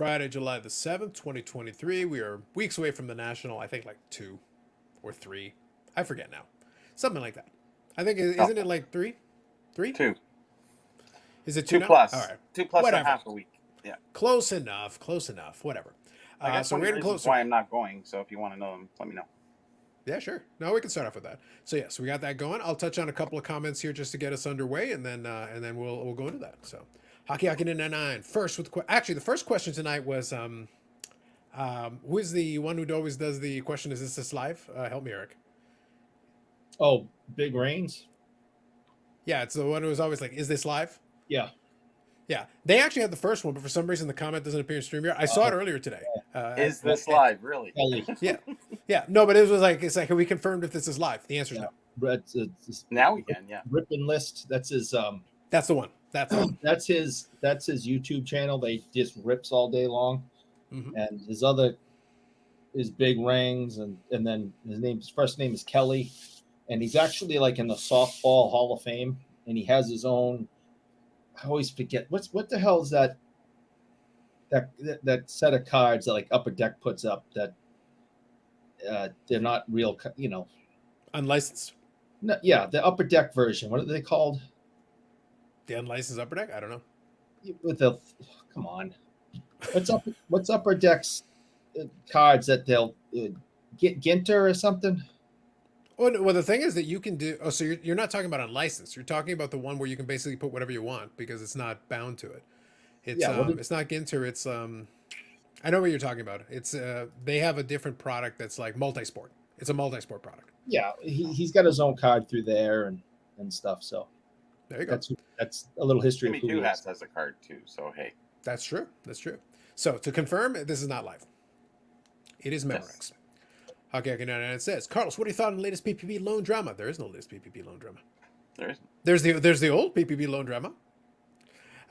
Friday, July the 7th, 2023. We are weeks away from the National, I think like 2 or 3. I forget now. Something like that. I think, isn't it like 3? 3? Two. Is it 2 Two now? plus. All right. 2 plus Whatever. a half a week. Yeah. Close enough. Close enough. Whatever. I got So 20 we're getting reasons closer. why I'm not going, so if you want to know them, let me know. Yeah, sure. No, we can start off with that. So yeah, so we got that going. I'll touch on a couple of comments here just to get us underway, and then we'll go into that. So, Hockey 99. First with actually the first question tonight was who is the one who always does the question? Is this live? Help me, Eric. Oh, Big Rains. Yeah, it's the one who was always like, "Is this live?" Yeah. Yeah, they actually had the first one, but for some reason the comment doesn't appear in StreamYard. I saw it earlier today. Is this live, really? Yeah, yeah. No, but it was like it's like we confirmed if this is live. The answer is no. It's Now we can, yeah. Ripon List. That's his. That's the one. That's the one. That's his YouTube channel. They just rips all day long, and his Big Rings, and then his first name is Kelly, and he's actually like in the softball Hall of Fame, and he has his own. I always forget what the hell is that set of cards that like Upper Deck puts up that they're not real, Unlicensed. No, yeah, the Upper Deck version. What are they called? The unlicensed Upper Deck? I don't know. With the come on, what's Upper Deck's cards that they'll get Ginter or something? Well, the thing is that you can do. Oh, so you're not talking about unlicensed. You're talking about the one where you can basically put whatever you want because it's not bound to it. It's it's not Ginter. It's I know what you're talking about. It's they have a different product that's like multi-sport. It's a multi-sport product. Yeah, he's got his own card through there and stuff. So there you go. That's a little history. Jimmy Two Hats has a card too. So hey, that's true. That's true. So to confirm, this is not live. It is Memorex. Yes. Hockey 99 says, Carlos, what are your thoughts on the latest PPP loan drama? There is no latest PPP loan drama. There isn't. There's the old PPP loan drama.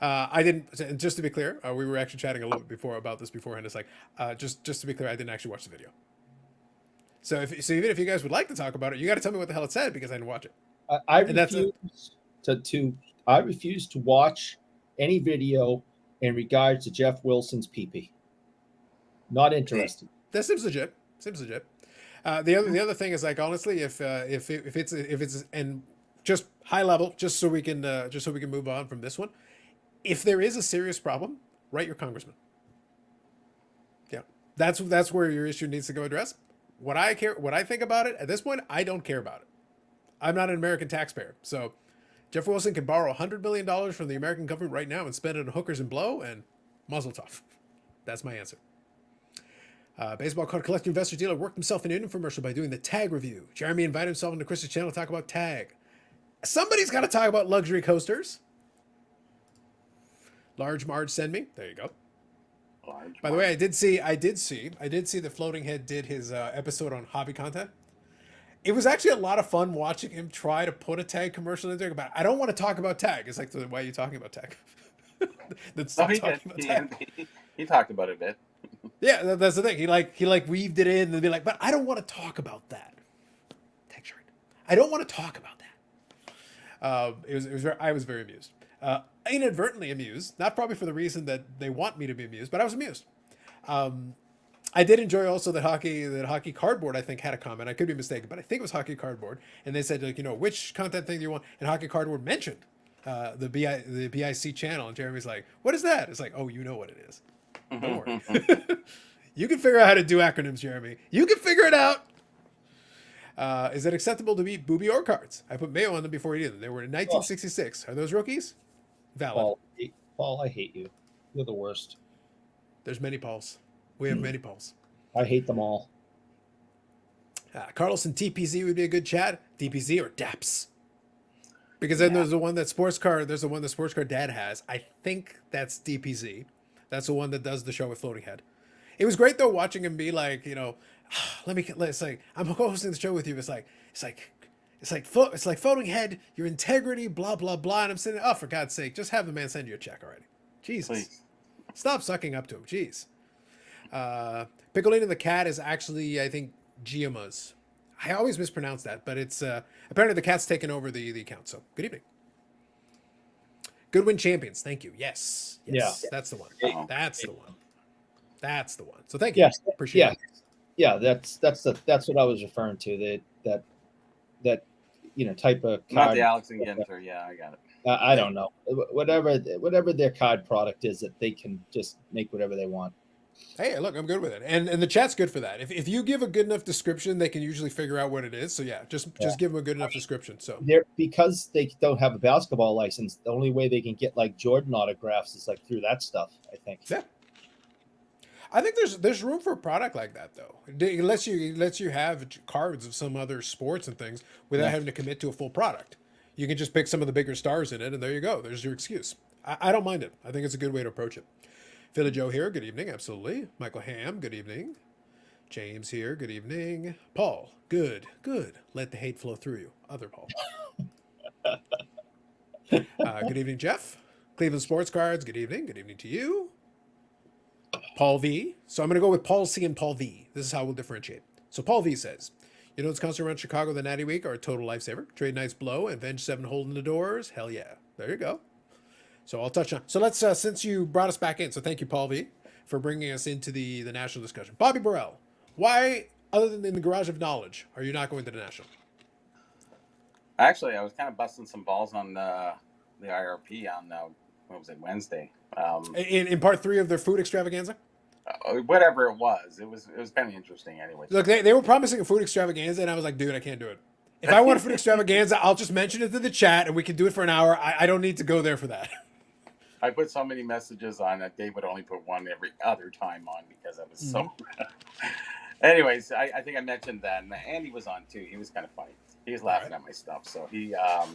I didn't. Just to be clear, we were actually chatting a little bit about this beforehand. It's like just to be clear, I didn't actually watch the video. So even if you guys would like to talk about it, you got to tell me what the hell it said because I didn't watch it. I refuse to watch any video in regards to Jeff Wilson's PP. Not interested. That seems legit. The other thing is like honestly, if it's and just high level, just so we can move on from this one. If there is a serious problem, write your congressman. Yeah, that's where your issue needs to go addressed. What I think about it at this point, I don't care about it. I'm not an American taxpayer, so Jeff Wilson can borrow $100 billion from the American government right now and spend it on hookers and blow and muzzle tough. That's my answer. Baseball card collector investor dealer worked himself in an infomercial by doing the tag review. Jeremy invited himself into Chris's channel to talk about tag. Somebody's got to talk about luxury coasters. Large Marge send me. There you go. By the way, I did see that Floating Head did his episode on hobby content. It was actually a lot of fun watching him try to put a tag commercial in there. But I don't want to talk about tag. It's like, why are you talking about tag? He talked about it a bit. Yeah, that's the thing. He weaved it in and be like, but I don't want to talk about that. Tag shirt. I don't want to talk about that. I was very amused. Inadvertently amused, not probably for the reason that they want me to be amused, but I was amused. I did enjoy also that Hockey Cardboard, I think, had a comment. I could be mistaken, but I think it was Hockey Cardboard. And they said, like, which content thing do you want? And Hockey Cardboard mentioned the BIC channel. And Jeremy's like, what is that? It's like, oh, you know what it is. Don't worry. You can figure out how to do acronyms, Jeremy. You can figure it out. Is it acceptable to beat Booby Orr cards? I put Mayo on them before he did them. They were in 1966. Are those rookies? Valid. Paul, I hate you. You're the worst. There's many Pauls. We have many Pauls. I hate them all. Carlos and TPZ would be a good chat. DPZ or DAPS. Because then there's the one that sports car dad has. I think that's DPZ. That's the one that does the show with Floating Head. It was great though watching him be like, it's like I'm hosting the show with you. It's like Floating Head, your integrity, blah blah blah. And I'm saying, oh, for God's sake, just have the man send you a check already. Jesus, please. Stop sucking up to him. Jeez. Piccolina the cat is actually, I think, Giama's. I always mispronounce that, but it's apparently the cat's taken over the account. So good evening. Goodwin Champions, thank you. Yes, Yeah, that's the one. That's the one. That's the one. So thank you. Yes, Appreciate yeah, it. yeah. That's what I was referring to. That type of Not the card. Alex and Ginter. Yeah, I got it. I don't know. Whatever their card product is, that they can just make whatever they want. Hey, look, I'm good with it, and the chat's good for that. If you give a good enough description, they can usually figure out what it is. So yeah, just give them a good enough description. So They're because they don't have a basketball license. The only way they can get like Jordan autographs is like through that stuff. I think. yeah, I think there's room for a product like that though. It lets you have cards of some other sports and things without Yeah. having to commit to a full product. You can just pick some of the bigger stars in it, and there you go. There's your excuse. I don't mind it. I think it's a good way to approach it. Philly Joe here. Good evening. Absolutely. Michael Ham. Good evening. James here. Good evening. Paul. Good. Good. Let the hate flow through you. Other Paul. Good evening, Jeff. Cleveland Sports Cards. Good evening. Good evening to you. Paul V. So I'm going to go with Paul C and Paul V. This is how we'll differentiate. So Paul V says, you know what's constant around Chicago the Natty Week are a total lifesaver. Trade Nights blow and Venge 7 holding the doors. Hell yeah. There you go. So I'll touch on. So let's, since you brought us back in, so thank you, Paul V, for bringing us into the national discussion. Bobby Burrell, why, other than in the Garage of Knowledge, are you not going to the national? Actually, I was kind of busting some balls on the IRP on what was it, Wednesday? In part 3 of their food extravaganza? Whatever it was kind of interesting anyway. Look, they were promising a food extravaganza, and I was like, dude, I can't do it. If I want a food extravaganza, I'll just mention it to the chat, and we can do it for an hour. I don't need to go there for that. I put so many messages on that Dave would only put one every other time on because I was so. Anyways, I think I mentioned that, and Andy was on too. He was kind of funny. He was laughing at my stuff. So he, I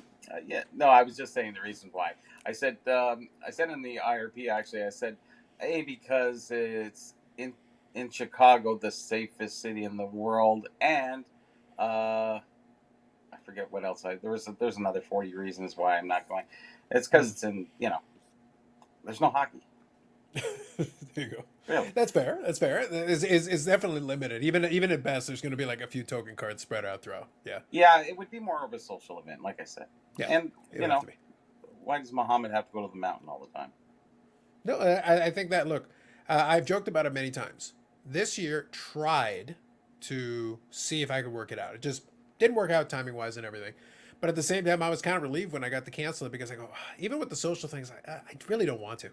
was just saying the reason why. I said in the IRP actually, I said, A, because it's in Chicago, the safest city in the world, and I forget what else. There's another 40 reasons why I'm not going. It's because it's in there's no hockey. There you go. Really? That's fair. That's fair. It's definitely limited. Even at best, there's going to be like a few token cards spread out throughout. Yeah. Yeah, it would be more of a social event, like I said. Yeah. And It'd have to be. why does Muhammad have to go to the mountain all the time? No, I think that, look, I've joked about it many times. This year, tried to see if I could work it out. It just didn't work out timing wise and everything. But at the same time, I was kind of relieved when I got to cancel it because I go, even with the social things, I really don't want to.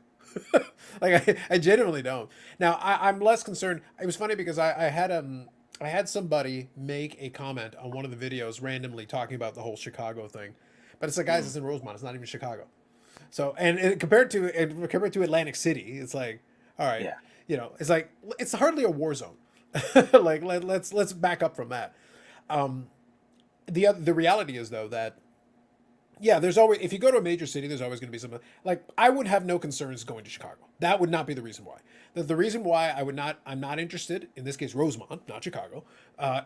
Like I genuinely don't. Now I'm less concerned. It was funny because I had somebody make a comment on one of the videos randomly talking about the whole Chicago thing, but it's like, guys, it's in Rosemont. It's not even Chicago. So and compared to Atlantic City, it's like, all right, Yeah. it's like it's hardly a war zone. Like let's back up from that. The reality is though that there's always, if you go to a major city, there's always going to be something. Like I would have no concerns going to Chicago. That would not be the reason why. The reason why I'm not interested in this case Rosemont, not Chicago,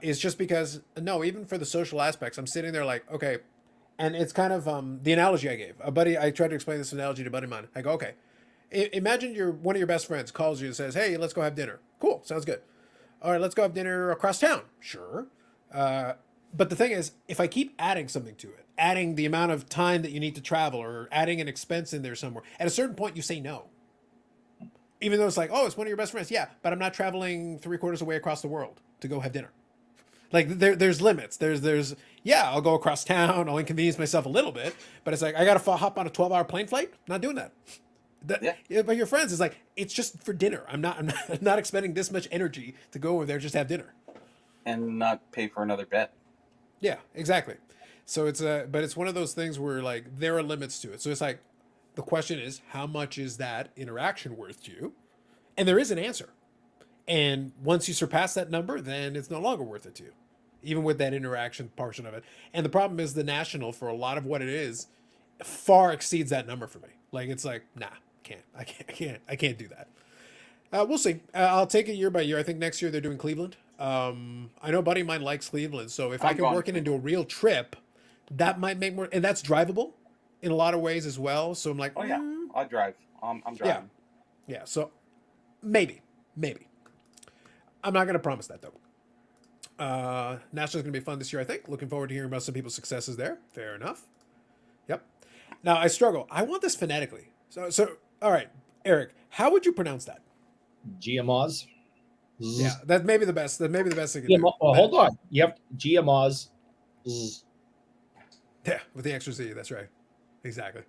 is just because even for the social aspects, I'm sitting there like, okay, and it's kind of the analogy I gave. I tried to explain this analogy to a buddy of mine. I go, okay, imagine one of your best friends calls you and says, hey, let's go have dinner. Cool, sounds good. All right, let's go have dinner across town. Sure. But the thing is, if I keep adding something to it, adding the amount of time that you need to travel or adding an expense in there somewhere, at a certain point you say no. Even though it's like, oh, it's one of your best friends. Yeah, but I'm not traveling 3/4 away across the world to go have dinner. Like there's limits. I'll go across town. I'll inconvenience myself a little bit, but it's like, I got to hop on a 12-hour plane flight. Not doing that. But your friends is like, it's just for dinner. I'm not expending this much energy to go over there just have dinner. And not pay for another bet. Yeah, exactly. So but it's one of those things where like there are limits to it. So it's like, the question is, how much is that interaction worth to you? And there is an answer. And once you surpass that number, then it's no longer worth it to you, even with that interaction portion of it. And the problem is the national, for a lot of what it is, far exceeds that number for me. Like it's like, nah, I can't do that. We'll see. I'll take it year by year. I think next year they're doing Cleveland. I know a buddy of mine likes Cleveland, so if I can work it into a real trip, that might make more, and that's drivable in a lot of ways as well. So I'm like, oh yeah, I'll drive. I'm driving. Yeah. So maybe. I'm not going to promise that though. National's going to be fun this year, I think. Looking forward to hearing about some people's successes there. Fair enough. Yep. Now I struggle. I want this phonetically. So all right, Eric, how would you pronounce that? GMOs. Yeah, that may be the best. That may be the best thing to do. Well, hold on. You have GMOs. Yeah, with the extra Z. That's right. Exactly.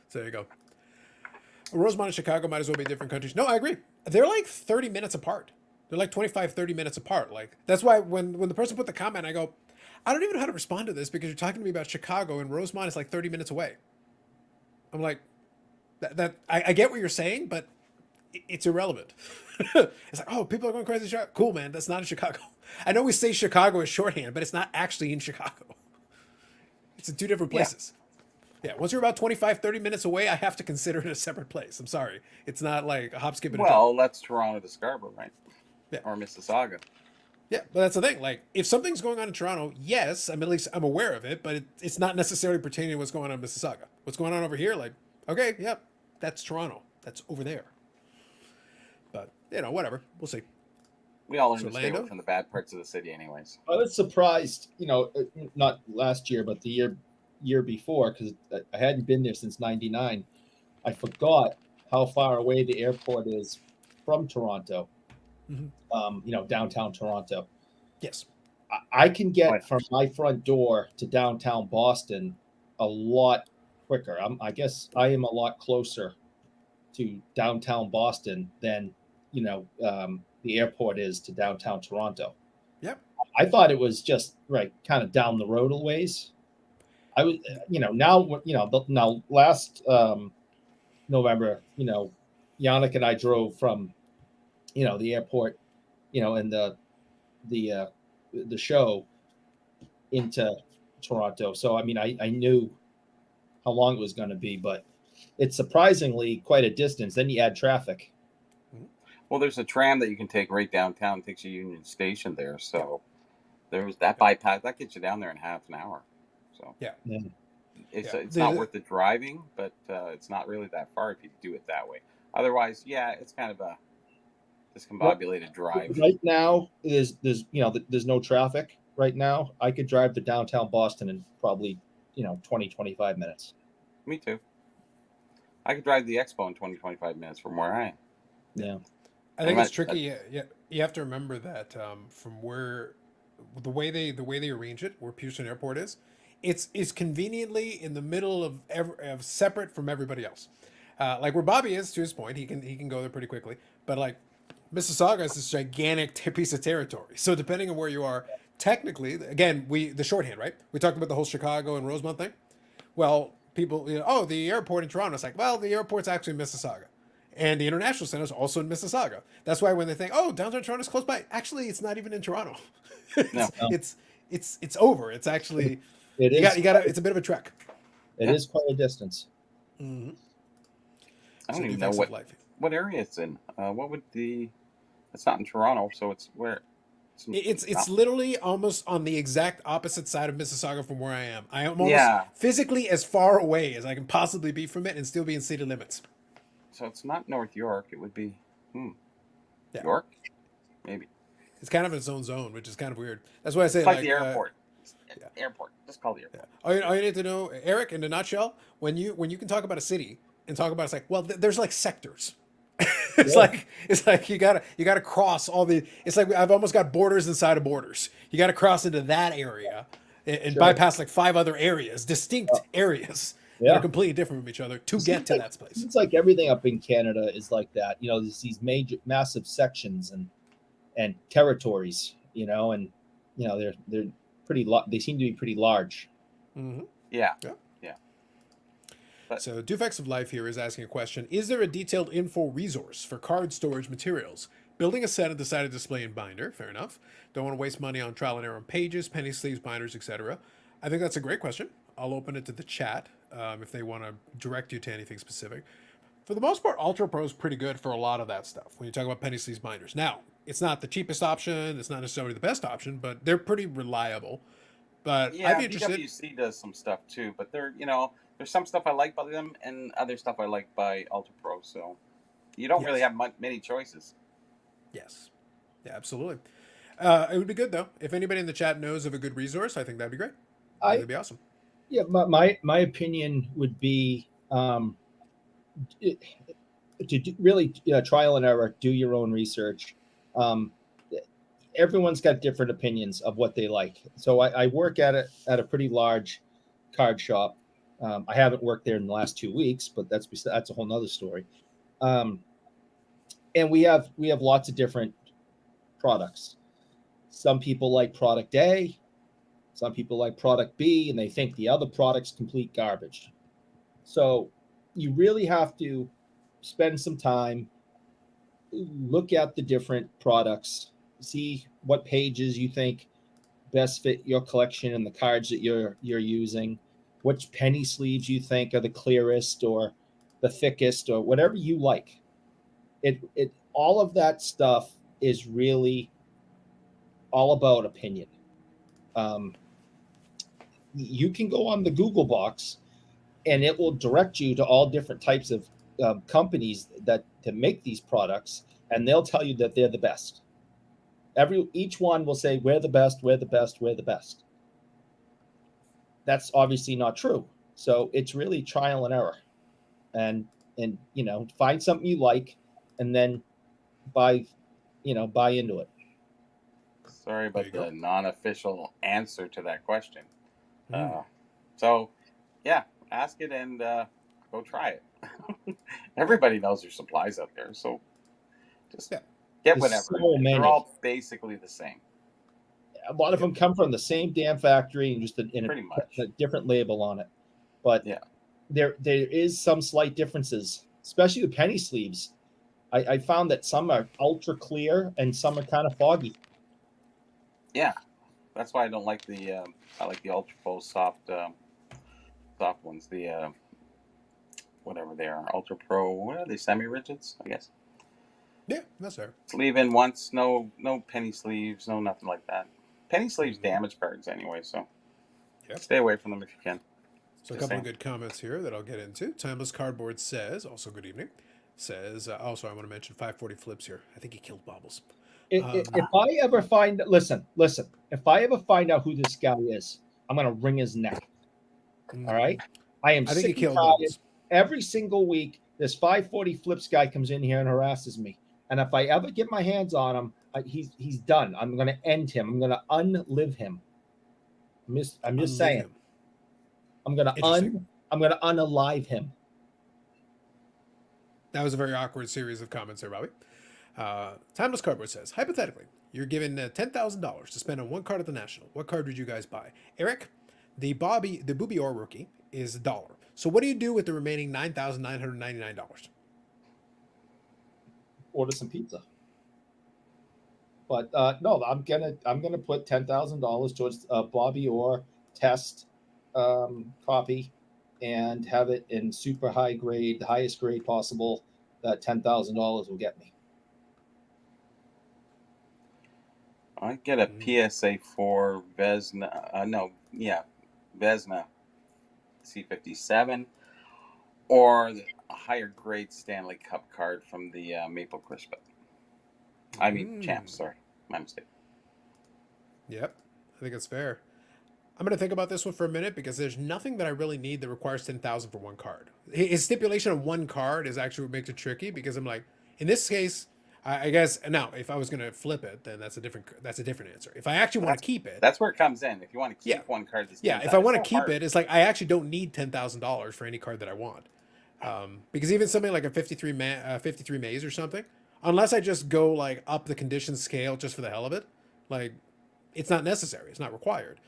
So there you go. Rosemont and Chicago might as well be different countries. No, I agree. They're like 30 minutes apart. They're like 25, 30 minutes apart. Like that's why when the person put the comment, I go, I don't even know how to respond to this because you're talking to me about Chicago and Rosemont is like 30 minutes away. I'm like, I get what you're saying, but it's irrelevant. It's like, oh, people are going crazy in Chicago. Cool, man. That's not in Chicago. I know we say Chicago is shorthand, but it's not actually in Chicago. It's in two different places. Yeah, once you're about 25, 30 minutes away, I have to consider it a separate place. I'm sorry. It's not like a hop, skip, and a jump. Well, that's Toronto to Scarborough, right? Yeah. Or Mississauga. Yeah, but that's the thing. Like, if something's going on in Toronto, yes, at least I'm aware of it, but it's not necessarily pertaining to what's going on in Mississauga. What's going on over here, like, okay, yep, that's Toronto. That's over there. But, whatever. We'll see. We all learn to stay Orlando? away from the bad parts of the city anyways. I was surprised, not last year, but the year before, because I hadn't been there since '99. I forgot how far away the airport is from Toronto. Downtown Toronto. Yes. I can get from my front door to downtown Boston a lot quicker. I guess I am a lot closer to downtown Boston than the airport is to downtown Toronto. Yep. I thought it was just right, kind of down the road a ways. I was, now last November, Yannick and I drove from, the airport, and the show into Toronto. So, I mean, I knew how long it was going to be, but it's surprisingly quite a distance. Then you add traffic. Well, there's a tram that you can take right downtown. It takes you Union Station there. So there's that bypass. That gets you down there in half an hour. So yeah. It's not worth the driving, but it's not really that far if you do it that way. Otherwise, yeah, it's kind of a discombobulated drive. Right now, there's no traffic right now. I could drive to downtown Boston in probably 20, 25 minutes. Me too. I could drive the Expo in 20, 25 minutes from where I am. Yeah. I think it's tricky. You have to remember that from where the way they arrange it, where Pearson Airport is, it's conveniently in the middle of separate from everybody else. Like where Bobby is, to his point, he can go there pretty quickly. But like Mississauga is this gigantic piece of territory. So depending on where you are, technically, again, the shorthand, right? We talked about the whole Chicago and Rosemont thing. Well, people, the airport in Toronto. It's like, well, the airport's actually in Mississauga. And the International Center is also in Mississauga. That's why when they think, oh, downtown Toronto's close by, actually, it's not even in Toronto. It's over. It's actually it's a bit of a trek. It is quite a distance. Mm-hmm. I don't even know what area it's in. What would it's not in Toronto, so it's where? It's literally almost on the exact opposite side of Mississauga from where I am. I am almost physically as far away as I can possibly be from it and still be in city limits. So it's not North York. It would be York, maybe. It's kind of its own zone, which is kind of weird. That's why I say it's like the airport. Airport. Just call the airport. Yeah. All you need to know, Eric, in a nutshell, when you can talk about a city and talk about it's like, well, there's like sectors. It's like you gotta cross all the. It's like I've almost got borders inside of borders. You got to cross into that area and bypass like 5 other areas, distinct areas. That are completely different from each other to get to that place. It's like everything up in Canada is like that. There's these massive sections and territories. And they're pretty. They seem to be pretty large. Mm-hmm. Yeah. So Dufects of Life here is asking a question: is there a detailed info resource for card storage materials? Building a set and decided display and binder. Fair enough. Don't want to waste money on trial and error on pages, penny sleeves, binders, etc. I think that's a great question. I'll open it to the chat if they want to direct you to anything specific. For the most part, Ultra Pro is pretty good for a lot of that stuff when you talk about penny sleeves binders. Now, it's not the cheapest option. It's not necessarily the best option, but they're pretty reliable. But I'd be interested. PwC does some stuff too, but there's some stuff I like by them and other stuff I like by Ultra Pro. So you don't really have many choices. Yes. Yeah, absolutely. It would be good though. If anybody in the chat knows of a good resource, I think that'd be great. That'd be awesome. Yeah, my opinion would be really trial and error, do your own research. Um, everyone's got different opinions of what they like. So I work at a pretty large card shop. I haven't worked there in the last 2 weeks, but that's a whole nother story. Um, and we have lots of different products. Some people like product A, some people like product B, and they think the other product's complete garbage. So you really have to spend some time, look at the different products, see what pages you think best fit your collection and the cards that you're using, which penny sleeves you think are the clearest or the thickest or whatever you like. It all of that stuff is really all about opinion. Um, you can go on the Google box and it will direct you to all different types of companies that to make these products, and they'll tell you that they're the best. Each one will say we're the best, we're the best, we're the best. That's obviously not true. So it's really trial and error, and find something you like, and then buy buy into it. Sorry There you about go. the non-official answer to that question. Mm. So, yeah, ask it and go try it. Everybody knows there's supplies out there, so just Yeah. get There's whatever. so They're many. all basically the same, A lot of Yep. them come from the same damn factory and just in pretty much. a different label on it. But Yeah. there is some slight differences, especially with penny sleeves. I found that some are ultra clear and some are kind of foggy. Yeah, that's why I don't like the. I like the Ultra Pro soft ones. The whatever they are, Ultra Pro. What are they? Semi-rigids, I guess. Yeah, that's fair. Sleeve in once. No penny sleeves. No nothing like that. Penny sleeves Mhm. damage cards anyway, so Yep. stay away from them if you can. So a Just couple of saying. good comments here that I'll get into. Timeless Cardboard says, also good evening, says, also I want to mention 540 Flips here. I think he killed Bobbles. If I ever find, listen, if I ever find out who this guy is, I'm gonna wring his neck. All right. I am I think he sick and killed tired. Bobbles. Every single week, this 540 Flips guy comes in here and harasses me. And if I ever get my hands on him, he's done. I'm going to end him. I'm going to unlive him. I'm just Unlive saying. him. I'm going to Interesting. unalive him. That was a very awkward series of comments there, Bobby. Timeless Cardboard says, hypothetically, you're given $10,000 to spend on one card at the National. What card would you guys buy? Eric, the Booby Orr rookie is $1. So what do you do with the remaining $9,999? Order some pizza. But no, I'm gonna put $10,000 towards Bobby Orr test copy, and have it in super high grade, the highest grade possible. That $10,000 will get me. I get a PSA 4 Vesna. Vesna C57, or a higher grade Stanley Cup card from the Maple Crisp. I mean, Champs. Sorry, my mistake. Yep, I think it's fair. I'm going to think about this one for a minute because there's nothing that I really need that requires 10,000 for one card. His stipulation of one card is actually what makes it tricky because I'm like, in this case, I guess now if I was going to flip it, then that's a different answer. If I actually want to keep it, That's where it comes in. If you want to keep yeah, one card, that's yeah. If I want to keep it, it's like I actually don't need $10,000 for any card that I want, because even something like a 53 maze or something, unless I just go like up the condition scale just for the hell of it, like it's not necessary. It's not required.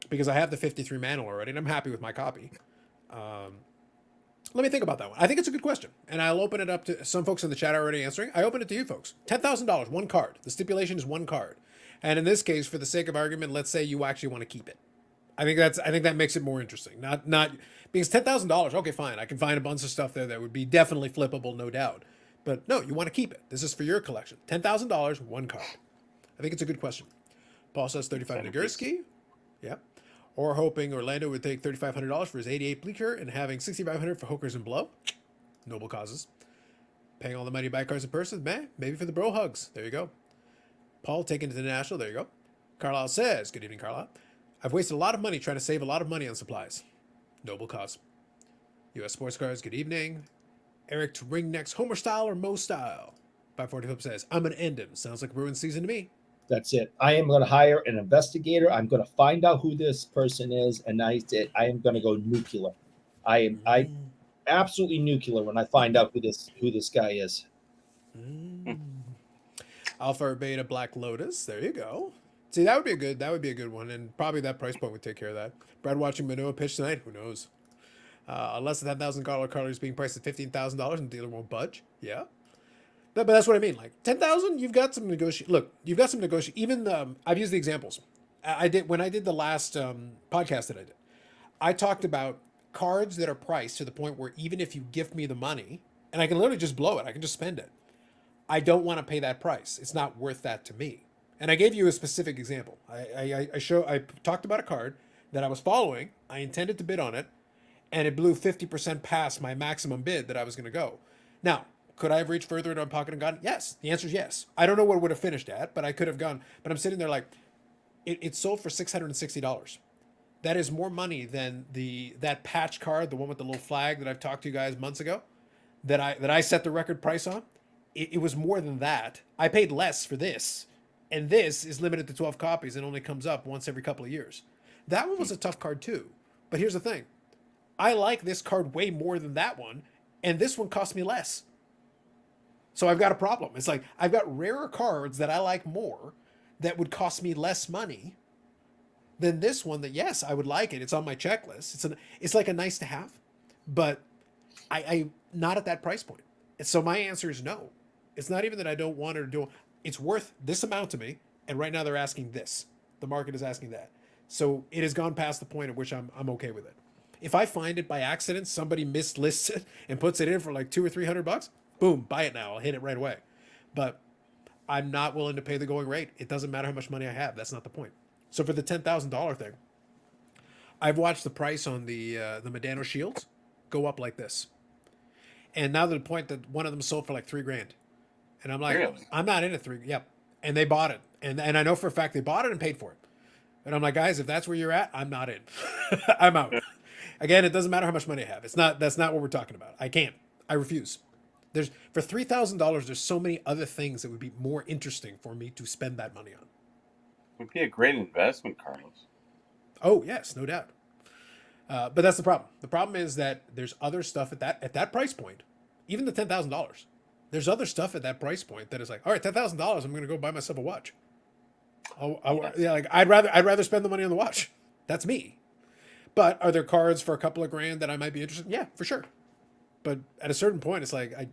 Because I have the 53 manual already and I'm happy with my copy. Let me think about that one. I think it's a good question. And I'll open it up to some folks in the chat are already answering. I open it to you folks. $10,000, one card. The stipulation is one card. And in this case, for the sake of argument, let's say you actually want to keep it. I think that makes it more interesting. Not because $10,000, okay, fine. I can find a bunch of stuff there that would be definitely flippable, no doubt. But no, you want to keep it. This is for your collection. $10,000, one card. I think it's a good question. Paul says 35 Nagurski. Yeah. Or hoping Orlando would take $3,500 for his 88 Bleaker and having $6,500 for Hookers and Blow. Noble causes. Paying all the money to buy cards in person, man. Maybe for the bro hugs. There you go. Paul taking it to the National. There you go. Carlisle says, good evening, Carlisle. I've wasted a lot of money trying to save a lot of money on supplies. Noble cause. U.S. Sports Cards, good evening. Eric to ring next, Homer style or Mo style? 540 Flip says, I'm going to end him. Sounds like Bruins season to me. That's it. I am going to hire an investigator. I'm going to find out who this person is, and I am going to go nuclear. I absolutely nuclear when I find out who this guy is. Alpha or Beta Black Lotus. There you go. See, that would be a good one, and probably that price point would take care of that. Brad watching Manoa pitch tonight. Who knows? Unless the $10,000 card is being priced at $15,000 and the dealer won't budge. Yeah. But that's what I mean. Like 10,000, you've got some negotiate. Look, you've got some negotiate. Even I've used the examples. I did when I did the last podcast that I did. I talked about cards that are priced to the point where even if you gift me the money, and I can literally just blow it, I can just spend it. I don't want to pay that price. It's not worth that to me. And I gave you a specific example. I talked about a card that I was following. I intended to bid on it, and it blew 50% past my maximum bid that I was going to go. Now, could I have reached further into my pocket and gone? Yes. The answer is yes. I don't know what it would have finished at, but I could have gone. But I'm sitting there like, it sold for $660. That is more money than that patch card, the one with the little flag that I've talked to you guys months ago, that I set the record price on. It was more than that. I paid less for this, and this is limited to 12 copies and only comes up once every couple of years. That one was a tough card too. But here's the thing. I like this card way more than that one, and this one cost me less. So I've it's problem. It's like I've got rarer cards that I like more that would cost me less money than this one that, yes, I would like it. It's on my checklist. It's like a nice to have, but I not at that price point. And so my answer is no. It's not even that I don't want it or do. It's worth this amount to me, and right now they're asking this. The market is asking that. So it has gone past the point at which I'm okay with it. If I find it by accident, somebody mislists it and puts it in for like $200 or $300, boom, buy it now. I'll hit it right away. But I'm not willing to pay the going rate. It doesn't matter how much money I have. That's not the point. So for the $10,000 thing, I've watched the price on the Medano Shields go up like this. And now to the point that one of them sold for like $3,000. And I'm like, really? I'm not in it $3,000. Yep. And they bought it. And I know for a fact they bought it and paid for it. And I'm like, guys, if that's where you're at, I'm not in. I'm out. Again, it doesn't matter how much money I have. That's not what we're talking about. I can't. I refuse. For $3,000, there's so many other things that would be more interesting for me to spend that money on. It would be a great investment, Carlos. Oh, yes, no doubt. But that's the problem. The problem is that there's other stuff at that price point, even the $10,000. There's other stuff at that price point that is like, all right, $10,000, I'm going to go buy myself a watch. Like I'd rather spend the money on the watch. That's me. But are there cards for a couple of grand that I might be interested in? Yeah, for sure. But at a certain point, it's like it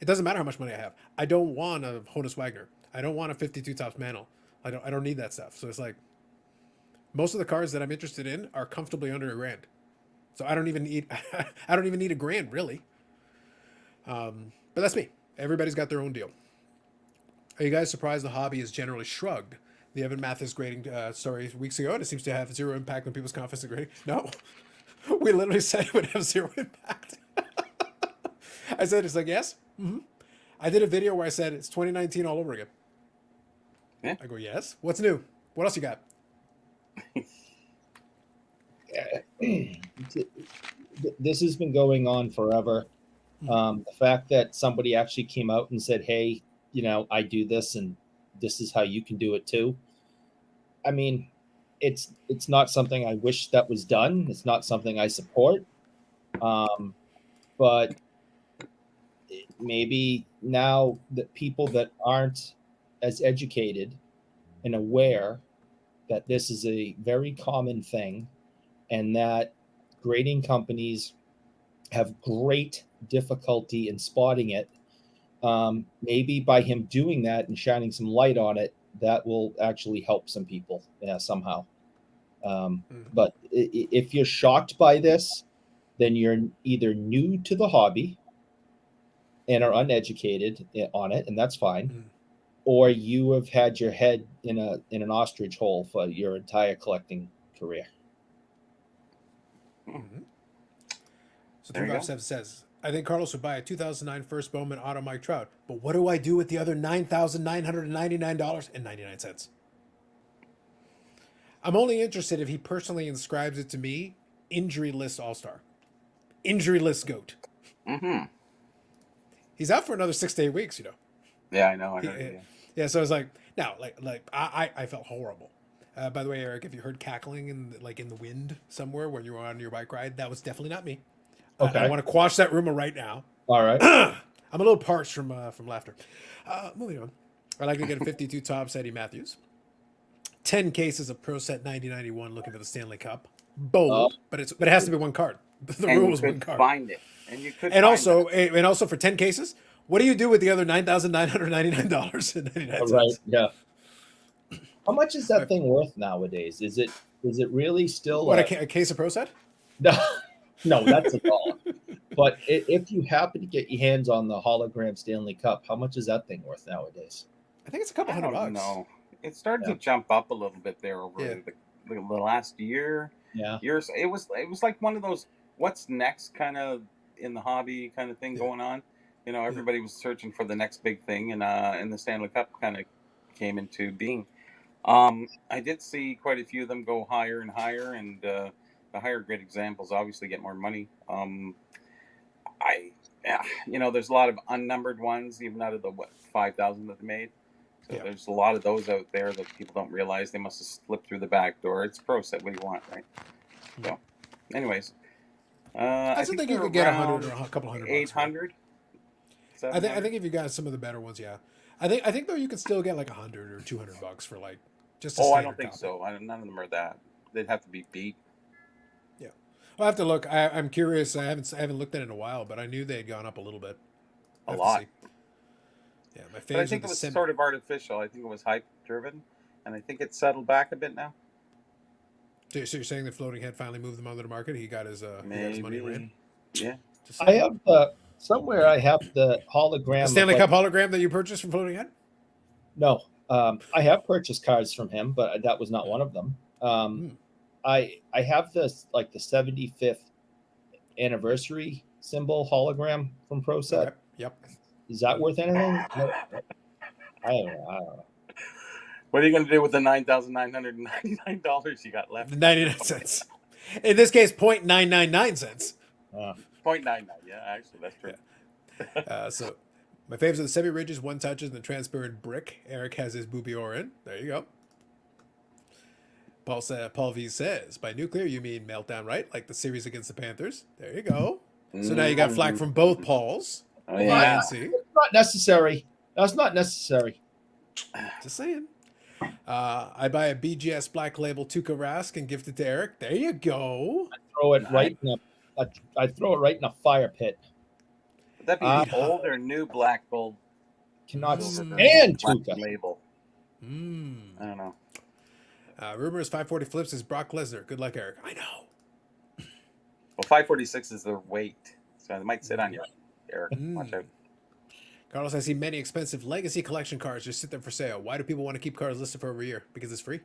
doesn't matter how much money I have. I don't want a Honus Wagner. I don't want a 52 Topps Mantle. I don't need that stuff. So it's like most of the cards that I'm interested in are comfortably under $1,000. So I don't even need $1,000 really. But that's me. Everybody's got their own deal. Are you guys surprised the hobby is generally shrugged? The Evan Mathis grading story weeks ago, and it seems to have zero impact on people's confidence in grading. No, we literally said it would have zero impact. I said, it's like, yes. Mm-hmm. I did a video where I said it's 2019 all over again. Yeah. I go, yes. What's new? What else you got? This has been going on forever. The fact that somebody actually came out and said, hey, I do this and this is how you can do it too. I mean, it's not something I wish that was done. It's not something I support. But maybe now that people that aren't as educated and aware that this is a very common thing and that grading companies have great difficulty in spotting it, maybe by him doing that and shining some light on it, that will actually help some people somehow. But if you're shocked by this, then you're either new to the hobby and are uneducated on it, and that's fine, or you have had your head in an ostrich hole for your entire collecting career. Mm-hmm. So 357 says, I think Carlos would buy a 2009 First Bowman Auto Mike Trout, but what do I do with the other $9,999.99? I'm only interested if he personally inscribes it to me, injury list all-star. Injury list GOAT. Mm-hmm. He's out for another 6 to 8 weeks. Yeah, I know. I He, heard. Yeah. yeah. So I was like, no, I felt horrible. By the way, Eric, if you heard cackling in the wind somewhere when you were on your bike ride, that was definitely not me. I Okay. want to quash that rumor right now. All right. I'm a little parched from laughter. Moving on. I like to get a 52 Topps Eddie Matthews. 10 cases of Pro Set 9091 looking for the Stanley Cup. Bold, but it has to be one card. The And rule you is one could card. find it, and you could. And find also, it. and also for 10 cases, what do you do with the other $9,999.99? Right. Yeah. How much is that thing worth nowadays? Is it really still What, a case of Pro Set? no, no, that's a dollar. But if you happen to get your hands on the hologram Stanley Cup, how much is that thing worth nowadays? I think it's a couple I $100. don't know. It started Yeah. to jump up a little bit there over Yeah. the last year. Yeah. Years. It was like one of those what's next kind of in the hobby kind of thing Yeah. going on. Everybody was searching for the next big thing, and the Stanley Cup kind of came into being. I did see quite a few of them go higher and higher, and the higher grade examples obviously get more money. There's a lot of unnumbered ones, even out of the 5,000 that they made. So Yeah. there's a lot of those out there that people don't realize they must have slipped through the back door. It's Pro Set. What do you want, right? So, anyways, I still think you they're could get around 100 or a couple $100. 800. I think if you got some of the better ones, yeah. I think though you could still get like $100 or $200 for like just a Oh, I standard don't think copy. so. None of them are that. They'd have to be beat. Yeah, I'll have to look. I'm curious. I haven't looked at it in a while, but I knew they had gone up a little bit. A I'll have to lot. see. Yeah, my But I faves think are it the was semi. sort of artificial. I think it was hype driven, and I think it's settled back a bit now. So you're saying the floating head finally moved them onto the market? He got his money and ran. Yeah. Just I have somewhere I have the hologram. the Stanley of, Cup hologram that you purchased from Floating Head. No, I have purchased cards from him, but that was not one of them. I have this like the 75th anniversary symbol hologram from Pro Set. Okay. Yep. Is that worth anything? I don't know. What are you going to do with the $9,999 you got left? 99 cents. In this case, 0.999 cents. 0.99. Yeah, actually, that's true. So my favorites are the semi ridges, one touches, and the transparent brick. Eric has his Boobior in. There you go. Paul V says, by nuclear, you mean meltdown, right? Like the series against the Panthers. There you go. So now you got flack from both Pauls. Oh, yeah. INC. Not necessary. That's not necessary. Just saying. I buy a BGS Black Label Tuca Rask and gift it to Eric. There you go. Throw it right in I throw it right in a fire pit. Would that be old or new Black Gold? Cannot Mm. stand Black Tuca. label. Mm. I don't know. Rumor is 540 flips is Brock Lesnar. Good luck, Eric. I know. Well, 546 is their weight, so it might sit on you, Eric. Watch out. Carlos, I see many expensive legacy collection cards just sit there for sale. Why do people want to keep cards listed for over a year? Because it's free.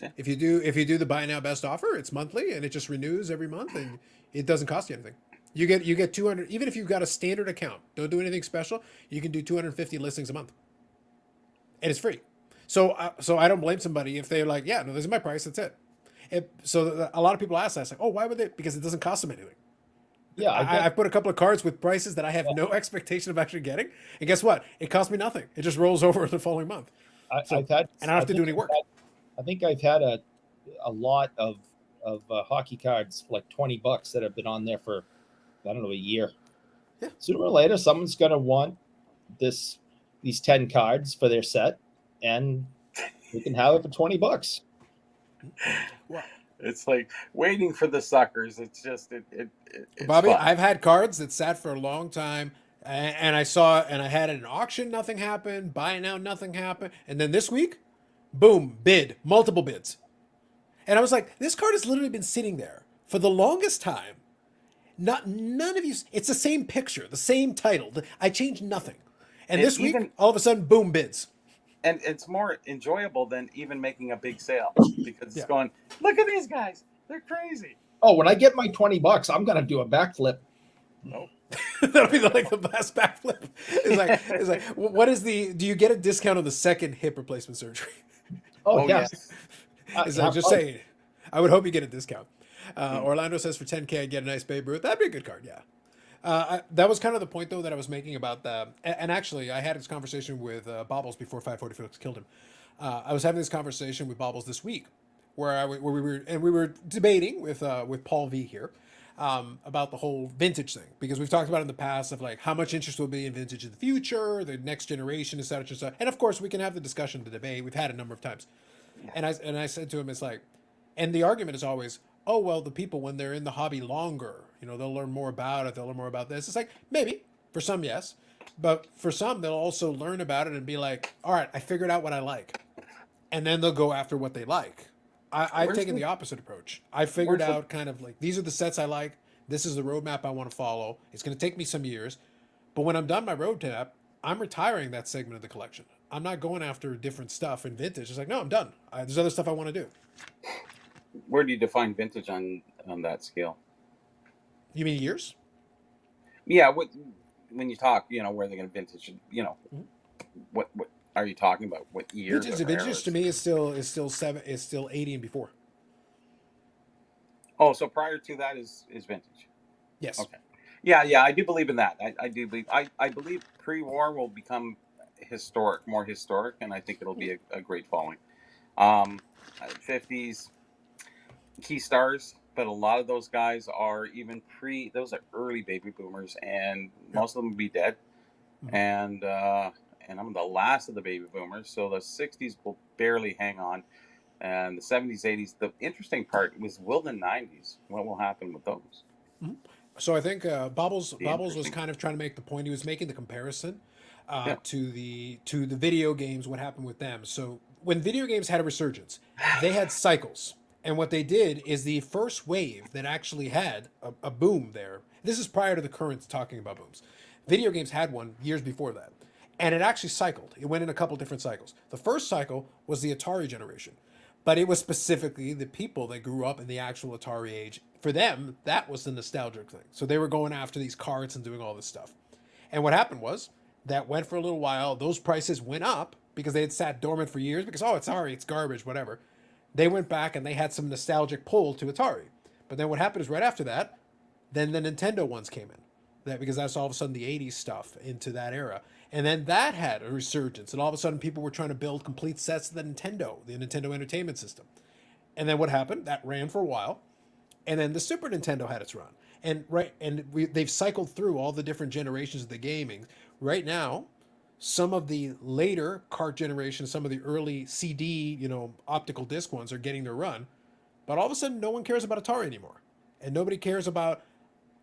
Yeah. If you do the buy now best offer, it's monthly and it just renews every month and it doesn't cost you anything. You get 200 even if you've got a standard account. Don't do anything special. You can do 250 listings a month, and it's free. So I don't blame somebody if they're like, yeah, no, this is my price. That's it. So a lot of people ask that, like, oh, why would they? Because it doesn't cost them anything. Yeah, I put a couple of cards with prices that I have no expectation of actually getting, and guess what? It cost me nothing. It just rolls over the following month. I've had, and I don't have to do any work. I think I've had a lot of hockey cards for like $20 that have been on there for I don't know a year. Yeah. Sooner or later, someone's gonna want these 10 cards for their set, and we can have it for $20. Well, It's like waiting for the suckers. It's just it's Bobby, fun. I've had cards that sat for a long time, and I saw and I had an auction, nothing happened. Buy now, nothing happened, and then this week, boom, bid, multiple bids, and I was like, this card has literally been sitting there for the longest time. None of you. It's the same picture, the same title. I changed nothing, and this week, all of a sudden, boom, bids. And it's more enjoyable than even making a big sale because it's Yeah. going, look at these guys. They're crazy. Oh, when I get my $20, I'm gonna do a backflip. Nope. That'll be the best backflip. It's like, what is the? Do you get a discount on the second hip replacement surgery? Oh, yes. It's like, just saying. I would hope you get a discount. Orlando says for 10K, I get a nice Babe Ruth. That'd be a good card, yeah. That was kind of the point, though, that I was making about the. And actually, I had this conversation with Bobbles before 540 killed him. I was having this conversation with Bobbles this week, where we were debating with Paul V here about the whole vintage thing, because we've talked about in the past of like how much interest will be in vintage in the future, the next generation, etc., etc. And of course, we can have the discussion, the debate. We've had a number of times, and I said to him, it's like, and the argument is always, oh well, the people when they're in the hobby longer, they'll learn more about it, they'll learn more about this. It's like, maybe for some, yes, but for some they'll also learn about it and be like, all right, I figured out what I like, and then they'll go after what they like. I've Where's taken the the opposite approach. I figured where's the out kind of like, these are the sets I like, this is the roadmap I want to follow. It's going to take me some years, but when I'm done my roadmap, I'm retiring that segment of the collection. I'm not going after different stuff in vintage. It's like, no, I'm done. There's other stuff I want to do. where do you define vintage on that scale? You mean years? Yeah, what when you talk, where they're going to vintage, Mhm. what are you talking about? What years? Vintage to me is still 80 and before. Oh, so prior to that is vintage. Yes. Okay. Yeah, I do believe in that. I do believe I believe pre-war will become more historic, and I think it'll be a great following. Um, 50s key stars, but a lot of those guys are even those are early baby boomers, and Yeah. most of them will be dead. Mhm. And I'm the last of the baby boomers, so the 60s will barely hang on, and the 70s, 80s. The interesting part will the 90s. What will happen with those? Mhm. So I think Be Bobbles was interesting. kind of trying to make the point. He was making the comparison Yeah. to the video games. What happened with them? So when video games had a resurgence, they had cycles, and what they did is the first wave that actually had a boom there. This is prior to the current talking about booms. Video games had one years before that, and it actually cycled. It went in a couple different cycles. The first cycle was the Atari generation, but it was specifically the people that grew up in the actual Atari age. For them, that was the nostalgic thing. So they were going after these carts and doing all this stuff. And what happened was that went for a little while. Those prices went up because they had sat dormant for years because, oh, it's Atari, it's garbage, whatever. They went back and they had some nostalgic pull to Atari. But then what happened is right after that, then the Nintendo ones came in. That because that's all of a sudden the 80s stuff into that era. And then that had a resurgence. And all of a sudden people were trying to build complete sets of the Nintendo Entertainment System. And then what happened? That ran for a while. And then the Super Nintendo had its run. They've cycled through all the different generations of the gaming. Right now, some of the later cart generations, some of the early CD, optical disc ones are getting their run. But all of a sudden, no one cares about Atari anymore. And nobody cares about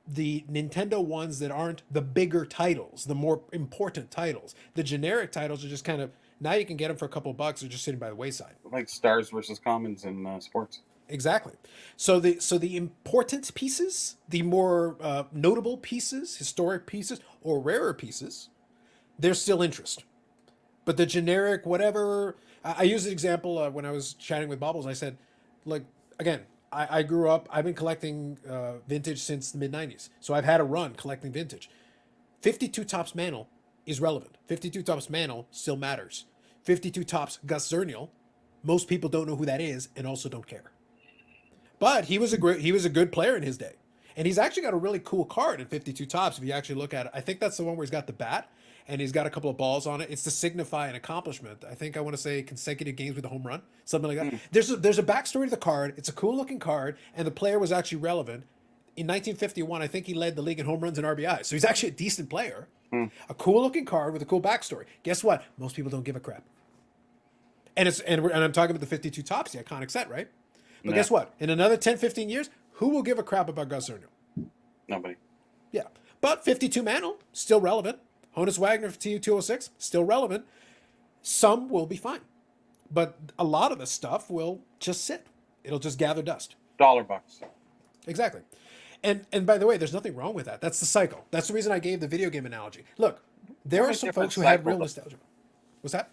the Nintendo ones that aren't the bigger titles, the more important titles. The generic titles are just kind of, now you can get them for a couple of bucks, they're just sitting by the wayside. Like stars versus commons in sports. Exactly. So the important pieces, the more notable pieces, historic pieces, or rarer pieces, there's still interest. But the generic whatever, I used an example when I was chatting with Bobbles. I said, like, again, I grew up. I've been collecting vintage since the mid '90s, so I've had a run collecting vintage. 52 tops Mantle is relevant. 52 tops Mantle still matters. 52 tops Gus Zernial, most people don't know who that is and also don't care. But he was a good player in his day. And he's actually got a really cool card in 52 tops if you actually look at it. I think that's the one where he's got the bat and he's got a couple of balls on it. It's to signify an accomplishment. I think I want to say consecutive games with a home run, something like that. Mm. There's a backstory to the card. It's a cool looking card, and the player was actually relevant. In 1951, I think he led the league in home runs and RBIs. So he's actually a decent player. Mm. A cool looking card with a cool backstory. Guess what? Most people don't give a crap. And I'm talking about the 52 tops, the iconic set, right? But Yeah. guess what? In another 10, 15 years, who will give a crap about Gus Zernial? Nobody. Yeah. But 52 Mantle, still relevant. Honus Wagner for TU-206, still relevant. Some will be fine. But a lot of the stuff will just sit. It'll just gather dust. $1. Exactly. And by the way, there's nothing wrong with that. That's the cycle. That's the reason I gave the video game analogy. Look, there We're are in a some different folks who had cycle, real though. nostalgia. What's that?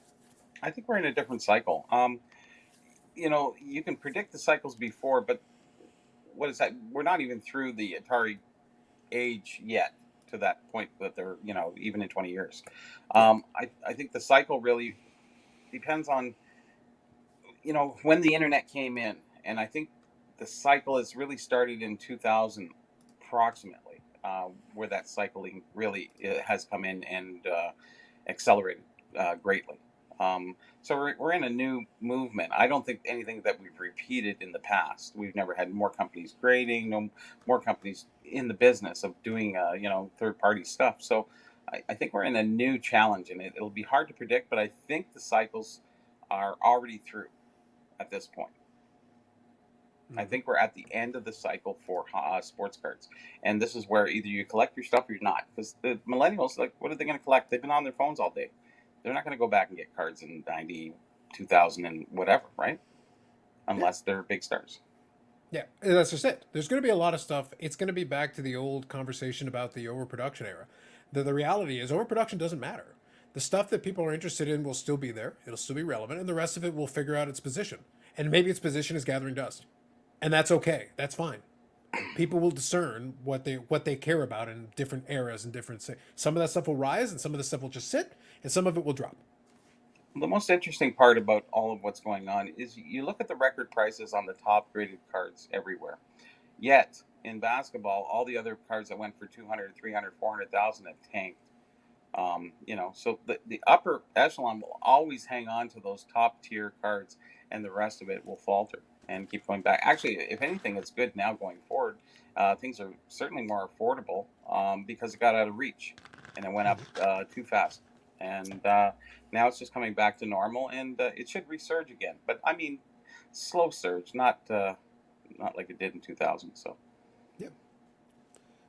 I think we're in a different cycle. You can predict the cycles before, but what is that? We're not even through the Atari age yet to that point that they're, even in 20 years. Yeah. I think the cycle really depends on, when the internet came in. And I think the cycle has really started in 2000 approximately. where that cycling really has come in and accelerated greatly. So we're in a new movement. I don't think anything that we've repeated in the past. We've never had more companies grading, no more companies in the business of doing third party stuff. So I think we're in a new challenge, and it'll be hard to predict. But I think the cycles are already through at this point. I think we're at the end of the cycle for sports cards, and this is where either you collect your stuff or you're not. Because the millennials, like, what are they going to collect? They've been on their phones all day. They're not going to go back and get cards in 90, 2000, and whatever, right? Unless they're big stars. Yeah, that's just it. There's going to be a lot of stuff. It's going to be back to the old conversation about the overproduction era. The reality is overproduction doesn't matter. The stuff that people are interested in will still be there. It'll still be relevant, and the rest of it will figure out its position. And maybe its position is gathering dust. And that's okay. That's fine. People will discern what they care about in different eras and different. Some of that stuff will rise, and some of the stuff will just sit, and some of it will drop. The most interesting part about all of what's going on is you look at the record prices on the top graded cards everywhere. Yet in basketball, all the other cards that went for 200, 300, 400,000 have tanked. So the upper echelon will always hang on to those top tier cards, and the rest of it will falter and keep going back. Actually, if anything, it's good now going forward. Things are certainly more affordable because it got out of reach and it went up too fast. And now it's just coming back to normal, and it should resurge again. But I mean, slow surge, not like it did in 2000. So.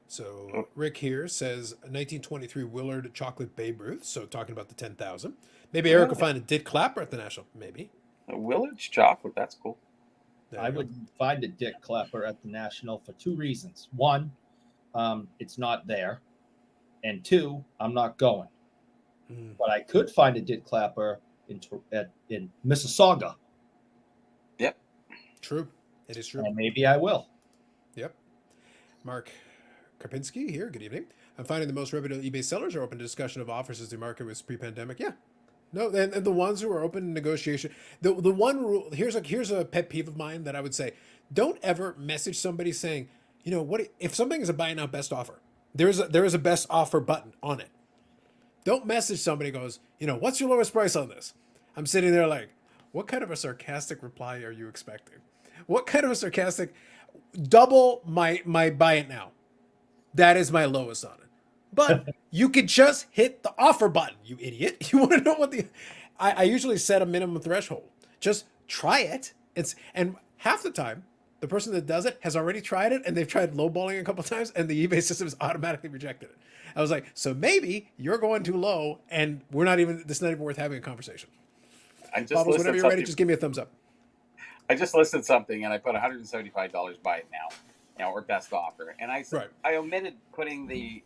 So Rick here says 1923 Willard Chocolate Babe Ruth. So talking about the 10,000. Maybe Eric will find a Dick Clapper at the National. Maybe. Willard's chocolate. That's cool. I would find a Dick Clapper at the National for two reasons. One, it's not there. And two, I'm not going. But I could find a Dick Clapper in Mississauga. Yep. True. It is true. And maybe I will. Yep. Mark Karpinski here. Good evening. I'm finding the most reputable eBay sellers are open to discussion of offers as the market was pre-pandemic. Yeah. No, and the ones who are open to negotiation. The one rule here's a pet peeve of mine that I would say: don't ever message somebody saying, what if something is a buy now best offer. There is a best offer button on it. Don't message somebody who goes, what's your lowest price on this? I'm sitting there like, what kind of a sarcastic reply are you expecting? What kind of a sarcastic double my buy it now? That is my lowest on it. But you could just hit the offer button, you idiot. You want to know what I usually set a minimum threshold. Just try it. And half the time, the person that does it has already tried it, and they've tried lowballing a couple times, and the eBay system has automatically rejected it. I was like, so maybe you're going too low, and this is not even worth having a conversation. Bobbles, whenever you're ready, just give me a thumbs up. I just listed something, and I put $175 buy it now, or best offer, and I omitted putting the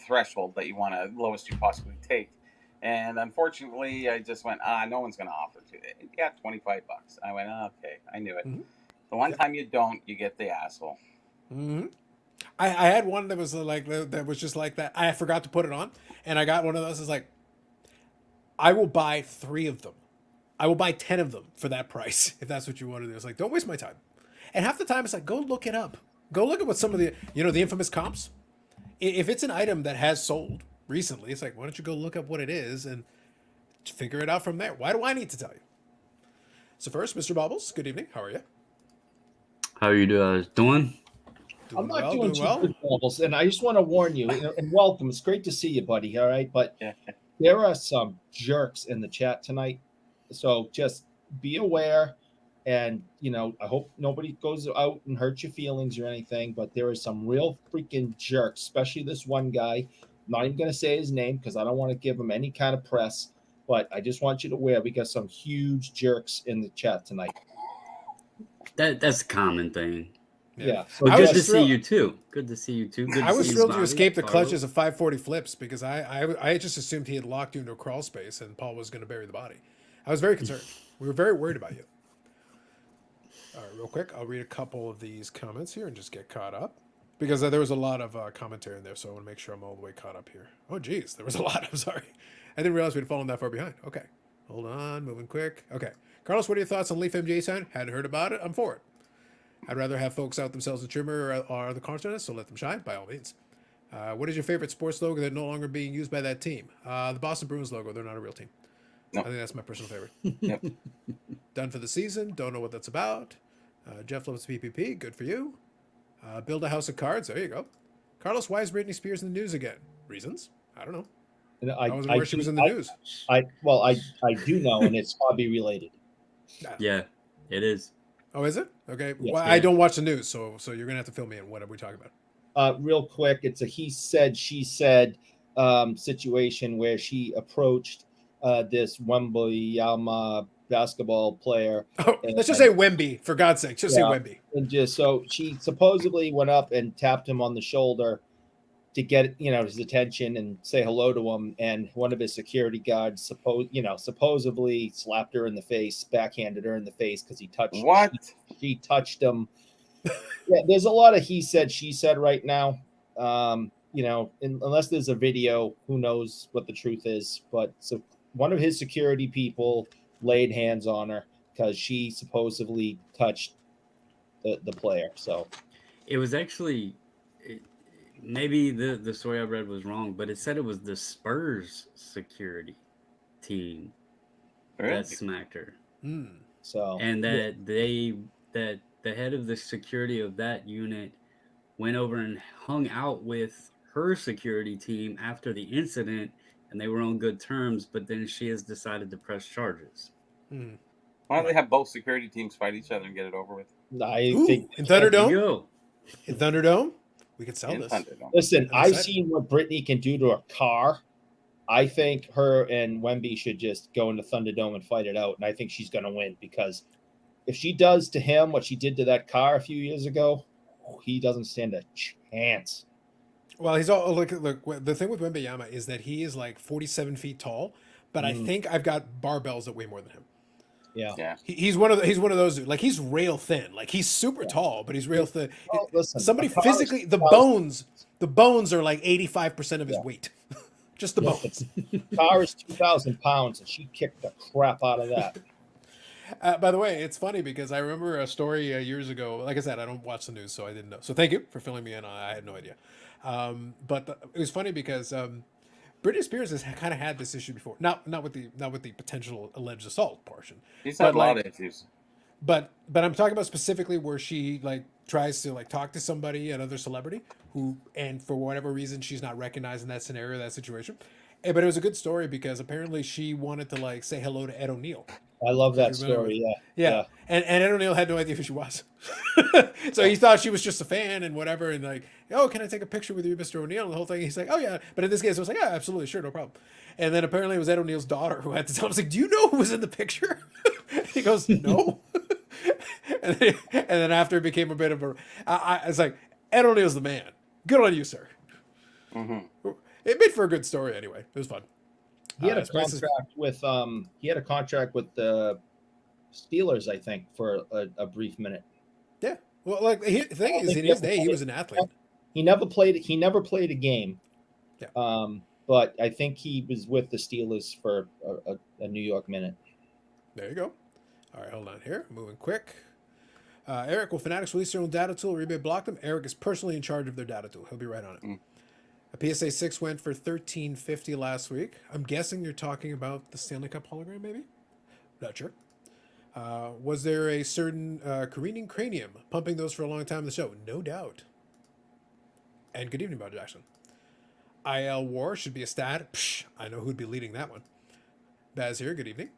threshold that you want to lowest you possibly take, and unfortunately, I just went, no one's going to offer to it. Yeah, $25. I went, okay, I knew it. Mm-hmm. The one time you don't, you get the asshole. Mm-hmm. I had one that was just like that. I forgot to put it on, and I got one of those. It's like, I will buy 3 of them. I will buy 10 of them for that price if that's what you want to do. It's like, don't waste my time. And half the time, it's like, go look it up. Go look at what some of the infamous comps. If it's an item that has sold recently, it's like, why don't you go look up what it is and figure it out from there? Why do I need to tell you? So first, Mr. Bobbles, good evening. How are you? How are you doing? I'm not doing too good, Bobbles, and I just want to warn you, and welcome. It's great to see you, buddy, all right? But there are some jerks in the chat tonight, so just be aware. And, I hope nobody goes out and hurts your feelings or anything, but there are some real freaking jerks, especially this one guy. I'm not even going to say his name because I don't want to give him any kind of press, but I just want you to aware we got some huge jerks in the chat tonight. That's a common thing. Yeah. So good to see you too. Good to see you too. I was thrilled to escape the clutches of 540 flips because I just assumed he had locked you into a crawl space and Paul was going to bury the body. I was very concerned. We were very worried about you. All right, real quick, I'll read a couple of these comments here and just get caught up because there was a lot of commentary in there, so I want to make sure I'm all the way caught up here. Oh, geez, there was a lot. I'm sorry. I didn't realize we'd fallen that far behind. Okay, hold on, moving quick. Okay, Carlos, what are your thoughts on Leaf MJ sign? Hadn't heard about it. I'm for it. I'd rather have folks out themselves the trimmer or the cartoonist, so let them shine by all means. What is your favorite sports logo that's no longer being used by that team? The Boston Bruins logo. They're not a real team. No. I think that's my personal favorite. Yep. Done for the season. Don't know what that's about. Jeff loves PPP. Good for you. Build a house of cards. There you go. Carlos, why is Britney Spears in the news again? Reasons? I don't know. And I wasn't aware she was in the news. I do know, and it's hobby related. Yeah, it is. Oh, is it? Okay. Yes, Well, yeah. I don't watch the news, so you're gonna have to fill me in. What are we talking about? Real quick, it's a he said, she said situation where she approached this Wembleyama basketball player. Oh, let's just say Wemby, for God's sake. Just say Wemby. And just so she supposedly went up and tapped him on the shoulder to get his attention and say hello to him. And one of his security guards supposedly slapped her in the face, backhanded her in the face because she touched him. Yeah, there's a lot of he said, she said right now. Unless there's a video, who knows what the truth is. But so one of his security people laid hands on her because she supposedly touched the player. So It was actually, maybe the story I read was wrong, but it said it was the Spurs security team that smacked her. So And that that the head of the security of that unit went over and hung out with her security team after the incident, and they were on good terms, but then she has decided to press charges. Why don't they have both security teams fight each other and get it over with? I Ooh, think in Thunderdome? Go. In Thunderdome? We could sell In this. Thunderdome. Listen, I'm I've excited. seen what Britney can do to a car. I think her and Wemby should just go into Thunderdome and fight it out. And I think she's going to win because if she does to him what she did to that car a few years ago, he doesn't stand a chance. Well, he's all look. The thing with Wembyama is that he is like 47 feet tall, but I think I've got barbells that weigh more than him. Yeah. He's one of those like he's rail thin. Like he's super tall, but he's rail thin. Oh, listen, Somebody a car physically is the 2,000. bones are like 85% of his weight. Just the bones. Car is 2,000 pounds, and she kicked the crap out of that. By the way, it's funny because I remember a story years ago. Like I said, I don't watch the news, so I didn't know. So thank you for filling me in. I had no idea. It was funny because Britney Spears has kind of had this issue before. Not with the potential alleged assault portion. He's had But, a lot like, of issues. But I'm talking about specifically where she like tries to like talk to somebody, another celebrity who, and for whatever reason she's not recognized in that scenario, that situation. But it was a good story because apparently she wanted to like say hello to Ed O'Neill. I love that You remember? story. Yeah. And Ed O'Neill had no idea who she was. So he thought she was just a fan and whatever. And like, oh, can I take a picture with you, Mr. O'Neill? And the whole thing. He's like, oh, yeah. But in this case, it was like, yeah, absolutely. Sure. No problem. And then apparently it was Ed O'Neill's daughter who had to tell him, I was like, do you know who was in the picture? He goes, no. and then after it became a bit of a, I was like, Ed O'Neill's the man. Good on you, sir. Mm-hmm. It made for a good story anyway. It was fun. He had a his prices- contract with the Steelers, I think, for a brief minute. Yeah. Well, like the thing is, in his day, he was an athlete. He never played a game. Yeah. But I think he was with the Steelers for a New York minute. There you go. All right, hold on here. Moving quick. Eric, will Fanatics release their own data tool or eBay block them? Eric is personally in charge of their data tool. He'll be right on it. A PSA 6 went for $13.50 last week. I'm guessing you're talking about the Stanley Cup hologram, maybe? Not sure. Was there a certain careening cranium pumping those for a long time in the show? No doubt. And good evening, Bob Jackson. IL War should be a stat. Psh, I know who'd be leading that one. Baz here, good evening.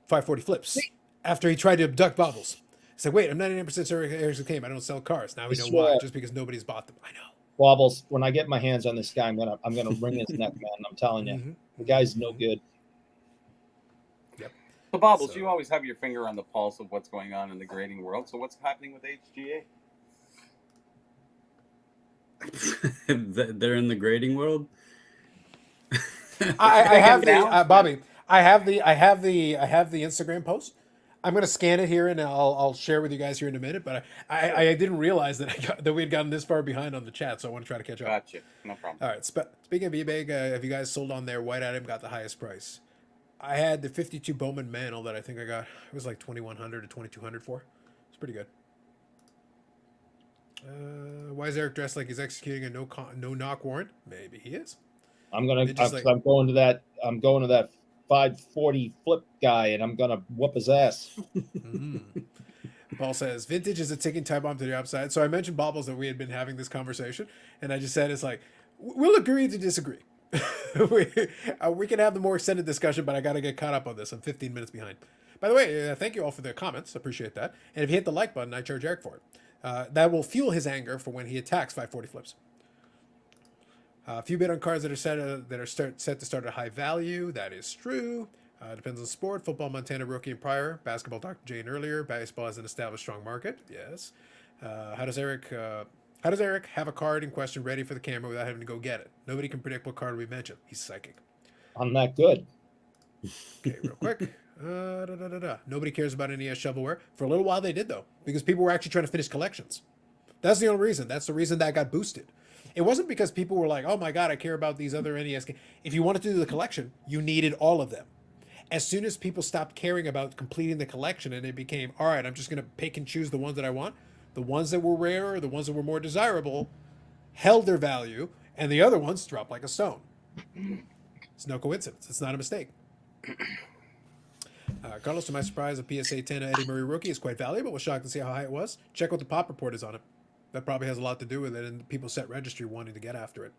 540 flips. After he tried to abduct Bobbles. He said, wait, I'm 99% sure Eric's came. I don't sell cars. Now we know why. Just because nobody's bought them. I know. Wobbles, when I get my hands on this guy, I'm gonna wring his neck, man. I'm telling you, the guy's no good. Yep. So, Bobbles, you always have your finger on the pulse of what's going on in the grading world. So, what's happening with HGA? They're in the grading world. I have the Bobby. I have the Instagram post. I'm gonna scan it here and I'll share with you guys here in a minute. But I didn't realize that we had gotten this far behind on the chat, so I want to try to catch up. Gotcha. No problem. All right. Speaking of eBay, have you guys sold on there? White Adam got the highest price. I had the 52 Bowman Mantle that I think I got. It was like 2,100 to 2,200 for. It's pretty good. Why is Eric dressed like he's executing a no knock warrant? Maybe he is. I'm gonna. Mitch is like, I'm going to that. I'm going to that 540 flip guy, and I'm gonna whoop his ass. Paul says, vintage is a ticking time bomb to the upside. So I mentioned Bobbles that we had been having this conversation, and I just said it's like, we'll agree to disagree. we can have the more extended discussion, but I got to get caught up on this. I'm 15 minutes behind. By the way, thank you all for the comments. Appreciate that. And if you hit the like button, I charge Eric for it. That will fuel his anger for when he attacks 540 flips. A few bid on cards that are set to start at high value. That is true. Depends on sport. Football, Montana, rookie and prior. Basketball, Dr. Jane earlier. Baseball has an established strong market. Yes. How does Eric have a card in question ready for the camera without having to go get it? Nobody can predict what card we mention. He's psychic. I'm that good. Okay, real quick. Nobody cares about NES shovelware. For a little while they did, though, because people were actually trying to finish collections. That's the only reason. That's the reason that got boosted. It wasn't because people were like, oh my God, I care about these other NES games. If you wanted to do the collection, you needed all of them. As soon as people stopped caring about completing the collection and it became, all right, I'm just going to pick and choose the ones that I want, the ones that were rarer, the ones that were more desirable, held their value, and the other ones dropped like a stone. It's no coincidence. It's not a mistake. Carlos, to my surprise, a PSA 10 Eddie Murray rookie is quite valuable. Was shocked to see how high it was. Check what the pop report is on it. That probably has a lot to do with it, and people set registry wanting to get after it.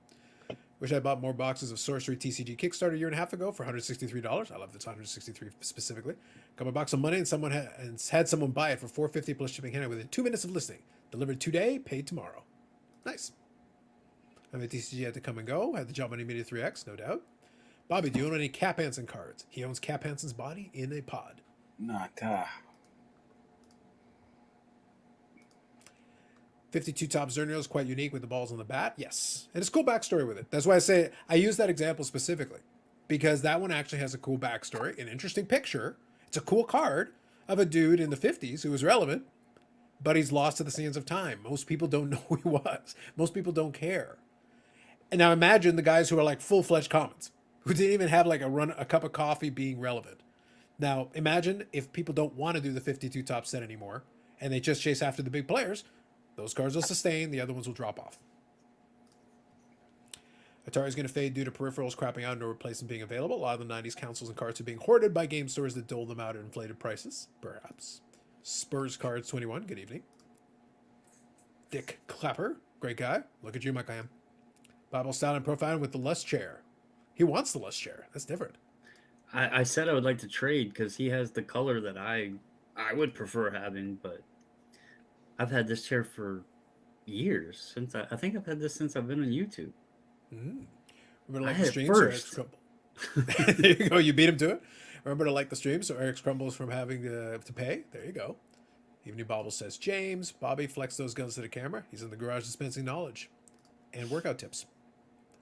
Wish I bought more boxes of Sorcery TCG Kickstarter a year and a half ago for $163. I love it's $163 specifically. Got my box of money, and someone had someone buy it for $450 plus shipping handle within 2 minutes of listing. Delivered today, paid tomorrow. Nice. I mean, TCG had to come and go. Had the Jump Money Media 3X, no doubt. Bobby, do you own any Cap Hansen cards? He owns Cap Hansen's body in a pod. Not. 52 top Zernio is quite unique with the balls on the bat. Yes. And it's a cool backstory with it. That's why I say I use that example specifically. Because that one actually has a cool backstory, an interesting picture. It's a cool card of a dude in the 50s who was relevant, but he's lost to the sands of time. Most people don't know who he was. Most people don't care. And now imagine the guys who are like full-fledged commons, who didn't even have like a cup of coffee being relevant. Now imagine if people don't want to do the 52 top set anymore and they just chase after the big players. Those cards will sustain, the other ones will drop off. Atari's going to fade due to peripherals crapping out and no replacement being available. A lot of the 90s consoles and cards are being hoarded by game stores that dole them out at inflated prices. Perhaps. Spurs Cards 21, good evening. Dick Clapper, great guy. Look at you, Michael Ham. Bible style and profiling with the Lust chair. He wants the Lust chair. That's different. I said I would like to trade because he has the color that I would prefer having, but I've had this chair for years. Since I think I've had this since I've been on YouTube. Remember to like the streams so Eric's crumble. There you go. You beat him to it. Remember to like the streams so Eric's crumbles from having to pay. There you go. Evening Bobble says, James, Bobby, flex those guns to the camera. He's in the garage dispensing knowledge and workout tips.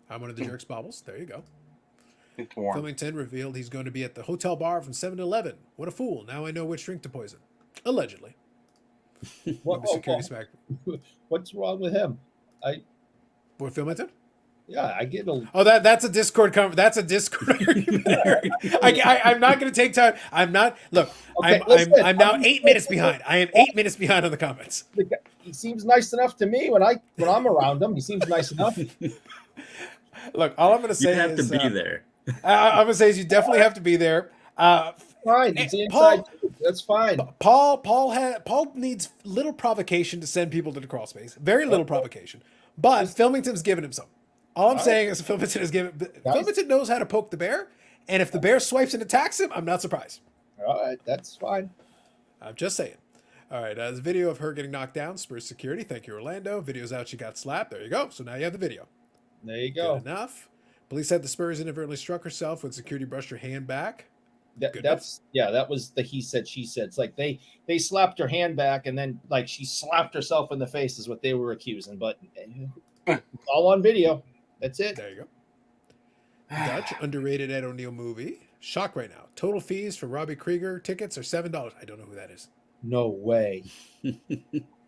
I'm one of the jerks, Bobbles. There you go. It's warm. Filmington revealed he's going to be at the hotel bar from 7 to 11. What a fool. Now I know which drink to poison. Allegedly. What's wrong with him? What, Filmington? Yeah, I get a. Oh, that's a Discord. That's a Discord argument. I'm not going to take time. I'm not. Look, Okay, I'm now 8 minutes behind. I am 8 minutes behind on the comments. He seems nice enough to me when I'm around him. He seems nice enough. Look, all I'm going to say You have is to be there. I'm going to say is you definitely have to be there. Fine, it's inside. That's fine. Paul needs little provocation to send people to the crawl space. Very little provocation. But Filmington's given him some. All I'm saying is Filmington has given. Filmington knows how to poke the bear, and if the bear swipes and attacks him, I'm not surprised. All right, that's fine. I'm just saying. All right, there's a video of her getting knocked down. Spurs security. Thank you, Orlando. Video's out. She got slapped. There you go. So now you have the video. There you go. Good enough. Police said the Spurs inadvertently struck herself when security brushed her hand back. That was the he said, she said. It's like they slapped her hand back and then like she slapped herself in the face is what they were accusing. But it's all on video. That's it. There you go. Dutch underrated Ed O'Neill movie. Shock right now. Total fees for Robbie Krieger tickets are $7. I don't know who that is. No way.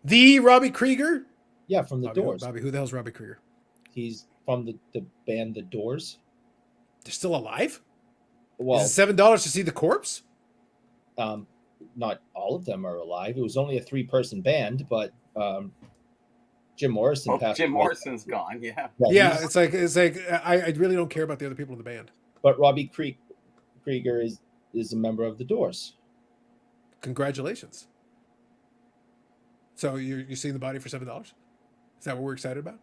The Robbie Krieger? Yeah, from the Doors. Bobby, who the hell's Robbie Krieger? He's from the band The Doors. They're still alive? Well, is it $7 to see the corpse? Not all of them are alive. It was only a 3-person band, but Jim Morrison Oh, passed Jim away. Morrison's gone. Yeah. Yeah, he's- it's like I really don't care about the other people in the band. but Robbie Krieger is a member of the Doors. Congratulations. So you're seeing the body for $7? Is that what we're excited about?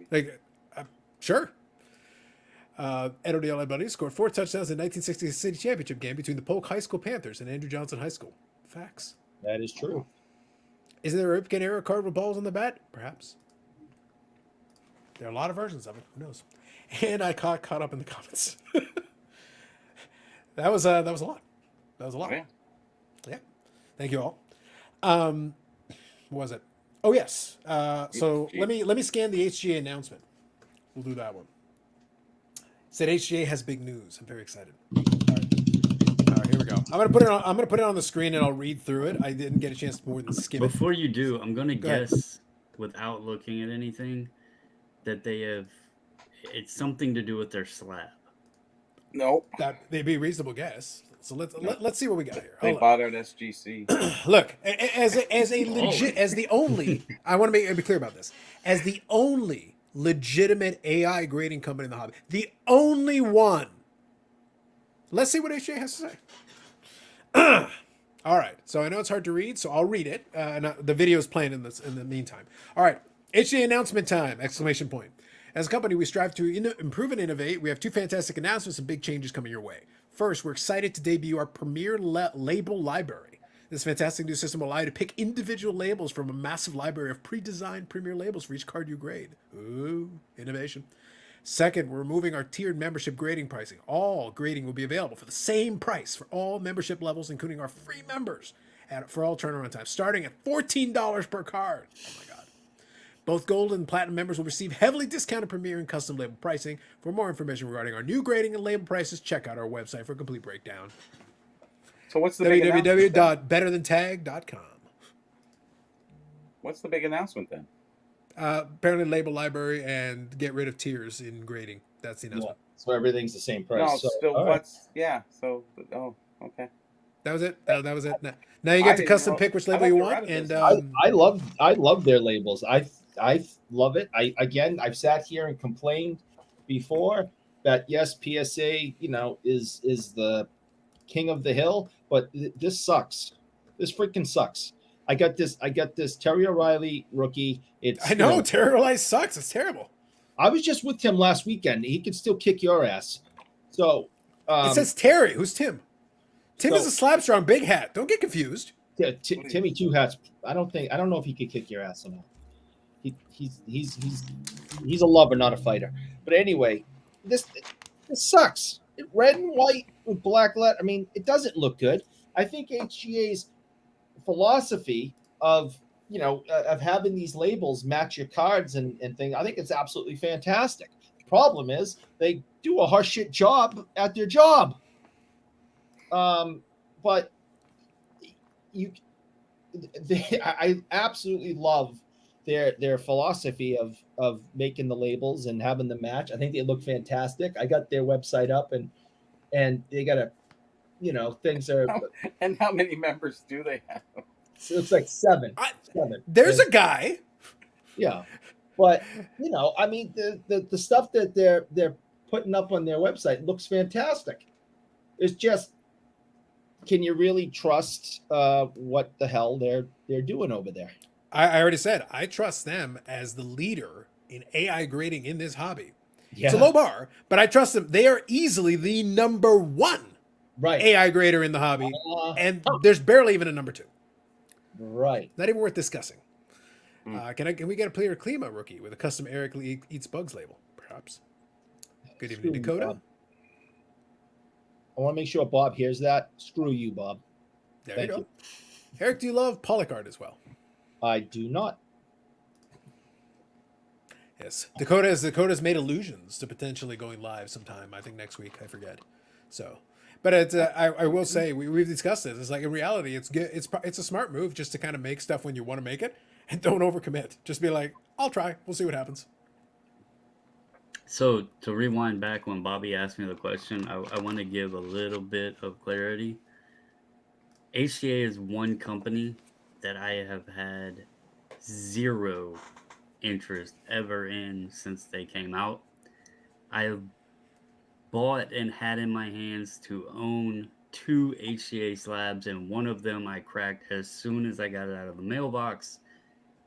Like, sure. Ed O'Neill and Bunny scored 4 touchdowns in 1960 city championship game between the Polk High School Panthers and Andrew Johnson High School. Facts. That is true. Is there a Ripken era card with balls on the bat? Perhaps. There are a lot of versions of it. Who knows? And I caught up in the comments. That was a lot. That was a lot. Oh, yeah. Yeah. Thank you all. What was it? Oh yes. So let me scan the HGA announcement. We'll do that one. Said HGA has big news. I'm very excited. All right, here we go. I'm gonna put it on the screen and I'll read through it. I didn't get a chance to more than skim it. Before you do, I'm gonna Go ahead. guess without looking at anything that they have. It's something to do with their slab. Nope. That may be a reasonable guess. So let's see what we got here. They Hold on. bought out SGC. Look, as a legit, as the only, I want to be clear about this, as the only legitimate AI grading company in the hobby, the only one. Let's see what HJ has to say. All right, so I know it's hard to read, so I'll read it, and the video is playing in the meantime. All right, HJ announcement time! Exclamation point. As a company, we strive to improve and innovate. We have 2 fantastic announcements and big changes coming your way. First, we're excited to debut our premier label library. This fantastic new system will allow you to pick individual labels from a massive library of pre-designed premier labels for each card you grade. Ooh, innovation. Second, we're removing our tiered membership grading pricing. All grading will be available for the same price for all membership levels, including our free members, for all turnaround times, starting at $14 per card. Oh my God. Both Gold and Platinum members will receive heavily discounted Premier and custom label pricing. For more information regarding our new grading and label prices, check out our website for a complete breakdown. So what's the big announcement? www.betterthantag.com. What's the big announcement then? Apparently label library and get rid of tiers in grading. That's the Yeah. announcement. So everything's the same price. No, so, still all right. what's So okay. That was it. That was it. Now you get to didn't custom know- pick which I label thought you they were want. out of And business. I love their labels. I love it. I've sat here and complained before that yes, PSA, is the king of the hill, but this sucks. This freaking sucks. I got this Terry O'Reilly rookie. It's I know Terry O'Reilly sucks. It's terrible. I was just with Tim last weekend. He could still kick your ass. So It says Terry. Who's Tim? Tim so- is a slap strong big hat. Don't get confused. Timmy Two Hats. I don't know if he could kick your ass or not. He's a lover, not a fighter. But anyway, this sucks. Red and white with black letter. I mean, it doesn't look good. I think HGA's philosophy of of having these labels match your cards and things, I think it's absolutely fantastic. The problem is they do a horseshit job at their job. But I absolutely love their philosophy of making the labels and having them match. I think they look fantastic. I got their website up and they got things are. And how many members do they have? It looks like seven. There's a guy. Yeah, but I mean the stuff that they're putting up on their website looks fantastic. It's just, can you really trust what the hell they're doing over there? I already said I trust them as the leader in AI grading in this hobby. Yeah, It's a low bar, but I trust them. They are easily the number 1 right. AI grader in the hobby, and there's barely even a number 2. Right. Not even worth discussing. Can we get a player Klima rookie with a custom Eric Eats Bugs label, perhaps? Good evening, Screw you, Dakota. Bob. I want to make sure Bob hears that. Screw you, Bob. There Thank you go. you. Eric, do you love Pollock art as well? I do not. Yes. Dakota's made allusions to potentially going live sometime. I think next week. I forget. So, but it's I will say we've discussed this. It's like in reality, it's good. It's a smart move just to kind of make stuff when you want to make it and don't overcommit. Just be like, I'll try. We'll see what happens. So to rewind back when Bobby asked me the question, I want to give a little bit of clarity. HCA is one company that I have had zero interest ever in since they came out. I bought and had in my hands to own two HCA slabs, and one of them I cracked as soon as I got it out of the mailbox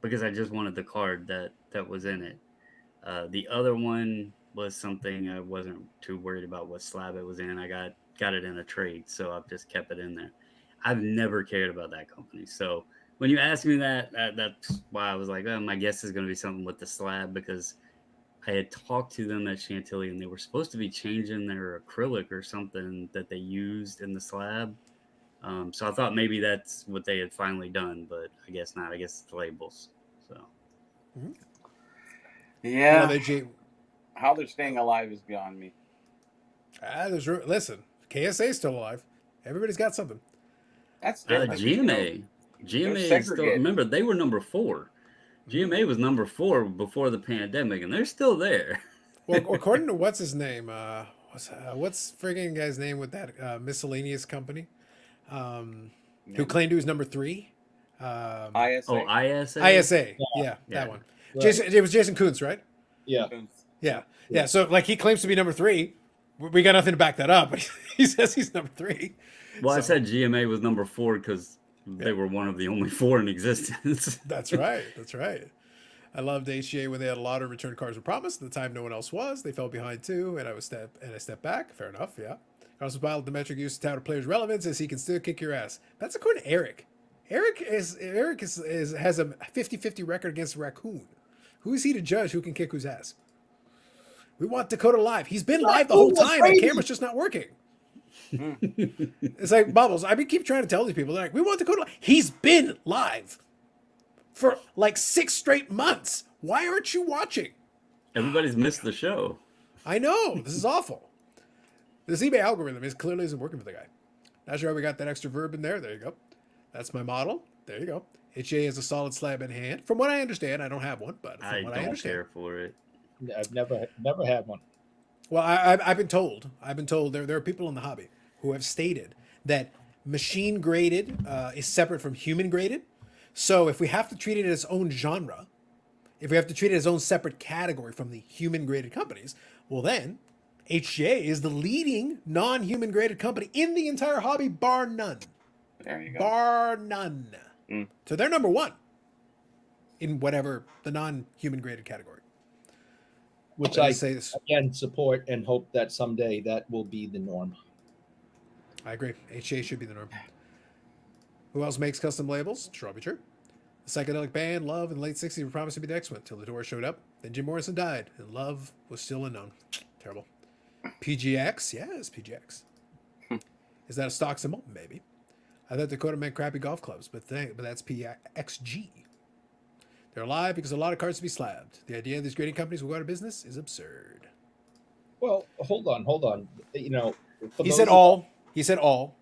because I just wanted the card that was in it. The other one was something I wasn't too worried about what slab it was in. I got it in a trade, so I've just kept it in there. I've never cared about that company. So when you ask me that's why I was like, oh, my guess is going to be something with the slab, because I had talked to them at Chantilly and they were supposed to be changing their acrylic or something that they used in the slab. So I thought maybe that's what they had finally done, but I guess not. I guess it's the labels. So Mm-hmm. Yeah. G- How they're staying alive is beyond me. Listen, KSA's still alive. Everybody's got something. That's different. GMA. GMA is still, remember, they were number 4. GMA was number 4 before the pandemic, and they're still there. Well, according to what's his name, what's friggin' guy's name with that miscellaneous company, who claimed he was number 3? ISA. Oh, ISA. ISA. Yeah, that one. Right. It was Jason Kuntz, right? Yeah. Yeah. So like he claims to be number 3. We got nothing to back that up, but he says he's number 3. Well, I said GMA was number 4 because they were one of the only 4 in existence. That's right. That's right. I loved HGA when they had a lot of return cards were promised. At the time, no one else was. They fell behind too, and I stepped back. Fair enough. Yeah. Carlos Biled, the metric used to tout a player's relevance as he can still kick your ass. That's according to Eric. Eric has a 50-50 record against Raccoon. Who is he to judge who can kick whose ass? We want Dakota live. He's been live the whole time. The camera's just not working. It's like Bubbles. I keep trying to tell these people. They're like, we want Dakota live. He's been live for like 6 straight months. Why aren't you watching? Everybody's missed the show. I know. This is awful. This eBay algorithm clearly isn't working for the guy. Not sure how we got that extra verb in there. There you go. That's my model. There you go. HA is a solid slab in hand. From what I understand, I don't have one, but from what I understand, care for it. I've never had one. Well, I've been told. There are people in the hobby who have stated that machine graded is separate from human graded. So if we have to treat it as its own genre, if we have to treat it as its own separate category from the human graded companies, well then HGA is the leading non-human graded company in the entire hobby, bar none. There you go. Bar none. So they're number 1 in whatever the non-human graded category. Which I say this again support and hope that someday that will be the norm. I agree. HGA should be the norm. Who else makes custom labels? Strawberry True. The psychedelic band Love in the late 60s were promised to be the next one till the door showed up. Then Jim Morrison died, and Love was still unknown. Terrible. PGX? Yes, PGX. Is that a stock symbol? Maybe. I thought Dakota meant crappy golf clubs, but that's PXG. They're alive because a lot of cards to be slabbed. The idea of these grading companies will go out of business is absurd. Well, hold on. You know, he said all. He said all.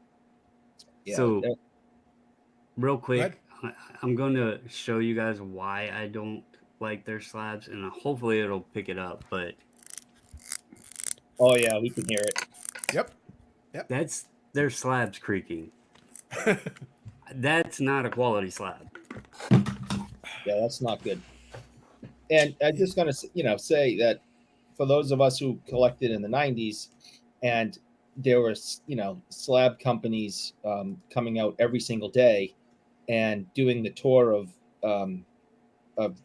Yeah, so, real quick, I'm going to show you guys why I don't like their slabs, and hopefully it'll pick it up. But oh yeah, we can hear it. Yep. That's their slabs creaking. That's not a quality slab. Yeah, that's not good. And I'm just gonna say that for those of us who collected in the 90s, and there were slab companies coming out every single day and doing the tour of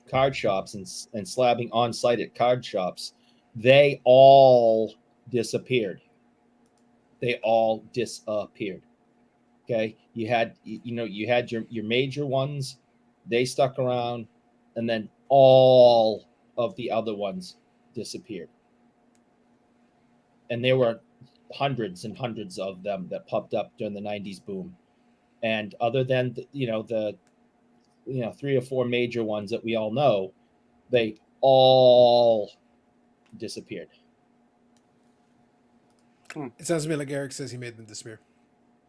card shops and slabbing on site at card shops, they all disappeared. Okay, you had your major ones, they stuck around, and then all of the other ones disappeared. And there were hundreds and hundreds of them that popped up during the 90s boom. And other than the 3 or 4 major ones that we all know, they all disappeared. It sounds to me like Eric says he made them disappear.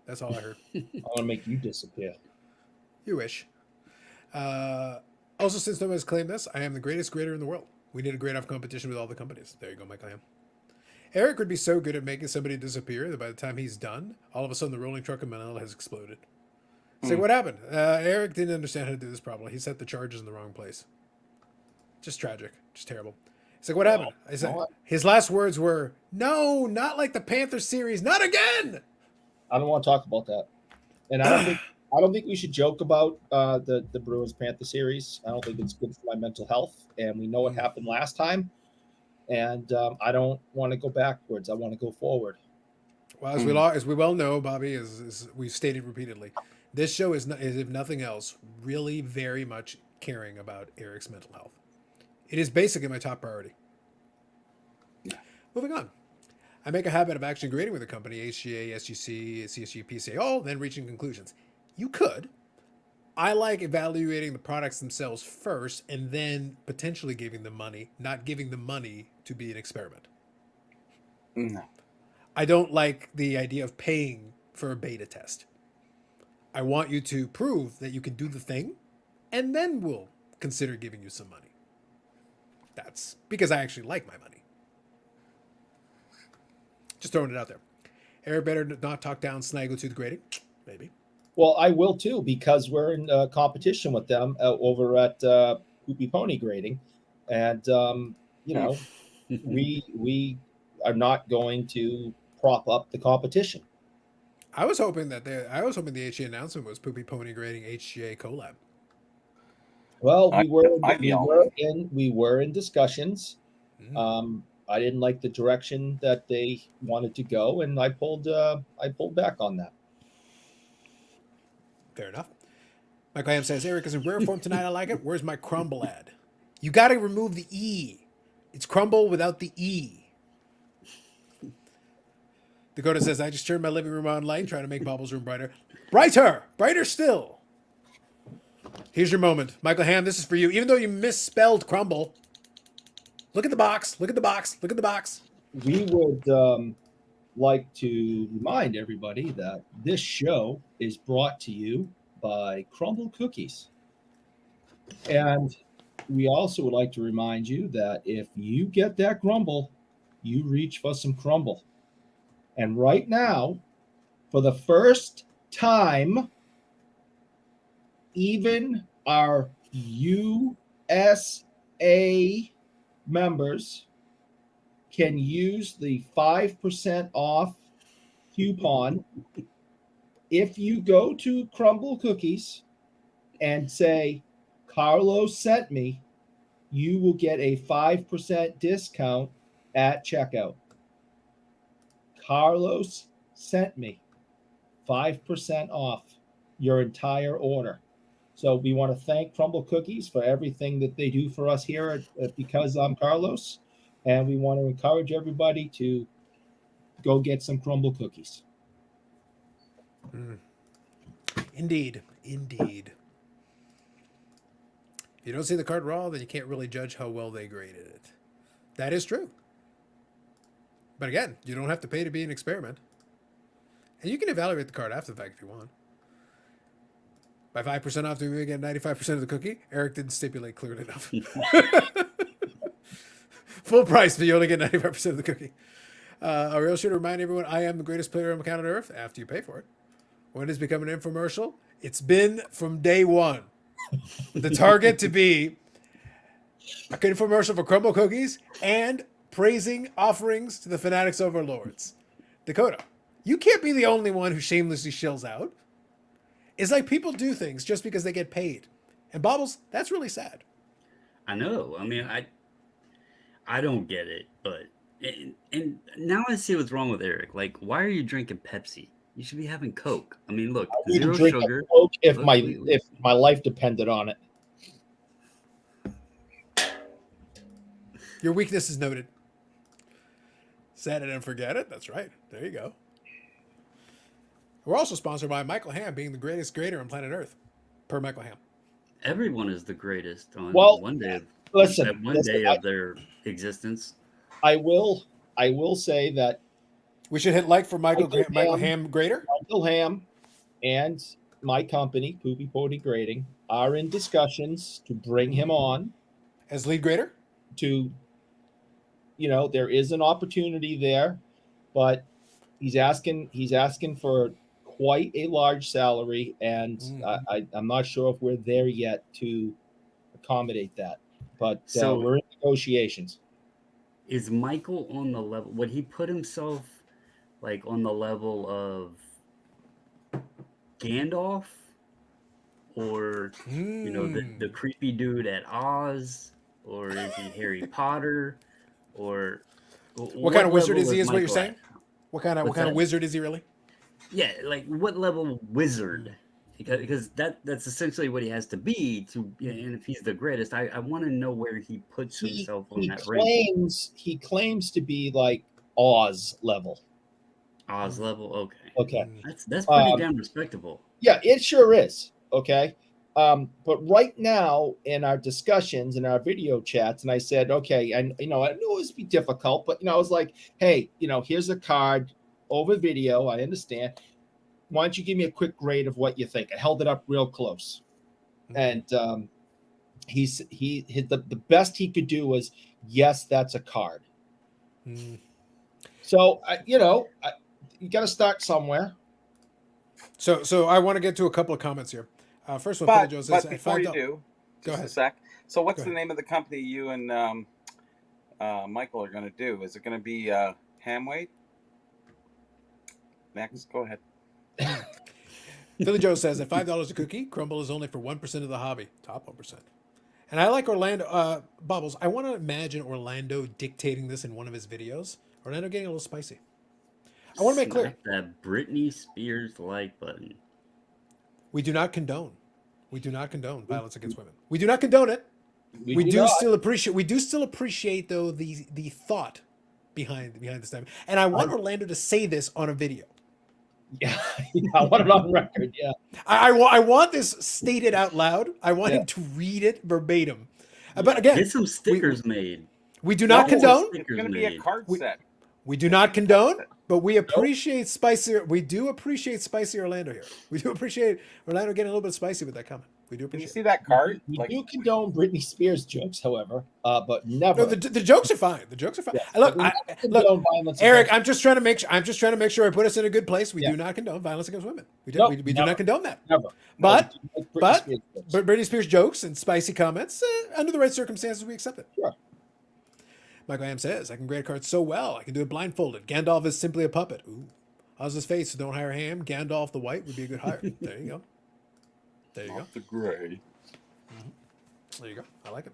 That's all I heard. I want to make you disappear. You wish. Also, since no one has claimed this, I am the greatest grader in the world. We need a grade-off competition with all the companies. There you go, Michael Ham. Eric would be so good at making somebody disappear that by the time he's done, all of a sudden the rolling truck in Manila has exploded. It's like, what happened? Eric didn't understand how to do this properly. He set the charges in the wrong place. Just tragic. Just terrible. It's like, what happened? I said, his last words were, "No, not like the Panther series. Not again." I don't want to talk about that. And I don't think we should joke about the Bruins Panther series. I don't think it's good for my mental health. And we know what happened last time. And I don't want to go backwards. I want to go forward. Well, as we well know, Bobby, as we've stated repeatedly, this show is if nothing else, really very much caring about Eric's mental health. It is basically my top priority. Yeah. Moving on. I make a habit of actually grading with the company, HGA, SGC, CSG, PSA, all, then reaching conclusions. You could. I like evaluating the products themselves first and then potentially giving them money, not giving them money to be an experiment. No. I don't like the idea of paying for a beta test. I want you to prove that you can do the thing, and then we'll consider giving you some money. That's because I actually like my money. Just throwing it out there. Eric better not talk down Snaggle to the grading. Maybe. Well, I will too, because we're in competition with them over at Poopy Pony Grading. And, we are not going to prop up the competition. I was hoping the HGA announcement was Poopy Pony Grading HGA collab. Well, we were in discussions. Mm-hmm. I didn't like the direction that they wanted to go, and I pulled back on that. Fair enough. Michael Ham says, Eric is in rare form tonight. I like it. Where's my crumble ad? You got to remove the E. It's crumble without the E. Dakota says, I just turned my living room on light, trying to make Bobble's room brighter. Brighter still. Here's your moment. Michael Ham, this is for you. Even though you misspelled crumble, look at the box. Look at the box. Look at the box. We would like to remind everybody that this show is brought to you by Crumble Cookies. And we also would like to remind you that if you get that grumble, you reach for some crumble. And right now, for the first time, even our USA members can use the 5% off coupon. If you go to Crumble Cookies and say, Carlos sent me, you will get a 5% discount at checkout. Carlos sent me 5% off your entire order. So we want to thank Crumble Cookies for everything that they do for us here at Because I'm Carlos. And we want to encourage everybody to go get some Crumble Cookies. Indeed. If you don't see the card raw, then you can't really judge how well they graded it. That is true. But again, you don't have to pay to be an experiment. And you can evaluate the card after the fact if you want. By 5% off, do we get 95% of the cookie? Eric didn't stipulate clearly enough. Full price, but you only get 95% of the cookie. Ariel should remind everyone, I am the greatest player on planet Earth after you pay for it. When it's become an infomercial, it's been from day one. The target to be a infomercial for Crumble Cookies and praising offerings to the fanatics overlords. Dakota, you can't be the only one who shamelessly shills out. It's like people do things just because they get paid. And Bobbles, that's really sad. I know. I mean, I don't get it, but and now I see what's wrong with Eric. Like, why are you drinking Pepsi? You should be having Coke. I mean, look, zero sugar. Coke if my life depended on it. Your weakness is noted. Set it and forget it. That's right. There you go. We're also sponsored by Michael Ham, being the greatest grader on planet Earth, per Michael Ham. Everyone is the greatest on one day of their existence. I will say that we should hit like for Michael Ham Grader. Michael Ham and my company, Poopy Pony Grading, are in discussions to bring him on as lead grader. There is an opportunity there, but he's asking for quite a large salary, and I'm not sure if we're there yet to accommodate that. but So we're in negotiations. is Michael on the level? Would he put himself like on the level of Gandalf, or the creepy dude at Oz, or is he Harry Potter, or What kind of wizard level is he? Is what you're Michael saying? at? What kind What's of that? wizard is he really? Yeah, like what level wizard? Because that's essentially what he has to be to. And if he's the greatest, I want to know where he puts himself on that ranking. He claims to be like Oz level. Oz level, okay. Okay. That's pretty damn respectable. Yeah, it sure is. Okay. But right now in our discussions in our video chats, and I said, okay, and I knew it would be difficult, but I was like, hey, here's a card over video. I understand. Why don't you give me a quick grade of what you think? I held it up real close, and the best he could do was, yes, that's a card. So you got to start somewhere. So I want to get to a couple of comments here. First one, but, Joe says, before you do, go ahead. A sec. So what's the name of the company you and Michael are going to do? Is it going to be Hamway? Next, go ahead. Philly Joe says at $5 a cookie, crumble is only for 1% of the hobby, top 1%. And I like Orlando Bubbles. I want to imagine Orlando dictating this in one of his videos. Orlando getting a little spicy. I want to make clear that Britney Spears like button. We do not condone violence against women. We do not condone it. We do still appreciate though the thought behind this time. And I want Orlando to say this on a video. Yeah, I want it on record. Yeah, I want this stated out loud. I want him to read it verbatim. But again, get some stickers made. We do not condone. It's going to be a card set. We do not condone, but we appreciate spicy. We do appreciate spicy Orlando here. We do appreciate Orlando getting a little bit spicy with that comment. We do appreciate. Can you see that card? We do condone Britney Spears jokes, however, but never. No, the jokes are fine. The jokes are fine. Yeah. Look, Eric. I'm just trying to make sure I put us in a good place. We do not condone violence against women. We do not condone that. Never. But Britney Spears jokes and spicy comments, under the right circumstances, we accept it. Sure. Michael Am says, I can grade cards so well. I can do it blindfolded. Gandalf is simply a puppet. Ooh. Oz's face, so don't hire Ham. Gandalf the White would be a good hire. There you go. There you go. The gray. Mm-hmm. There you go. I like it.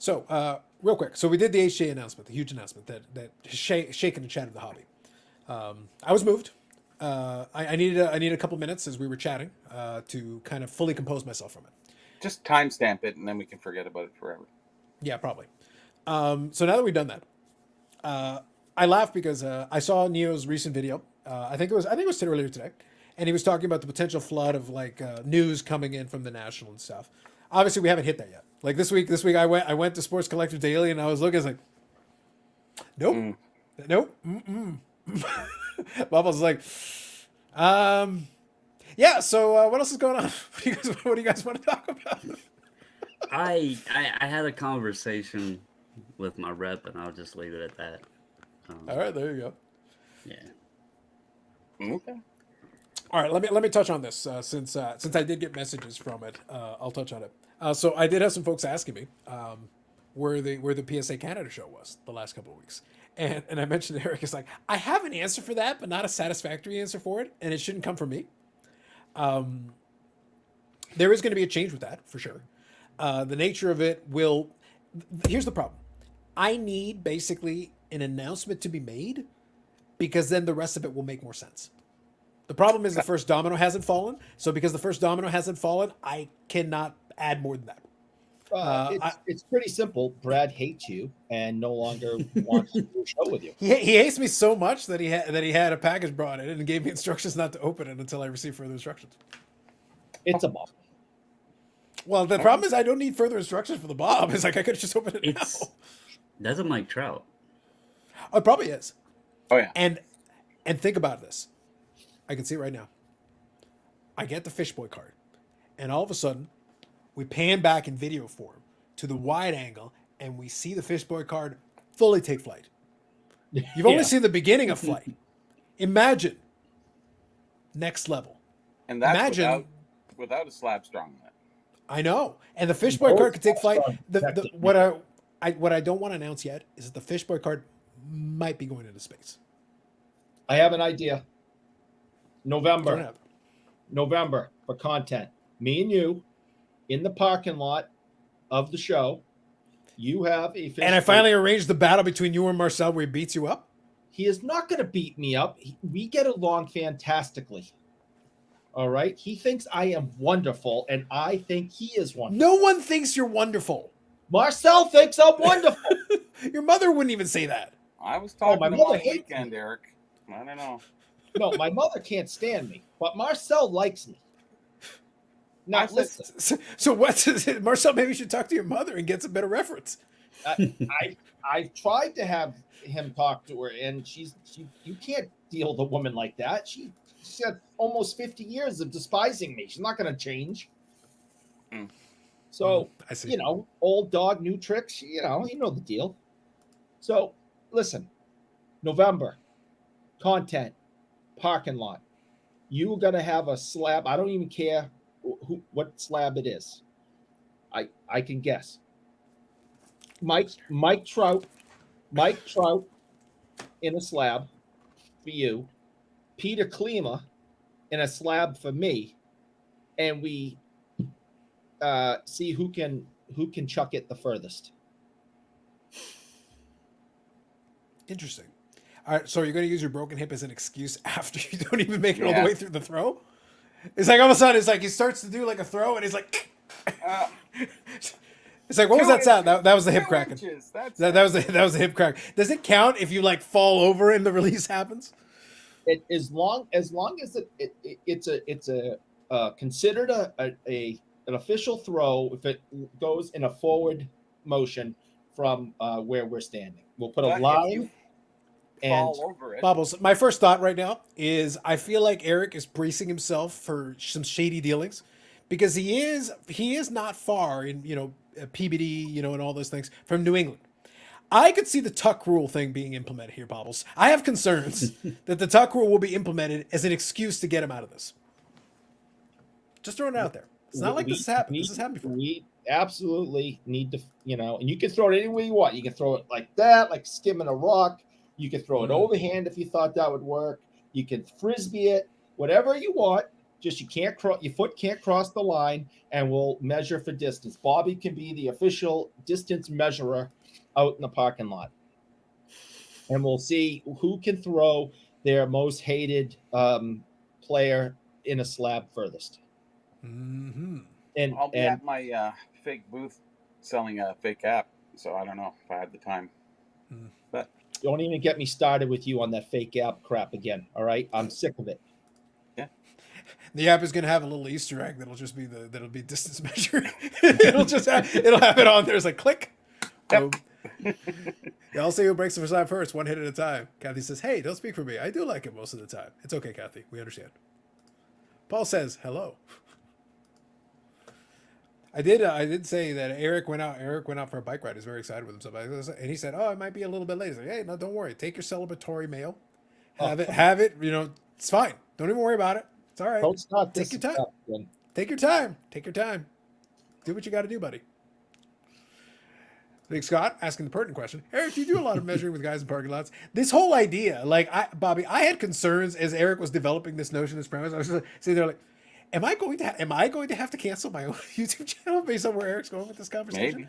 So, real quick. So we did the HJ announcement, the huge announcement that shaken and shattered the hobby. I was moved. I needed a couple minutes as we were chatting to kind of fully compose myself from it. Just timestamp it, and then we can forget about it forever. Yeah, probably. So now that we've done that, I laughed because I saw Neo's recent video. I think it was earlier today, and he was talking about the potential flood of like news coming in from the National and stuff. Obviously, we haven't hit that yet. Like this week, I went to Sports Collector Daily, and I was looking, I was like, nope, nope. Bubbles was like, yeah. So what else is going on? What do you guys want to talk about? I had a conversation with my rep, and I'll just leave it at that. All right, there you go. Yeah. Okay. All right, let me touch on this since I did get messages from it. I'll touch on it. So I did have some folks asking me where the PSA Canada show was the last couple of weeks, and I mentioned to Eric, it's like I have an answer for that, but not a satisfactory answer for it, and it shouldn't come from me. There is going to be a change with that for sure. The nature of it will. Here's the problem. I need basically an announcement to be made because then the rest of it will make more sense. The problem is the first domino hasn't fallen. So because the first domino hasn't fallen, I cannot add more than that. It's pretty simple. Brad hates you and no longer wants to do a show with you. He hates me so much that he had a package brought in and gave me instructions not to open it until I receive further instructions. It's a bomb. Well, the problem is I don't need further instructions for the bomb. It's like I could just open it now. That's a Mike Trout. Oh, it probably is. Oh yeah. And think about this. I can see it right now. I get the Fishboy card, and all of a sudden, we pan back in video form to the wide angle, and we see the Fishboy card fully take flight. You've only seen the beginning of flight. Imagine next level. And that's without a slab strong net. I know. And the Fish Boy card could take flight. Protected. What I don't want to announce yet is that the Fish Boy card might be going into space. I have an idea. Don't November have- for content. Me and you in the parking lot of the show. You have a fish And I boy. finally arranged the battle between you and Marcel where he beats you up. He is not going to beat me up. We get along fantastically. All right. He thinks I am wonderful, and I think he is wonderful. No one thinks you're wonderful. Marcel thinks I'm wonderful. Your mother wouldn't even say that. I was talking my to him mother on the hates weekend, Eric. I don't know. No, my mother can't stand me, but Marcel likes me. Now, I said- listen, So what's Marcel? Maybe you should talk to your mother and get some better reference. I tried to have him talk to her, and you can't deal with a woman like that. She's got almost 50 years of despising me. She's not going to change. Hmm. So, I see. you know, old dog, new tricks. You know the deal. So, listen, November, content, parking lot. You're going to have a slab. I don't even care what slab it is. I can guess. Mike Trout in a slab for you, Peter Klima in a slab for me, and we see who can chuck it the furthest. Interesting. All right, so you're going to use your broken hip as an excuse after you don't even make it all the Yeah. way through the throw? It's like all of a sudden, it's like he starts to do like a throw, and he's like, Uh, it's like, what was 2 that sound? inches, That was the hip 2 cracking. inches, that's That was the hip crack. Does it count if you like fall over and the release happens? It as long as it's considered an official throw if it goes in a forward motion from where we're standing. We'll put a But if line you and fall over it. Bubbles, my first thought right now is I feel like Eric is bracing himself for some shady dealings because he is not far in, PBD, and all those things from New England. I could see the tuck rule thing being implemented here, Bobbles. I have concerns that the tuck rule will be implemented as an excuse to get him out of this. Just throwing it out there. It's not like this has happened. This has happened before. We absolutely need to, and you can throw it any way you want. You can throw it like that, like skimming a rock. You can throw it overhand if you thought that would work. You can frisbee it, whatever you want. Just your foot can't cross the line, and we'll measure for distance. Bobby can be the official distance measurer out in the parking lot, and we'll see who can throw their most hated player in a slab furthest. Mm-hmm. And I'll be at my fake booth selling a fake app, so I don't know if I had the time. But don't even get me started with you on that fake app crap again. All right, I'm sick of it. The app is going to have a little Easter egg that'll just be that'll be distance measure. it'll have it on there. It's like click. Yep. Boom. Yeah, I'll see who breaks the facade first, one hit at a time. Kathy says, "Hey, don't speak for me. I do like it most of the time. It's okay, Kathy. We understand." Paul says, "Hello." I did say that Eric went out for a bike ride. He's very excited with himself, and he said, "Oh, it might be a little bit late." He's like, "Hey, no, don't worry. Take your celebratory meal. Have it. It's fine. Don't even worry about it. It's all right. Don't start Take this your time. up again. Take your time. Take your time. Do what you got to do, buddy." Big Scott asking the pertinent question. Eric, do you do a lot of measuring with guys in parking lots? This whole idea, Bobby, I had concerns as Eric was developing this notion, this premise. I was just sitting there like, am I going to have to cancel my own YouTube channel based on where Eric's going with this conversation? maybe.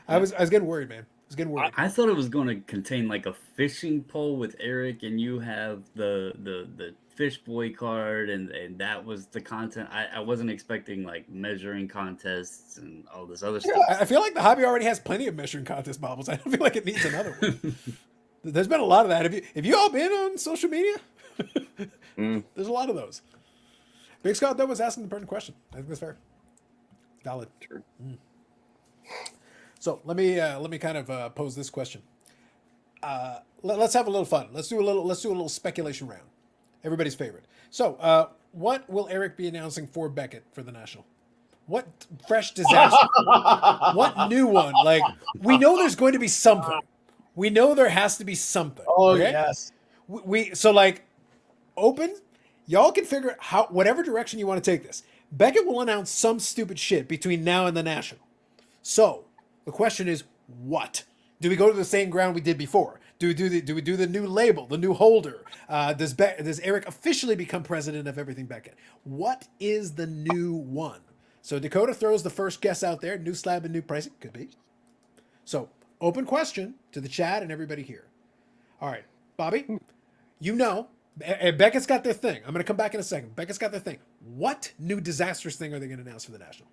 I was getting worried, man. I was getting worried. I thought it was going to contain like a fishing pole with Eric, and you have the fish boy card, and that was the content. I wasn't expecting like measuring contests and all this other stuff. I feel like the hobby already has plenty of measuring contest bobbles. I don't feel like it needs another one. There's been a lot of that. Have you all been on social media? There's a lot of those. Big Scott though was asking the pertinent question. I think that's fair. Valid. True. So let me kind of pose this question. Let's have a little fun. Let's do a little speculation round. Everybody's favorite. So what will Eric be announcing for Beckett for the National? What fresh disaster? What new one? Like, we know there's going to be something. We know there has to be something. Oh okay? yes. So like, open. Y'all can figure out whatever direction you want to take this. Beckett will announce some stupid shit between now and the National. So the question is, what? Do we go to the same ground we did before? Do we do the new label, the new holder? Does Eric officially become president of everything Beckett? What is the new one? So Dakota throws the first guess out there. New slab and new pricing could be. So open question to the chat and everybody here. All right, Bobby, you know, Beckett's got their thing. I'm going to come back in a second. Beckett's got their thing. What new disastrous thing are they going to announce for the National?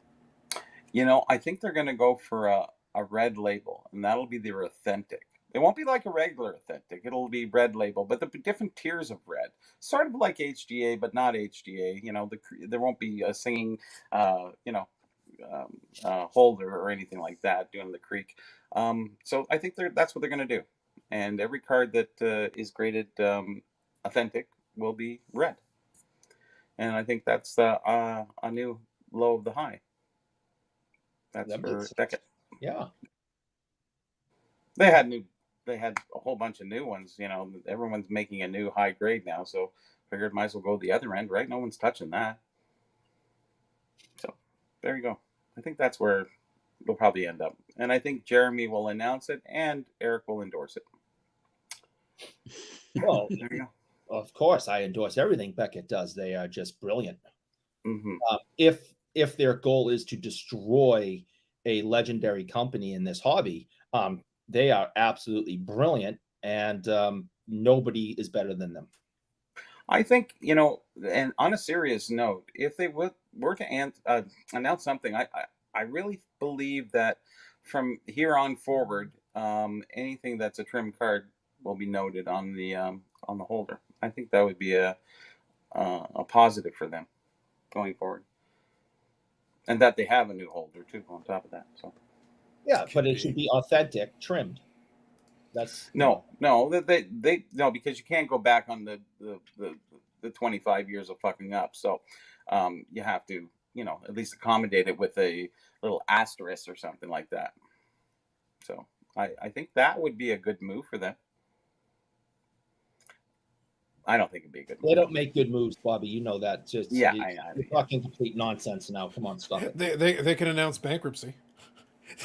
I think they're going to go for a red label, and that'll be their authentic. It won't be like a regular authentic. It'll be red label, but the different tiers of red, sort of like HGA, but not HGA. There won't be a singing, holder or anything like that doing the creek. So I think that's what they're going to do, and every card that is graded authentic will be red, and I think that's a new low of the high. That's for Beckett. Yeah. They had a whole bunch of new ones. Everyone's making a new high grade now, so figured might as well go the other end, right? No one's touching that. So there you go. I think that's where they'll probably end up. And I think Jeremy will announce it and Eric will endorse it. Well, there you go. Of course, I endorse everything Beckett does. They are just brilliant. Mm-hmm. If their goal is to destroy a legendary company in this hobby, they are absolutely brilliant, and nobody is better than them. I think, and on a serious note, if they were to announce something, I really believe that from here on forward, anything that's a trim card will be noted on the holder. I think that would be a positive for them going forward. And that they have a new holder too on top of that. So yeah, but it should be authentic, trimmed. That's no, they no, because you can't go back on the 25 years of fucking up. So you have to, at least accommodate it with a little asterisk or something like that. So I think that would be a good move for them. I don't think it'd be a good move. They don't make good moves, Bobby. You know that. Just yeah, you're talking complete nonsense now. Come on, stop it. They can announce bankruptcy.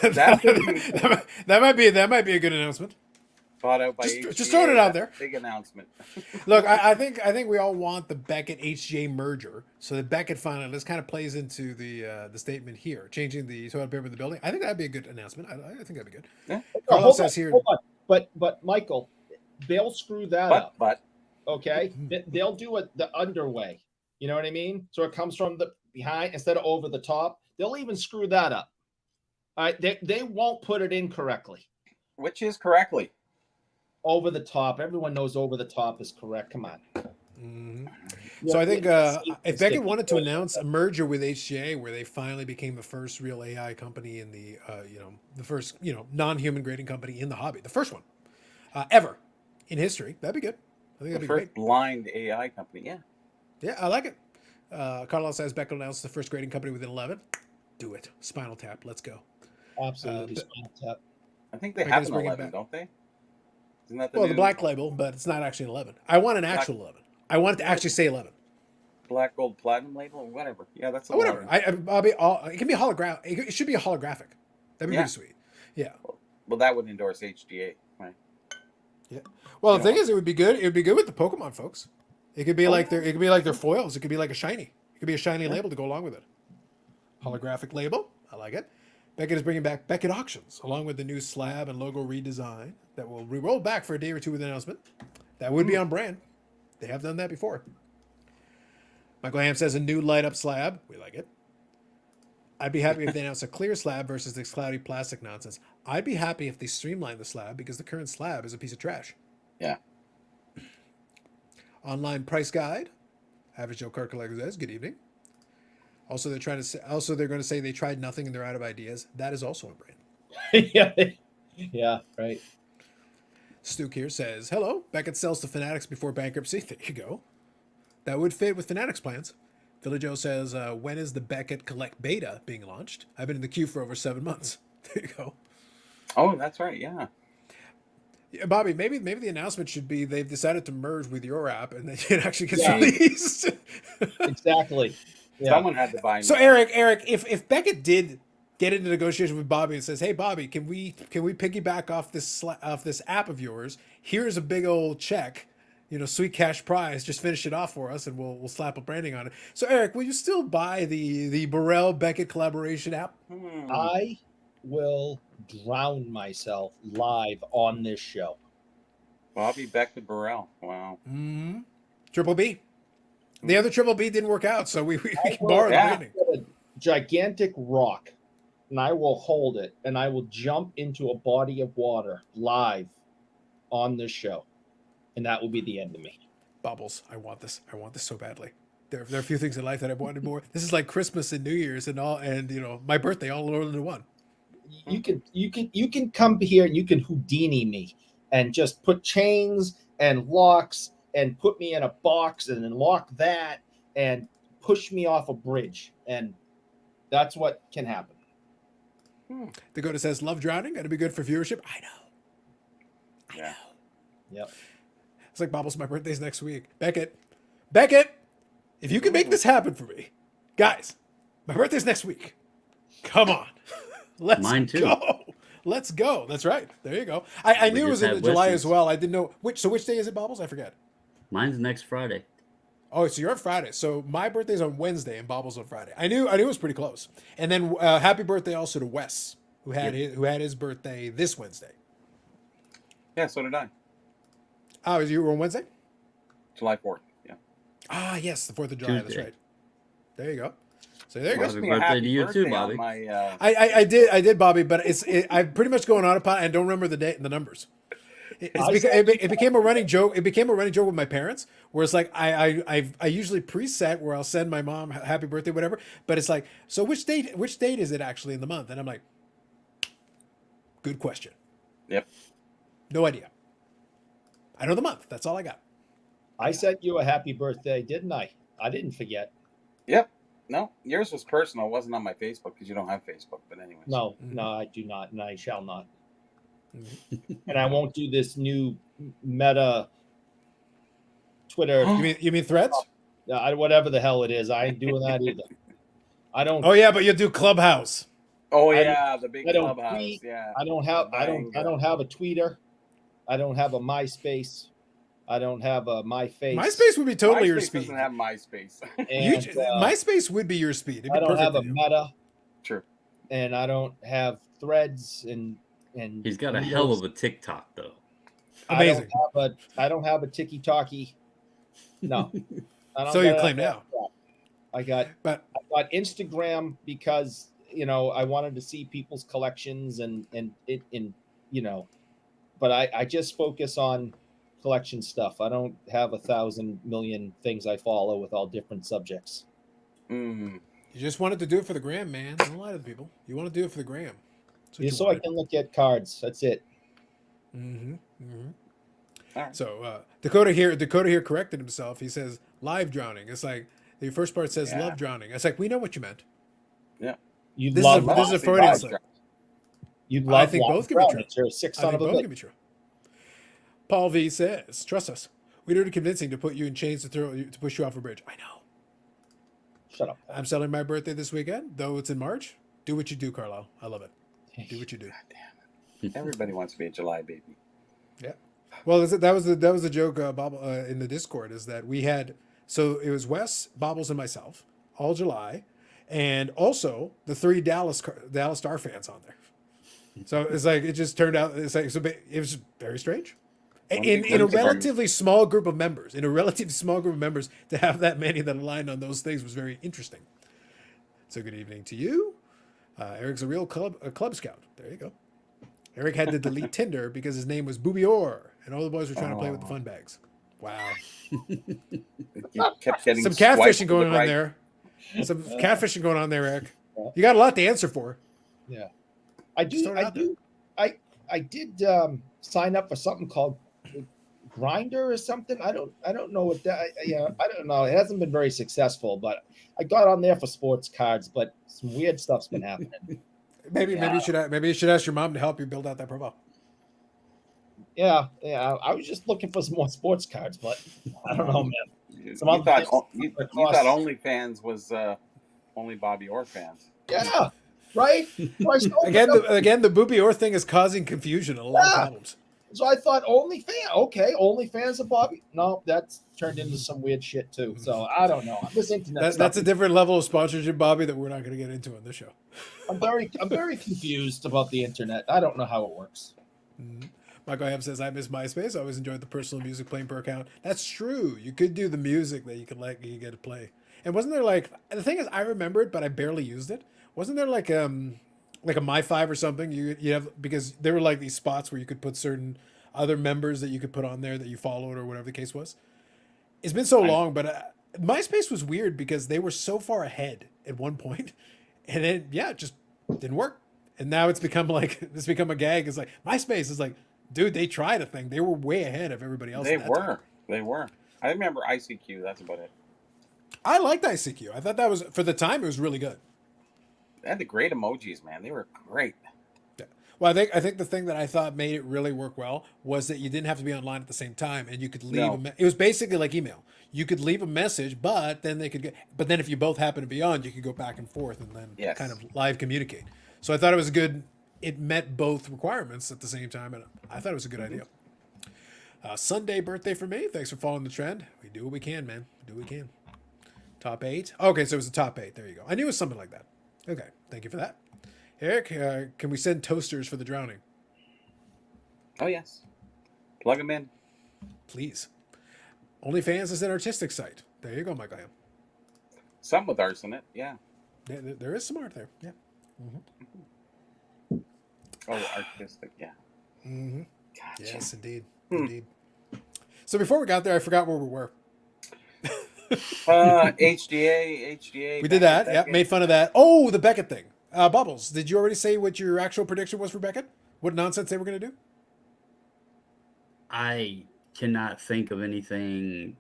that might be a good announcement. Bought out by just throwing it out there. Big announcement. Look, I think we all want the Beckett HGA merger. So the Beckett finally, this kind of plays into the statement here, changing the toilet paper in the building. I think that'd be a good announcement. I think that'd be good. Yeah. Carlos says here, but Michael, they'll screw that up. But okay, they'll do it the underway. You know what I mean? So it comes from the behind instead of over the top. They'll even screw that up. All right, they won't put it in correctly. Which is correctly? Over the top. Everyone knows over the top is correct. Come on. Mm-hmm. So I think if Beckett wanted to announce a merger with HGA, where they finally became the first real AI company in the the first non-human grading company in the hobby, the first one ever in history, that'd be good. I think that'd be first great. blind AI company. Yeah, I like it. Carlos says Beckett announced the first grading company within 11. Do it. Spinal Tap. Let's go. Absolutely. Spinal Tap. I think they have an 11, don't they? Isn't that the black label, but it's not actually an 11. I want an actual 11. I want it to actually say 11. Black, gold, platinum label, or whatever. Yeah, that's whatever. Bobby, it can be holographic. It should be a holographic. That'd be pretty sweet. Yeah. Well, that would endorse HGA, right? Yeah. Well, the thing is, it would be good. It would be good with the Pokemon folks. It could be like their foils. It could be like a shiny. It could be a shiny label to go along with it. Holographic label. I like it. Beckett is bringing back Beckett Auctions, along with the new slab and logo redesign that will re-roll back for a day or two with an announcement. That would be on brand. They have done that before. Michael Ham says a new light-up slab. We like it. I'd be happy if they announce a clear slab versus this cloudy plastic nonsense. I'd be happy if they streamline the slab because the current slab is a piece of trash. Yeah. Online price guide. Average Joe Card Collector says, good evening. Also, they're going to say they tried nothing and they're out of ideas. That is also on brand. Yeah, right. Stu here says, hello. Beckett sells to Fanatics before bankruptcy. There you go. That would fit with Fanatics plans. Philly Joe says, when is the Beckett Collect Beta being launched? I've been in the queue for over 7 months. There you go. Oh, that's right. Yeah. Yeah, Bobby, maybe the announcement should be they've decided to merge with your app and then it actually gets released. Exactly. Yeah. Someone had to buy me. So Eric, if Beckett did get into negotiation with Bobby and says, "Hey Bobby, can we piggyback off this app of yours? Here's a big old check, sweet cash prize. Just finish it off for us, and we'll slap a branding on it." So Eric, will you still buy the Burrell Beckett collaboration app? I will drown myself live on this show. Bobby Beckett Burrell. Wow. Mm-hmm. Triple B. The other Triple B didn't work out, so we can will- borrow the yeah. branding. Get a gigantic rock, and I will hold it, and I will jump into a body of water live on this show, and that will be the end of me. Bubbles, I want this so badly. There are a few things in life that I wanted more. This is like Christmas and New Year's and all, and my birthday all rolled into one. You can come here and you can Houdini me and just put chains and locks and put me in a box and then lock that and push me off a bridge, and that's what can happen. Dakota says, "Love drowning. Gotta be good for viewership." I know. Yeah. Yep. It's like Bubbles. My birthday's next week. Beckett, if you can make this happen for me, guys, my birthday's next week. Come on, let's Mine too. go. Let's go. That's right. There you go. I We knew it was just in had July Wesley's. as well. I didn't know which. So which day is it, Bubbles? I forget. Mine's next Friday. Oh, so you're on Friday. So my birthday's on Wednesday and Bobbles on Friday. I knew it was pretty close. And then happy birthday also to Wes, who had his birthday this Wednesday. Yeah, so did I. Oh, you were on Wednesday? July 4th. Yeah. Ah, yes, the 4th of July. That's Tuesday. right. There you go. So there you Wish go. Happy me a birthday to you too, birthday on Bobby. My, I did, Bobby, but I'm pretty much going autopilot and don't remember the date and the numbers. It became a running joke. It became a running joke with my parents, where it's like I usually preset where I'll send my mom happy birthday, whatever. But it's like, so which date is it actually in the month? And I'm like, good question. Yep. No idea. I know the month. That's all I got. I sent you a happy birthday, didn't I? I didn't forget. Yep. No, yours was personal. It wasn't on my Facebook because you don't have Facebook. But anyways. No, I do not, and I shall not. And I won't do this new Meta Twitter, You mean Threads? whatever the hell it is. I ain't doing that either. I don't. Oh yeah, but you'll do Clubhouse. Oh I- yeah, the big I don't clubhouse. tweet. Yeah. I don't have. I don't have a Tweeter. I don't have a MySpace. I don't have a MyFace. MySpace would be totally your MySpace speed. doesn't have MySpace. And, MySpace would be your speed. It'd be I don't perfect have a for you. Meta, True. and I don't have Threads, and He's got a hell of a TikTok though. Amazing. I don't have a Tiki Talkie. No. I don't So you got claim that now. crap. I got Instagram because I wanted to see people's collections and but I just focus on collection stuff. I don't have 1,000 million things I follow with all different subjects. Mm. You just wanted to do it for the gram, man. Don't lie to the people. You want to do it for the gram. Just so I can look at cards. That's it. Mm-hmm. Mm-hmm. All right. So Dakota here corrected himself. He says live drowning. It's like the first part says Yeah. love drowning. It's like we know what you meant. You This love is a Live Freudian drowning. slip. you I love think live both can be true. drowning. You're a sick I son think of a both bitch. can be true. Paul V says, "Trust us. We do it convincing to put you in chains to push you off a bridge." I know. Shut up. I'm celebrating my birthday this weekend, though it's in March. Do what you do, Carlisle. I love it. Do what you do. Everybody wants to be a July baby. Well, that was the joke, Bob, in the Discord, is that we had, so it was Wes, Bobbles, and myself all July, and also the 3 Dallas Star fans on there. So it's like it just turned out it was very strange. In a relatively small group of members, to have that many that aligned on those things was very interesting. So good evening to you. Eric's a real club scout. There you go. Eric had to delete Tinder because his name was Booby Orr, and all the boys were trying to play with the fun bags. Wow. You kept getting Some swiped catfishing to going the on right. there. Some catfishing going on there, Eric. You got a lot to answer for. Yeah. I Just throw it out there. I did sign up for something called Grinder or something. I don't know what that. I don't know. It hasn't been very successful, but I got on there for sports cards. But some weird stuff's been happening. Maybe you should ask your mom to help you build out that profile. Yeah. I was just looking for some more sports cards, but I don't know, man. You Some other thought things you across- thought OnlyFans was only Bobby Orr fans. Yeah, right. So I still Again, the Boopy Orr thing is causing confusion and a lot of Yeah. problems. So I thought only fans of Bobby. No, that's turned into some weird shit too. So I don't know. This internet stuff. That's a different level of sponsorship, Bobby, that we're not going to get into on this show. I'm very confused about the internet. I don't know how it works. Michael Ham says, I miss MySpace. I always enjoyed the personal music playing per account. That's true. You could do the music that you get to play. And wasn't there the thing is, I remember it, but I barely used it. Wasn't there like a My5 or something? You have, because there were like these spots where you could put certain other members that you could put on there that you followed or whatever the case was. It's been so long, but MySpace was weird because they were so far ahead at one point, and then it just didn't work. And now it's become a gag. It's like MySpace is like, dude, they tried a thing. They were way ahead of everybody else. They were. I remember ICQ. That's about it. I liked ICQ. I thought that was, for the time, it was really good. They had the great emojis, man. They were great. Yeah. Well, I think the thing that I thought made it really work well was that you didn't have to be online at the same time, and you could leave. It was basically like email. You could leave a message, but then if you both happen to be on, you could go back and forth and then kind of live communicate. So I thought it was good. It met both requirements at the same time, and I thought it was a good idea. Sunday birthday for me. Thanks for following the trend. We do what we can, man. We do what we can. Top 8. Okay, so it was the top 8. There you go. I knew it was something like that. Okay, thank you for that. Eric, can we send toasters for the drowning? Oh, yes. Plug them in. Please. OnlyFans is an artistic site. There you go, Michael Ham. Some with arts in it, yeah. There is some art there, yeah. Mm-hmm. Oh, artistic, yeah. Mm-hmm. Gotcha. Yes, indeed. Indeed. So before we got there, I forgot where we were. HDA. We did that. Yeah, made fun of that. Oh, the Beckett thing. Bubbles, did you already say what your actual prediction was for Beckett? What nonsense they were going to do? I cannot think of anything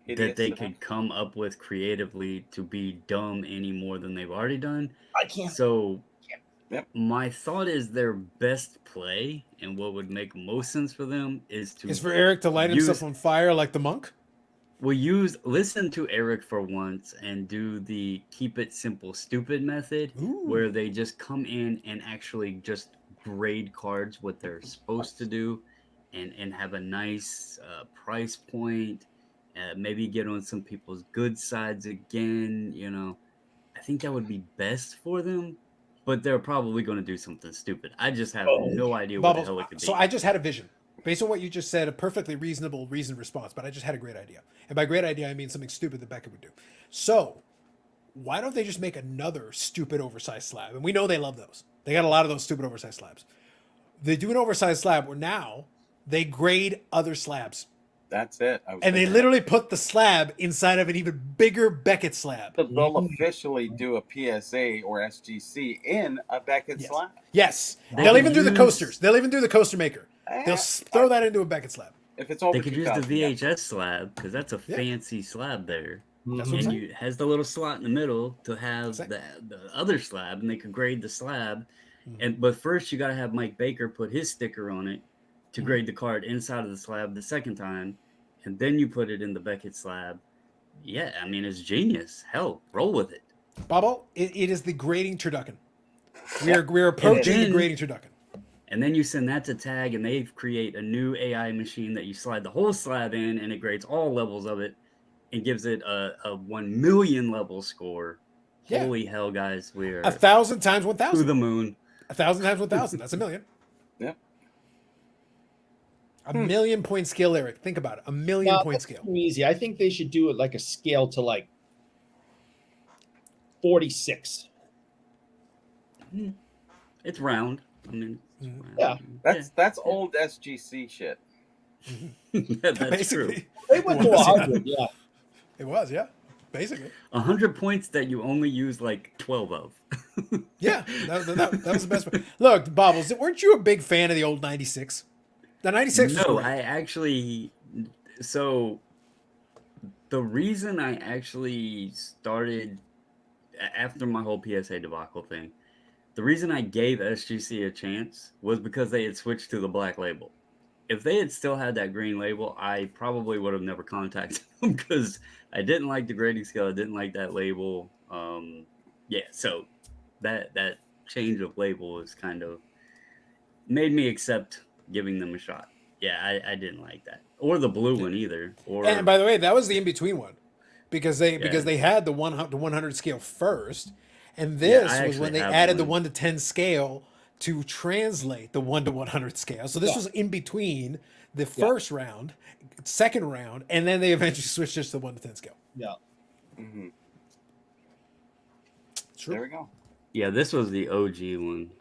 that they could come up with creatively to be dumb any more than they've already done. I can't. So my thought is their best play and what would make most sense for them is for Eric to light himself on fire like the monk. Listen to Eric for once and do the keep it simple, stupid method. Ooh. Where they just come in and actually just grade cards what they're supposed to do and have a nice price point. Maybe get on some people's good sides again. I think that would be best for them, but they're probably going to do something stupid. I just have no idea what the hell it could be. So I just had a vision. Based on what you just said, a perfectly reasoned response, but I just had a great idea. And by great idea, I mean something stupid that Becca would do. So why don't they just make another stupid oversized slab? And we know they love those. They got a lot of those stupid oversized slabs. They do an oversized slab where now they grade other slabs. That's it. And they literally put the slab inside of an even bigger Beckett slab. They'll officially do a PSA or SGC in a Beckett slab. Yes. They'll even do the coasters. They'll even do the coaster maker. They'll throw that into a Beckett slab. If it's over, they could use the VHS slab because that's a fancy slab there. That's what and it has the little slot in the middle to have the other slab, and they could grade the slab. But first, you got to have Mike Baker put his sticker on it to grade the card inside of the slab the second time, and then you put it in the Beckett slab. Yeah, I mean, it's genius. Hell, roll with it. Bobble, it is the grading turducken. We're approaching the grading turducken. And then you send that to Tag, and they create a new AI machine that you slide the whole slab in, and it grades all levels of it and gives it a 1 million level score. Yeah. Holy hell, guys. We're 1,000 times 1,000. To the moon. 1,000 times 1,000. That's a million. Yep. A 1,000,000 point scale, Eric. Think about it. A 1,000,000 point scale. Too easy. I think they should do it like a scale to like 46. It's round. I mean, yeah. That's old SGC shit. That's basically true. They went to 100, yeah. It was, yeah. Basically. 100 points that you only use like 12 of. Yeah, that was the best part. Look, Bobbles, weren't you a big fan of the old 96? The 96 was No, great. I actually... So, the reason I actually started, after my whole PSA debacle thing, the reason I gave SGC a chance was because they had switched to the black label. if they had still had that green label, I probably would have never contacted them because I didn't like the grading scale. I didn't like that label. Yeah, so that change of label is kind of made me accept giving them a shot. Yeah, I didn't like that, or the blue one either. Or And by the way, that was the in between one, because Yeah. they had the 1 to 100 scale first, and Yeah, this I was when actually they have added the one. 1 to 10 scale to translate the 1 to 100 scale. So this Yeah. was in between the first round, second round, and then they eventually switched just to the 1 to 10 scale. Yeah. Mm-hmm. True. There we go. yeah, this was the OG one.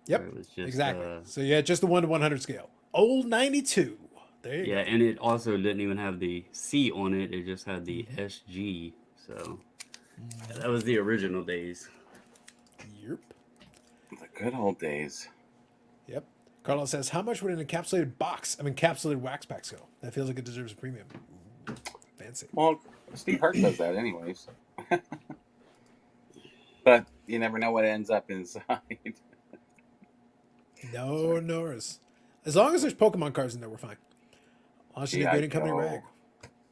Yep. where it was just, Exactly. So yeah, just the 1 to 100 scale. Old 92. There you Yeah, go. and it also didn't even have the C on it. It just had the SG. So yeah, that was the original days. Yep. The good old days. Yep. Carlos says, how much would an encapsulated wax pack go? That feels like it deserves a premium. Ooh, fancy. Well, Steve Hart does that anyways. But you never know what ends up inside. No, Norris. As long as there's Pokemon cards in there, we're fine. Unless you need G.I. Grading Company Joe. rag.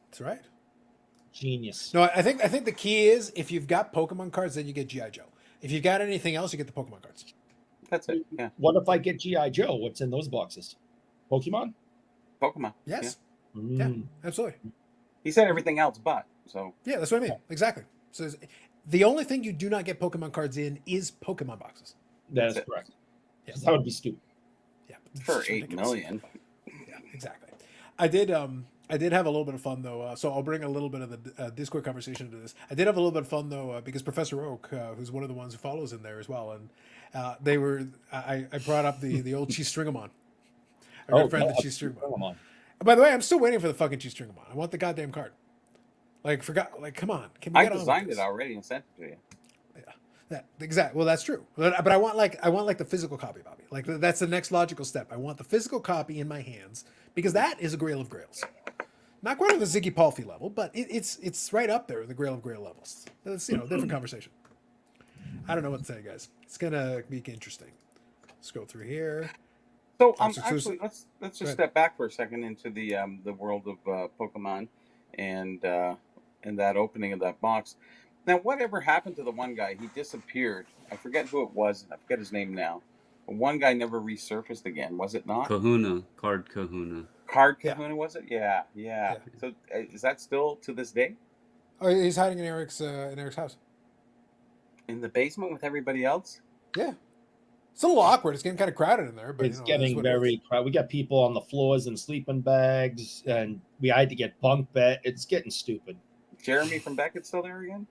That's right. Genius. No, I think the key is if you've got Pokemon cards, then you get G.I. Joe. If you've got anything else, you get the Pokemon cards. That's it. Yeah. What if I get G.I. Joe? What's in those boxes? Pokemon? Pokemon. Yes. Yeah. Yeah, absolutely. He said everything else but. So Yeah, that's what I mean. Exactly. So the only thing you do not get Pokemon cards in is Pokemon boxes. That is That's it. correct. Yeah. 'Cause that would be stupid. Yeah. for It's 8 ridiculous. million. Yeah, exactly. I did have a little bit of fun though, so I'll bring a little bit of the Discord conversation into this. I did have a little bit of fun though because Professor Oak, who's one of the ones who follows in there as well, and I brought up the old Cheese Stringamon. Our good friend, the Cheese Stringamon. Come on. By the way, I'm still waiting for the fucking Cheese Stringamon. I want the goddamn card. Come on, can we I get on with designed this? it already and sent it to you. Exactly. Well, that's true. But I want like the physical copy, Bobby. Like that's the next logical step. I want the physical copy in my hands because that is a Grail of Grails. Not quite on the Ziggy Palfy level, but it's right up there with the Grail of Grail levels. That's different conversation. I don't know what to say, guys. It's gonna be interesting. Scroll through here. So That's actually, exclusive. let's Go just ahead. step back for a second into the world of Pokemon and that opening of that box. Now, whatever happened to the one guy? He disappeared. I forget who it was. I forget his name now. But one guy never resurfaced again. Was it not? Kahuna, Card Kahuna. Card Yeah. Kahuna, was it? Yeah. Yeah. So is that still to this day Oh, he's hiding in Eric's house. in the basement with everybody else? Yeah. It's a little awkward. It's getting kind of crowded in there, but It's that's getting what it is. very crowded. We got people on the floors in sleeping bags, and we had to get bunk bed. It's getting stupid. Jeremy from Beckett's still there again?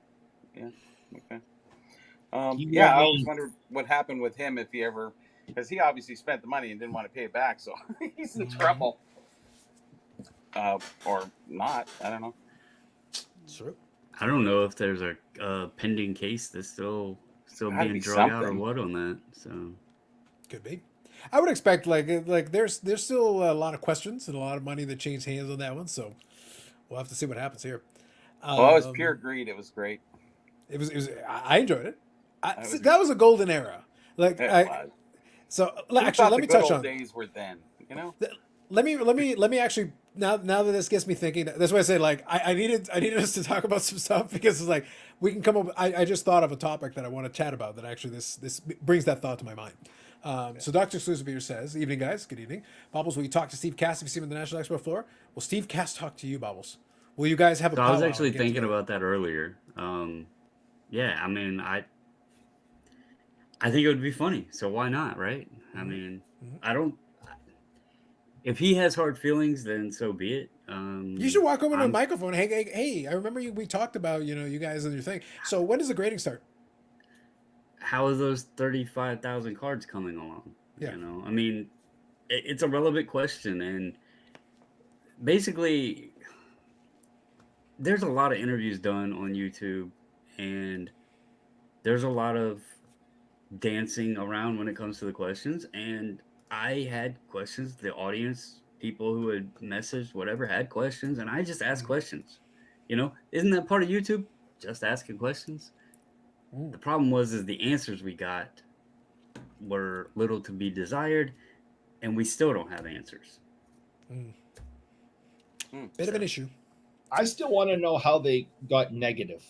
Yeah. Okay. He Yeah, I won't always leave. wondered what happened with him if he ever, because he obviously spent the money and didn't want to pay it back, so he's in trouble. Or not. I don't know. True. I don't know if there's a pending case that's still Gotta being be drug out or something. what on that. So Could be. I would expect like there's still a lot of questions and a lot of money that changed hands on that one, so we'll have to see what happens here. Well, it was pure greed. It was great. It was. I enjoyed it. was That was a golden era. Like It I, was. so Who actually, thought let the me good touch old on. days were then. You know. Let me actually now that this gets me thinking. That's why I say like I needed us to talk about some stuff because it's like we can come up. I just thought of a topic that I want to chat about that actually this brings that thought to my mind. So Dr. Exclusive here says, "Evening, guys. Good evening, Bobbles. Will you talk to Steve Cass if you see him at the National Expo floor? Will Steve Cass talk to you, Bobbles? Will you guys have a?" So I was powwow actually and get thinking together? about that earlier. Yeah, I mean, I think it would be funny. So why not, right? I mean, I don't. If he has hard feelings, then so be it. You should walk over to a I'm- microphone. Hey! I remember we talked about you guys and your thing. So when does the grading start? How are those 35,000 cards coming along? Yeah. You know, I mean, it's a relevant question, and basically, there's a lot of interviews done on YouTube, and there's a lot of dancing around when it comes to the questions. And I had questions. The audience, people who had messaged, whatever, had questions, and I just asked questions. You know, isn't that part of YouTube? Just asking questions. The problem is the answers we got were little to be desired, and we still don't have answers. Bit of an issue. I still want to know how they got negative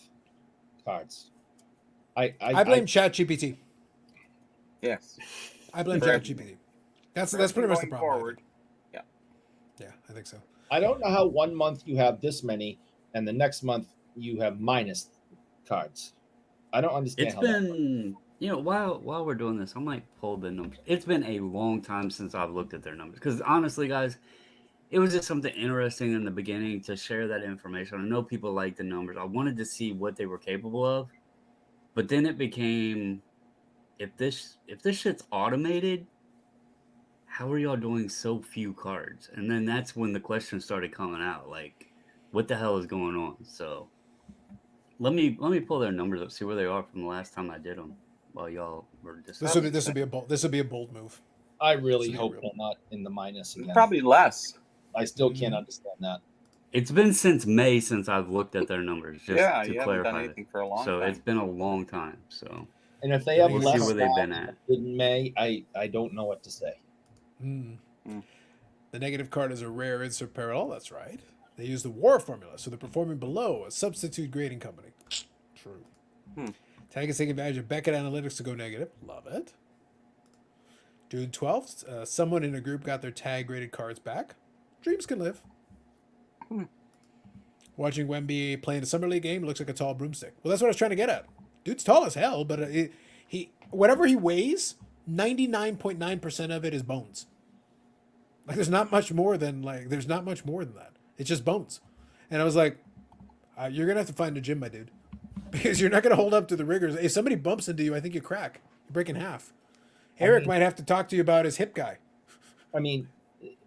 cards. I blame ChatGPT. Yes. I blame Correct. ChatGPT. That's pretty much the Going problem. forward. Yeah, I think so. I don't know how 1 month you have this many and the next month you have minus cards. I don't understand. It's been, while we're doing this, I might pull the numbers. It's been a long time since I've looked at their numbers because honestly, guys, it was just something interesting in the beginning to share that information. I know people like the numbers. I wanted to see what they were capable of, but then it became, if this shit's automated, how are y'all doing so few cards? And then that's when the questions started coming out, like, what the hell is going on? So let me pull their numbers up, see where they are from the last time I did them while y'all were discussing. This will be a bold move. I really hope they're not in the minus again. Probably less. I still can't understand that. It's been since May since I've looked at their numbers. Just Yeah, to you haven't clarify done anything for a long so time. it's been a long time. So And if they have we'll less see where they've been at. in May, I don't know what to say. The negative card is a rare insert parallel. That's right. They use the war formula, so they're performing below a substitute grading company. True. Tag is taking advantage of Beckett Analytics to go negative. Love it. June 12th, someone in a group got their tag graded cards back. Dreams can live. Watching Wemby playing a summer league game looks like a tall broomstick. Well, that's what I was trying to get at. Dude's tall as hell, but he whatever he weighs, 99.9% of it is bones. Like there's not much more than that. It's just bones. And I was like, you're gonna have to find a gym, my dude, because you're not gonna hold up to the rigors. If somebody bumps into you, I think you crack. You break in half. Eric might have to talk to you about his hip guy. I mean,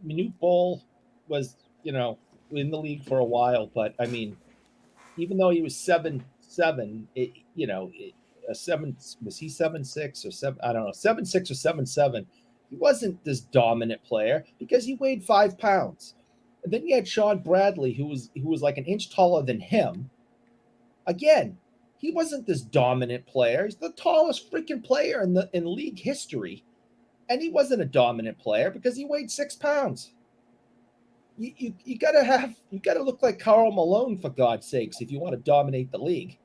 Manute Bol was, in the league for a while, but I mean, even though he was 7'7", a 7 was he 7'6" or 7? I don't know, 7'6" or 7'7". He wasn't this dominant player because he weighed 5 pounds. And then you had Sean Bradley, who was like an inch taller than him. Again, he wasn't this dominant player. He's the tallest freaking player in league history, and he wasn't a dominant player because he weighed 6 pounds. You gotta look like Karl Malone, for God's sakes, if you want to dominate the league.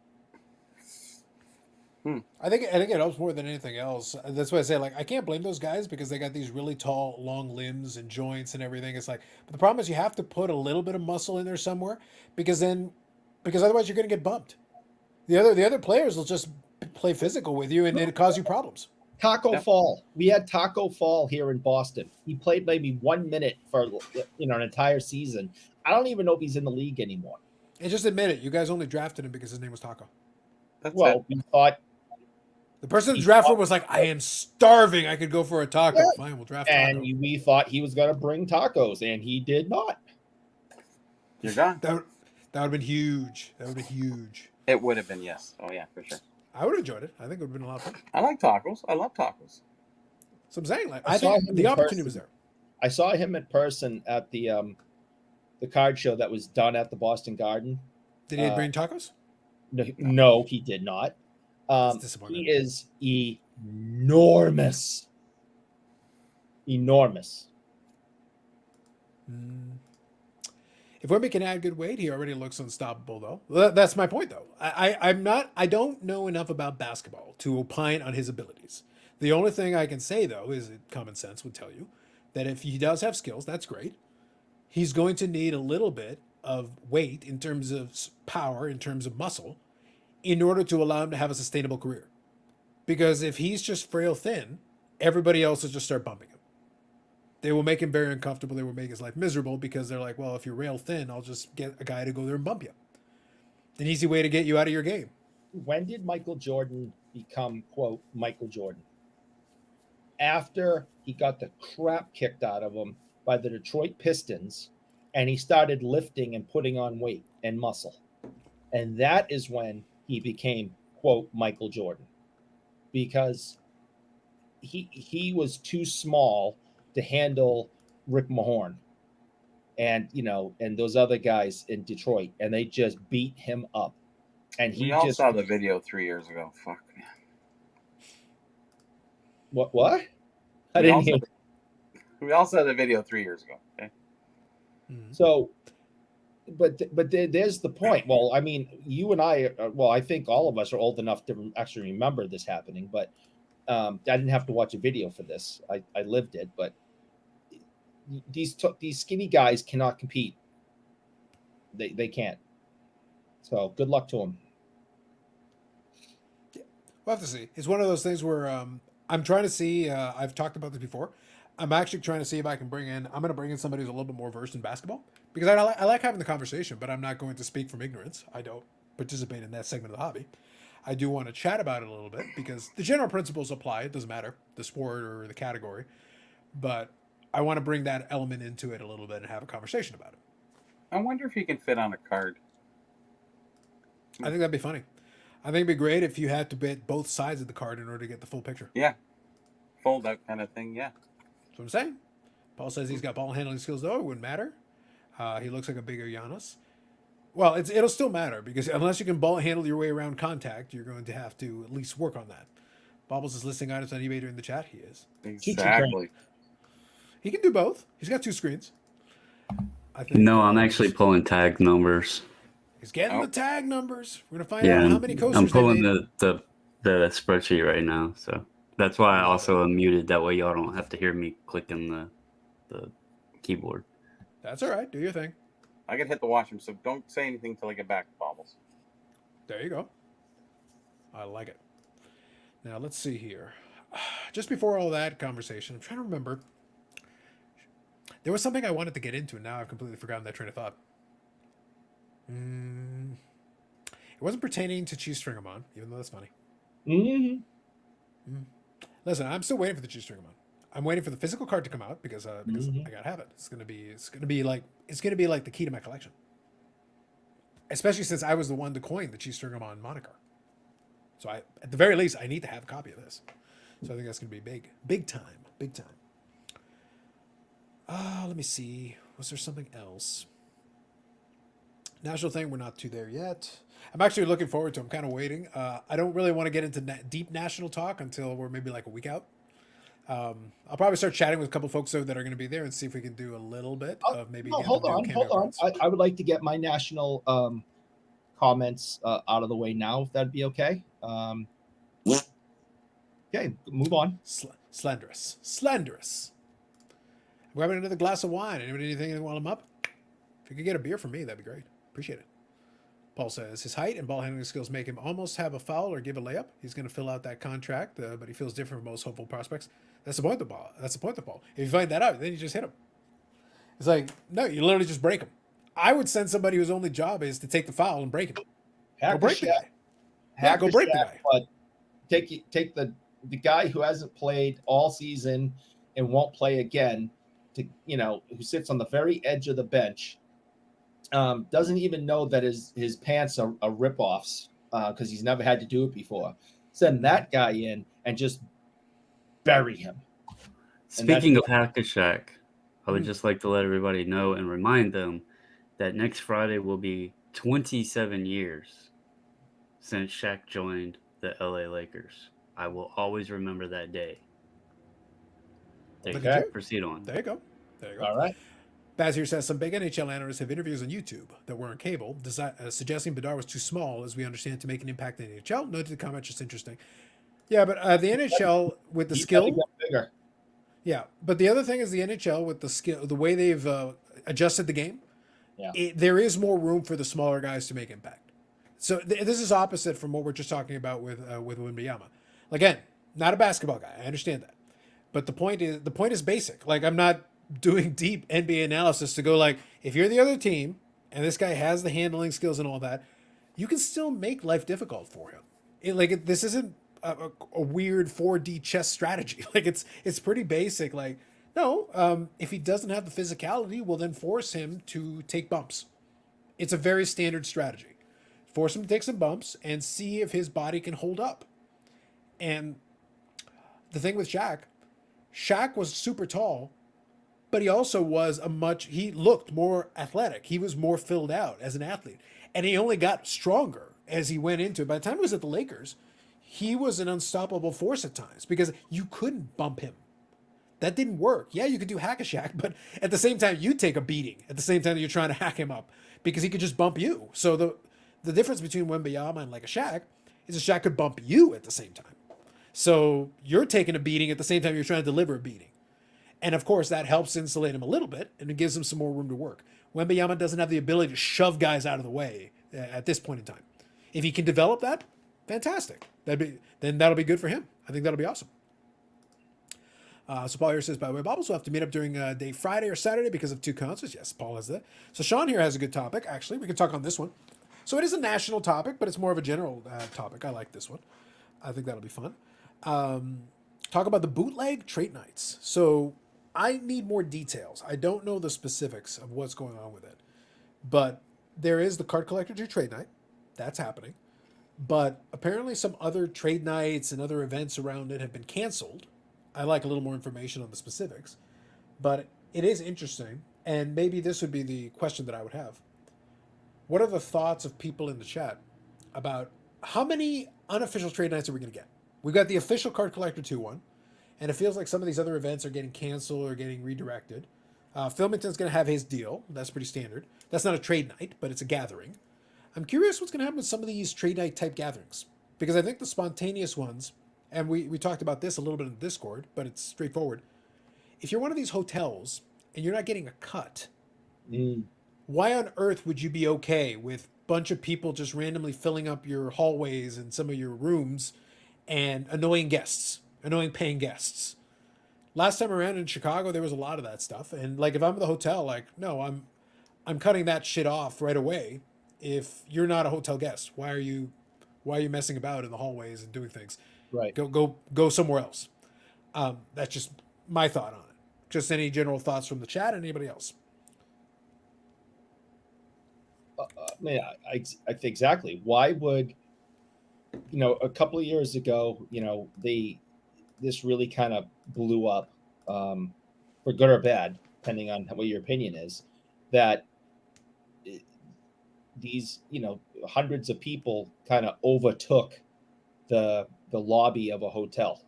I think it helps more than anything else. That's why I say, like, I can't blame those guys because they got these really tall, long limbs and joints and everything. It's like, but the problem is you have to put a little bit of muscle in there somewhere because otherwise you're going to get bumped. The other players will just play physical with you and it'll cause you problems. Taco Fall. We had Taco Fall here in Boston. He played maybe 1 minute for an entire season. I don't even know if he's in the league anymore. And just admit it, you guys only drafted him because his name was Taco. We thought the person who drafted was like, I am starving. I could go for a taco. Yeah. Fine, we'll draft Taco. And we thought he was going to bring tacos, and he did not. You're gone. That would have been huge. It would have been, yes. Oh, yeah, for sure. I would have enjoyed it. I think it would have been a lot of fun. I like tacos. I love tacos. So I'm saying, like, I think the opportunity was there. I saw him in person at the card show that was done at the Boston Garden. Did he bring tacos? No, he did not. He is enormous. Enormous. If Wemby can add good weight, he already looks unstoppable, though. That's my point, though. I don't know enough about basketball to opine on his abilities. The only thing I can say, though, is common sense would tell you that if he does have skills, that's great. He's going to need a little bit of weight in terms of power, in terms of muscle, in order to allow him to have a sustainable career. Because if he's just frail thin, everybody else will just start bumping him. They will make him very uncomfortable. They will make his life miserable because they're like, well, if you're rail thin, I'll just get a guy to go there and bump you. An easy way to get you out of your game. When did Michael Jordan become, quote, Michael Jordan? After he got the crap kicked out of him by the Detroit Pistons, and he started lifting and putting on weight and muscle. And that is when he became, quote, Michael Jordan. Because he was too small to handle Rick Mahorn and those other guys in Detroit, and they just beat him up. And we all saw the video 3 years ago. Fuck, man. What? I didn't hear. We all saw the video 3 years ago. Okay. So, there's the point. Well, I mean, you and I, well, I think all of us are old enough to actually remember this happening, but I didn't have to watch a video for this. I lived it, but these skinny guys cannot compete. They can't. So good luck to them. We'll have to see. It's one of those things where I'm trying to see. I've talked about this before. I'm actually trying to see if I can bring in. I'm going to bring in somebody who's a little bit more versed in basketball because I like having the conversation, but I'm not going to speak from ignorance. I don't participate in that segment of the hobby. I do want to chat about it a little bit because the general principles apply. It doesn't matter the sport or the category, but I want to bring that element into it a little bit and have a conversation about it. I wonder if you can fit on a card. I think that'd be funny. I think it'd be great if you had to bet both sides of the card in order to get the full picture. Yeah. Fold out kind of thing, yeah. That's what I'm saying. Paul says he's got ball handling skills, though. It wouldn't matter. He looks like a bigger Giannis. Well, it'll still matter because unless you can ball handle your way around contact, you're going to have to at least work on that. Bobbles is listing items on eBay during the chat. He is. Exactly. He can do both. He's got 2 screens. I think. No, I'm actually pulling tag numbers. He's getting the tag numbers. We're gonna find out how many coasters I'm pulling they made. the spreadsheet right now, so that's why I also unmuted. That way, y'all don't have to hear me clicking the keyboard. That's all right. Do your thing. I can hit the washroom, so don't say anything till I get back, Bobbles. There you go. I like it. Now let's see here. Just before all that conversation, I'm trying to remember. There was something I wanted to get into, and now I've completely forgotten that train of thought. It wasn't pertaining to cheese stringamon, even though that's funny. Listen, I'm still waiting for the cheese stringamon. I'm waiting for the physical card to come out because I gotta have it. It's gonna be like the key to my collection. Especially since I was the one to coin the cheese stringamon moniker. So at the very least, I need to have a copy of this. So I think that's gonna be big time. Let me see. Was there something else? National thing, we're not too there yet. I'm actually looking forward to it. I'm kind of waiting. I don't really want to get into deep national talk until we're maybe like a week out. I'll probably start chatting with a couple folks that are going to be there and see if we can do a little bit of maybe. Hold on. I would like to get my national comments out of the way now, if that'd be okay. Okay, move on. Slenderous. I'm grabbing another glass of wine. Anybody anything while I'm up? If you could get a beer from me, that'd be great. Appreciate it. Paul says his height and ball handling skills make him almost have a foul or give a layup. He's going to fill out that contract, but he feels different from most hopeful prospects. That's the point of the ball. If you find that out, then you just hit him. It's like, no, you literally just break him. I would send somebody whose only job is to take the foul and break him. Go break the guy. Go break the guy. But take the guy who hasn't played all season and won't play again, who sits on the very edge of the bench. Doesn't even know that his pants are rip-offs because he's never had to do it before. Send that guy in and just bury him. Speaking of Hack a Shaq, I would just like to let everybody know and remind them that next Friday will be 27 years since Shaq joined the LA Lakers. I will always remember that day. Proceed on. There you go. All right. Baz here says some big NHL analysts have interviews on YouTube that were on cable, suggesting Bedard was too small, as we understand, to make an impact in the NHL. Noted the comment, just interesting. Yeah, but the NHL with the skill, bigger. Yeah, but the other thing is the NHL with the skill, the way they've adjusted the game. Yeah, there is more room for the smaller guys to make impact. So this is opposite from what we're just talking about with Wembanyama. Again, not a basketball guy. I understand that, but the point is basic. Like, I'm not doing deep NBA analysis to go like, if you're the other team and this guy has the handling skills and all that, you can still make life difficult for him. This isn't a weird 4D chess strategy. It's pretty basic. Like, no, if he doesn't have the physicality, well, then force him to take bumps. It's a very standard strategy. Force him to take some bumps and see if his body can hold up. And the thing with Shaq was super tall, but he also was he looked more athletic. He was more filled out as an athlete. And he only got stronger as he went into it. By the time he was at the Lakers, he was an unstoppable force at times because you couldn't bump him. That didn't work. Yeah, you could do hack a Shaq, but at the same time, you take a beating at the same time that you're trying to hack him up because he could just bump you. So the difference between Wembayama and like a Shaq is a Shaq could bump you at the same time. So you're taking a beating at the same time you're trying to deliver a beating. And of course, that helps insulate him a little bit and it gives him some more room to work. Wembayama doesn't have the ability to shove guys out of the way at this point in time. If he can develop that, fantastic. Then that'll be good for him. I think that'll be awesome. So Paul here says, by the way, Bobbles will have to meet up during day Friday or Saturday because of 2 concerts. Yes, Paul has that. So Sean here has a good topic, actually. We can talk on this one. So it is a national topic, but it's more of a general topic. I like this one. I think that'll be fun. Talk about the bootleg trait nights. So I need more details. I don't know the specifics of what's going on with it. But there is the Card Collector 2 trade night. That's happening. But apparently some other trade nights and other events around it have been canceled. I like a little more information on the specifics. But it is interesting. And maybe this would be the question that I would have. What are the thoughts of people in the chat about how many unofficial trade nights are we going to get? We've got the official Card Collector 2 one. And it feels like some of these other events are getting canceled or getting redirected. Filmington's going to have his deal. That's pretty standard. That's not a trade night, but it's a gathering. I'm curious what's going to happen with some of these trade night type gatherings. Because I think the spontaneous ones, and we talked about this a little bit in Discord, but it's straightforward. If you're one of these hotels and you're not getting a cut, why on earth would you be okay with a bunch of people just randomly filling up your hallways and some of your rooms and annoying guests, annoying paying guests? Last time around in Chicago, there was a lot of that stuff. And like, if I'm at the hotel, like, no, I'm cutting that shit off right away. If you're not a hotel guest, why are you messing about in the hallways and doing things? Right. Go somewhere else. That's just my thought on it. Just any general thoughts from the chat. Anybody else? I think exactly. Why would, a couple of years ago, this really kind of blew up, for good or bad, depending on what your opinion is, that these, hundreds of people kind of overtook the lobby of a hotel.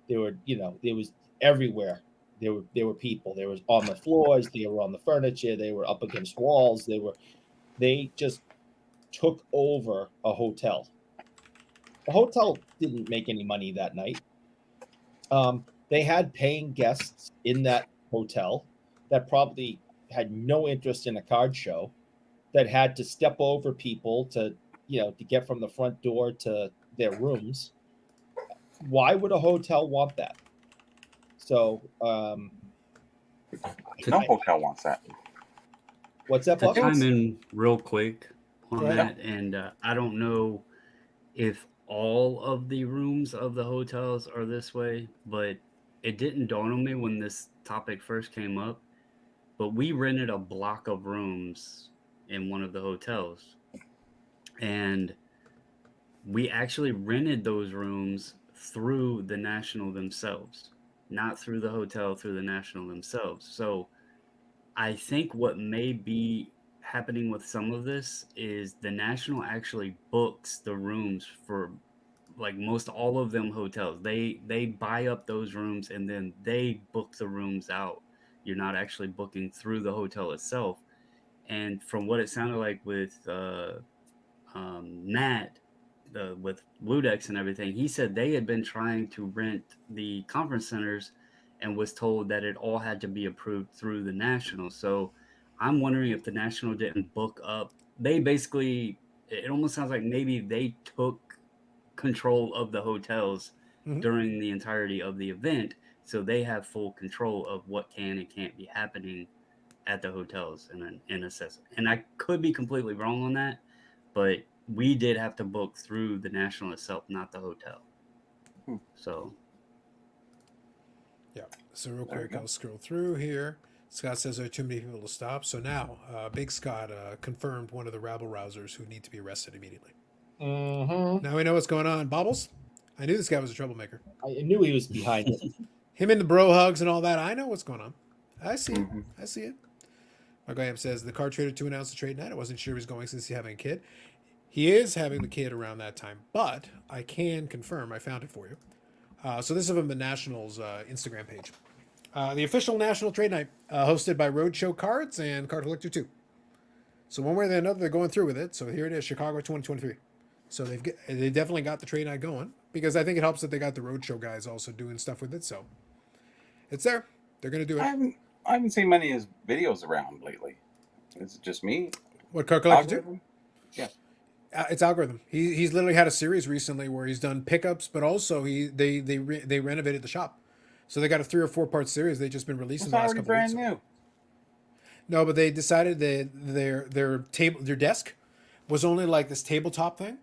There were, there was everywhere. There were people. There was on the floors. They were on the furniture. They were up against walls. They just took over a hotel. The hotel didn't make any money that night. They had paying guests in that hotel that probably had no interest in a card show, that had to step over people to get from the front door to their rooms. Why would a hotel want that? So, no hotel wants that. What's that? To chime in real quick on Right. that, and I don't know if all of the rooms of the hotels are this way, but it didn't dawn on me when this topic first came up. But we rented a block of rooms in one of the hotels, and we actually rented those rooms through the National themselves, not through the hotel, through the National themselves. So I think what may be happening with some of this is the National actually books the rooms for like most all of them hotels. They buy up those rooms and then they book the rooms out. You're not actually booking through the hotel itself. And from what it sounded like with Nat, with Bluedex and everything, he said they had been trying to rent the conference centers and was told that it all had to be approved through the National. So I'm wondering if the National didn't book up. They basically, it almost sounds like maybe they took control of the hotels during the entirety of the event. So they have full control of what can and can't be happening at the hotels in a sense. And I could be completely wrong on that, but we did have to book through the National itself, not the hotel. So. Yeah. So real quick, I'll scroll through here. Scott says there are too many people to stop. So now, Big Scott confirmed one of the rabble rousers who need to be arrested immediately. Now we know what's going on. Bobbles, I knew this guy was a troublemaker. I knew he was behind it. Him and the bro hugs and all that. I know what's going on. I see it. I see it. Mark Graham says the card trader 2 announced the trade night. I wasn't sure he was going since he's having a kid. He is having the kid around that time, but I can confirm I found it for you. So this is from the Nationals Instagram page. The official national trade night, hosted by Roadshow Cards and Card Collector 2. So one way or another, they're going through with it. So here it is, Chicago 2023. So they definitely got the trade night going, because I think it helps that they got the Roadshow guys also doing stuff with it. So it's there. They're going to do it. I haven't seen many of his videos around lately. Is it just me? What Card Collector 2? Algorithm? Yeah. It's Algorithm. He's literally had a series recently where he's done pickups, but also they renovated the shop. So they got a 3 or 4 part series they've just been releasing It's the last already couple brand weeks. new. No, but they decided that their desk was only like this tabletop thing,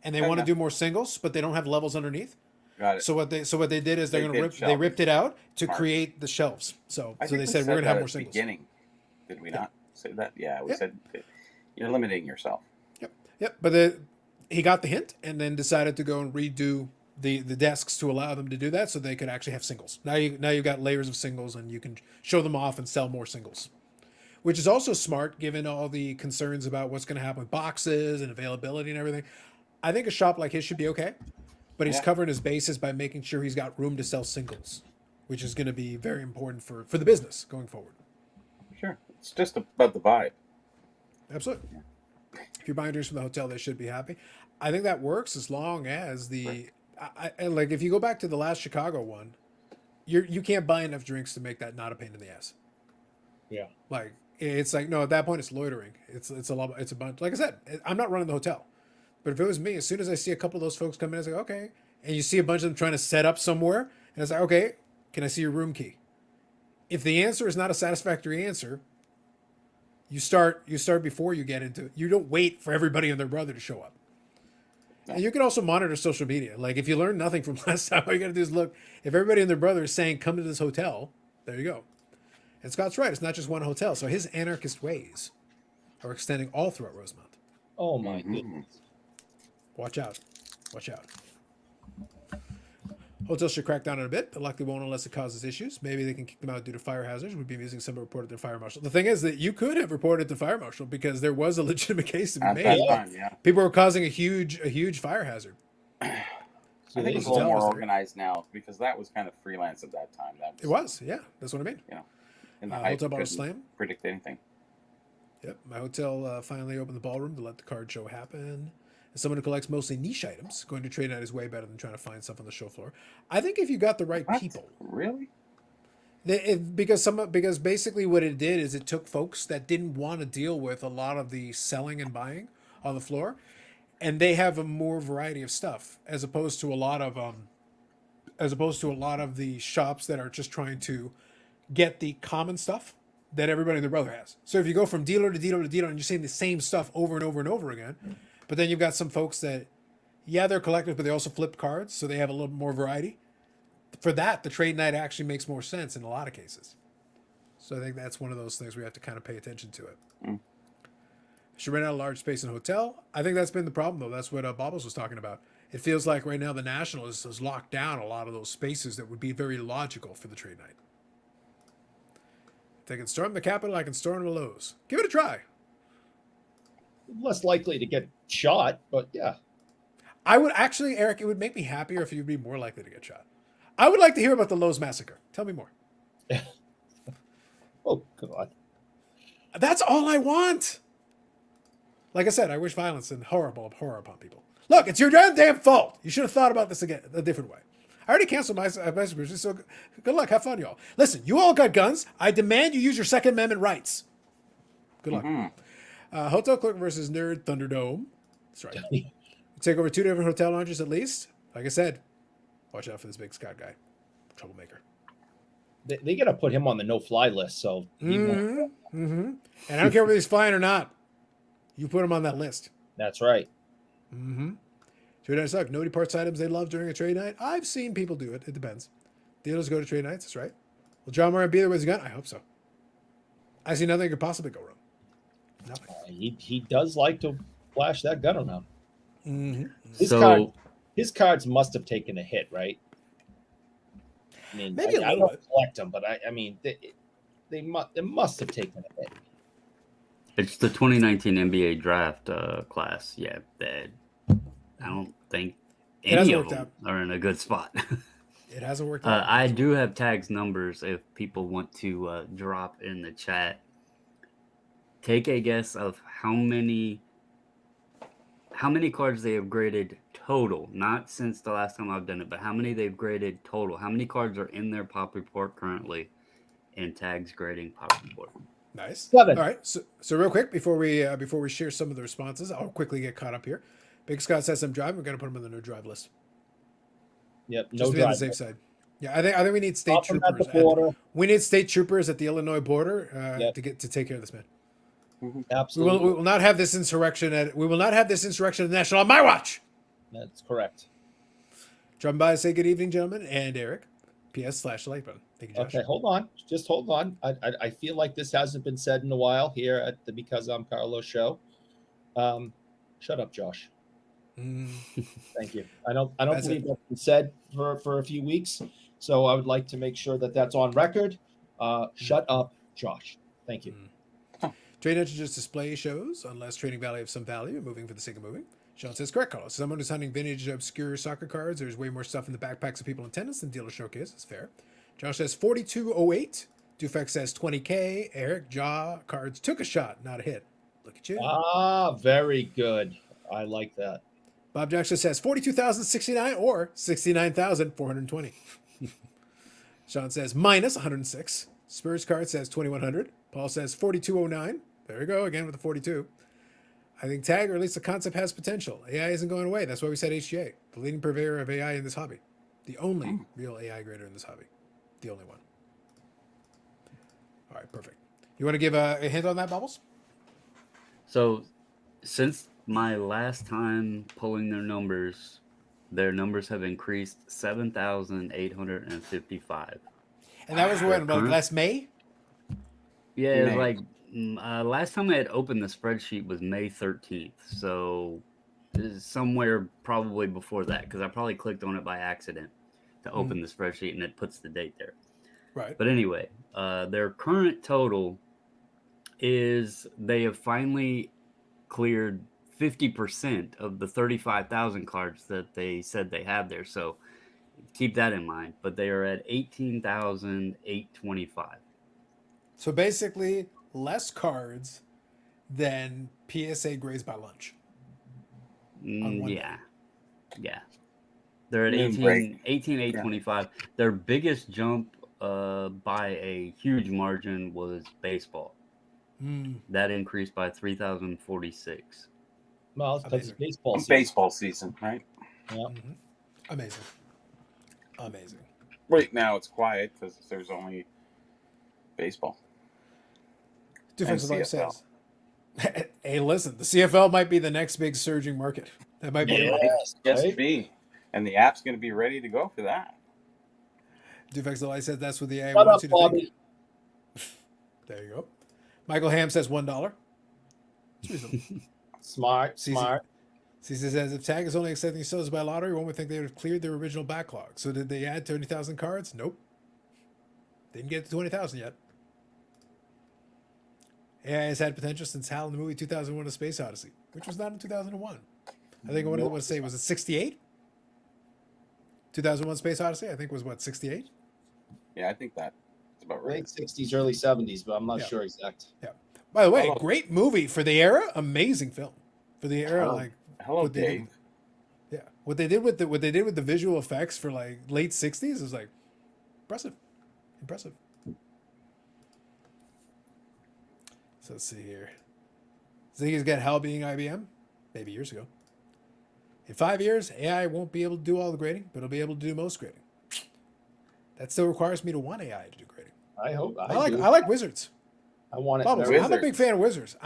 and they Okay. want to do more singles, but they don't have levels underneath. Got it. So what they did is They did they shelving. ripped it out to Smart. create the shelves. So I so think they we said we're gonna that have at more the singles. beginning. Did we not say that? Yeah, we Yep. said that you're limiting yourself. Yep. But he got the hint and then decided to go and redo the desks to allow them to do that, so they could actually have singles. Now you've got layers of singles, and you can show them off and sell more singles, which is also smart given all the concerns about what's going to happen with boxes and availability and everything. I think a shop like his should be okay, but he's Yeah. covering his bases by making sure he's got room to sell singles, which is going to be very important for the business going forward. Sure. It's just about the vibe. Absolutely. If you're buying drinks from the hotel, they should be happy. I think that works as long as like if you go back to the last Chicago one, you can't buy enough drinks to make that not a pain in the ass. Yeah. Like it's like no, at that point it's loitering. It's a lot. It's a bunch. Like I said, I'm not running the hotel, but if it was me, as soon as I see a couple of those folks come in, I say okay, and you see a bunch of them trying to set up somewhere, and it's like okay, can I see your room key? If the answer is not a satisfactory answer, you start before you get into it. You don't wait for everybody and their brother to show up. And you can also monitor social media. Like if you learn nothing from last time, all you got to do is look. If everybody and their brother is saying, "Come to this hotel," there you go. And Scott's right. It's not just one hotel. So his anarchist ways are extending all throughout Rosemont. Oh my Mhm. goodness. Watch out. Watch out. Hotels should crack down on it a bit, but likely won't unless it causes issues. Maybe they can kick them out due to fire hazards. We'd be using some reported to fire marshal. The thing is that you could have reported to fire marshal because there was a legitimate case to be At made. that time, yeah. People were causing a huge fire hazard. I So think it's a Hotel little more was there. organized now because that was kind of freelance at that time. That It was, yeah. That's what I mean. in the Hotel hype, bottle couldn't slam. predict anything. Yep. My hotel finally opened the ballroom to let the card show happen. As someone who collects mostly niche items, going to trade night is way better than trying to find stuff on the show floor. I think if you got the right What? people, Really? because basically what it did is it took folks that didn't want to deal with a lot of the selling and buying on the floor, and they have a more variety of stuff as opposed to a lot of the shops that are just trying to get the common stuff that everybody and their brother has. So if you go from dealer to dealer to dealer and you're seeing the same stuff over and over and over again, but then you've got some folks that, yeah, they're collectors, but they also flip cards, so they have a little more variety. For that, the trade night actually makes more sense in a lot of cases. So I think that's one of those things we have to kind of pay attention to it. Should rent out a large space in a hotel. I think that's been the problem, though. That's what Bobbles was talking about. It feels like right now the National has locked down a lot of those spaces that would be very logical for the trade night. If they can storm the Capitol, I can storm the Lowe's. Give it a try. Less likely to get shot, but yeah. I would actually, Eric, it would make me happier if you'd be more likely to get shot. I would like to hear about the Lowe's massacre. Tell me more. Oh God. That's all I want. Like I said, I wish violence and horror upon people. Look, it's your damn fault. You should have thought about this again, a different way. I already canceled my subscription, so good luck. Have fun, y'all. Listen, you all got guns. I demand you use your Second Amendment rights. Good luck. Hotel Clerk versus Nerd Thunderdome. That's right. You take over 2 different hotel lounges at least. Like I said, watch out for this big Scott guy. Troublemaker. They got to put him on the no-fly list. So he won't. And I don't care whether he's flying or not. You put him on that list. That's right. Trade nights suck. Nobody parts items they love during a trade night. I've seen people do it. It depends. Dealers go to trade nights. That's right. Will John Moran be there with his gun? I hope so. I see nothing could possibly go wrong. Nothing. He does like to flash that gun around. So His cards must have taken a hit, right? I mean, Maybe a I little don't bit. collect them, but I mean, they must have taken a hit. it's the 2019 NBA draft class. Yeah, that I don't think It hasn't any of worked them are in a good spot. It hasn't worked out. I do have Tag's numbers if people want to drop in the chat. Take a guess of how many cards they have graded total, not since the last time I've done it, but how many they've graded total. How many cards are in their pop report currently in Tag's grading pop report? Nice. 7. All right. So real quick before we share some of the responses, I'll quickly get caught up here. Big Scott says I'm driving. We're gonna put him on the no drive list. Yep, Just no to be on the drive. safe side. Yeah, I think we need state Stop them at troopers. the border. We need state troopers at the Illinois border Yep. to take care of this man. Absolutely. We will not have this insurrection at the National on my watch. That's correct. Drum by, say good evening, gentlemen, and Eric. PS/like button. Thank you, Josh. Okay, hold on. Just hold on. I feel like this hasn't been said in a while here at the Because I'm Carlos show. Shut up, Josh. Thank you. I don't believe that's been said for a few weeks, so I would like to make sure that that's on record. Shut up, Josh. Thank you. Trade entries display shows, unless trading value of some value, moving for the sake of moving. Sean says, correct, Carlos. Someone who's hunting vintage obscure soccer cards, there's way more stuff in the backpacks of people in tennis than dealer showcase. That's fair. Josh says 4208. Dufek says 20K. Eric, Jaw cards took a shot, not a hit. Look at you. Very good. I like that. Bob Jackson says 42,069 or 69,420. Sean says minus 106. Spurs card says 2100. Paul says 4209. There we go again with the 42. I think Tag, or at least the concept, has potential. AI isn't going away. That's why we said HGA, the leading purveyor of AI in this hobby. The only real AI grader in this hobby. The only one. All right, perfect. You want to give a hint on that, Bubbles? So, since my last time pulling their numbers have increased 7,855. And that was when, last May? Yeah, it was like last time I had opened the spreadsheet was May 13th. So somewhere probably before that, because I probably clicked on it by accident to open the spreadsheet and it puts the date there. Right. But anyway, their current total is they have finally cleared 50% of the 35,000 cards that they said they have there. So keep that in mind. But they are at 18,825. So basically, less cards than PSA grades by lunch. Yeah. They're at 18,825. Their biggest jump by a huge margin was baseball. That increased by 3,046. Well, it's because it's baseball season. Baseball season, right? Yeah. Amazing. Right now it's quiet because there's only baseball. Defensive Life says, hey, listen, the CFL might be the next big surging market. That might be Yes, Yes, right? be. And the app's going to be ready to go for that. Defensive Life says that's what the AI Shut wants up, you to think. Bobby. There you go. Michael Ham says $1. It's reasonable. Smart. CC says if Tag is only accepting sales by lottery, one would think they would have cleared their original backlog. So did they add 30,000 cards? Nope. Didn't get to 20,000 yet. AI has had potential since HAL in the movie 2001: A Space Odyssey, which was not in 2001. I think I wanted to say, was it 68? 2001: Space Odyssey, I think was what, 68? Yeah, I think that's about right. Late 60s, early 70s, but I'm not sure exact. Yeah. By the way, great movie for the era. Amazing film for the era. Hello, Dave. What they did with the visual effects for like late 60s is like impressive. So let's see here. Ziggy's got HAL being IBM, maybe years ago. In 5 years, AI won't be able to do all the grading, but it'll be able to do most grading. That still requires me to want AI to do grading. I hope. I like wizards. I want it. Bubbles, I'm a big fan of wizards.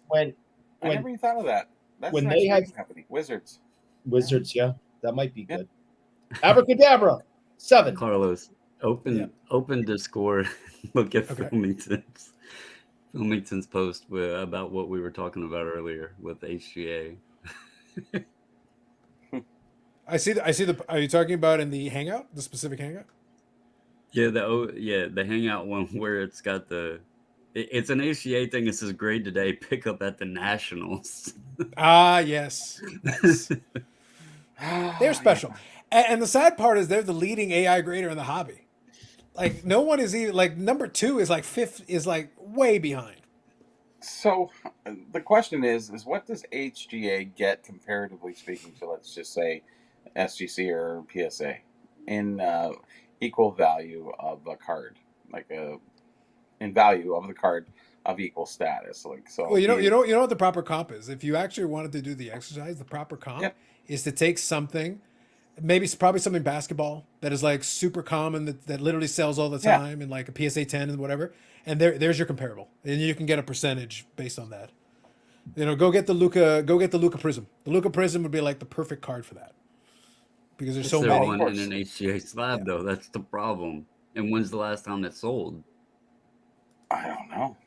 When I never even thought of that. That's when an they actual have company. Wizards, yeah, that might be good. Abracadabra, 7. Carlos, open Discord. Look at Filmington's post about what we were talking about earlier with HGA. I see the. Are you talking about in the Hangout, the specific Hangout? Yeah, the Hangout one where it's got it's an HGA thing. It says grade today, pick up at the Nationals. Ah, yes. Nice. They're special. And the sad part is they're the leading AI grader in the hobby. Like no one is even like number 2 is like fifth is like way behind. So the question is what does HGA get comparatively speaking to, let's just say, SGC or PSA in equal value of a card, like in value of the card of equal status? Like, so Well, you know what the proper comp is. If you actually wanted to do the exercise, the proper comp Yep. is to take something, probably something basketball that is like super common that literally sells all the Yeah. time and like a PSA 10 and whatever. And there's your comparable, and you can get a percentage based on that. You know, go get the Luca Prism. The Luca Prism would be like the perfect card for that because there's so They're many. on in an HGA slab though. That's the problem. And when's the last time that sold? I don't know.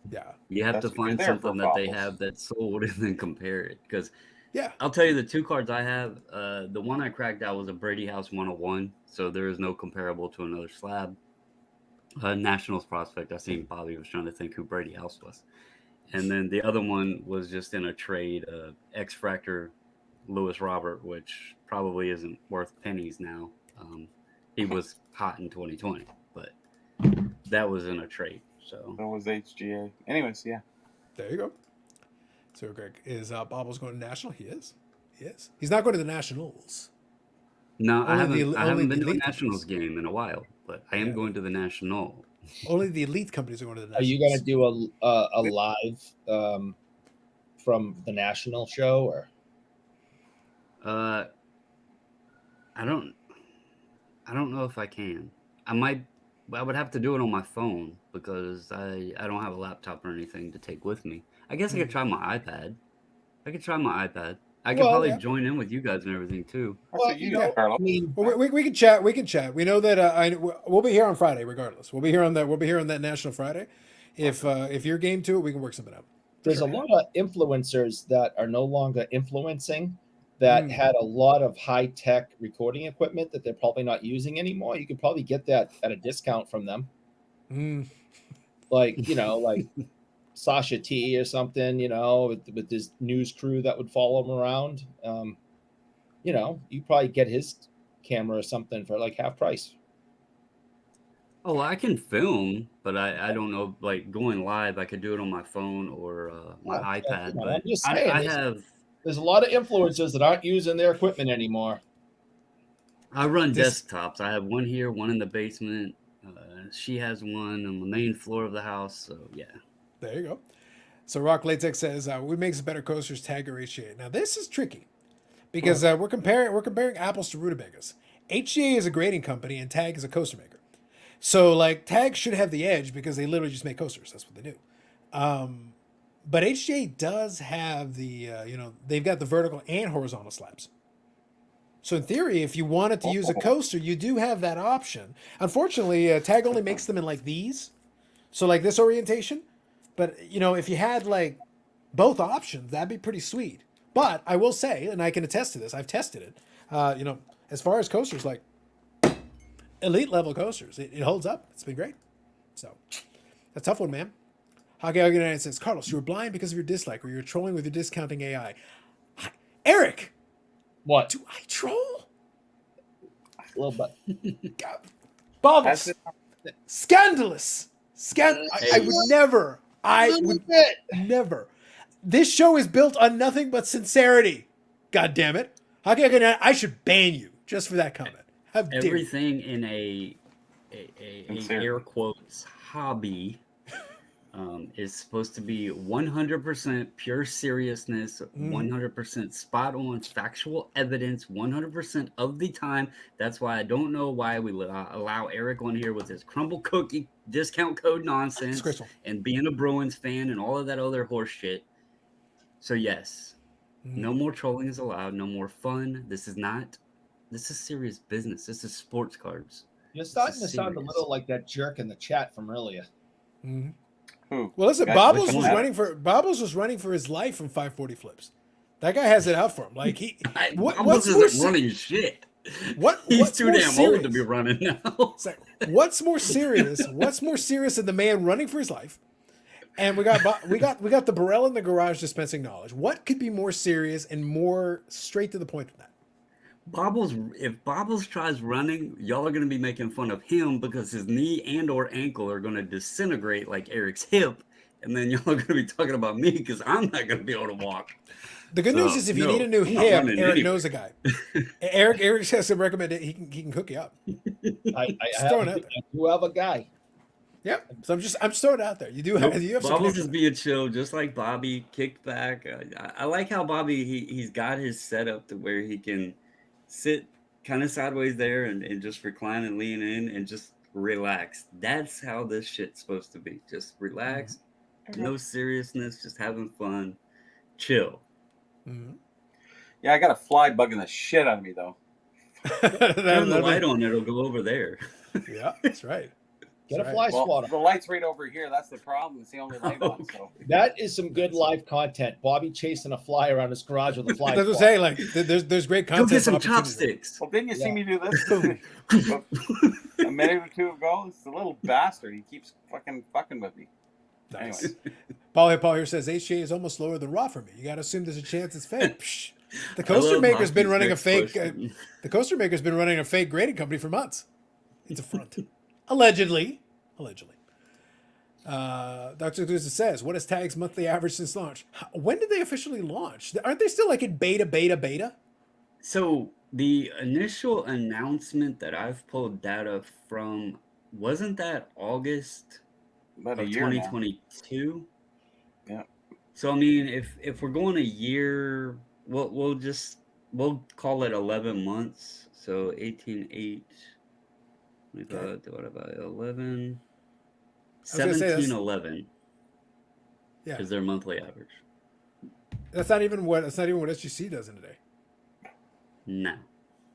Yeah, You have That's to what you're find there something for, that they Bobbles. have that sold and then compare it. Because yeah. I'll tell you the 2 cards I have. The one I cracked out was a Brady House 101, so there is no comparable to another slab. Nationals prospect. I seen Bobby was trying to think who Brady House was, and then the other one was just in a trade. X Fractor Lewis Robert, which probably isn't worth pennies now. He was hot in 2020, but that was in a trade. So That was HGA. Anyways, yeah. There you go. So Greg, is Bobbles going to national? He is. He is. He's not going to the Nationals. no, I Only haven't. the- I only haven't the been to a elite Nationals companies. game in a while, but I am Yeah. going to the National. Only the elite companies are going to the Are Nationals. you going to do a live from the national show or? Uh, I don't know if I can. I would have to do it on my phone because I don't have a laptop or anything to take with me. I guess I could try my iPad. I could Well, probably yeah. join in with you guys and everything too. That's what you know, use, Carlo. I mean, Well, we can chat. We can chat. We know that we'll be here on Friday, regardless. We'll be here on that National Friday. If you're game to it, we can work something out. there's Sure. a lot of influencers that are no longer influencing that had a lot of high tech recording equipment that they're probably not using anymore. You could probably get that at a discount from them. Mm. Like, like Sasha T or something, with this news crew that would follow him around. You probably get his camera or something for like half price. Oh, I can film, but I don't know, like going live. I could do it on my phone or my iPad. I'm But just saying, I have. there's a lot of influencers that aren't using their equipment anymore. I run This- desktops. I have one here, one in the basement. She has one on the main floor of the house. So yeah. There you go. So Rock Latex says, "What makes better coasters, Tag or HGA?" Now this is tricky because we're comparing apples to rutabagas. HGA is a grading company and Tag is a coaster maker. So like Tag should have the edge because they literally just make coasters. That's what they do. But HGA does have the they've got the vertical and horizontal slabs. So in theory, if you wanted to use a coaster, you do have that option. Unfortunately, Tag only makes them in like these, so like this orientation. But if you had like both options, that'd be pretty sweet. But I will say, and I can attest to this, I've tested it. As far as coasters, like elite level coasters, it holds up. It's been great. So a tough one, man. Hockey United says, Carlos, you were blind because of your dislike, or you're trolling with your discounting AI. Eric, What? do I troll? A little bit. God, Bubbles, That's scandalous. I would never. I would bit. never. This show is built on nothing but sincerity. God damn it. Hockey United, I should ban you just for that comment. How dare you? Everything in a Sincere. air quotes hobby is supposed to be 100% pure seriousness, 100% spot on factual evidence, 100% of the time. That's why I don't know why we allow Eric on here with his crumble cookie discount code nonsense Disgraceful. and being a Bruins fan and all of that other horse shit. So yes, no more trolling is allowed. No more fun. This is serious business. This is sports cards. You're starting to is sound a serious. little like that jerk in the chat from earlier. Mhm. Who? Well, listen, Guy- Bobbles which was one? running for his life from 540 flips. That guy has it out for him. Like Bubbles what's more isn't running shit. He's He's too more damn serious? old to be running now. It's like, what's more serious? What's more serious than the man running for his life? And we got the Burrell in the garage dispensing knowledge. What could be more serious and more straight to the point than that? if Bobbles tries running, y'all are going to be making fun of him because his knee and or ankle are going to disintegrate like Eric's hip, and then y'all are going to be talking about me because I'm not going to be able to walk. The good news is if you need a new I'm not hip, running Eric anywhere. knows a guy. Eric has some recommended. He can hook you up. I Just throwing it out there. do have a guy. Yep. So I'm just throwing it out there. You have some Bobbles is connections. being chill, just like Bobby, kicked back. I like how Bobby he's got his setup to where he can sit kind of sideways there and just recline and lean in and just relax. That's how this shit's supposed to be. Just relax, no seriousness, just having fun, chill. Mm-hmm. Yeah, I got a fly bugging the shit out of me though. Turn the light on, it'll go over there. Yeah, that's right. Get a fly swatter. The light's right over here. That's the problem. It's the only light on. So that is some good live content. Bobby chasing a fly around his garage with a fly. That's what I'm saying. Like, there's great content. Go get some chopsticks. Well, didn't you see me do this a minute or two ago? It's a little bastard. He keeps fucking with me. Nice. Anyways. Paul here says HJ is almost lower than Raw for me. You got to assume there's a chance it's fake. Psh. The coaster maker's been running a fake. The coaster maker's been running a fake grading company for months. It's a front. Allegedly. Dr. Guzza says, what is Tag's monthly average since launch? When did they officially launch? Aren't they still like in beta? So the initial announcement that I've pulled data from, wasn't that August About of a year 2022? Now. Yeah. So I mean, if we're going a year, we'll call it 11 months. So 18.8. Divided by 11. 1711. Yeah. Is their monthly average. That's not even what SGC does in a day. No.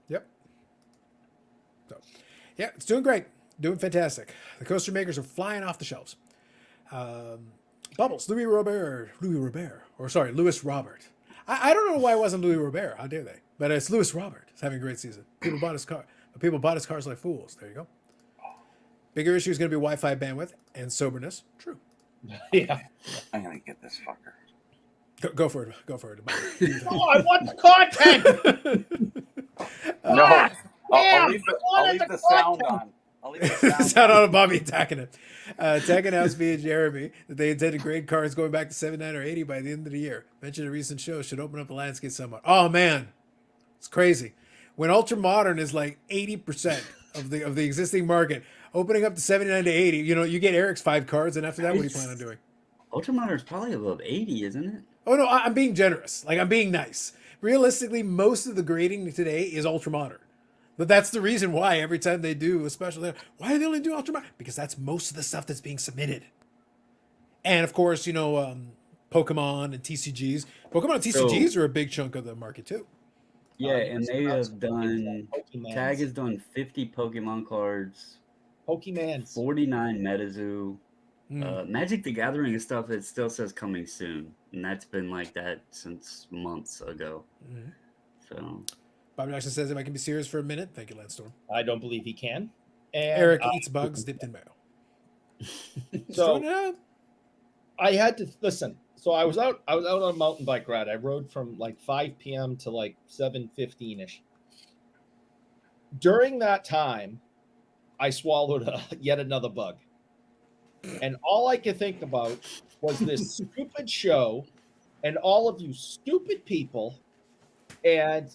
Yep. So, yeah, it's doing great. Doing fantastic. The coaster makers are flying off the shelves. Bubbles, Louis Robert. I don't know why it wasn't Louis Robert. How dare they? But it's Louis Robert. He's having a great season. People bought his cars like fools. There you go. Bigger issue is going to be Wi-Fi bandwidth and soberness. True. Yeah. I'm going to get this fucker. Go for it. Oh, I want the content. No. I'll leave the sound on. I'll leave the sound on Bobby attacking it. Tech announced via Jeremy that they intend to grade cars going back to 79 or 80 by the end of the year. Mentioned a recent show should open up the landscape somewhat. Oh man, it's crazy. When ultra modern is like 80% of the existing market, opening up to 79 to 80, you get Eric's 5 cards, and after that, what do you plan on doing? Ultra modern is probably above 80, isn't it? Oh no, I'm being generous. Like I'm being nice. Realistically, most of the grading today is ultra modern. But that's the reason why every time they do a special, why do they only do ultra modern? Because that's most of the stuff that's being submitted. And of course, Pokemon and TCGs. Pokemon and TCGs are a big chunk of the market too. Yeah, and they have done. Tag has done 50 Pokemon cards. Pokemon. 49 MetaZoo. Magic the Gathering and stuff, it still says coming soon. And that's been like that since months ago. Mm-hmm. So Bobby Jackson says if I can be serious for a minute. Thank you, Landstorm. I don't believe he can. And Eric eats bugs dipped in mayo. So I had to listen. So I was out on a mountain bike ride. I rode from like 5 p.m. to like 7:15ish. During that time, I swallowed yet another bug. And all I could think about was this stupid show and all of you stupid people. And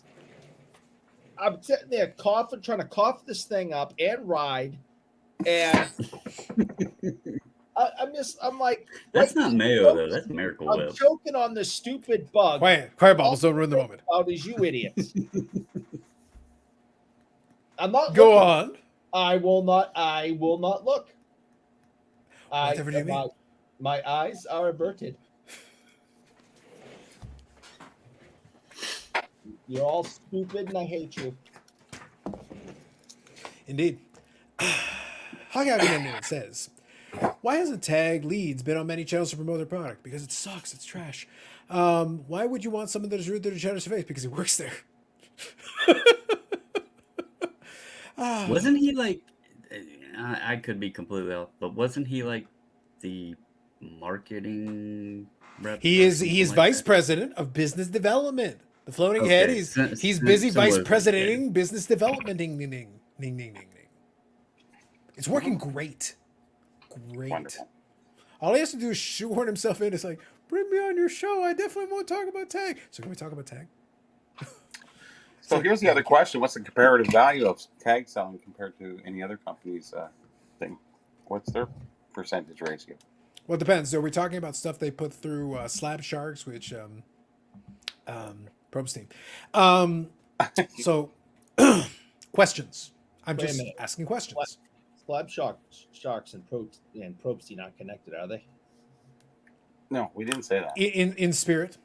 I'm sitting there coughing, trying to cough this thing up and ride. And I'm like, that's not mayo though. That's Miracle Whip. I'm choking on this stupid bug. Quiet, Bubbles. Don't ruin the moment. Out as you idiots. I'm not. Go looking. on. I will not look. Whatever you mean. My eyes are averted. You're all stupid, and I hate you. Indeed. Hog says, why hasn't Tag Leads been on many channels to promote their product? Because it sucks. It's trash. Why would you want someone that is rude to the channel's face? Because he works there. Wasn't he like, I could be completely off, but wasn't he like the marketing rep? He is vice president of business development. The floating Okay, head. He's busy vice similar thing, presidenting business development. Ding, ding, ding, ding, ding, ding, ding. It's working great. Great. Wonderful. All he has to do is shoehorn himself in. It's like, bring me on your show. I definitely want to talk about tag. So can we talk about tag? So here's the other question: what's the comparative value of tag selling compared to any other company's thing? What's their percentage ratio? Well, it depends. So we're talking about stuff they put through Slab Sharks, which Probes team. So questions. I'm Wait a just minute. asking questions. Slab Sharks and Probesty not connected, are they? No, we didn't say that. In spirit,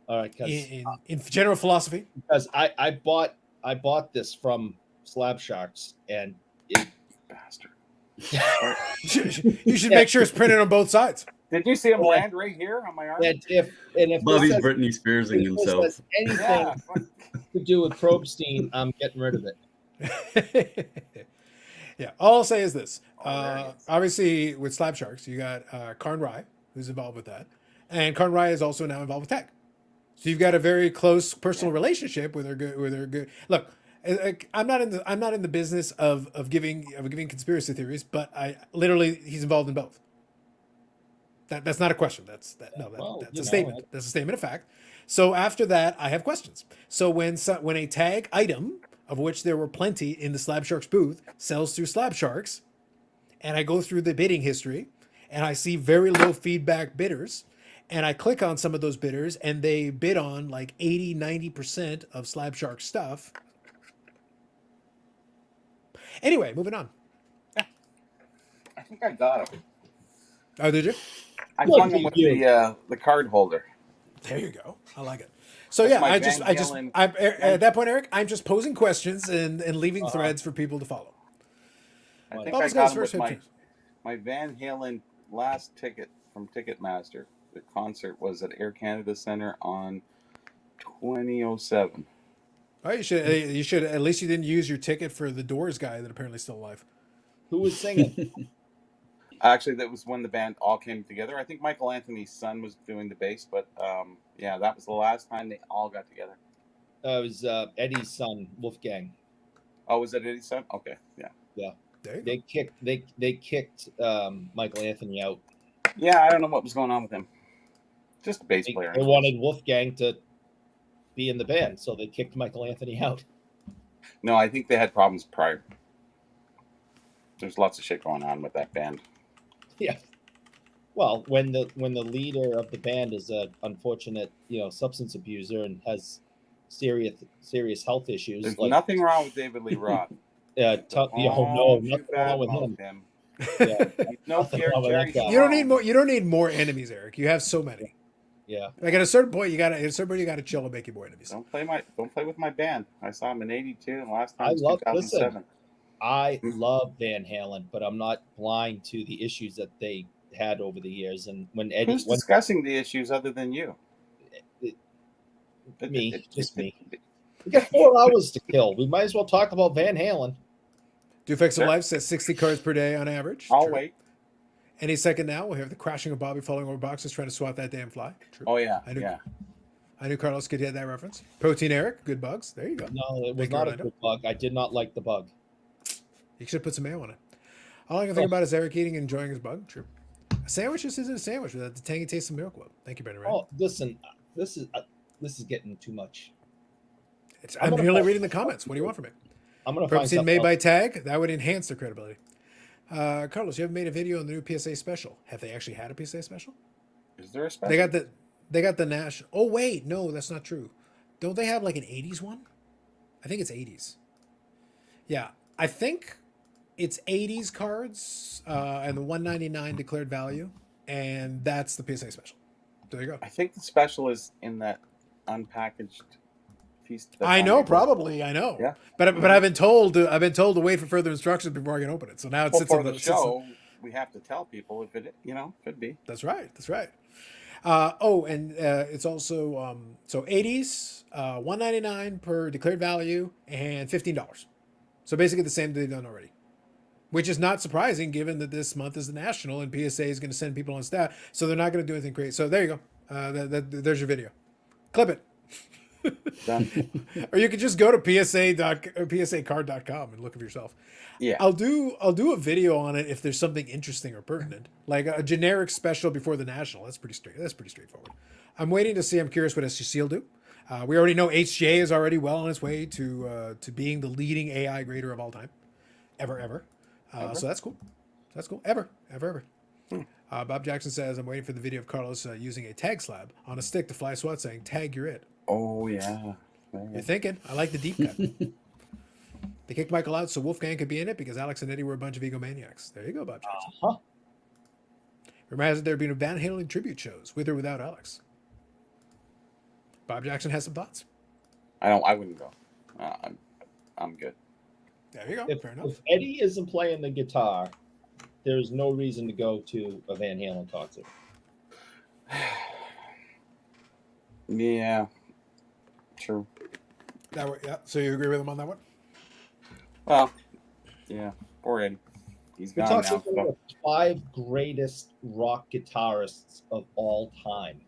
All right, in general philosophy. because I bought this from Slab Sharks, and it, Bastard. You should make sure it's printed on both sides. Did you see him land right here on my arm? and if Bobby's this has, Britney Spearsing if this himself. has anything Yeah. to do with Probstein, I'm getting rid of it. Yeah, all I'll say is this. there it is. Obviously, with Slab Sharks, you got Karn Rai, who's involved with that. And Karn Rai is also now involved with tech. So you've got a very close personal relationship with her good. Look, I'm not in the business of giving conspiracy theories, but he's involved in both. That's not a question. That's a statement. That's a statement of fact. So after that, I have questions. So when a tag item, of which there were plenty in the Slab Sharks booth, sells through Slab Sharks, and I go through the bidding history, and I see very low feedback bidders, and I click on some of those bidders, and they bid on like 80-90% of Slab Sharks stuff. Anyway, moving on. I think I got him. Oh, did you? I Look hung him at with you. the card holder. There you go. I like it. So That's yeah, my at that point, Eric, I'm just posing questions and leaving threads for people to follow. I think Bubbles I got got his him with first hit. my Van Halen last ticket from Ticketmaster. The concert was at Air Canada Centre on 2007. Oh, you should at least you didn't use your ticket for the Doors guy that apparently is still alive. Who was singing? Actually, that was when the band all came together. I think Michael Anthony's son was doing the bass, but yeah, that was the last time they all got together. It was Eddie's son, Wolfgang. Oh, was that Eddie's son? Okay, yeah. There you go. They kicked Michael Anthony out. Yeah, I don't know what was going on with him. Just a bass player. They wanted Wolfgang to be in the band, so they kicked Michael Anthony out. No, I think they had problems prior. There's lots of shit going on with that band. Yeah. Well, when the leader of the band is a unfortunate, substance abuser and has serious health issues, There's like nothing wrong with David Lee Roth. no, nothing wrong with him. him. Yeah, No, Nothing Jerry, wrong with Jerry that guy. You don't need more. You don't need more enemies, Eric. You have so many. yeah. Like at a certain point, you gotta chill and make you more enemies. Don't play with my band. I saw him in '82, and last time I was love- 2007. I love Van Halen, but I'm not blind to the issues that they had over the years. And when Eddie, Who's discussing the issues other than you? just me. We got 4 hours to kill. We might as well talk about Van Halen. Dufex Sure. of Life says 60 cards per day on average. I'll True. wait. Any second now, we'll hear the crashing of Bobby falling over boxes trying to swat that damn fly. True. Oh yeah, I knew- yeah. I knew Carlos could get that reference. Protein Eric, good bugs. There you go. No, it was Thank you, not a Orlando. good bug. I did not like the bug. You should put some mayo on it. All I can think about is Eric eating and enjoying his bug. True. A sandwich just isn't a sandwich without the tangy taste of Milk Wood. Thank you, Brendan. Oh, listen, this is getting too much. I'm gonna merely find- reading the comments. What do you want from me? I'm gonna find Protein something made else. by tag. That would enhance their credibility. Carlos, you haven't made a video on the new PSA special. Have they actually had a PSA special? Is there a special? They got the national. Oh wait, no, that's not true. Don't they have like an '80s one? I think it's '80s. Yeah, I think it's '80s cards and the $199 declared value, and that's the PSA special. There you go. I think the special is in that unpackaged piece. that's I on know, your- probably, I know. Yeah. But I've been told to wait for further instructions before I can open it. So now it Well, sits for on the the sits on- show, we have to tell people if it, could be. That's right. That's right. It's also so 80s, $199 per declared value and $15. So basically the same they've done already, which is not surprising given that this month is the national and PSA is going to send people on staff, so they're not going to do anything crazy. So there you go. There's your video. Clip it. Done. Or you could just go to psacard.com and look at yourself. Yeah. I'll do a video on it if there's something interesting or pertinent, like a generic special before the national. That's pretty straightforward. I'm waiting to see. I'm curious what SGC will do. We already know HJ is already well on its way to being the leading AI grader of all time, ever. So that's cool. Ever. Bob Jackson says, I'm waiting for the video of Carlos using a tag slab on a stick to fly SWAT, saying, "Tag, you're it." Oh yeah. You're thinking. I like the deep cut. They kicked Michael out so Wolfgang could be in it because Alex and Eddie were a bunch of egomaniacs. There you go, Bob Jackson. Uh-huh. Rumor has it there been Van Halen tribute shows with or without Alex. Bob Jackson has some thoughts. I wouldn't go. I'm good. There you go. If, Fair enough. if Eddie isn't playing the guitar, there's no reason to go to a Van Halen concert. Yeah. True. Yeah. So you agree with him on that one? Well, yeah. Poor Eddie. He's We're gone talking now. about the 5 greatest rock guitarists of all time.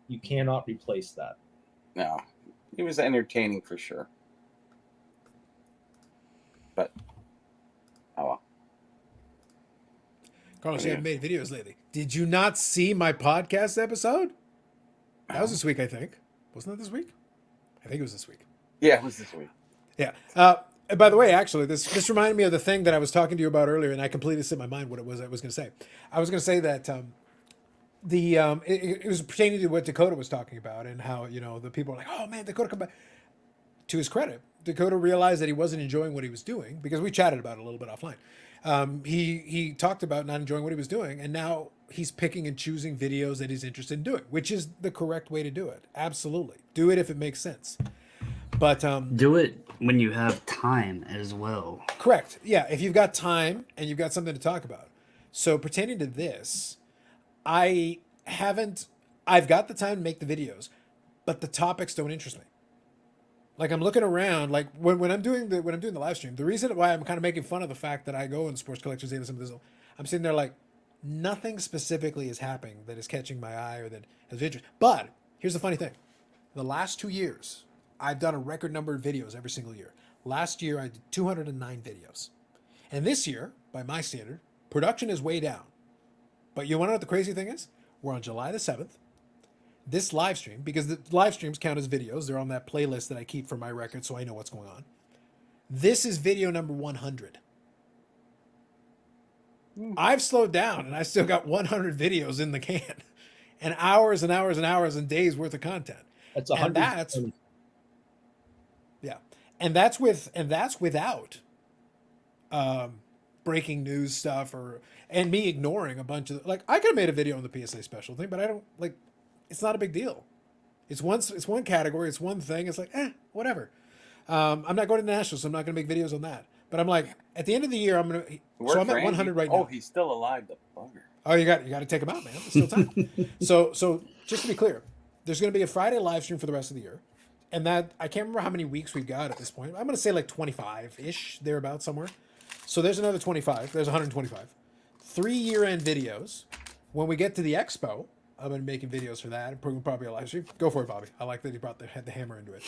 You cannot replace that. No. He was entertaining for sure. But oh well. Carlos, you haven't made videos lately. Did you not see my podcast episode? That was this week, I think. Wasn't that this week? I think it was this week. Yeah, it was this week. Yeah. And by the way, actually, this reminded me of the thing that I was talking to you about earlier, and I completely slipped my mind what it was I was going to say. I was going to say that it was pertaining to what Dakota was talking about and how, the people are like, "Oh man, Dakota, come back." To his credit, Dakota realized that he wasn't enjoying what he was doing because we chatted about it a little bit offline. He talked about not enjoying what he was doing, and now he's picking and choosing videos that he's interested in doing, which is the correct way to do it. Absolutely. Do it if it makes sense. But do it when you have time as well. correct. Yeah, if you've got time and you've got something to talk about. So pertaining to this, I've got the time to make the videos, but the topics don't interest me. Like I'm looking around, like when I'm doing the live stream, the reason why I'm kind of making fun of the fact that I go in Sports Collectors and some of this, I'm sitting there like nothing specifically is happening that is catching my eye or that has interest. But here's the funny thing: the last 2 years, I've done a record number of videos every single year. Last year, I did 209 videos, and this year, by my standard, production is way down. But you want to know what the crazy thing is? We're on July the 7th. This live stream, because the live streams count as videos, they're on that playlist that I keep for my record so I know what's going on. This is video number 100. I've slowed down and I still got 100 videos in the can and hours and hours and hours and days worth of content. That's And 100. yeah. And that's without breaking news stuff and me ignoring a bunch of, like, I could have made a video on the PSA special thing, but I don't, like, it's not a big deal. It's one category. It's one thing. It's like, whatever. I'm not going to the Nationals, so I'm not going to make videos on that. But I'm like, at the end of the year, I'm at 100 right now. Oh, he's still alive, the bugger. Oh, you got to take him out, man. There's still time. So just to be clear, there's going to be a Friday live stream for the rest of the year, and that I can't remember how many weeks we've got at this point. I'm going to say like 25-ish, thereabout somewhere. So there's another 25. There's 125. 3 year-end videos. When we get to the expo, I'm going to be making videos for that and probably a live stream. Go for it, Bobby. I like that you brought the hammer into it.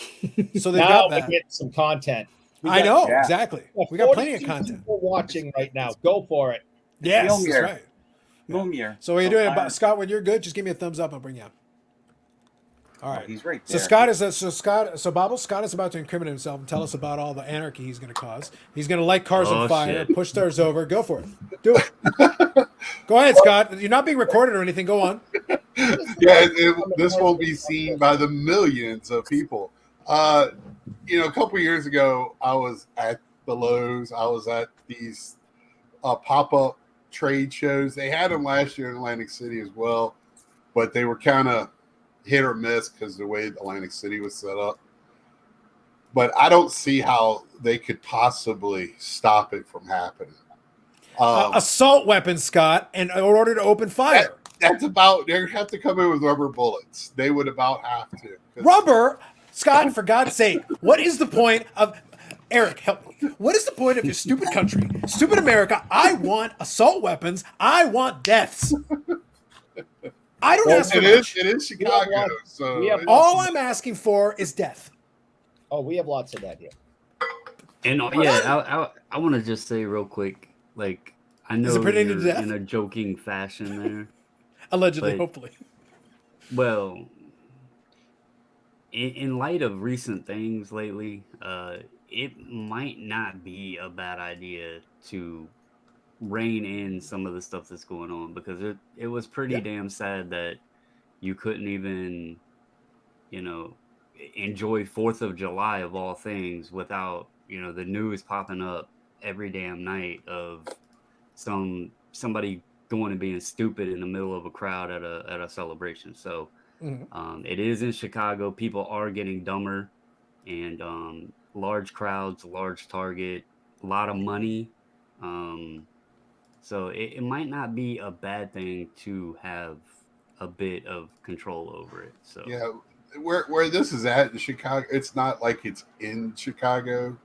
So they've Now got we're that. getting some content. I know, Yeah. exactly. We got plenty of 42 content. people watching right now. Go for it. Yes, Film that's here. right. Lumiere. So what are you doing, Scott? When you're good, just give me a thumbs up. I'll bring you out. All right. He's right So there. Scott is about to incriminate himself and tell us about all the anarchy he's going to cause. He's going to light cars on Oh, fire, shit. push stars over. Go for it. Do it. Go ahead, Scott. You're not being recorded or anything. Go on. Yeah, this will be seen by the millions of people. A couple years ago, I was at the Lowe's. I was at these pop-up trade shows. They had them last year in Atlantic City as well, but they were kind of hit or miss because the way Atlantic City was set up. But I don't see how they could possibly stop it from happening. Assault weapons, Scott, and in order to open fire. That's about, they have to come in with rubber bullets. They would about have to. Rubber, Scott, for God's sake, what is the point of Eric? Help me. What is the point of your stupid country, stupid America? I want assault weapons. I want deaths. I don't ask for much. It is Chicago, so we have All I'm asking for is death. Oh, we have lots of that here. And yeah, I want to just say real quick, like I Is it know pretty to you're death? in a joking fashion there, Allegedly, but hopefully. well, in light of recent things lately, it might not be a bad idea to rein in some of the stuff that's going on because it was pretty Yeah. damn sad that you couldn't even, you know, enjoy 4th of July of all things without, the news popping up every damn night of somebody going and being stupid in the middle of a crowd at a celebration. So Mhm. it is in Chicago. People are getting dumber, and large crowds, large target, a lot of money. So it might not be a bad thing to have a bit of control over it. So Yeah, where this is at in Chicago, it's not like it's in Chicago.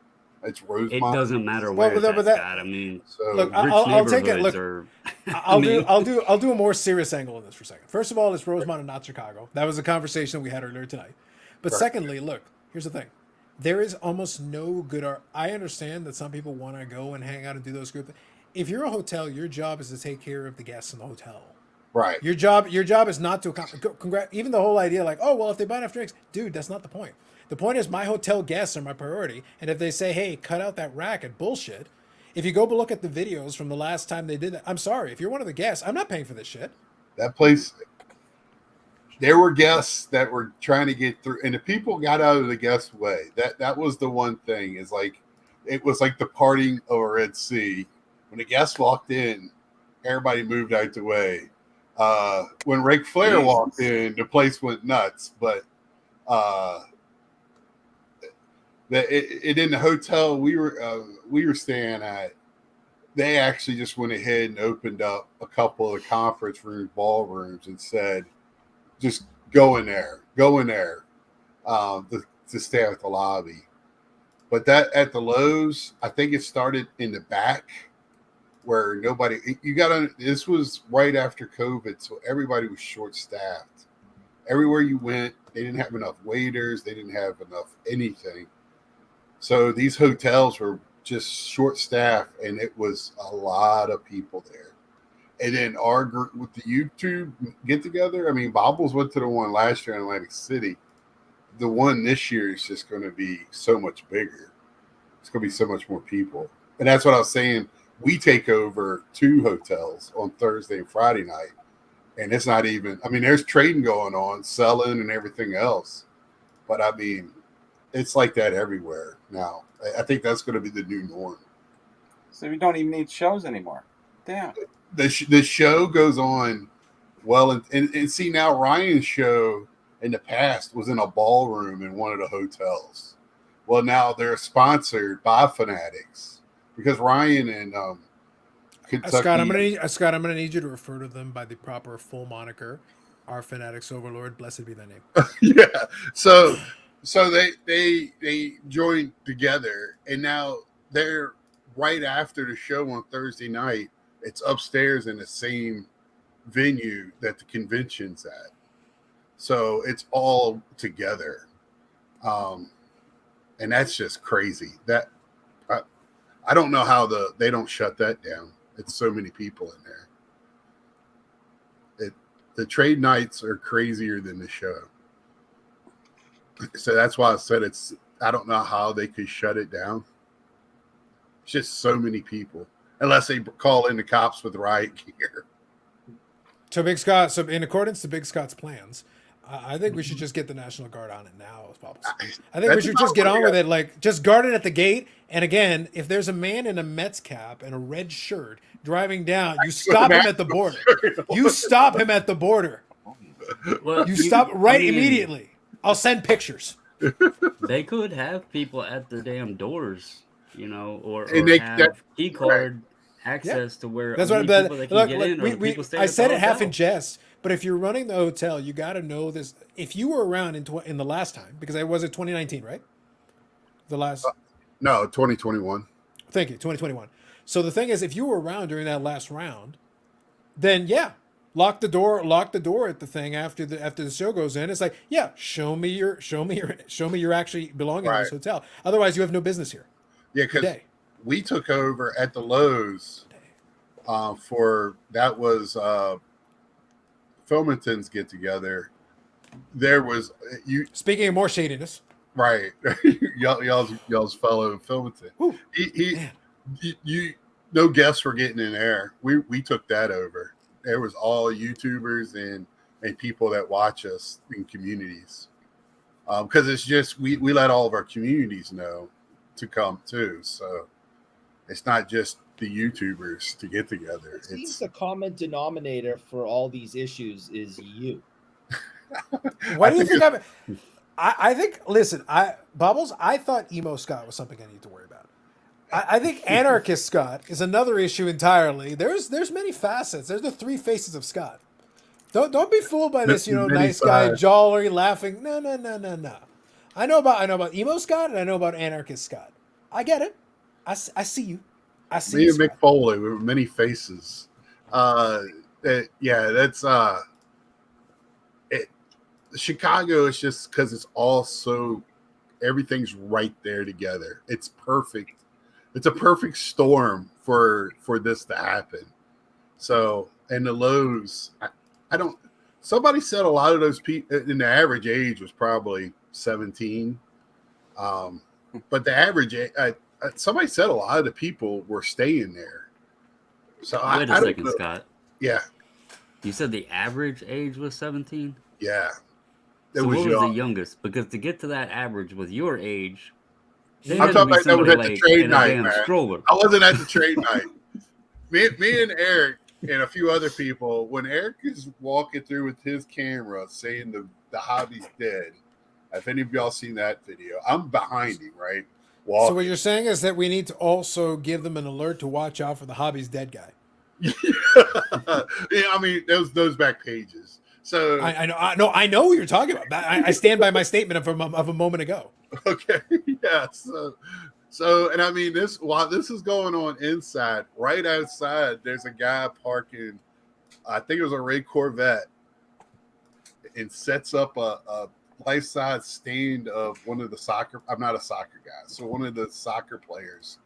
It's it Rosemont. doesn't matter Well, where it's but at, that Scott. I mean, look, So rich I'll take it. neighborhoods Look, are. I I'll do mean, I'll do a more serious angle on this for a second. First of all, it's Rosemont and not Chicago. That was a conversation we had earlier tonight. But Right. secondly, look, here's the thing. There is almost no good art. I understand that some people want to go and hang out and do those group. If you're a hotel, your job is to take care of the guests in the hotel. right. Your job is not to even the whole idea like, oh well, if they buy enough drinks, dude, that's not the point. The point is my hotel guests are my priority, and if they say, hey, cut out that racket bullshit, if you go look at the videos from the last time they did that, I'm sorry, if you're one of the guests, I'm not paying for this shit. That place, there were guests that were trying to get through, and the people got out of the guest way. That was the one thing. Is like it was like the parting of a Red Sea. When the guests walked in, everybody moved out the way. When Ric Flair walked in, the place went nuts. But it in the hotel we were staying at, they actually just went ahead and opened up a couple of conference rooms, ballrooms, and said, just go in there, to stay at the lobby. But that at the Lowe's, I think it started in the back where nobody, this was right after COVID, so everybody was short staffed. Everywhere you went, they didn't have enough waiters, they didn't have enough anything. So these hotels were just short staffed, and it was a lot of people there. And then our group with the YouTube get together. I mean, Bobbles went to the one last year in Atlantic City. The one this year is just going to be so much bigger. It's going to be so much more people. And that's what I was saying. We take over 2 hotels on Thursday and Friday night. And it's not even, I mean, there's trading going on, selling and everything else. But I mean, it's like that everywhere now. I think that's going to be the new norm. So we don't even need shows anymore. Damn. The show goes on well, and see now Ryan's show in the past was in a ballroom in one of the hotels. Well, now they're sponsored by Fanatics because Ryan and Kentucky. Scott, I'm gonna need you to refer to them by the proper full moniker. Our Fanatics Overlord, blessed be thy name. Yeah. So they joined together, and now they're right after the show on Thursday night. It's upstairs in the same venue that the convention's at. So it's all together. And that's just crazy. That I don't know how they don't shut that down. It's so many people in there. The trade nights are crazier than the show. So that's why I said I don't know how they could shut it down. It's just so many people. Unless they call in the cops with riot gear. So Big Scott, so in accordance to Big Scott's plans, I think we should just get the National Guard on it now, as possible. I think we should just get on with it, like just guard it at the gate. And again, if there's a man in a Mets cap and a red shirt driving down, you stop him at the border. You stop him at the border. well, You stop right I mean, immediately. I'll send pictures. They could have people at their damn doors, or And they- have key card access to where That's only what. people that can Look, get look, in are the people staying I at said the it half hotel. in jest, but if you're running the hotel, you got to know this. If you were around in the last time, because I was it 2019, right? The last. No, 2021. Thank you, 2021. So the thing is, if you were around during that last round, then yeah, lock the door at the thing after the show goes in. It's like, yeah, show me you're actually belonging in this hotel. Otherwise, you have no business here. Yeah, because we took over at the Lowe's for that was Filmington's get together. There was Speaking of more shadiness, right? y'all's fellow Filmington. You no guests were getting in there. We took that over. There was all YouTubers and people that watch us in communities. Because it's just we let all of our communities know to come too. So it's not just the YouTubers to get together. It seems the common denominator for all these issues is you. What do you think? I think. Listen, Bubbles. I thought emo Scott was something I need to worry about. I think anarchist Scott is another issue entirely. There's many facets. There's the three faces of Scott. Don't be fooled by this. Nice guy, jolly, laughing. No. I know about emo Scott and I know about anarchist Scott. I get it. I see you. I see. Me and Mick Foley with many faces. That's it. Chicago is just because it's all so everything's right there together. It's perfect. It's a perfect storm for this to happen. So, and the Lowe's, I don't. Somebody said a lot of those people, and the average age was probably 17. But the average, somebody said a lot of the people were staying there. So wait a second, Scott. Yeah. You said the average age was 17? Yeah. So what was the youngest? Because to get to that average with your age, I'm talking about that was at the trade night, man. Stroller. I wasn't at the trade night. Me and Eric and a few other people, when Eric is walking through with his camera saying the hobby's dead, if any of y'all seen that video, I'm behind him, right? Walking. So what you're saying is that we need to also give them an alert to watch out for the hobby's dead guy. Yeah, I mean those back pages. So I know what you're talking about. I stand by my statement of a moment ago. Okay, yeah. So, and I mean while this is going on inside, right outside, there's a guy parking. I think it was a red Corvette, and sets up a life-size stand of one of the soccer. I'm not a soccer guy, so one of the soccer players,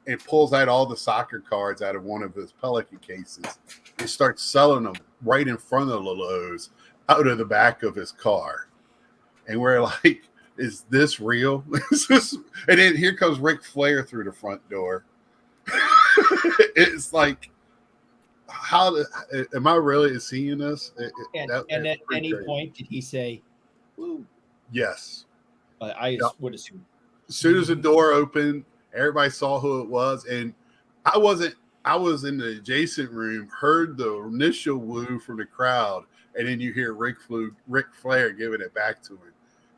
and pulls out all the soccer cards out of one of his Pelican cases and starts selling them right in front of the Lowe's out of the back of his car. And we're like, is this real? And then here comes Ric Flair through the front door. It's like, am I really seeing this? And at any point, did he say, "Woo"? Yes. I would assume. As soon as the door opened, everybody saw who it was. And I was in the adjacent room, heard the initial woo from the crowd, and then you hear Ric Flair giving it back to him.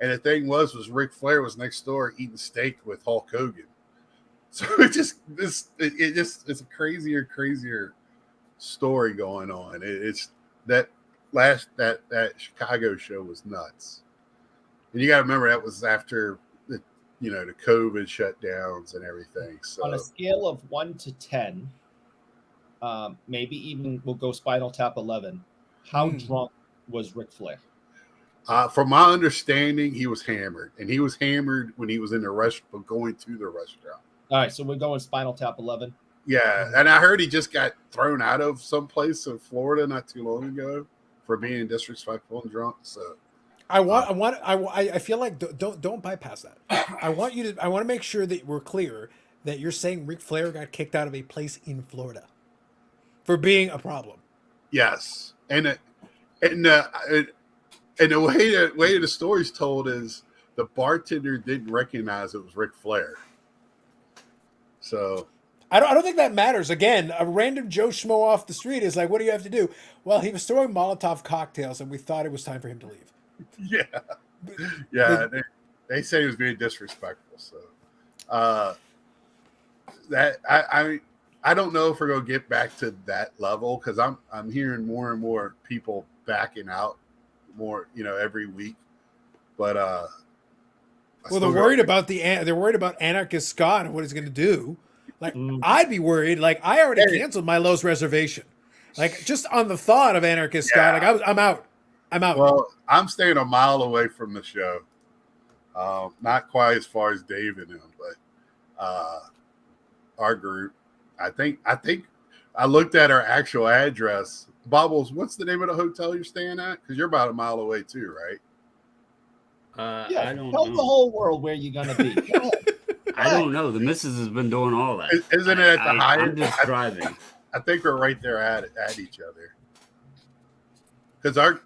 And the thing was Ric Flair was next door eating steak with Hulk Hogan. So it's a crazier story going on. It's that Chicago show was nuts. And you got to remember that was after the COVID shutdowns and everything. So on a scale of 1 to 10, maybe even we'll go Spinal Tap 11. How drunk was Ric Flair? From my understanding, he was hammered, and he was hammered when he was in the restaurant, going to the restaurant. All right, so we're going Spinal Tap 11. Yeah, and I heard he just got thrown out of some place in Florida not too long ago for being disrespectful and drunk. So I feel like don't bypass that. I want to make sure that we're clear that you're saying Ric Flair got kicked out of a place in Florida for being a problem. Yes, and the way the story's told is the bartender didn't recognize it was Ric Flair. So I don't think that matters. Again, a random Joe Schmo off the street is like, what do you have to do? Well, he was throwing Molotov cocktails, and we thought it was time for him to leave. Yeah. They say he was being disrespectful. So that I don't know if we're gonna get back to that level, because I'm hearing more and more people backing out more, every week. But they're worried about anarchist Scott and what he's going to do. Like I'd be worried. Like I already canceled my Lowe's reservation. Like just on the thought of Anarchist Scott, like I'm out. I'm out. Well, I'm staying a mile away from the show. Not quite as far as Dave and him, but our group. I think I looked at our actual address. Bubbles, what's the name of the hotel you're staying at? Because you're about a mile away too, right? Yeah, I don't tell know. the whole world where you're gonna be. Go ahead. I don't know. The missus has been doing all that. Isn't it at the Hyatt? I'm just driving. I think we're right there at each other. Because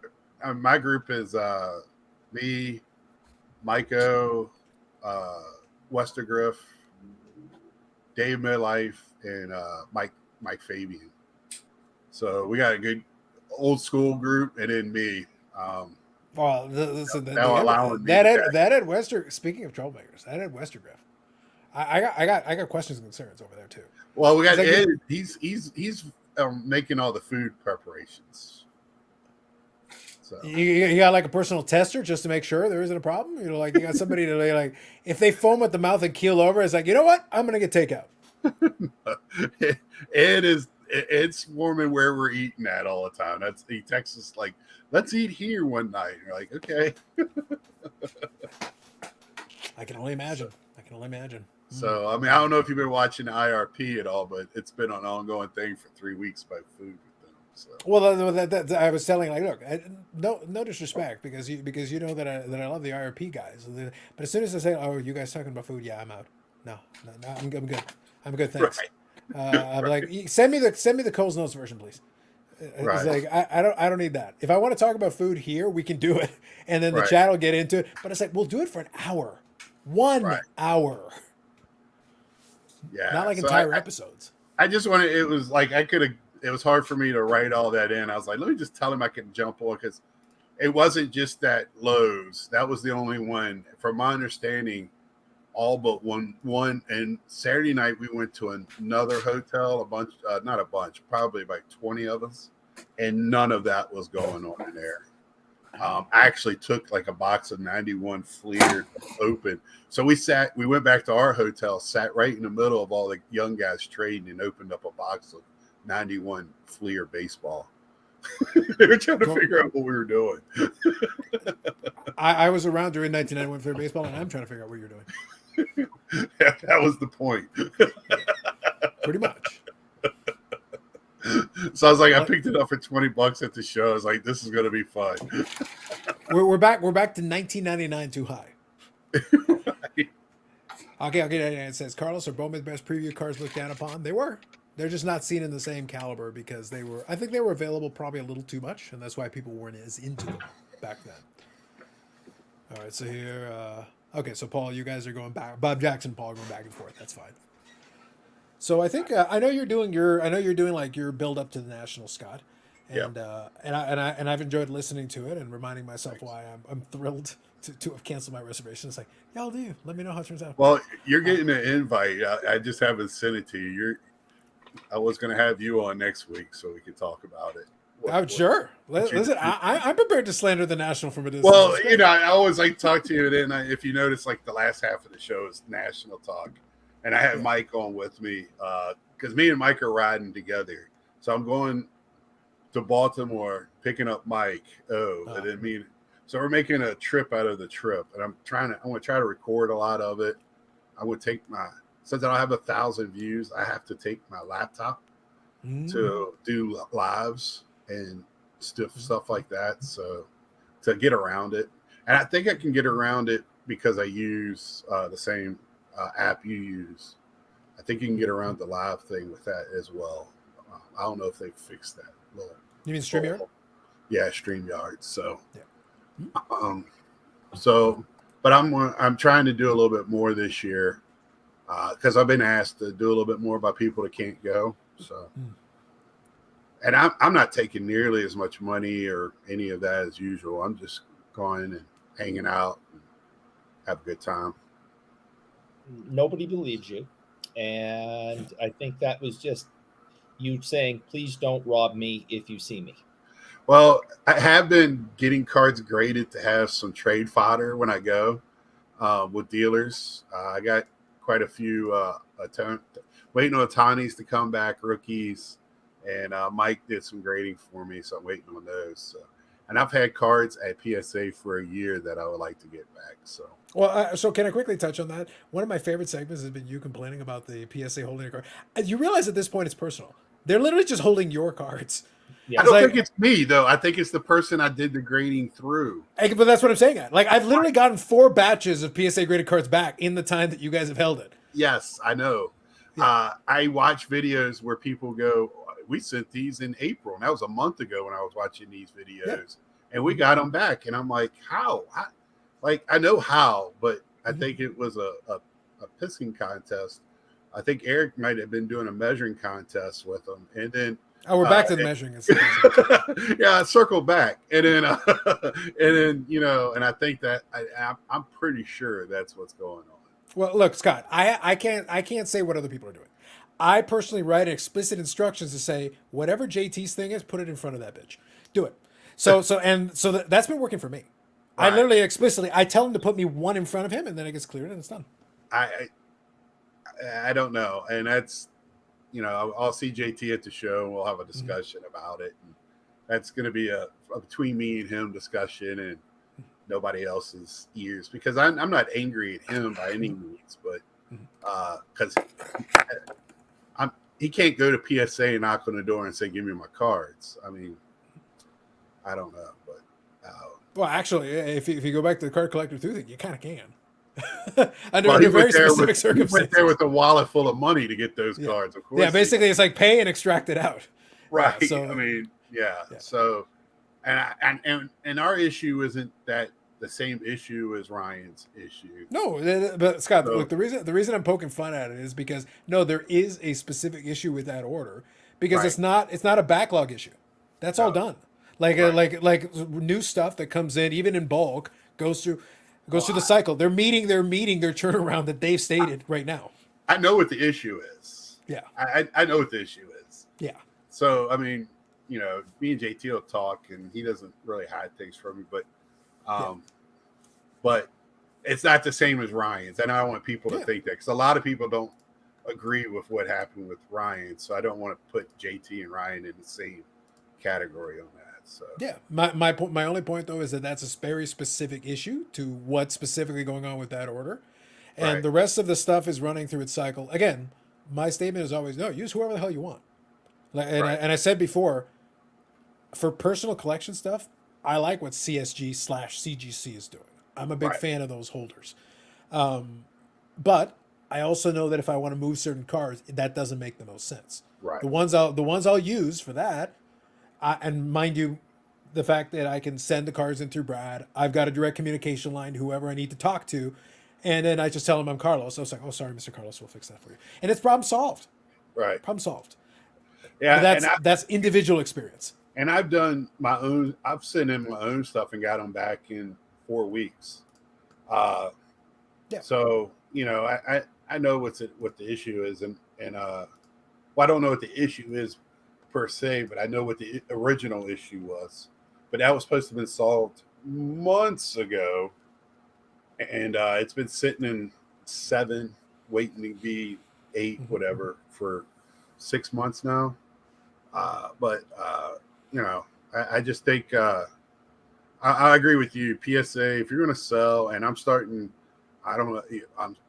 my group is me, Myko, Westergriff, Dave Midlife, and Mike Fabian. So we got a good old school group, and then me. Well, allowing me that to Ed Wester. Speaking of troublemakers, that Ed Westergriff. I got questions and concerns over there too. Well, we got It's like Ed. He's making all the food preparations. So You got like a personal tester just to make sure there isn't a problem. You know, like you got somebody to like if they foam at the mouth and keel over, it's like, you know what? I'm gonna get takeout. It's warming where we're eating at all the time. He texts us like, let's eat here one night. You're like, okay. I can only imagine. So I mean, I don't know if you've been watching the IRP at all, but it's been an ongoing thing for 3 weeks by food with them. So Well, that I was telling like, look, no disrespect because you know that I love the IRP guys, but as soon as I say, oh, you guys talking about food, yeah, I'm out. No, I'm good. I'm good, thanks. Right. I'm like, send me the Coles Notes version, please. Right. It's like I don't need that. If I want to talk about food here, we can do it, and then the Right. chat will get into it. But it's like we'll do it for an hour, 1 Right. hour, Yeah. not like So entire episodes. I just wanted. It was like it was hard for me to write all that in. I was like, let me just tell him I can jump on because it wasn't just that Lowe's. That was the only one, from my understanding. All but one. And Saturday night we went to another hotel. Not a bunch, probably about 20 of us, and none of that was going on in there. I actually took like a box of 91 Fleer open. So we went back to our hotel, sat right in the middle of all the young guys trading, and opened up a box of 91 Fleer baseball. They were trying to figure out what we were doing. I was around during 1991 for baseball, and I'm trying to figure out what you're doing. Yeah, that was the point. Pretty much. So I was like, I picked it up for $20 at the show. I was like, this is going to be fun. We're back to 1999 too high. Right. Okay. It says Carlos, are Bowman's best preview cards looked down upon? They were. They're just not seen in the same caliber because I think they were available probably a little too much, and that's why people weren't as into them back then. All right, so here, okay, so Paul, you guys are going back. Bob Jackson, Paul, are going back and forth. That's fine. So I think I know you're doing like your build up to the National, Scott, and and I've enjoyed listening to it and reminding myself why I'm thrilled to have canceled my reservation. It's like, y'all do. Let me know how it turns out. Well, you're getting an invite. I just haven't sent it to you. I was going to have you on next week so we could talk about it. Sure. Listen, I'm prepared to slander the National from a distance. Well, you know, I always like to talk to you. And then if you notice, like the last half of the show is National Talk. And I have Mike on with me because me and Mike are riding together. So I'm going to Baltimore, picking up Mike. And then so we're making a trip out of the trip. And I'm going to try to record a lot of it. I would take since I don't have 1,000 views, I have to take my laptop to do lives and stuff like that. So to get around it. And I think I can get around it because I use the same app you use. I think you can get around the live thing with that as well. I don't know if they fixed that. You mean StreamYard? Yeah, StreamYard. So, yeah. But I'm trying to do a little bit more this year because I've been asked to do a little bit more by people that can't go. So, and I'm not taking nearly as much money or any of that as usual. I'm just going and hanging out and have a good time. Nobody believes you, and I think that was just you saying, please don't rob me if you see me. Well, I have been getting cards graded to have some trade fodder when I go with dealers. I got quite a few waiting on Ohtani's to come back, rookies, and Mike did some grading for me, so I'm waiting on those. So. And I've had cards at PSA for a year that I would like to get back. So, Well, so can I quickly touch on that? One of my favorite segments has been you complaining about the PSA holding your card. You realize at this point it's personal. They're literally just holding your cards. Yeah. I don't like- think it's me though. I think it's the person I did the grading through. But that's what I'm saying. Like, I've literally gotten 4 batches of PSA graded cards back in the time that you guys have held it. Yes, I know. Yeah. I watch videos where people go, we sent these in April. And that was a month ago when I was watching these videos. And we got them back. And I'm like, how? I know how, but I think it was a pissing contest. I think Eric might have been doing a measuring contest with them. And then Oh, we're back to the measuring. yeah, I circled back. And then, and I think that I'm pretty sure that's what's going on. Well, look, Scott, I can't say what other people are doing. I personally write explicit instructions to say whatever JT's thing is, put it in front of that bitch. Do it. So that's been working for me. Right. I literally explicitly I tell him to put me one in front of him, and then it gets cleared and it's done. I don't know, and that's I'll see JT at the show and we'll have a discussion about it. And that's going to be a between me and him discussion and nobody else's ears, because I'm not angry at him by any means, but because he can't go to PSA and knock on the door and say, "Give me my cards." I mean, I don't know, but well, actually, if you go back to the card collector thing, you kind of can. Under he very went there specific with, circumstances. He went there with a wallet full of money to get those cards. Of course, yeah. Basically, it's like pay and extract it out. Right. So, I mean, yeah. So, and our issue isn't that the same issue as Ryan's issue. No, but Scott, So- look, the reason I'm poking fun at it is because no, there is a specific issue with that order because Right. it's not a backlog issue. That's all done. Like like new stuff that comes in even in bulk goes through the cycle. They're meeting their turnaround that they've stated right now. I know what the issue is. Yeah. I know what the issue is. Yeah. So, I mean, me and JT will talk, and he doesn't really hide things from me, but it's not the same as Ryan's. And I don't want people to think that, because a lot of people don't agree with what happened with Ryan. So I don't want to put JT and Ryan in the same category on that. So Yeah, my only point though is that that's a very specific issue to what's specifically going on with that order, and Right. the rest of the stuff is running through its cycle. Again, my statement is always no. Use whoever the hell you want. Like, and, Right. I said before, for personal collection stuff, I like what CSG/CGC is doing. I'm a big Right. fan of those holders, but I also know that if I want to move certain cards, that doesn't make the most sense. right. The ones I'll use for that, and mind you, the fact that I can send the cards in through Brad, I've got a direct communication line to whoever I need to talk to, and then I just tell him I'm Carlos. I was like, oh, sorry, Mr. Carlos, we'll fix that for you, and it's problem solved. Right. Problem solved. Yeah. But that's individual experience. And I've done my own. I've sent in my own stuff and got them back in 4 weeks. Yeah. So I know what the issue is, and well, I don't know what the issue is per se, but I know what the original issue was. But that was supposed to have been solved months ago, and it's been sitting in 7, waiting to be 8, whatever, for 6 months now. I just think I agree with you. PSA, if you're going to sell, and I'm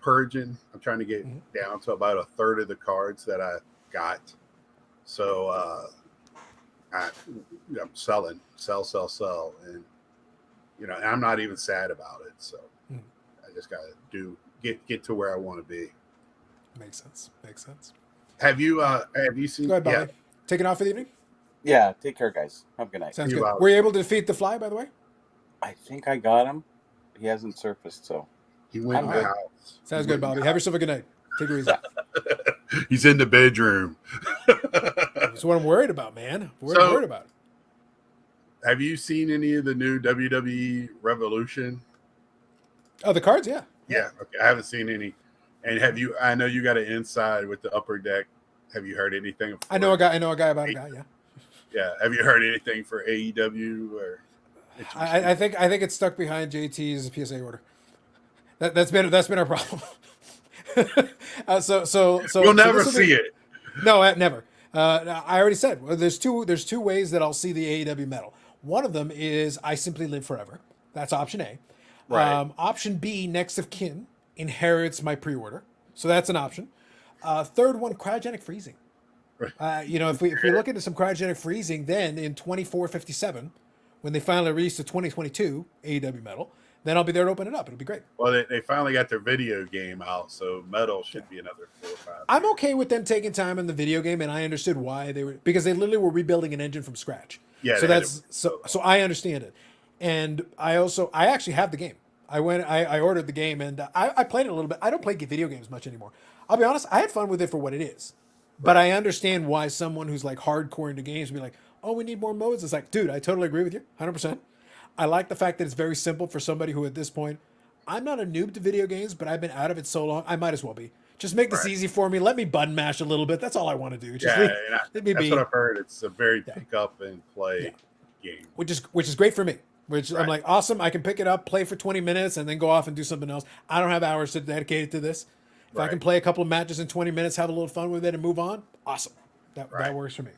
purging. I'm trying to get down to about a third of the cards that I got. So I'm selling, sell, and and I'm not even sad about it. So I just got to get to where I want to be. Makes sense. Have you seen? Go ahead, Bobby. Taking off for the evening. Yeah, take care, guys. Have a good night. Sounds You good. out. Were you able to defeat the fly, by the way? I think I got him. He hasn't surfaced, so He went in I'm the good. house. Sounds He good, went in Bobby. the Have yourself a good night. Take it easy. house. He's in the bedroom. That's what I'm worried about, man. Worried about it. Have you seen any of the new WWE Revolution? Oh, the cards, yeah. Yeah, okay. I haven't seen any. And have you? I know you got an inside with the upper deck. Have you heard anything? I know a guy about a guy. Yeah. Yeah. Have you heard anything for AEW or? I think it's stuck behind JT's PSA order. That's been our problem. So You'll never this will be- see it. No, never. Now, I already said there's two ways that I'll see the AEW medal. One of them is I simply live forever. That's option A. Right. Option B, next of kin inherits my pre-order, so that's an option. Third one, cryogenic freezing. If we look into some cryogenic freezing, then in 2457, when they finally release the 2022 AEW medal, then I'll be there to open it up. It'll be great. Well, they finally got their video game out, so metal should be another 4 or 5. I'm okay with them taking time in the video game, and I understood why they were, because they literally were rebuilding an engine from scratch. Yeah, So they had that's to- so I understand it, and I actually have the game. I ordered the game, and I played it a little bit. I don't play video games much anymore. I'll be honest. I had fun with it for what it is, but I understand why someone who's like hardcore into games would be like, "Oh, we need more modes." It's like, dude, I totally agree with you, 100%. I like the fact that it's very simple for somebody who, at this point, I'm not a noob to video games, but I've been out of it so long, I might as well be. Just make this Right. easy for me. Let me button mash a little bit. That's all I want to do. Just Yeah, let me that's be, what I've heard. It's a very pick up and play game. which is great for me. Which I'm Right. like, awesome. I can pick it up, play for 20 minutes, and then go off and do something else. I don't have hours to dedicate to this. If I Right. can play a couple of matches in 20 minutes, have a little fun with it, and move on, awesome. That Right. works for me.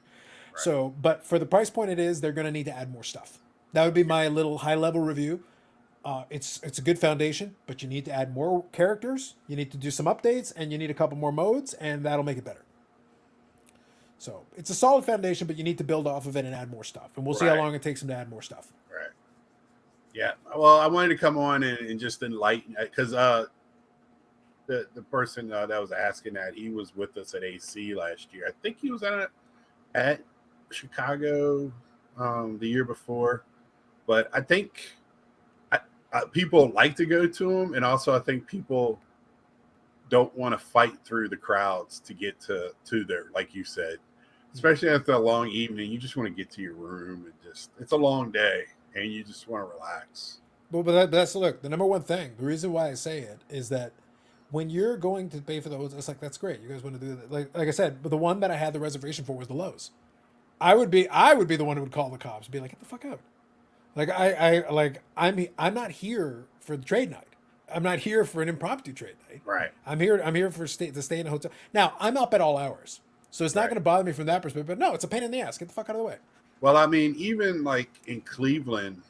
So, but for the price point it is, they're going to need to add more stuff. That would be my little high level review. It's a good foundation, but you need to add more characters. You need to do some updates, and you need a couple more modes, and that'll make it better. So it's a solid foundation, but you need to build off of it and add more stuff. And we'll see how Right. long it takes them to add more stuff. Right. Yeah. Well, I wanted to come on and just enlighten, because the person that was asking that, he was with us at AC last year. I think he was at Chicago the year before, but I think people like to go to him, and also I think people don't want to fight through the crowds to get to their, like you said, especially after a long evening. You just want to get to your room, and it's a long day, and you just want to relax. Well, but that's look, the number one thing. The reason why I say it is that when you're going to pay for those, it's like, that's great. You guys want to do that. Like I said, but the one that I had the reservation for was the Lowe's. I would be the one who would call the cops and be like, get the fuck out. I'm not here for the trade night. I'm not here for an impromptu trade night. Right. I'm here to stay in a hotel. Now, I'm up at all hours. So it's not going to bother me from that perspective. But no, it's a pain in the ass. Get the fuck out of the way. Well, I mean, even like in Cleveland,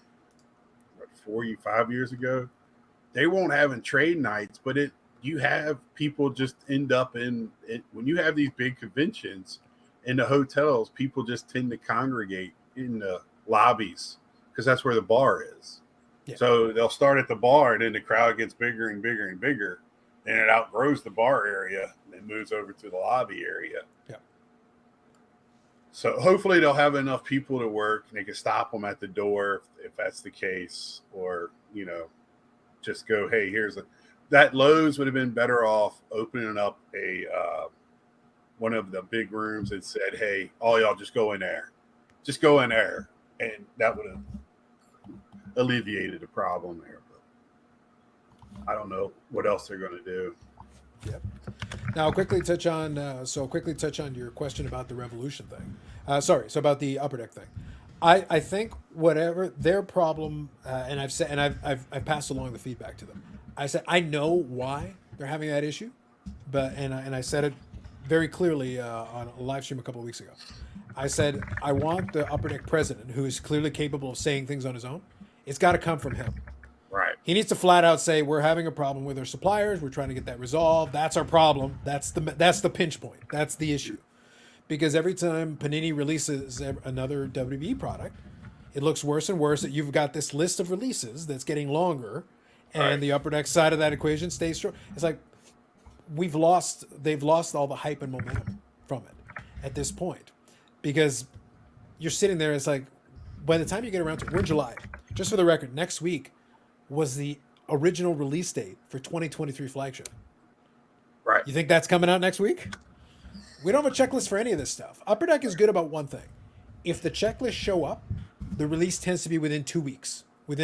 5 years ago, they won't have trade nights, but you have people just end up in it when you have these big conventions in the hotels. People just tend to congregate in the lobbies because that's where the bar is. Yeah. So they'll start at the bar, and then the crowd gets bigger and bigger and bigger, and it outgrows the bar area and moves over to the lobby area. Yeah. So hopefully they'll have enough people to work, and they can stop them at the door if that's the case, or just go, hey, that Lowe's would have been better off opening up a one of the big rooms and said, hey, all y'all just go in there, and that would have alleviated the problem there. But I don't know what else they're going to do. Yep. Now, I'll quickly touch on your question about the Revolution thing. So about the Upper Deck thing. I think whatever their problem, and I've said, and I've passed along the feedback to them. I said I know why they're having that issue, but I said it very clearly on a live stream a couple of weeks ago. I said I want the Upper Deck president, who is clearly capable of saying things on his own. It's got to come from him. Right. He needs to flat out say, we're having a problem with our suppliers. We're trying to get that resolved. That's our problem. That's the pinch point. That's the issue. Because every time Panini releases another WWE product, it looks worse and worse that you've got this list of releases that's getting longer, and the Upper Deck side of that equation stays short. It's like they've lost all the hype and momentum from it at this point. Because you're sitting there, it's like, by the time you get around to, we're in July. Just for the record, next week was the original release date for 2023 flagship. Right. You think that's coming out next week? We don't have a checklist for any of this stuff. Upper Deck is good about one thing. If the checklists show up, the release tends to be within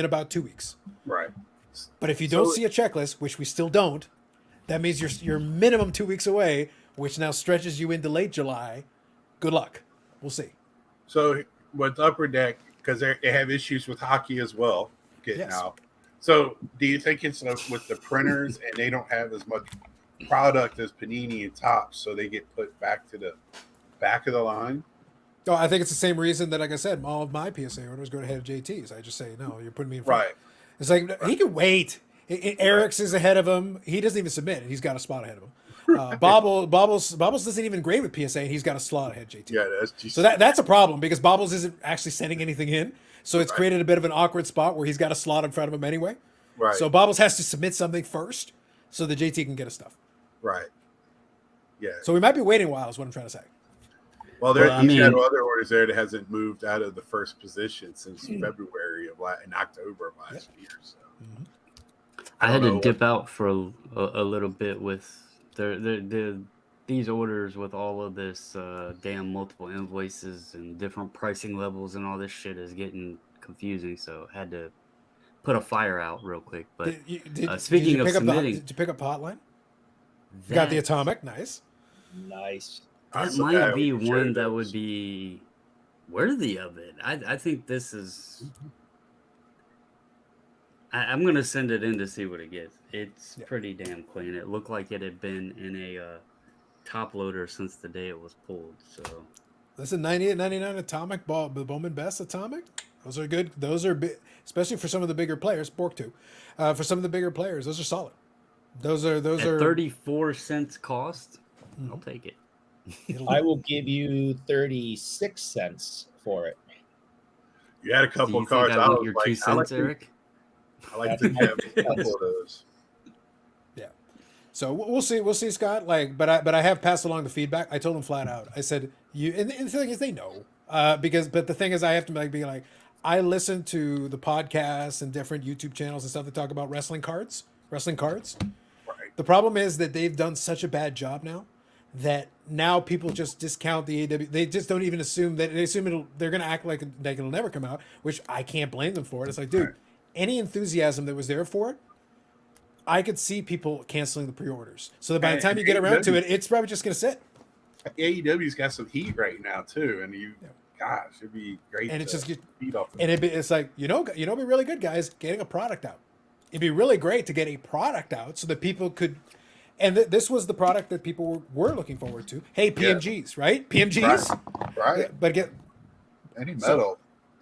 about 2 weeks. Right. But if you don't see a checklist, which we still don't, that means you're minimum 2 weeks away, which now stretches you into late July. Good luck. We'll see. So with Upper Deck, because they have issues with hockey as well getting out. So do you think it's with the printers, and they don't have as much product as Panini and Topps, so they get put back to the back of the line. Oh, I think it's the same reason that, like I said, all of my PSA orders go ahead of JT's. I just say, no, you're putting me in front. Right. It's like, he can wait. Eric's is ahead of him. He doesn't even submit, and he's got a spot ahead of him. Bobbles doesn't even grade with PSA, and he's got a slot ahead of JT. Yeah, that's just So that's a problem because Bobbles isn't actually sending anything in. So it's created a bit of an awkward spot where he's got a slot in front of him anyway. right. So Bobbles has to submit something first so the JT can get his stuff. right. Yeah. So we might be waiting a while is what I'm trying to say. Well, Well, I he's got mean- other orders there that hasn't moved out of the first position since February of in October of last year. So I had don't to know dip out for a little bit with these orders with all of this damn multiple invoices and different pricing levels and all this shit is getting confusing. So had to put a fire out real quick. But speaking of submitting, did you pick up the hotline? You got the atomic, nice. Nice. that So might that be would be one sure that those. would be worthy of it. I think this is. I'm gonna send it in to see what it gets. It's pretty damn clean. It looked like it had been in a top loader since the day it was pulled. So Listen, 98.99 atomic ball, the Bowman Best atomic. Those are good. Those are big, especially for some of the bigger players. Bork too. For some of the bigger players, those are solid. Those at are 34 cents cost, I'll take it. I will give you 36 cents for it. you had a Do couple you of think cards. I I want was your like, 2 I cents, like Eric? I like to have a couple of those. Yeah. So we'll see. We'll see, Scott. Like, but I have passed along the feedback. I told them flat out. I said and the thing is they know but the thing is I have to be like I listen to the podcasts and different YouTube channels and stuff that talk about wrestling cards. Right. The problem is that they've done such a bad job now that now people just discount the AW. They just don't even assume that they assume they're going to act like it'll never come out, which I can't blame them for it. It's like, dude, any enthusiasm that was there for it, I could see people canceling the pre-orders. So that by the time you get around to it, it's probably just going to sit. AEW's got some heat right now too, and gosh, it'd be great. And it's to just feed off. and it's like it'd be really good, guys, getting a product out. It'd be really great to get a product out so that people could. And this was the product that people were looking forward to. Hey, PMGs, right? PMGs, Right. Yeah, but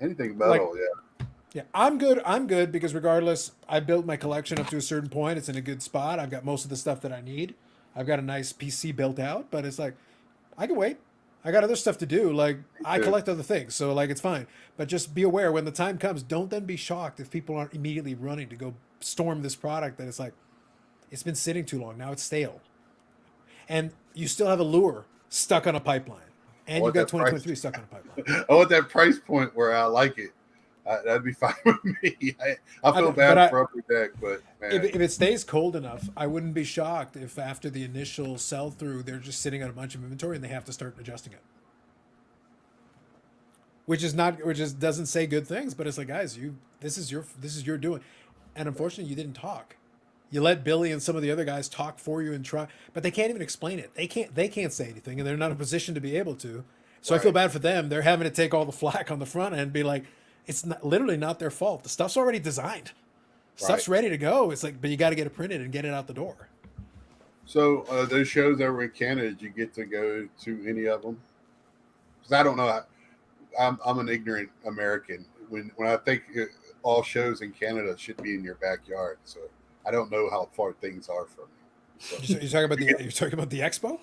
Anything metal, yeah. yeah, I'm good because regardless, I built my collection up to a certain point. It's in a good spot. I've got most of the stuff that I need. I've got a nice PC built out, but it's like I can wait. I got other stuff to do. Like I collect other things, so like it's fine. But just be aware when the time comes. Don't then be shocked if people aren't immediately running to go storm this product. That it's like it's been sitting too long. Now it's stale, and you still have Allure stuck on a pipeline, and you've got 2023 stuck on a pipeline. I want that price point where I like it. That'd be fine with me. I feel bad for Upper Deck, but man. If it stays cold enough, I wouldn't be shocked if after the initial sell through, they're just sitting on a bunch of inventory and they have to start adjusting it. Which doesn't say good things, but it's like, guys, this is your doing, and unfortunately, you didn't talk. You let Billy and some of the other guys talk for you and try, but they can't even explain it. They can't say anything, and they're not in a position to be able to. So I feel bad for them. They're having to take all the flack on the front end and be like, it's literally not their fault. The stuff's already designed. Stuff's ready to go. It's like, but you got to get it printed and get it out the door. So those shows over in Canada, did you get to go to any of them? Because I don't know. I'm an ignorant American. When I think all shows in Canada should be in your backyard, so I don't know how far things are from me. So, You're talking about the expo?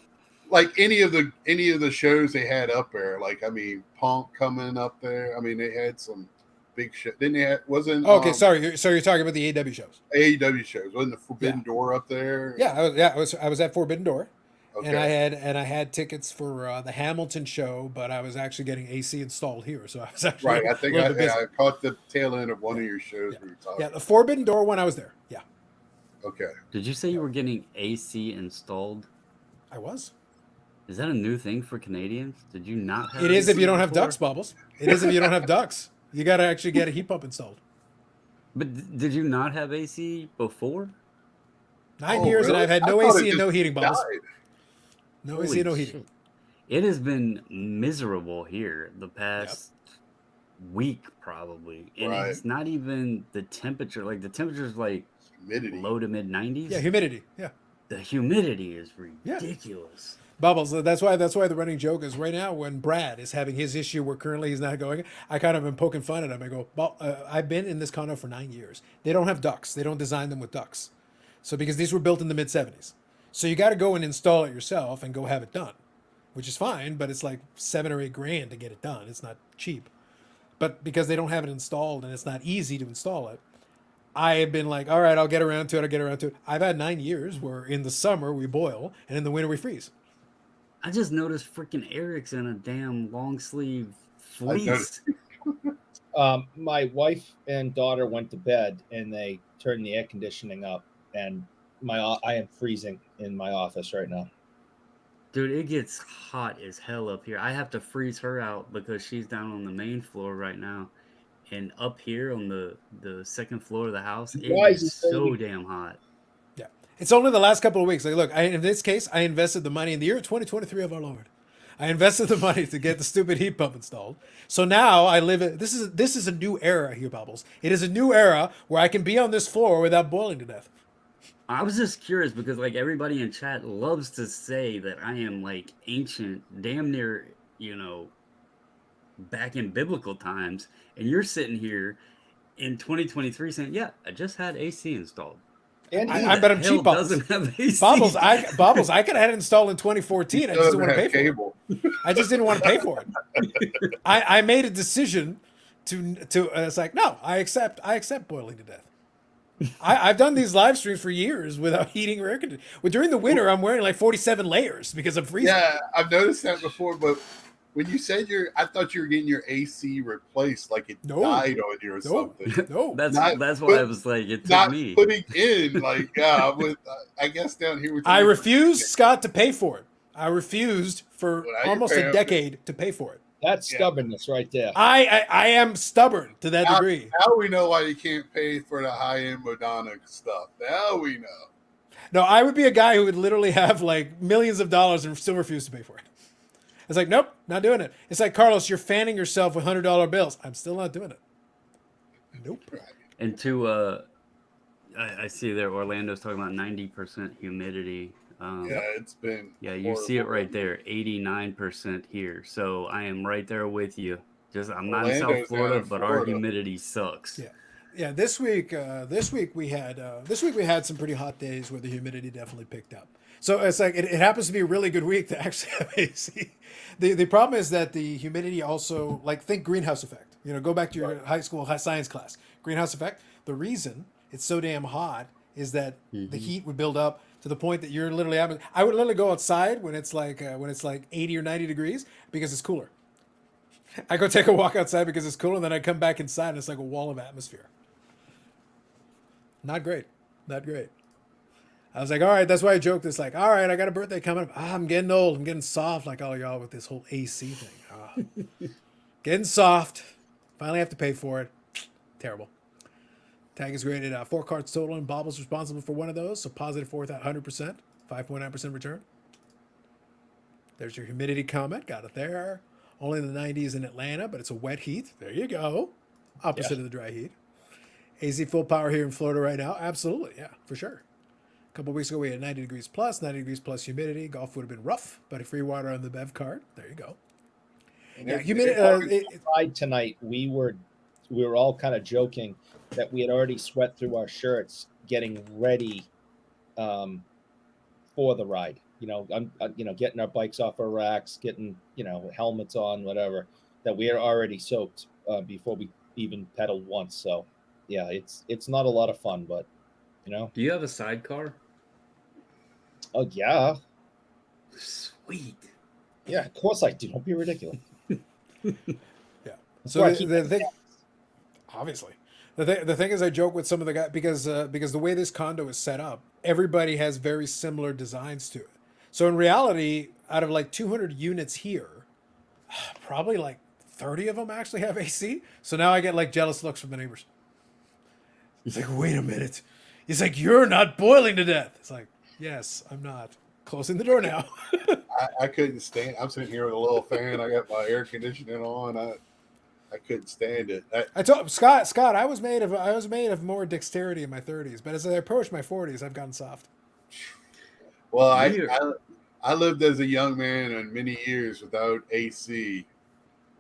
like any of the shows they had up there. Like I mean, Punk coming up there. I mean, they had some big shit. Then they had Okay, sorry. So you're talking about the AEW shows? AEW shows. Wasn't the Forbidden Door up there? Yeah, I was at Forbidden Door. Okay. And I had tickets for the Hamilton show, but I was actually getting AC installed here, so I was actually Right. I think a little bit busy. I caught the tail end of one of your shows where you were talking. Yeah, the Forbidden Door when I was there. Yeah, Okay. Did you say you were getting AC installed? I was. Is that a new thing for Canadians? Did you not have It is if AC you don't have before? ducts, Bubbles. It is if you don't have ducts. You got to actually get a heat pump installed. But did you not have AC before? 9 years and really? I've had I no thought it AC and no just heating, Bubbles. died. No Holy AC and no heating. shit. It has been miserable here the past week, probably. And Right. it's not even the temperature. Like, the temperature's like Humidity. low to mid 90s. Yeah, humidity. Yeah. The humidity is ridiculous. Bubbles. That's why the running joke is right now when Brad is having his issue where currently he's not going. I kind of am poking fun at him. I go, I've been in this condo for 9 years. They don't have ducts. They don't design them with ducts. So because these were built in the mid 70s, so you got to go and install it yourself and go have it done, which is fine. But it's like $7 or $8 to get it done. It's not cheap. But because they don't have it installed and it's not easy to install it, I have been like, all right, I'll get around to it. I'll get around to it. I've had 9 years where in the summer we boil and in the winter we freeze. I just noticed freaking Eric's in a damn long sleeve fleece. noticed. My wife and daughter went to bed and they turned the air conditioning up, and I am freezing in my office right now. Dude, it gets hot as hell up here. I have to freeze her out because she's down on the main floor right now. And up here on the second floor of the house, it is so damn hot. Yeah. It's only the last couple of weeks. Like, look, in this case, I invested the money in the year 2023 of our Lord. I invested the money to get the stupid heat pump installed. So now I live it. This is a new era here, Bubbles. It is a new era where I can be on this floor without boiling to death. I was just curious because like everybody in chat loves to say that I am like ancient, damn near, back in biblical times, and you're sitting here in 2023 saying, "Yeah, I just had AC installed." And I bet I'm cheap, Bubbles. Doesn't have AC. Bubbles, I could have had it installed in 2014. I just didn't want to pay for cable. it. I just didn't want to pay for it. I made a decision to it's like, no, I accept boiling to death. I've done these live streams for years without heating or air conditioning. Well, during the winter, I'm wearing like 47 layers because I'm freezing. Yeah, I've noticed that before, but when you said I thought you were getting your AC replaced, like it died on you or something. No, that's why I was like, it took not me. putting in, like, yeah, with I guess down here. I refused, Scott, to pay for it. I refused for almost a decade to pay for it. That's stubbornness right there. I am stubborn to that degree. Now we know why you can't pay for the high-end Madonna stuff. Now we know. No, I would be a guy who would literally have like millions of dollars and still refuse to pay for it. It's like, nope, not doing it. It's like, Carlos, you're fanning yourself with $100 bills. I'm still not doing it. Nope. And to, I see there, Orlando's talking about 90% humidity. Yeah, it's been. Yeah, you see it right there, 89% here. So I am right there with you. I'm not in South Florida, but our humidity sucks. Yeah, yeah. This week we had some pretty hot days where the humidity definitely picked up. So it's like it happens to be a really good week to actually have AC. The problem is that the humidity also, like, think greenhouse effect. Go back to your high school science class. Greenhouse effect. The reason it's so damn hot is that the heat would build up to the point that you're literally having. I would literally go outside when it's like 80 or 90 degrees because it's cooler. I go take a walk outside because it's cooler, and then I come back inside and it's like a wall of atmosphere. Not great. Not great. I was like, all right, that's why I joked. It's like, all right, I got a birthday coming up. I'm getting old. I'm getting soft like all y'all with this whole AC thing. Getting soft. Finally have to pay for it. Terrible. Tag is graded 4 cards total, and Bobble's responsible for one of those. So positive 400%, 5.9% return. There's your humidity comment. Got it there. Only in the 90s in Atlanta, but it's a wet heat. There you go. Opposite of the dry heat. AC full power here in Florida right now. Absolutely. Yeah, for sure. A couple of weeks ago, we had 90 degrees plus humidity. Golf would have been rough, but a free water on the Bev card. There you go. Yeah, humidity. Tonight, we were all kind of joking that we had already sweat through our shirts getting ready for the ride. Getting our bikes off our racks, getting helmets on, whatever. That we are already soaked before we even pedaled once. So, yeah, it's not a lot of fun, but Do you have a sidecar? Oh yeah. Sweet. Yeah, of course I do. Don't be ridiculous. Yeah. So the thing, obviously. The thing is, I joke with some of the guys because the way this condo is set up, everybody has very similar designs to it. So in reality, out of like 200 units here, probably like 30 of them actually have AC. So now I get like jealous looks from the neighbors. It's like, wait a minute. He's like, you're not boiling to death. It's like, yes, I'm not. Closing the door now. I couldn't stand. I'm sitting here with a little fan. I got my air conditioning on. I couldn't stand it. I told Scott, I was made of more dexterity in my 30s, but as I approach my 40s, I've gotten soft. Well, I lived as a young man and many years without AC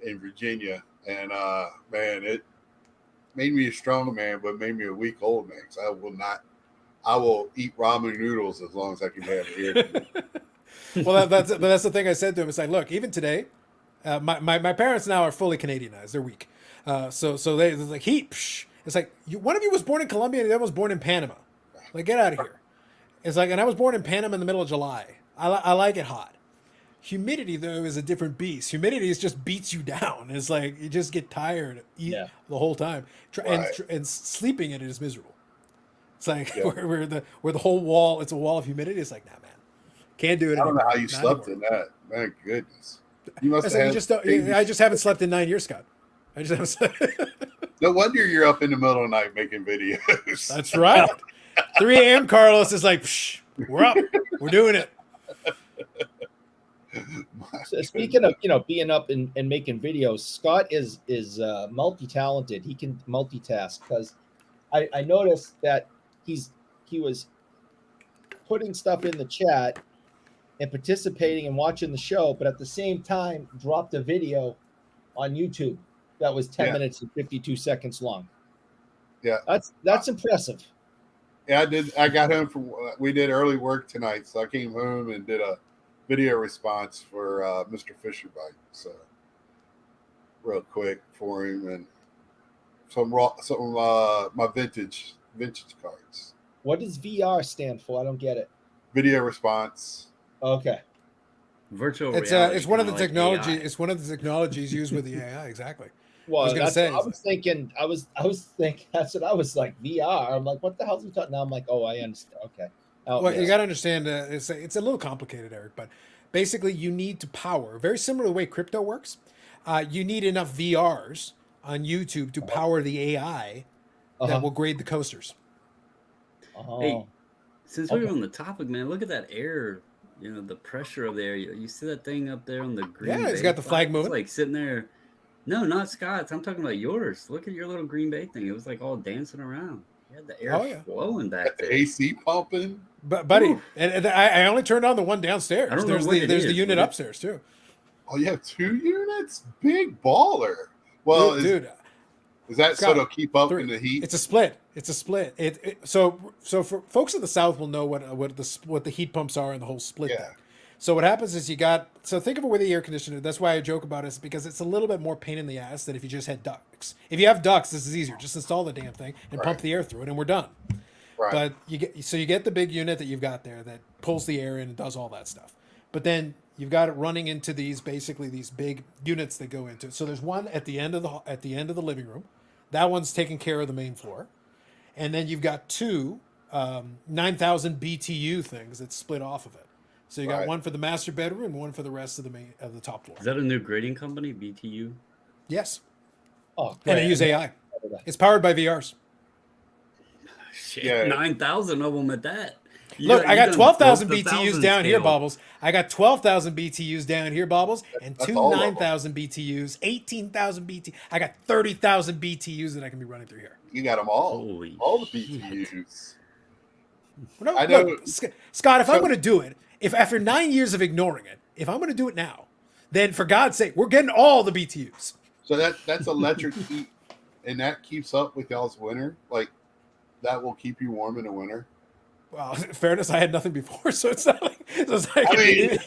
in Virginia, and man, it made me a strong man, but made me a weak old man. So I will eat ramen noodles as long as I can have it here. Well, that's the thing I said to him. It's like, look, even today, my parents now are fully Canadianized. They're weak. So they're like, heat. Psh. It's like, one of you was born in Colombia and the other was born in Panama. Like, get out of here. It's like, and I was born in Panama in the middle of July. I like it hot. Humidity, though, is a different beast. Humidity just beats you down. It's like you just get tired the whole time. And sleeping in it is miserable. It's like where the whole wall, it's a wall of humidity. It's like, nah, man, can't do it. I don't know anymore. how you Not slept anymore. in that. My goodness, you must It's have. like Had you just don't, I just haven't slept in 9 years, Scott. I just haven't slept. No wonder you're up in the middle of the night making videos. That's right. 3 a.m. Carlos is like, psh, we're up. We're doing it. So speaking of being up and making videos, Scott is multi-talented. He can multitask, because I noticed that he was putting stuff in the chat and participating and watching the show, but at the same time dropped a video on YouTube that was 10 minutes and 52 seconds long. Yeah, that's impressive. Yeah, I did. I got home from. We did early work tonight, so I came home and did a video response for Mr. Fisher Bike. So real quick for him, and some my vintage cards. What does VR stand for? I don't get it. Video response. Okay. Virtual It's reality. it's one of the kinda like technology. AI. It's one of the technologies used with the AI. Exactly. Well, I was gonna that's say, what I was thinking. I was thinking. That's what I was like. VR. I'm like, what the hell's he talking? Now I'm like, oh, I understand. Okay. Oh, well, yes. you got to understand. It's a little complicated, Eric. But basically, you need to power. Very similar to the way crypto works. You need enough VRs on YouTube to power the AI that will grade the coasters. Hey, since we Okay. were on the topic, man, look at that air. You know, the pressure of the air. You see that thing up there on the green? Yeah, it's Bay got the flag It's moving. like sitting there. No, not Scott's. I'm talking about yours. Look at your little Green Bay thing. It was like all dancing around. You had the air flowing back there. AC pumping. But buddy, Ooh. and I only turned on the one downstairs. I don't know There's what the it there's the is. unit What upstairs too. Oh, you have 2 units? Big baller. Well, Dude, is that so Scott, to keep up 3. in the heat? It's a split. It's a split. So for folks in the South will know what the heat pumps are and the whole split thing. So what happens is think of it with the air conditioner. That's why I joke about it, is because it's a little bit more pain in the ass than if you just had ducts. If you have ducts, this is easier. Just install the damn thing and pump the air through it, and we're done. Right. But you get the big unit that you've got there that pulls the air in and does all that stuff. But then you've got it running into these big units that go into it. So there's one at the end of the living room. That one's taking care of the main floor. And then you've got 2 9,000 BTU things that split off of it. So you got one for the master bedroom and one for the rest of the top floor. Is that a new grading company, BTU? Yes. Oh, And they use AI. It's powered by VRs. Shit, Yeah. 9,000 of them at that. Look, I got 12,000 BTUs BTUs down here, Bobbles. I got 12,000 BTUs down here, Bobbles, and That's 2 all of them. 9,000 BTUs, 18,000 BTUs. I got 30,000 BTUs that I can be running through here. You got them all. Holy all the shit. BTUs. No, I know- look, Scott, if I'm going to do it, if after 9 years of ignoring it, if I'm going to do it now, then for God's sake, we're getting all the BTUs. So that's electric heat, and that keeps up with y'all's winter. Like that will keep you warm in the winter. Well, in fairness, I had nothing before, so it's not like. So it's like I mean,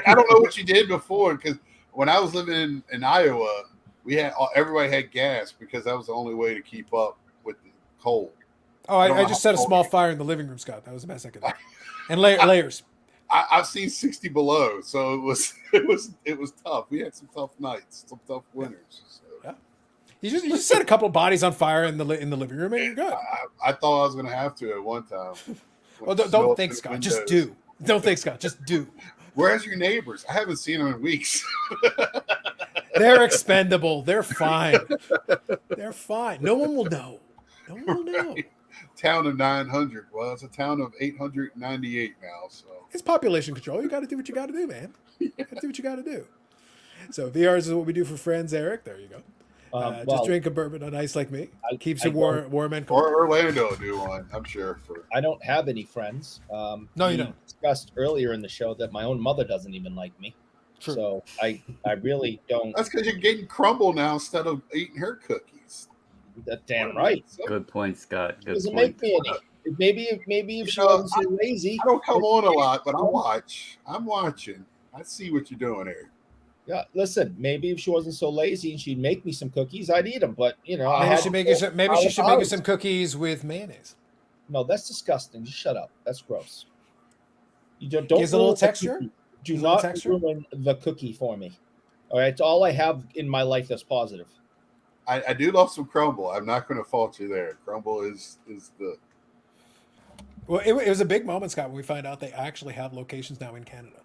I don't know what you did before, because when I was living in Iowa, everybody had gas because that was the only way to keep up with the cold. oh, I just set a small fire in the living room, Scott. That was the best I could do. And layers. I've seen 60 below, so it was tough. We had some tough nights, some tough winters. So. Yeah. You just set a couple of bodies on fire in the living room, and you're good. I thought I was going to have to at one time. Well, don't think, Scott. Just do. Don't think, Scott. Just do. Where's your neighbors? I haven't seen them in weeks. They're expendable. They're fine. They're fine. No one will know. No one will know. Right. Town of 900. Well, it's a town of 898 now. So It's population control. You got to do what you got to do, man. You got to do what you got to do. So VRs is what we do for friends, Eric. There you go. Just Well, drink a bourbon on ice like me. Keeps I you warm and cold. Or Orlando will do one, I'm sure. I don't have any friends. No, you we don't. discussed earlier in the show that my own mother doesn't even like me. True. So I really don't. That's because you're getting crumble now instead of eating her cookies. That damn right. Good point, Scott. Good Doesn't point. make me any. Maybe if she know, wasn't so lazy. I don't come on a lot, but I watch. I'm watching. I see what you're doing here. Yeah, listen. Maybe if she wasn't so lazy and she'd make me some cookies, I'd eat them. But you know, Maybe she should make you some cookies with mayonnaise. No, that's disgusting. Just shut up. That's gross. You don't Gives a little ruin the texture? cookie. Do Gives a little not texture? ruin the cookie for me. All right, it's all I have in my life that's positive. I do love some crumble. I'm not going to fault you there. Crumble is the. Well, it was a big moment, Scott, when we find out they actually have locations now in Canada.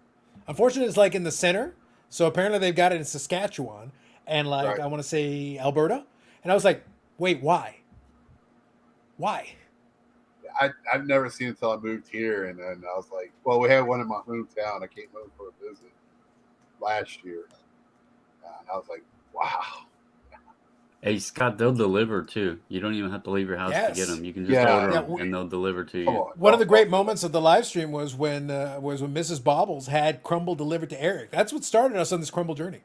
Unfortunately, it's like in the center. So apparently they've got it in Saskatchewan and Right. I want to say Alberta. And I was like, wait, why? Why? I've never seen it until I moved here, and then I was like, well, we had one in my hometown. I came over for a visit last year, and I was like, wow. Hey, Scott, they'll deliver too. You don't even have to leave your house Yes. to get them. You can just Yeah. order Yeah, them and they'll deliver to Come you. on. One of the great moments of the live stream was when Mrs. Bobbles had crumble delivered to Eric. That's what started us on this crumble journey.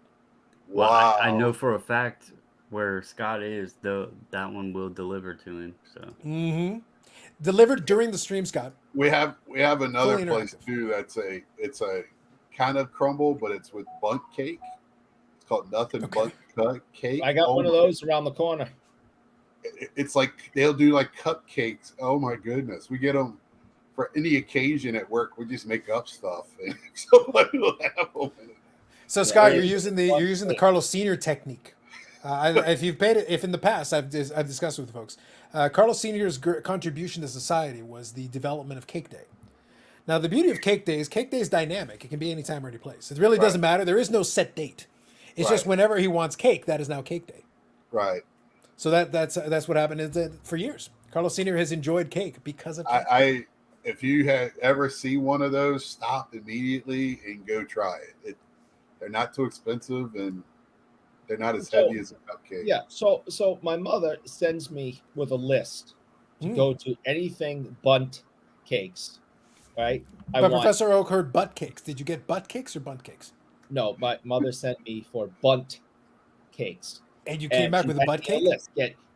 Well, Wow. I know for a fact where Scott is, that one will deliver to him. So Mm-hmm. Delivered during the stream, Scott. We have another Fully place interactive. too. It's a kind of crumble, but it's with bundt cake. It's called nothing Okay. but cake. I got one of those around the corner. It's like they'll do like cupcakes. Oh my goodness, we get them for any occasion at work. We just make up stuff, and somebody will have them. So Scott, Yeah. you're using the Carlos Senior technique. If in the past I've discussed with folks, Carlos Senior's contribution to society was the development of Cake Day. Now the beauty of Cake Day is dynamic. It can be any time or any place. It really doesn't matter. There is no set date. It's just whenever he wants cake, that is now Cake Day. Right. So that's what happened is that for years. Carlos Senior has enjoyed cake because of cake. If you had ever see one of those, stop immediately and go try it. They're not too expensive, and they're not as heavy as a cupcake. Yeah. So my mother sends me with a list to go to anything bundt cakes. Right. But Professor Oak heard butt cakes. Did you get butt cakes or bunt cakes? No, my mother sent me for bundt cakes. And you came back she with a sent butt me cake? list.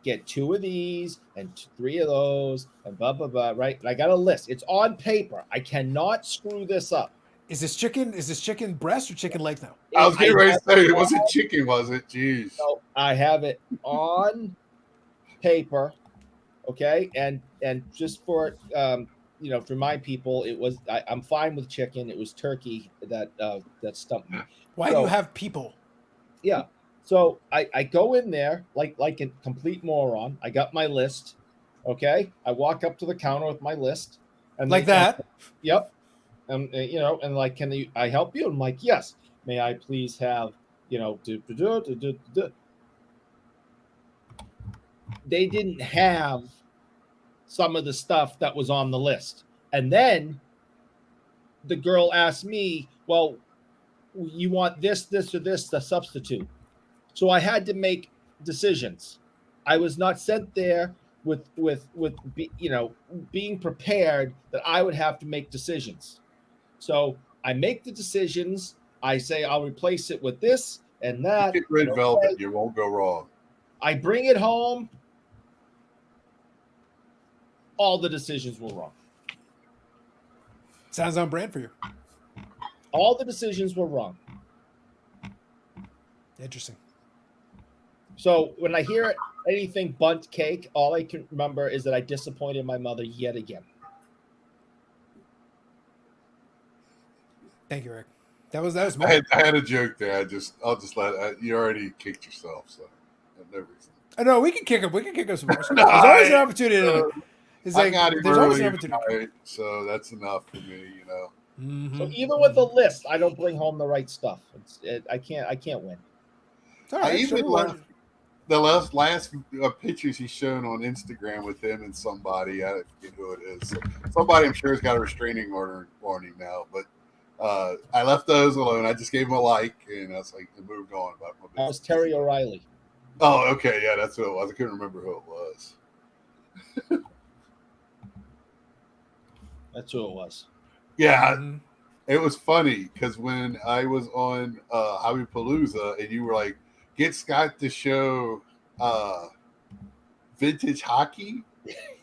Get 2 of these and 3 of those and blah blah blah. Right. And I got a list. It's on paper. I cannot screw this up. Is this chicken breast or chicken legs now? I was getting ready to say it wasn't on- chicken, was it? Jeez. No, I have it on paper. Okay. And just for for my people, it was I'm fine with chicken. It was turkey that stumped me. Why do you have people? Yeah. So I go in there like a complete moron. I got my list. Okay. I walk up to the counter with my list. And Like that? Yep. And like, can I help you? I'm like, yes. May I please have, They didn't have some of the stuff that was on the list. And then the girl asked me, well, you want this, or this to substitute. So I had to make decisions. I was not sent there with being prepared that I would have to make decisions. So I make the decisions. I say I'll replace it with this and that. Get red velvet, you won't go wrong. I bring it home. All the decisions were wrong. Sounds on brand for you. All the decisions were wrong. Interesting. So when I hear anything bundt cake, all I can remember is that I disappointed my mother yet again. Thank you, Rick. That was I had a joke there. I'll just you already kicked yourself, so no reason. I know we can kick him. We can kick him some more. There's always an opportunity. It's I like got him there's always an early opportunity. tonight, so that's enough for me, Mm-hmm. So even with the list, I don't bring home the right stuff. I can't win. It's all right. I even sure, left the last pictures he's shown on Instagram with him and somebody. I forget who it is. Somebody I'm sure has got a restraining order warning now, but I left those alone. I just gave him a like, and I was like, I moved on about my business. That was Terry O'Reilly. Oh, okay, yeah, that's who it was. I couldn't remember who it was. That's who it was. Yeah, Mhm. it was funny because when I was on Hobby Palooza and you were like, get Scott to show vintage hockey.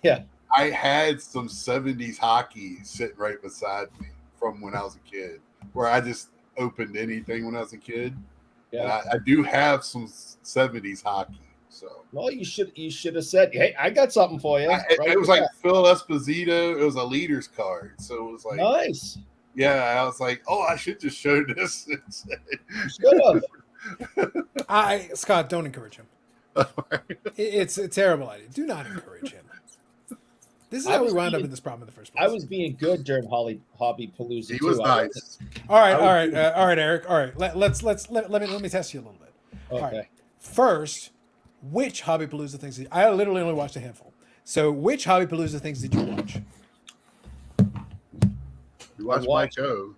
Yeah. I had some 70s hockey sitting right beside me from when I was a kid, where I just opened anything when I was a kid. And Yeah. I do have some 70s hockey. So Well, you should have said, "Hey, I got something for you." it was like Phil Esposito. It was a leader's card. So it was like, Nice. yeah, I was like, oh, I should just show this. You should have. Scott, don't encourage him. It's a terrible idea. Do not encourage him. This is I how we was wound up being- in this problem in the first place. I was being good during Hobby Palooza He too. was I nice. All right, I was- all right, Eric. All right, let me test you a little bit. Okay. All right. First, which Hobby Palooza things? I literally only watched a handful. So, which Hobby Palooza things did you watch? You watched I watched- Mike O.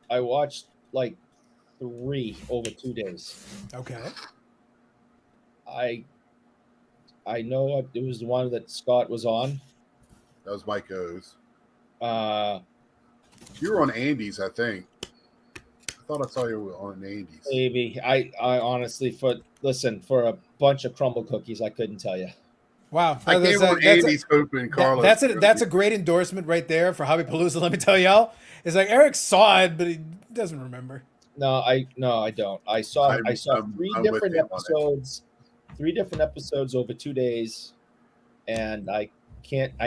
I watched like 3 over 2 days. Okay. I know it was the one that Scott was on. That was Mike O's. Uh, You were on Andy's, I think. I thought I saw you were on Andy's. maybe I honestly for a bunch of crumble cookies, I couldn't tell you. Wow. I came on Andy's hoping Carlos. That's a great endorsement right there for Hobby Palooza. Let me tell y'all. It's like Eric saw it, but he doesn't remember. No, I don't. I saw I'm three with different him on it. episodes, 3 different episodes over 2 days, and I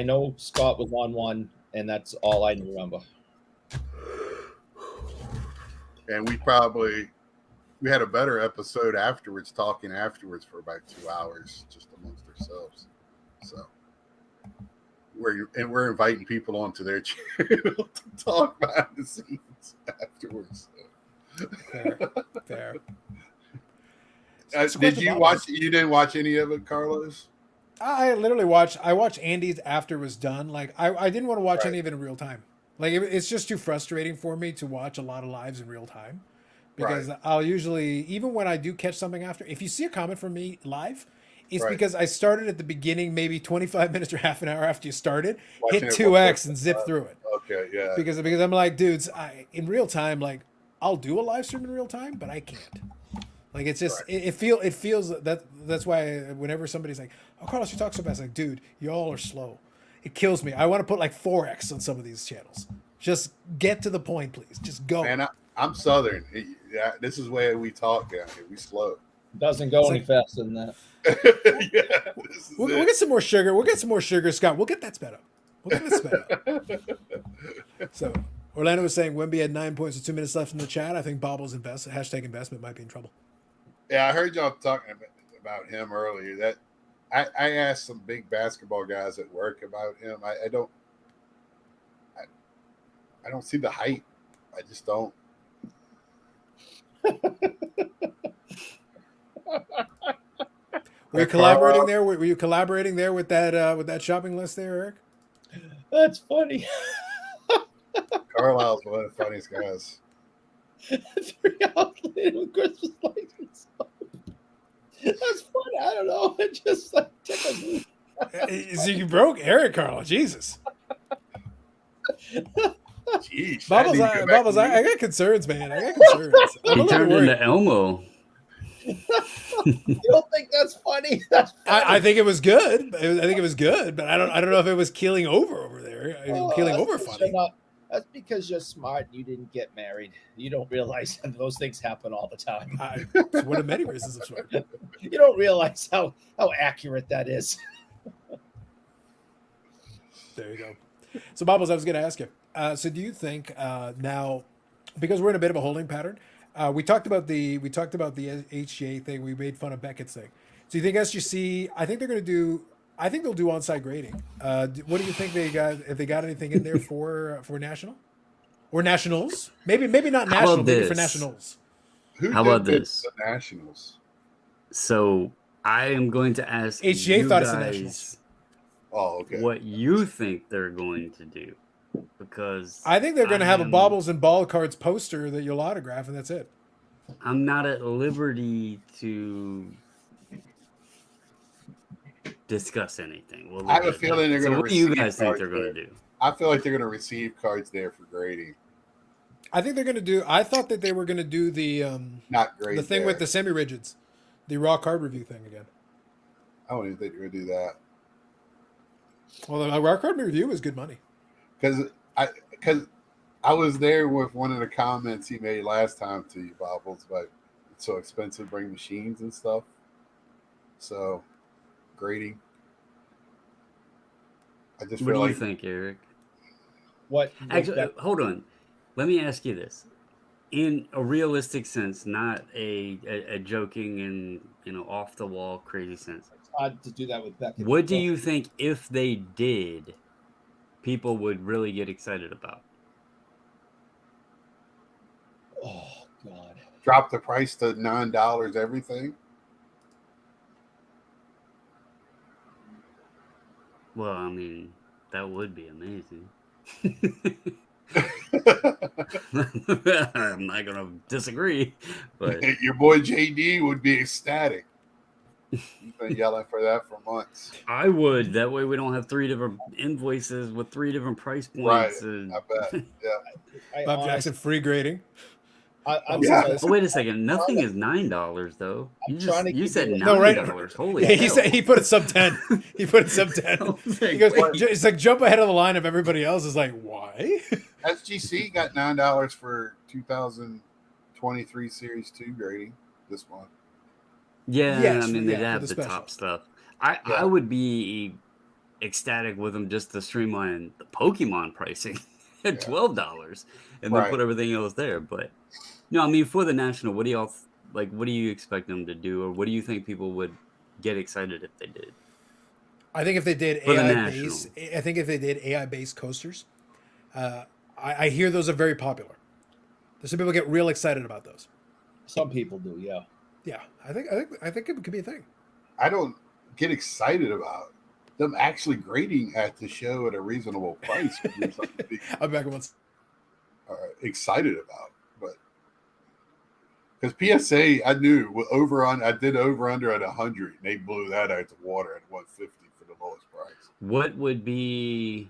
know Scott was on one, and that's all I remember. And we had a better episode afterwards, talking afterwards for about 2 hours just amongst ourselves. So we're inviting people onto their channel to talk behind the scenes afterwards. Fair. Did you watch? You didn't watch any of it, Carlos? I literally watched Andy's after it was done. Like I didn't want to watch Right. any of it in real time. Like it's just too frustrating for me to watch a lot of lives in real time, because I'll usually, even when I do catch something after, if you see a comment from me live, it's Right. because I started at the beginning, maybe 25 minutes or half an hour after you started, Watching hit it 2x one and zip time. through it. Okay, yeah. Because I'm like, dudes, in real time, like I'll do a live stream in real time, but I can't. Like it's just Right. it feels that's why whenever somebody's like, "Oh, Carlos, you talk so fast," like, dude, y'all are slow. It kills me. I want to put like 4x on some of these channels. Just get to the point, please. Just go. Man, I'm Southern. Yeah, this is where we talk down here. We slow. Doesn't go It's any like- faster than that. Yeah, this is We'll it. get some more sugar. We'll get some more sugar, Scott. We'll get that sped up. We'll get it sped up. So Orlando was saying Wemby had 9 points with 2 minutes left in the chat. I think Bobble's #investment might be in trouble. Yeah, I heard y'all talking about him earlier. That I asked some big basketball guys at work about him. I don't see the hype. I just don't. Were you collaborating there? Were you collaborating there with that shopping list there, Eric? That's funny. Carlisle's one of the funniest guys. 3 hours later with Christmas lights and stuff. That's funny. I don't know. It just like tickles me. So you broke Eric, Carl. Jesus. Jeez, Bubbles, I got concerns, man. I got concerns. I'm a He little turned worried. into Elmo. You don't think that's funny? That's funny. I think it was good. I think it was good, but I don't know if it was keeling over there. I mean, Oh, keeling that's over because funny. you're not- That's because you're smart and you didn't get married. You don't realize that those things happen all the time. It's one of many reasons I'm sorry. You don't realize how accurate that is. There you go. So, Bubbles, I was going to ask you. So, do you think now, because we're in a bit of a holding pattern, we talked about the HGA thing. We made fun of Beckett's thing. So, you think SGC? I think they're going to do. I think they'll do on-site grading. What do you think they got? If they got anything in there for national or nationals? Maybe not How national. about Maybe for this? nationals. Who How did about good this? for the Nationals? So I am going to ask HGA you thought it's the guys Nationals. Oh, okay. what you think they're going to do, because I think they're going to have a am- Baubles and Ball Cards poster that you'll autograph, and that's it. I'm not at liberty to discuss anything. We'll I leave have a it at feeling that. they're So going to what do you receive guys think cards they're going there. to do? I feel like they're going to receive cards there for grading, I think they're going to do. I thought that they were going to do not the grade thing there. with the semi rigids, the raw card review thing again. I don't even think they're going to do that. Well, the raw card review is good money. Because I was there with one of the comments he made last time to you, Bobbles, but it's so expensive to bring machines and stuff. So grading. I just What feel do you like think, Eric? What? Actually, hold on. Let me ask you this: in a realistic sense, not a joking and off the wall crazy sense. It's hard to do that with Beckett. What do you think if they did, people would really get excited about? Oh God. drop the price to $9 everything. Well, I mean, that would be amazing. I'm not gonna disagree, but Your boy JD would be ecstatic. He's been yelling for that for months. I would. That way, we don't have 3 different invoices with 3 different price Right. points. I bet. Yeah. Bob Jackson free grading. I'm Yeah. sorry. Oh, wait a second. Nothing is $9 though. I'm trying to You keep said it- $9. No, right. Holy Yeah, he hell. said he put it sub 10. He put it sub 10. I was like, He goes, wait. it's like jump ahead of the line of everybody else. Is like, why? SGC got $9 for 2023 Series 2 grading this month. Yeah, Yes, I mean, yeah, they'd for have the the special. top stuff. I Yeah. would be ecstatic with them just to streamline the Pokemon pricing at Yeah. $12 and then Right. put everything else there. But no, I mean, for the national, what do y'all like? What do you expect them to do, or what do you think people would get excited if they did? I think if they did For the AI national. based, I think if they did AI based coasters, I hear those are very popular. There's some people get real excited about those. Some people do, yeah. Yeah, I think it could be a thing. I don't get excited about them actually grading at the show at a reasonable price. Would be something to be I'll be back once. excited about, but because PSA, I knew I did over under at 100, and they blew that out the water at 150 for the lowest price. What would be?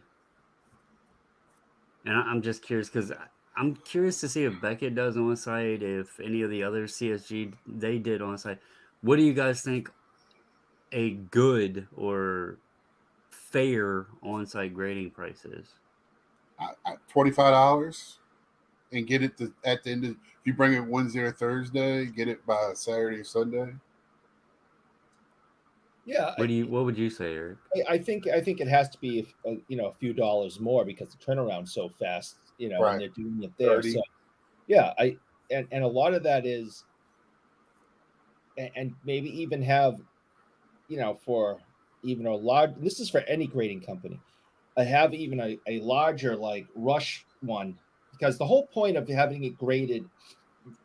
And I'm just curious because I'm curious to see if Beckett does on site, if any of the other CSG they did on site. What do you guys think a good or fair on-site grading price is? $25 and get it at the end of. If you bring it Wednesday or Thursday, get it by Saturday or Sunday. Yeah, What would you say, Eric? I think it has to be a few dollars more because the turnaround's so fast, Right. and they're doing it there. 30. So yeah, and a lot of that is, and maybe even have, for even a large. This is for any grading company. I have even a larger like rush one, because the whole point of having it graded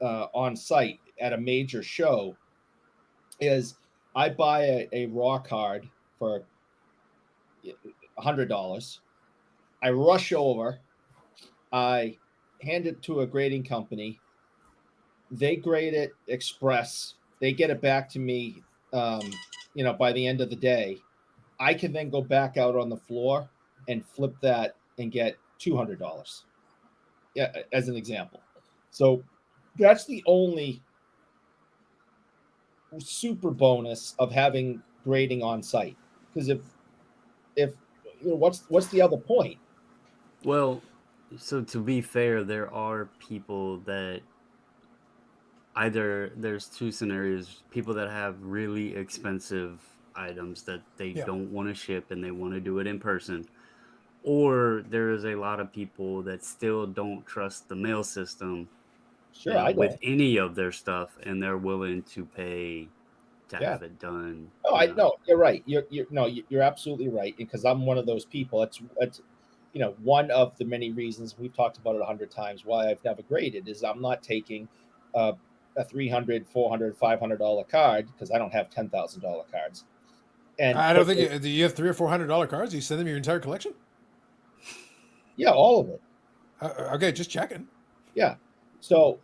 on site at a major show is I buy a raw card for $100. I rush over, I hand it to a grading company. They grade it express. They get it back to me, by the end of the day. I can then go back out on the floor and flip that and get $200. Yeah, as an example. So that's the only super bonus of having grading on site. Because if what's the other point? Well, so to be fair, there are people that either there's 2 scenarios: people that have really expensive items that they Yeah. don't want to ship and they want to do it in person, or there is a lot of people that still don't trust the mail system Sure, I with don't. any of their stuff, and they're willing to pay to Yeah. have it done. Oh, I know you're right. You're absolutely right. Because I'm one of those people. That's one of the many reasons we've talked about it 100 times why I've never graded is I'm not taking a $300, $400, $500 card because I don't have $10,000 cards. And I don't think do you have $300 or $400 cards? Do you send them your entire collection? Yeah, all of it. Okay, just checking. Yeah. So,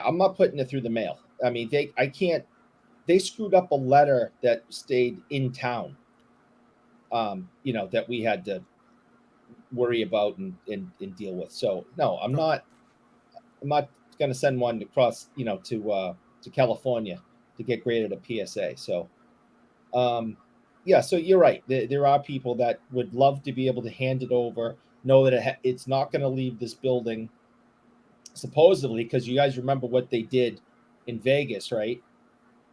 I'm not putting it through the mail. I mean, I can't they screwed up a letter that stayed in town. That we had to worry about and deal with. So no, I'm not going to send one across, to California to get graded at PSA. So, so you're right. There are people that would love to be able to hand it over, know that it's not going to leave this building, supposedly, because you guys remember what they did in Vegas, right?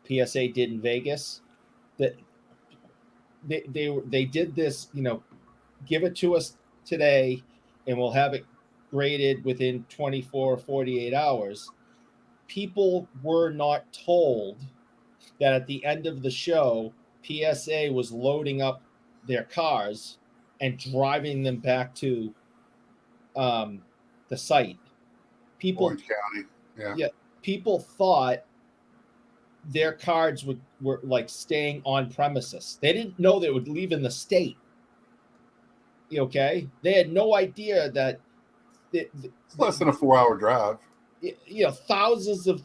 PSA did in Vegas. That they did this, give it to us today, and we'll have it graded within 24 or 48 hours. People were not told that at the end of the show, PSA was loading up their cars and driving them back to the site. People, Orange County. yeah, people thought their cards were like staying on premises. They didn't know they would leave in the state. Okay, they had no idea that It's less than a 4-hour drive. Thousands of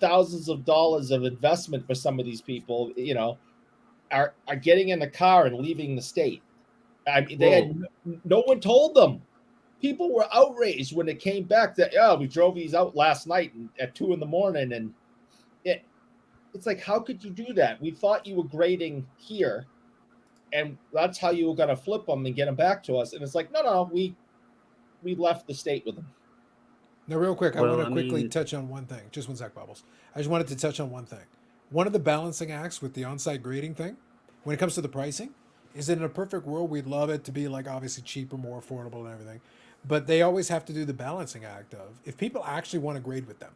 dollars of investment for some of these people, are getting in the car and leaving the state. I mean, they had no one told them. People were outraged when it came back that we drove these out last night at 2 a.m, and it's like, how could you do that? We thought you were grading here, and that's how you were going to flip them and get them back to us. And it's like, no, we left the state with them. Now, real quick, I Well, want to I quickly mean- touch on one thing. Just one sec, Bubbles. I just wanted to touch on one thing. One of the balancing acts with the on-site grading thing, when it comes to the pricing, is that in a perfect world, we'd love it to be like obviously cheaper, more affordable and everything. But they always have to do the balancing act of, if people actually want to grade with them,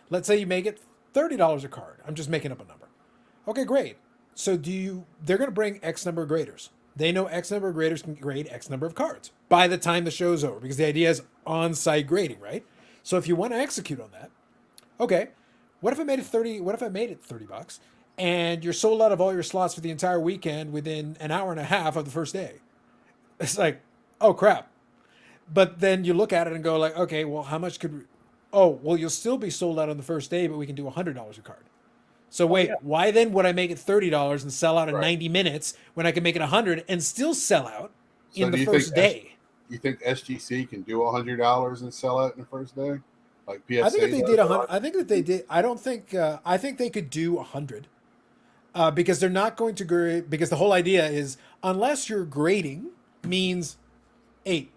let's say you make it $30 a card. I'm just making up a number. Okay, great. So they're going to bring X number of graders. They know X number of graders can grade X number of cards by the time the show's over, because the idea is on-site grading, right? So if you want to execute on that, okay, what if I made it $30 and you're sold out of all your slots for the entire weekend within an hour and a half of the first day? It's like, oh crap. But then you look at it and go like, okay, well, how much you'll still be sold out on the first day, but we can do $100 a card. So wait, why then would I make it $30 and sell out in 90 minutes when I can make it 100 and still sell out in the first day? You think SGC can do $100 and sell out in the first day? Like PSA? I think if they did 100, I think that they did. I don't think. I think they could do 100, because they're not going to grade. Because the whole idea is, unless your grading means 8,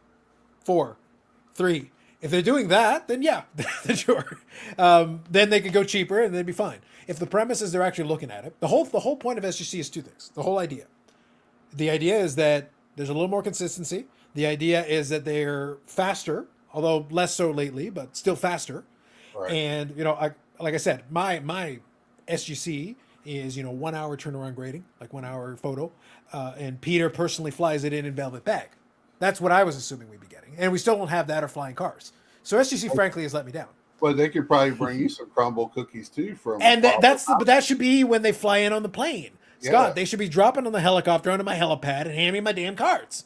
4, 3. If they're doing that, then yeah, then sure. Then they could go cheaper and they'd be fine. If the premise is they're actually looking at it, the whole point of SGC is 2 things. The whole idea. The idea is that there's a little more consistency. The idea is that they're faster, although less so lately, but still faster. Right. And like I said, my SGC is 1 hour turnaround grading, like 1 hour photo, and Peter personally flies it in velvet bag. That's what I was assuming we'd be getting, and we still don't have that or flying cars. So SGC, frankly, has let me down. Well, they could probably bring you some crumble cookies too from. And but that should be when they fly in on the plane, Scott. They should be dropping on the helicopter onto my helipad and handing me my damn cards.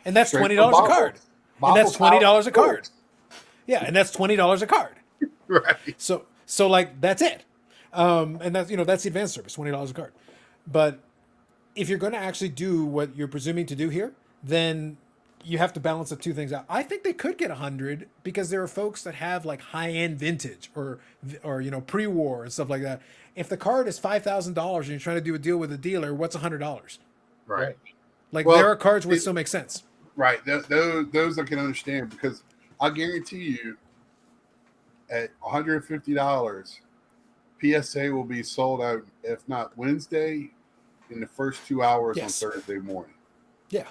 And that's $20 a card. And that's $20 a card. Yeah, and that's $20 a card. Right. So like that's it. And that's that's the advanced service, $20 a card. But if you're going to actually do what you're presuming to do here, then you have to balance the 2 things out. I think they could get 100 because there are folks that have like high-end vintage or pre-war and stuff like that. If the card is $5,000 and you're trying to do a deal with a dealer, what's $100? Right. Like there are cards where it still makes sense. Right. Those I can understand, because I guarantee you at $150, PSA will be sold out, if not Wednesday, in the first 2 hours on Thursday morning. Yeah.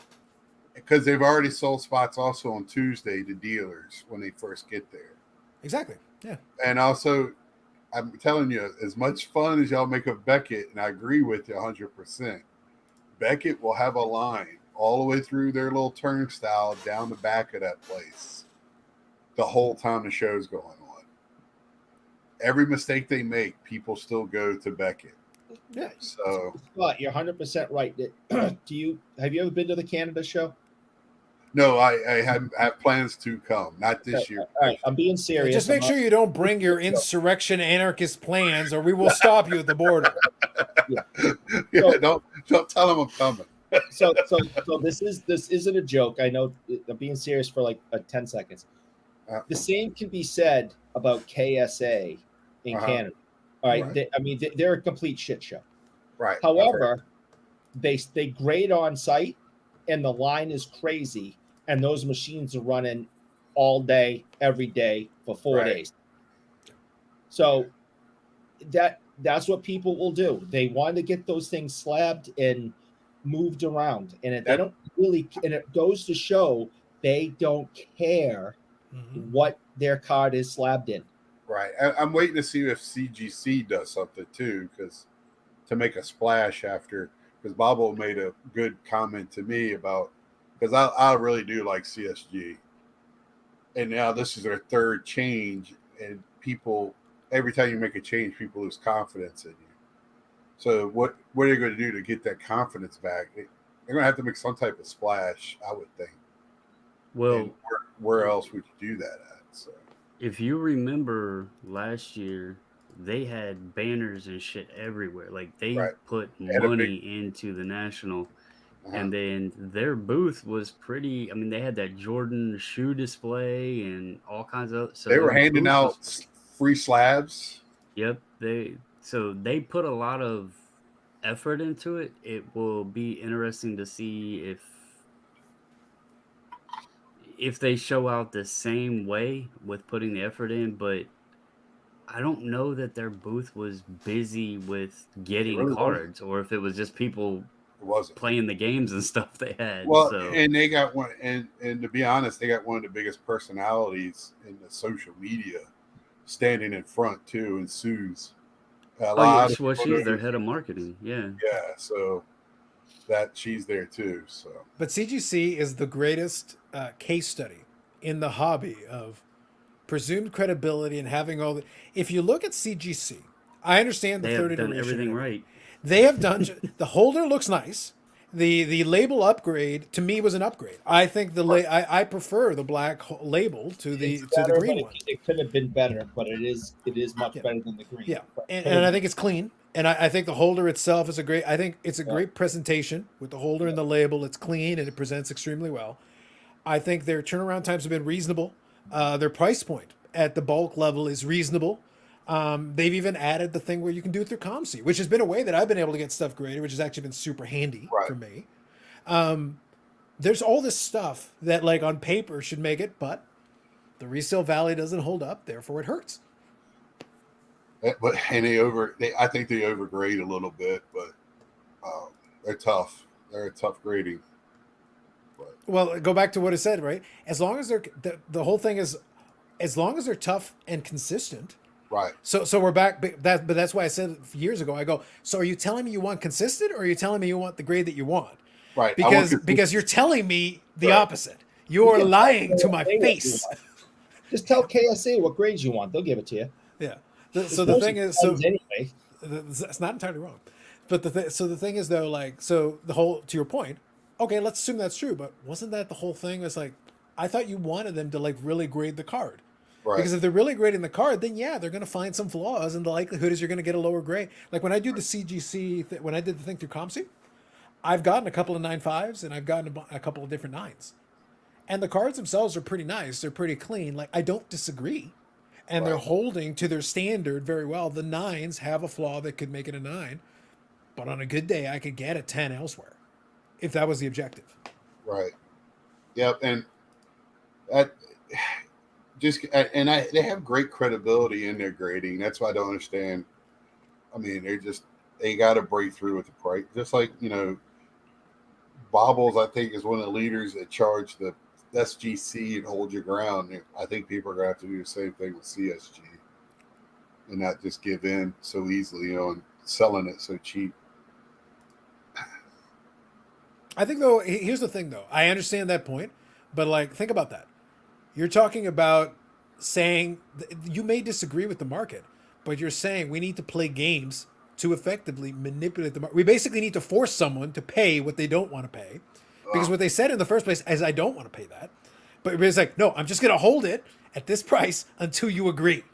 Because they've already sold spots also on Tuesday to dealers when they first get there. Exactly. Yeah. And also, I'm telling you, as much fun as y'all make of Beckett, and I agree with you 100%, Beckett will have a line all the way through their little turnstile down the back of that place the whole time the show's going on. Every mistake they make, people still go to Beckett. Yeah. So, Scott, you're 100% right. Have you ever been to the Canada show? No, I have plans to come, not this year. All right, I'm being serious. Just make sure you don't bring your insurrection anarchist plans, or we will stop you at the border. Yeah, So- don't tell them I'm coming. So this isn't a joke. I know I'm being serious for like 10 seconds. The same can be said about KSA in Canada. All right, Right. they're a complete shit show. Right. However, they grade on site, and the line is crazy, and those machines are running all day, every day for 4 days. So that's what people will do. They want to get those things slabbed and moved around, and they don't really. And it goes to show they don't care what their card is slabbed in. Right. I'm waiting to see if CGC does something too, because to make a splash after, because Bobo made a good comment to me about, because I really do like CSG, and now this is their third change, and people, every time you make a change, people lose confidence in you. So what are you going to do to get that confidence back? They're going to have to make some type of splash, I would think. Well, and where else would you do that at? So if you remember last year, they had banners and shit everywhere. Like they put money into the national, and then their booth was pretty. I mean, they had that Jordan shoe display and all kinds of. So they were handing out free slabs. Yep, they put a lot of effort into it. It will be interesting to see if they show out the same way with putting the effort in, but I don't know that their booth was busy with getting cards, or if it was just people playing the games and stuff they had. Well, and they got one, and to be honest, they got one of the biggest personalities in the social media standing in front too, and Sue's. She's their head of marketing. Yeah. Yeah, so that she's there too. So, but CGC is the greatest case study in the hobby of presumed credibility and having all the. If you look at CGC, I understand the third iteration. Everything right. They have done. The holder looks nice. The label upgrade to me was an upgrade. I think I prefer the black label to the green one. It could have been better, but it is much better than the green. Yeah, and I think it's clean. And I think the holder itself is a great. I think it's a great presentation with the holder and the label. It's clean and it presents extremely well. I think their turnaround times have been reasonable. Their price point at the bulk level is reasonable. They've even added the thing where you can do it through ComC, which has been a way that I've been able to get stuff graded, which has actually been super handy for me. There's all this stuff that, like, on paper should make it, but the resale value doesn't hold up, therefore it hurts. But I think they overgrade a little bit, but they're tough. They're a tough grading. But. Well, go back to what I said, right? As long as they're the whole thing is, as long as they're tough and consistent. Right. So we're back. But that's why I said years ago. I go. So are you telling me you want consistent, or are you telling me you want the grade that you want? Right. Because you're telling me the opposite. You're lying to my face. Just tell KSA what grades you want. They'll give it to you. Yeah. So the thing is, anyway, it's not entirely wrong. But the thing is though, like, so the whole, to your point, okay, let's assume that's true. But wasn't that the whole thing? Was like, I thought you wanted them to like really grade the card. Right. Because if they're really grading the card, then yeah, they're going to find some flaws, and the likelihood is you're going to get a lower grade. Like when I do the CGC, when I did the thing through ComC, I've gotten a couple of 9.5s and I've gotten a couple of different 9s, and the cards themselves are pretty nice. They're pretty clean. Like I don't disagree, and they're holding to their standard very well. The 9s have a flaw that could make it a 9, but on a good day, I could get a 10 elsewhere, if that was the objective. Right. Yep, and that. They have great credibility in their grading. That's why I don't understand. I mean, they got to break through with the price. Just like, Bobbles, I think, is one of the leaders that charge the SGC and hold your ground. I think people are going to have to do the same thing with CSG and not just give in so easily, and selling it so cheap. I think, though, here's the thing, though. I understand that point, but, like, think about that. You're talking about saying you may disagree with the market, but you're saying we need to play games to effectively manipulate the market. We basically need to force someone to pay what they don't want to pay Because what they said in the first place is, I don't want to pay that. But it's like, no, I'm just going to hold it at this price until you agree.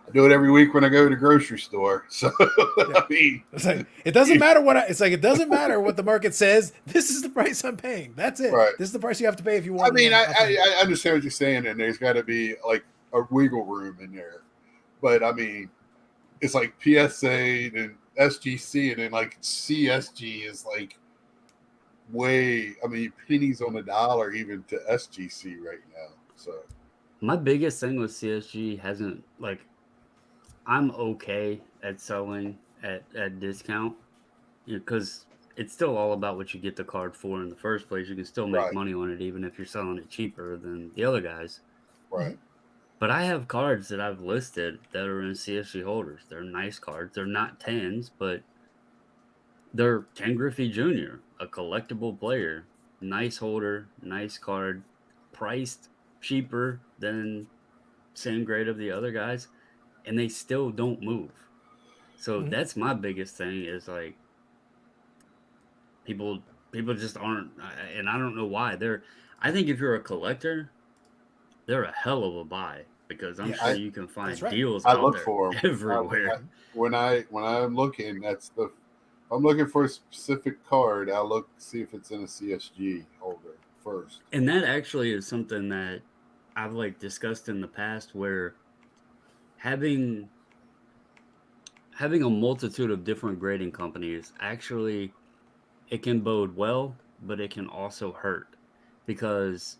I do it every week when I go to the grocery store. So, Yeah. I mean, It's like, it doesn't matter it doesn't matter what the market says. This is the price I'm paying. That's it. Right. This is the price you have to pay if you want. I mean, I understand what you're saying, and there's got to be like a wiggle room in there. But I mean, it's like PSA and SGC, and then like CSG is like way, I mean, pennies on the dollar even to SGC right now. So my biggest thing with CSG hasn't, like, I'm okay at selling at discount, because it's still all about what you get the card for in the first place. You can still make Right. money on it even if you're selling it cheaper than the other guys. right. But I have cards that I've listed that are in CSG holders. They're nice cards. They're not 10s, but they're Ken Griffey Jr., a collectible player. Nice holder, nice card, priced cheaper than same grade of the other guys, and they still don't move. So that's my biggest thing, is like people just aren't, and I don't know why. I think if you're a collector, they're a hell of a buy, because I'm sure you can find deals I out look there for them everywhere. when I'm looking. That's the I'm looking for a specific card. I'll look see if it's in a CSG holder first. And that actually is something that I've like discussed in the past, where having a multitude of different grading companies, actually it can bode well, but it can also hurt, because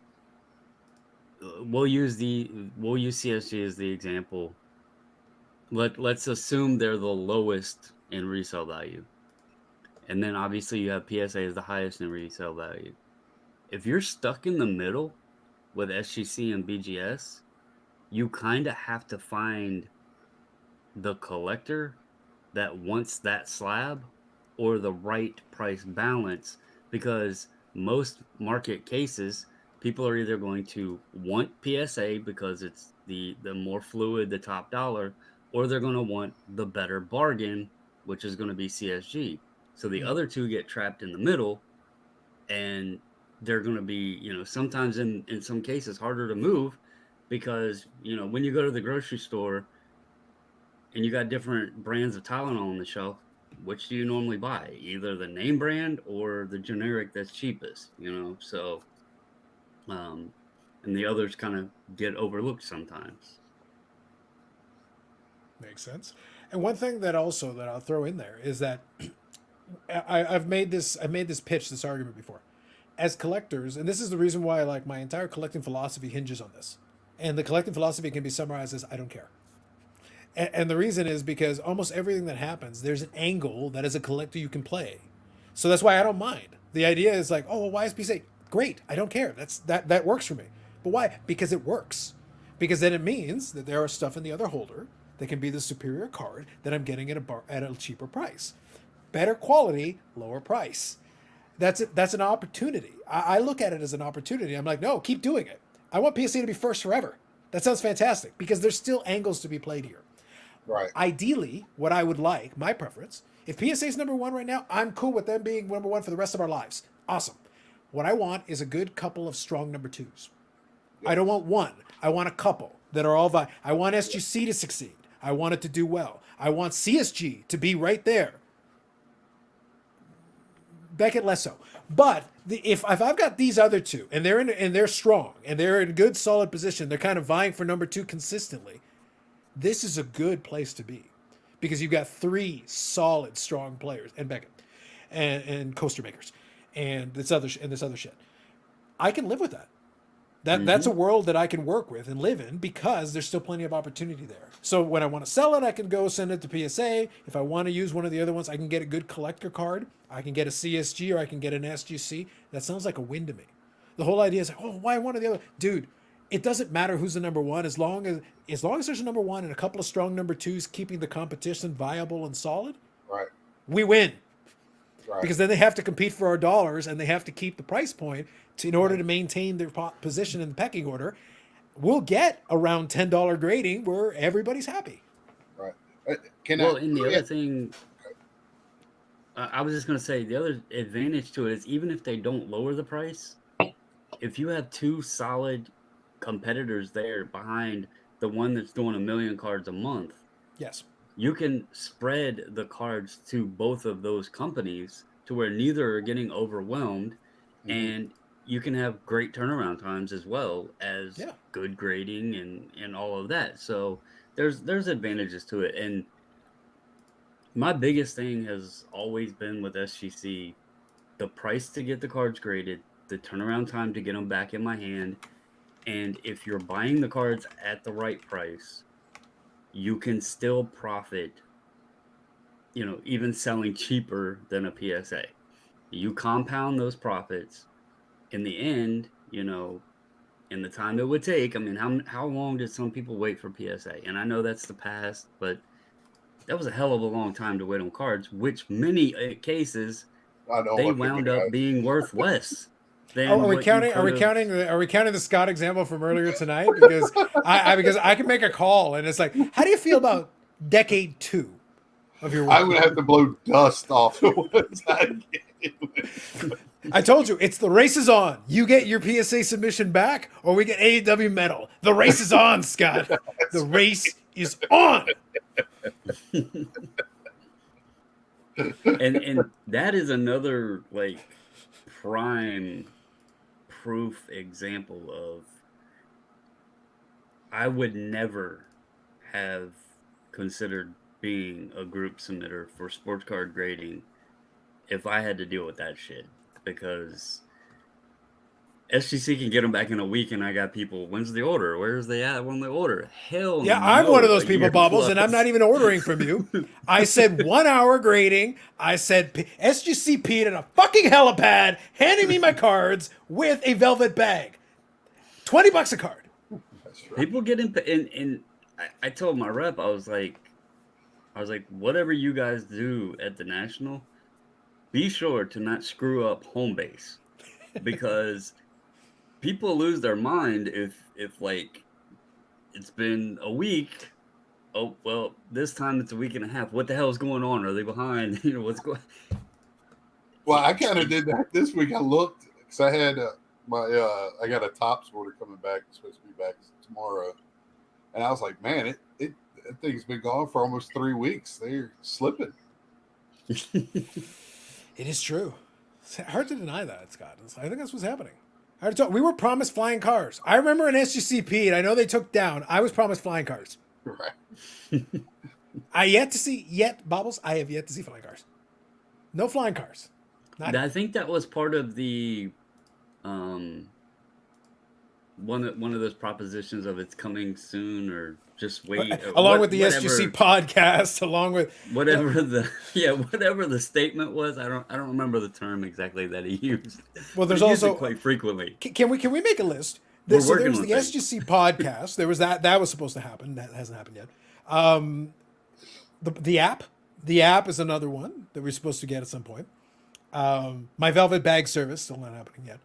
we'll use CSG as the example. Let's assume they're the lowest in resale value, and then obviously you have PSA as the highest in resale value. If you're stuck in the middle with SGC and BGS, you kind of have to find the collector that wants that slab, or the right price balance, because most market cases, people are either going to want PSA because it's the more fluid, the top dollar, or they're going to want the better bargain, which is going to be CSG. So the other two get trapped in the middle, and they're going to be, sometimes in some cases harder to move, because, when you go to the grocery store and you got different brands of Tylenol on the shelf, which do you normally buy? Either the name brand or the generic that's cheapest, so, and the others kind of get overlooked sometimes. Makes sense. And one thing that I'll throw in there is that I've made this argument before. As collectors, and this is the reason why like my entire collecting philosophy hinges on this. And the collecting philosophy can be summarized as I don't care. And the reason is because almost everything that happens, there's an angle that as a collector you can play. So that's why I don't mind. The idea is like, oh, well, why is PSA? Great, I don't care. That works for me. But why? Because it works. Because then it means that there are stuff in the other holder that can be the superior card that I'm getting at a cheaper price. Better quality, lower price. That's an opportunity. I look at it as an opportunity. I'm like, no, keep doing it. I want PSA to be first forever. That sounds fantastic, because there's still angles to be played here. Right. Ideally, what I would like, my preference, if PSA is number one right now, I'm cool with them being number one for the rest of our lives. Awesome. What I want is a good couple of strong number twos. Yes. I don't want one. I want a couple that are all I want SGC to succeed. I want it to do well. I want CSG to be right there. Beckett less so. But if I've got these other two and they're strong and they're in a good solid position, they're kind of vying for number two consistently, this is a good place to be, because you've got three solid strong players, and Beckett and coaster makers and this other shit. I can live with that. That's a world that I can work with and live in, because there's still plenty of opportunity there. So when I want to sell it, I can go send it to PSA. If I want to use one of the other ones, I can get a good collector card. I can get a CSG, or I can get an SGC. That sounds like a win to me. The whole idea is like, oh, why one or the other? Dude, it doesn't matter who's the number one, as long as there's a number one and a couple of strong number twos keeping the competition viable and solid. Right. We win. Right. Because then they have to compete for our dollars, and they have to keep the price point in order to maintain their position in the pecking order. We'll get around $10 grading where everybody's happy. Right. The other thing, I was just gonna say the other advantage to it is even if they don't lower the price, if you have two solid competitors there behind the one that's doing 1 million cards a month, Yes. you can spread the cards to both of those companies to where neither are getting overwhelmed, and you can have great turnaround times as well as Yeah. good grading and all of that. So there's advantages to it. And my biggest thing has always been with SGC the price to get the cards graded, the turnaround time to get them back in my hand, and if you're buying the cards at the right price, you can still profit, even selling cheaper than a PSA. You compound those profits in the end, in the time it would take. I mean, how long did some people wait for PSA? And I know that's the past, but that was a hell of a long time to wait on cards, which many cases I know they what they're wound gonna up ask. being worth less Oh, than what you could have. Are we counting the Scott example from earlier tonight? Because I can make a call and it's like, how do you feel about decade 2 of your work? I'm gonna have to blow dust off the ones I get. I told you, it's the race is on. You get your PSA submission back, or we get AEW medal. The race is on, Scott. The race is on. And that is another like prime proof example of I would never have considered being a group submitter for sports card grading if I had to deal with that shit, because SGC can get them back in a week, and I got people, when's the order? Where's they at when they order? Hell Yeah, I'm one of those a people, year Bubbles, and I'm plus. not even ordering from you. I said 1 hour grading. I said SGC Pete in a fucking helipad, handing me my cards with a velvet bag. $20 a card. That's right. People get in, and I told my rep, I was like, whatever you guys do at the National, be sure to not screw up home base, because people lose their mind if like it's been a week. Oh well, this time it's a week and a half. What the hell is going on? Are they behind? What's going? Well, I kind of did that this week. I looked because I had I got a Topps order coming back. It's supposed to be back tomorrow, and I was like, man, that thing's been gone for almost 3 weeks. They're slipping. It is true. It's hard to deny that, Scott. I think that's what's happening. Hard to talk. We were promised flying cars. I remember in SGC Pete, I know they took down. I was promised flying cars. Right. I have yet to see flying cars. No flying cars. I think that was part of the one of those propositions of it's coming soon or just wait. Along with the SGC podcast, along with whatever whatever the statement was. I don't remember the term exactly that he used. Well, there's He used also it quite frequently. Can we make a list? We're So working there's on the things. SGC podcast. There was that was supposed to happen. That hasn't happened yet. The app is another one that we're supposed to get at some point. My velvet bag service still not happening yet.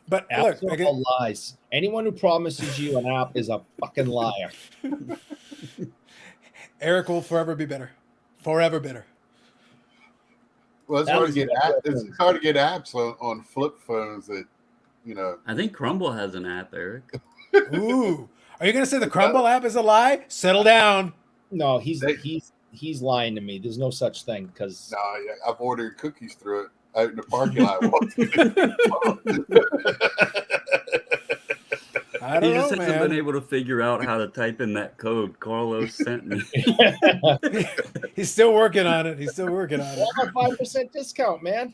But look, Apps are all lies. Anyone who promises you an app is a fucking liar. Eric will forever be bitter. Forever bitter. Well, it's That hard was to get it's hard to get apps on flip phones that I think Crumble has an app, Eric. Ooh, are you gonna say the Crumble app is a lie? Settle down. No, he's lying to me. There's no such thing because No, I've ordered cookies through it out in the parking lot. I He don't just know, hasn't been man. able to figure out how to type in that code Carlos sent me. He's still working on it. He's still working on it. I got 5% discount, man.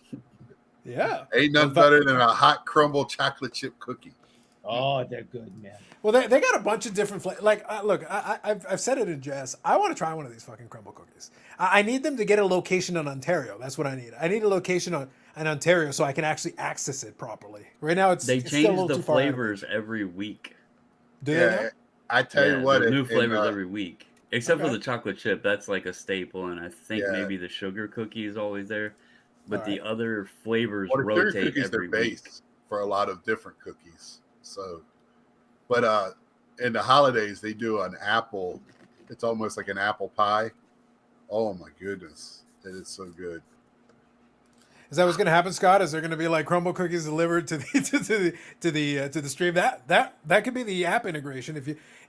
Yeah. Ain't nothing better than a hot crumble chocolate chip cookie. Oh, they're good, man. Well, they got a bunch of different flavors. Like, look, I've said it in jest. I want to try one of these fucking crumble cookies. I need them to get a location in Ontario. That's what I need. I need a location in Ontario so I can actually access it properly. Right now, it's They it's still a change little the too far out of flavors every week. it. Do they now? Yeah, I tell you what, there's new flavors every week, except for Okay. the chocolate chip. That's like a staple, and I think Yeah. maybe the sugar cookie is always there. But All the other flavors Well, the sugar rotate cookies every are week. based for a lot of different cookies. So, but in the holidays they do an apple. It's almost like an apple pie. Oh my goodness! It is so good. Is that what's going to happen, Scott? Is there going to be like crumble cookies delivered to the to the stream? That could be the app integration.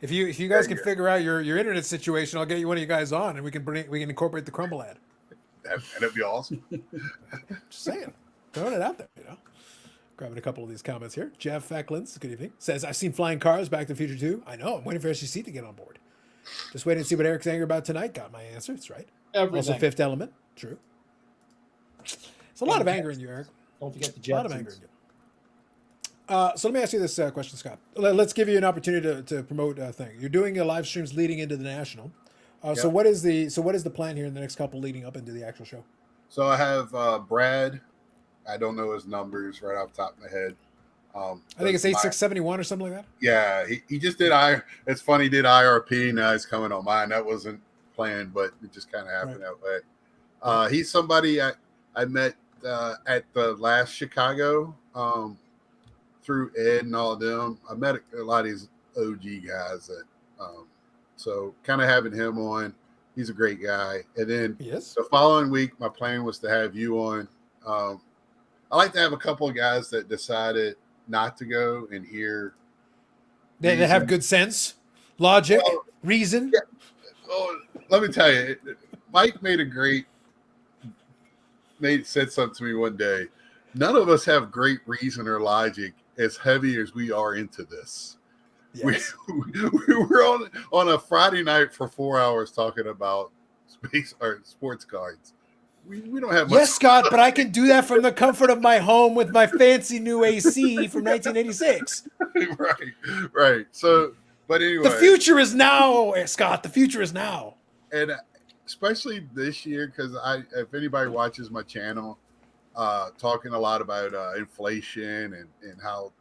If you guys can figure out your internet situation, I'll get you one of you guys on, and we can incorporate the crumble ad. That'd be awesome. Just saying, throwing it out there, you know. Grabbing a couple of these comments here. Jeff Fecklins, good evening, says, I've seen flying cars, Back to the Future 2. I know, I'm waiting for SGC to get on board. Just waiting to see what Eric's angry about tonight. Got my answer, that's right. Everything. Also Fifth Element, true. There's a lot of anger in you, Eric. Don't forget the Jetsons. A lot of anger in you. So let me ask you this question, Scott. Let's give you an opportunity to promote a thing. You're doing live streams leading into the national. So what is the plan here in the next couple leading up into the actual show? So I have Brad. I don't know his numbers right off the top of my head. I think it's 8671 or something like that. Yeah, he just did It's funny, he did IRP. Now he's coming on mine. That wasn't planned, but it just kind of happened that way. He's somebody I met at the last Chicago through Ed and all of them. I met a lot of these OG guys that so kind of having him on. He's a great guy. And then the following week, my plan was to have you on. I like to have a couple of guys that decided not to go and hear. They have good sense, logic, reason. Yeah. Oh, let me tell you, Mike said something to me one day. None of us have great reason or logic as heavy as we are into this. Yes. We were on a Friday night for 4 hours talking about space or sports cards. We don't have much. Yes, Scott, but I can do that from the comfort of my home with my fancy new AC from 1986. Right. So, but anyway, the future is now, Scott. The future is now, and especially this year because if anybody watches my channel, talking a lot about inflation and how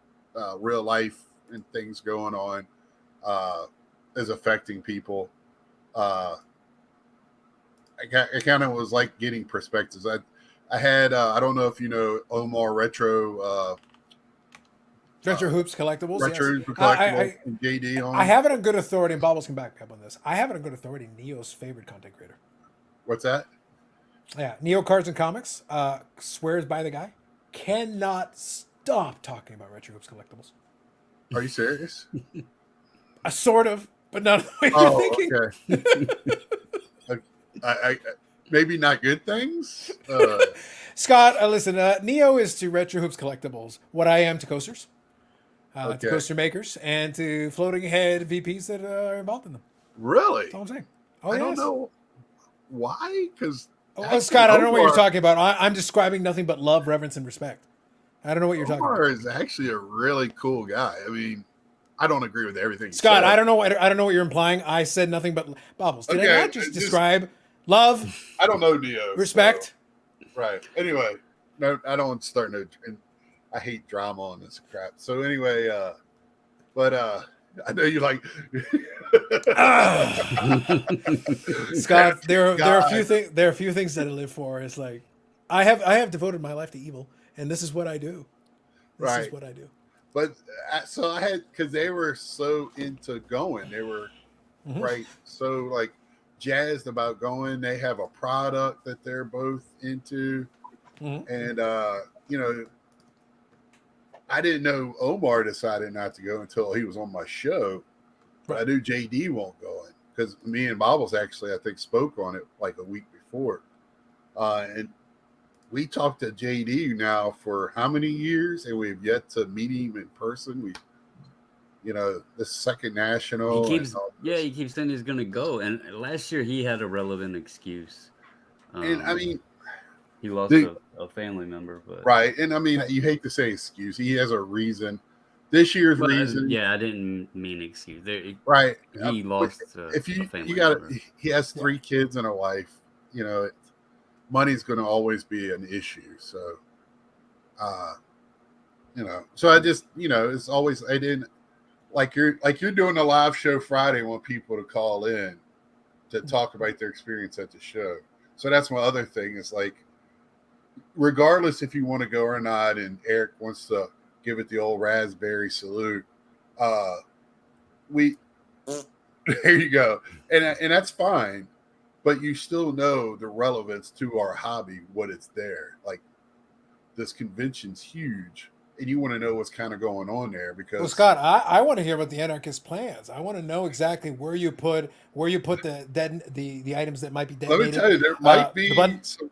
real life and things going on is affecting people. I kind of was like getting perspectives. I had I don't know if you know Omar Retro Hoops Collectibles. Retro Collectibles and JD on. I have it on good authority, and Bobbles can back me up on this. I have it on good authority. Neo's favorite content creator. What's that? Yeah, Neo Cards and Comics swears by the guy. Cannot stop talking about Retro Hoops Collectibles. Are you serious? Sort of, but not the way you're thinking. Okay. I maybe not good things. Scott, listen. Neo is to Retro Hoops Collectibles what I am to coasters, to coaster makers, and to floating head VPs that are involved in them. Really? That's all I'm saying. I don't know why. Because Scott, I don't know what you're talking about. I'm describing nothing but love, reverence, and respect. I don't know what you're talking about. Omar is actually a really cool guy. I mean, I don't agree with everything. Scott, I don't know what you're implying. I said nothing but Bobbles. Did I not just describe love? I don't know Neo. Respect. So, right. Anyway, no, I don't want to start no. And I hate drama on this crap. So anyway, but I know you like. Scott, there are a few things that I live for. It's like I have devoted my life to evil, and this is what I do. This is what I do. But so I had, because they were so into going, they were so like jazzed about going. They have a product that they're both into, and I didn't know Omar decided not to go until he was on my show. But I knew JD won't go in because me and Bobbles actually, I think, spoke on it like a week before, and we talked to JD now for how many years, and we've yet to meet him in person. The second national. He keeps saying he's going to go. And last year he had a relevant excuse. And I mean, he lost a family member, but right. And I mean, you hate to say excuse. He has a reason. This year's reason. Yeah, I didn't mean excuse. Right. He lost. A family member. He has 3 kids and a wife. Money's going to always be an issue. So, so I just, it's always, I didn't like you're doing a live show Friday. I want people to call in to talk about their experience at the show. So that's my other thing is like, regardless if you want to go or not, and Eric wants to give it the old raspberry salute. There you go. And that's fine. but you still know the relevance to our hobby, what it's there. Like this convention's huge, and you want to know what's kind of going on there because Well, Scott, I want to hear about the anarchist plans. I want to know exactly where you put the items that might be let me detonated. tell you, there The button.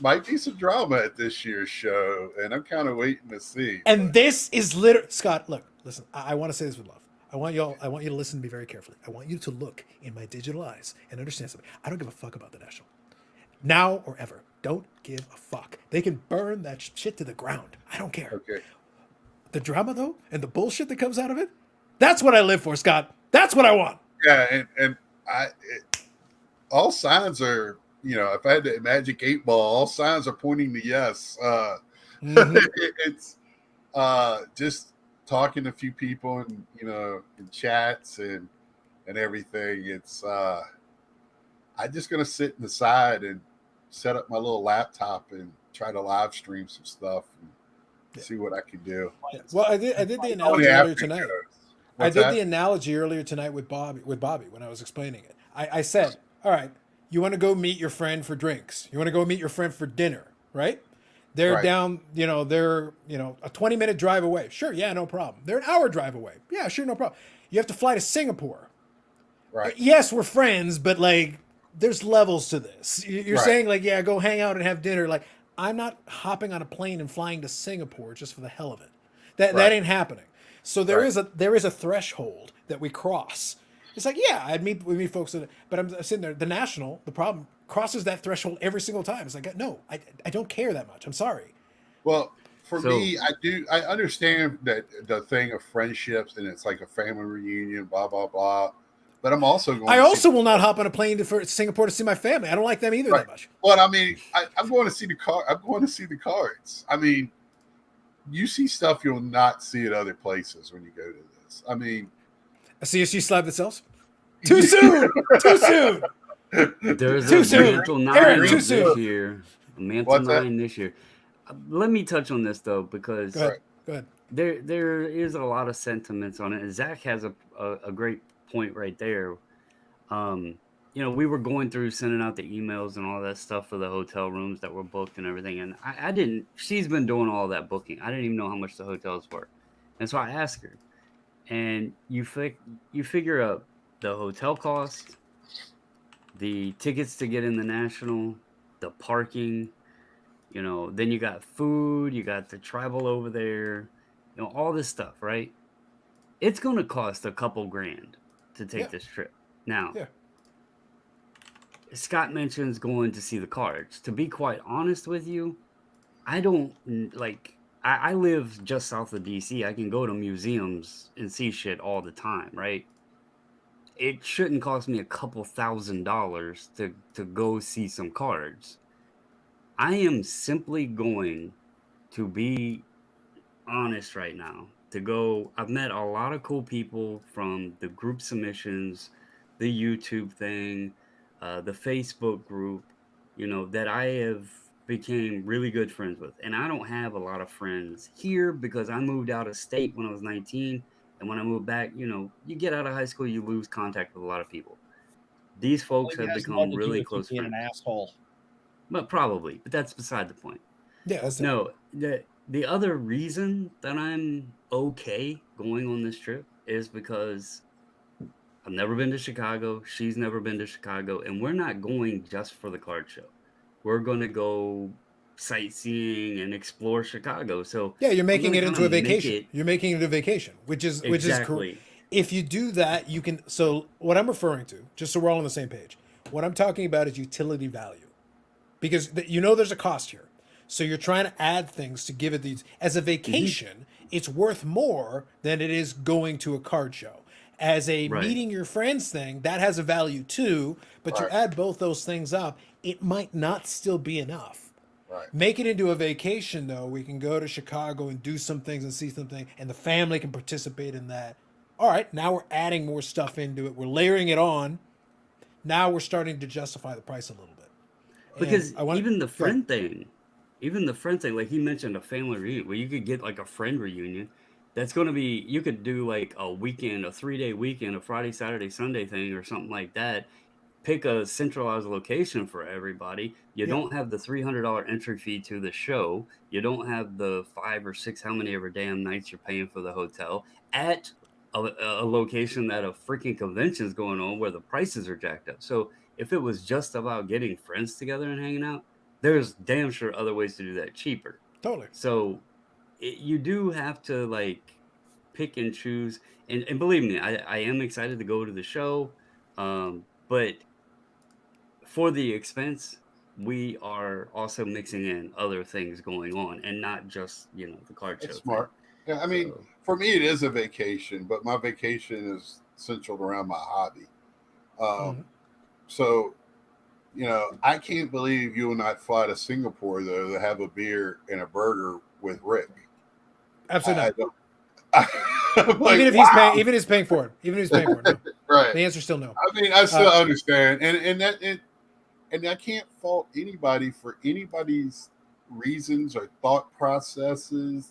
might be some drama at this year's show, and I'm kind of waiting to see. And this is literally Scott. Look, listen. I want to say this with love. I want you to listen to me very carefully. I want you to look in my digital eyes and understand something. I don't give a fuck about the national, now or ever. Don't give a fuck. They can burn that shit to the ground. I don't care. Okay. The drama though, and the bullshit that comes out of it, that's what I live for, Scott. That's what I want. Yeah, and all signs are, if I had the magic 8-ball, all signs are pointing to yes. It's just talking to a few people and in chats and everything. It's I'm just gonna sit in the side and set up my little laptop and try to live stream some stuff and see what I can do. Yeah. Well, I did the Only analogy after earlier it tonight. goes. I What's did that? the analogy earlier tonight with Bobby when I was explaining it. I said, all right, you want to go meet your friend for drinks. You want to go meet your friend for dinner, right? They're Right. down, they're, a 20-minute drive away. Sure, yeah, no problem. They're an hour drive away. Yeah, sure, no problem. You have to fly to Singapore. Right. Yes, we're friends, but like there's levels to this. You're Right. saying like, yeah, go hang out and have dinner. Like I'm not hopping on a plane and flying to Singapore just for the hell of it. That Right. ain't happening. So there Right. is a threshold that we cross. It's like, yeah, we meet folks, but I'm sitting there. The problem crosses that threshold every single time. It's like, no, I don't care that much. I'm sorry. Well, for So- me, I understand that the thing of friendships and it's like a family reunion, blah blah blah. But I'm also going. I to also see, will not hop on a plane for Singapore to see my family. I don't like them either Right. that much. But I mean, I'm going to see the car. I'm going to see the cards. I mean, you see stuff you'll not see at other places when you go to this. I mean, A CSG slab that sells? Too soon. Too soon. There's Too a soon. Mantle 9 Eric, up too this soon. year. A Mantle What's that? 9 this year. Let me touch on this though, because Go ahead. Go ahead. there is a lot of sentiments on it. And Zach has a great point right there. We were going through sending out the emails and all that stuff for the hotel rooms that were booked and everything. And I didn't, she's been doing all that booking. I didn't even know how much the hotels were. And so I asked her, and you figure out the hotel cost, the tickets to get in the national, the parking, then you got food, you got the travel over there, all this stuff, right? It's going to cost a couple grand to take Yeah. this trip. Now, Yeah. Scott mentions going to see the cards. To be quite honest with you, I don't like. I live just south of DC. I can go to museums and see shit all the time, right? It shouldn't cost me a couple $1,000s to go see some cards. I am simply going to be honest right now. I've met a lot of cool people from the group submissions, the YouTube thing, the Facebook group, that I have became really good friends with. And I don't have a lot of friends here because I moved out of state when I was 19. And when I moved back, you get out of high school, you lose contact with a lot of people. These folks It have has become nothing to do really with you close being friends. an asshole. But probably, but that's beside the point. Yeah, that's it. No, the other reason that I'm okay going on this trip is because I've never been to Chicago. She's never been to Chicago, and we're not going just for the card show. We're going to go sightseeing and explore Chicago. So Yeah, you're making gonna it into kinda a make vacation. it- You're making it a vacation, which is correct. Exactly. If you do that, you can. So what I'm referring to, just so we're all on the same page, what I'm talking about is utility value, because there's a cost here. So you're trying to add things to give it these as a vacation. It's worth more than it is going to a card show. As a Right. meeting your friends thing, that has a value too. But you Right. add both those things up, it might not still be enough. right. Make it into a vacation, though. We can go to Chicago and do some things and see something, and the family can participate in that. All right, now we're adding more stuff into it. We're layering it on. Now we're starting to justify the price a little bit. And Because I want- even the Go ahead. friend thing, like he mentioned a family reunion where you could get like a friend reunion. That's going to be, you could do like a weekend, a 3-day weekend, a Friday, Saturday, Sunday thing or something like that. pick a centralized location for everybody. You don't have the $300 entry fee to the show. You don't have the 5 or 6 how many ever damn nights you're paying for the hotel at a location that a freaking convention is going on where the prices are jacked up. So if it was just about getting friends together and hanging out, there's damn sure other ways to do that cheaper. Totally. So you do have to like pick and choose. And believe me, I am excited to go to the show. But for the expense, we are also mixing in other things going on and not just, the card show. That's smart. Yeah, I mean, So- for me, it is a vacation, but my vacation is centered around my hobby. Mhm. So, I can't believe you will not fly to Singapore, though, to have a beer and a burger with Rick. Absolutely I not. don't. I'm like, Even if wow. even if he's paying for it, no. Right. The answer's still no. I mean, I still understand, and I can't fault anybody for anybody's reasons or thought processes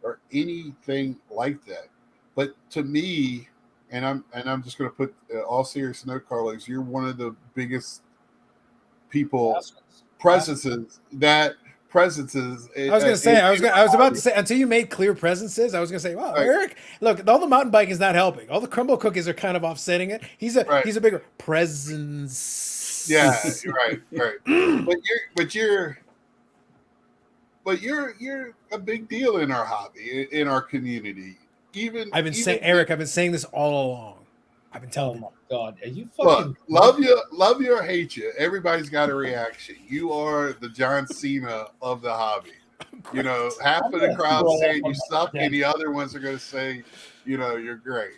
or anything like that. But to me, and I'm just going to put all serious note, Carlos, you're one of the biggest people presences. I was going to say, I was about to say, until you made clear presences, I was going to say, wow, Right. Eric, look, all the mountain biking is not helping. All the crumble cookies are kind of offsetting it. He's a bigger presence. Yeah, right. But you're a big deal in our hobby, in our community. I've been saying this all along. I've been telling Oh you. my God, are you fucking Look, love you or hate you, everybody's got a reaction. You are the John Cena of the hobby. Half of the crowd saying you suck, and the other ones are going to say, you're great.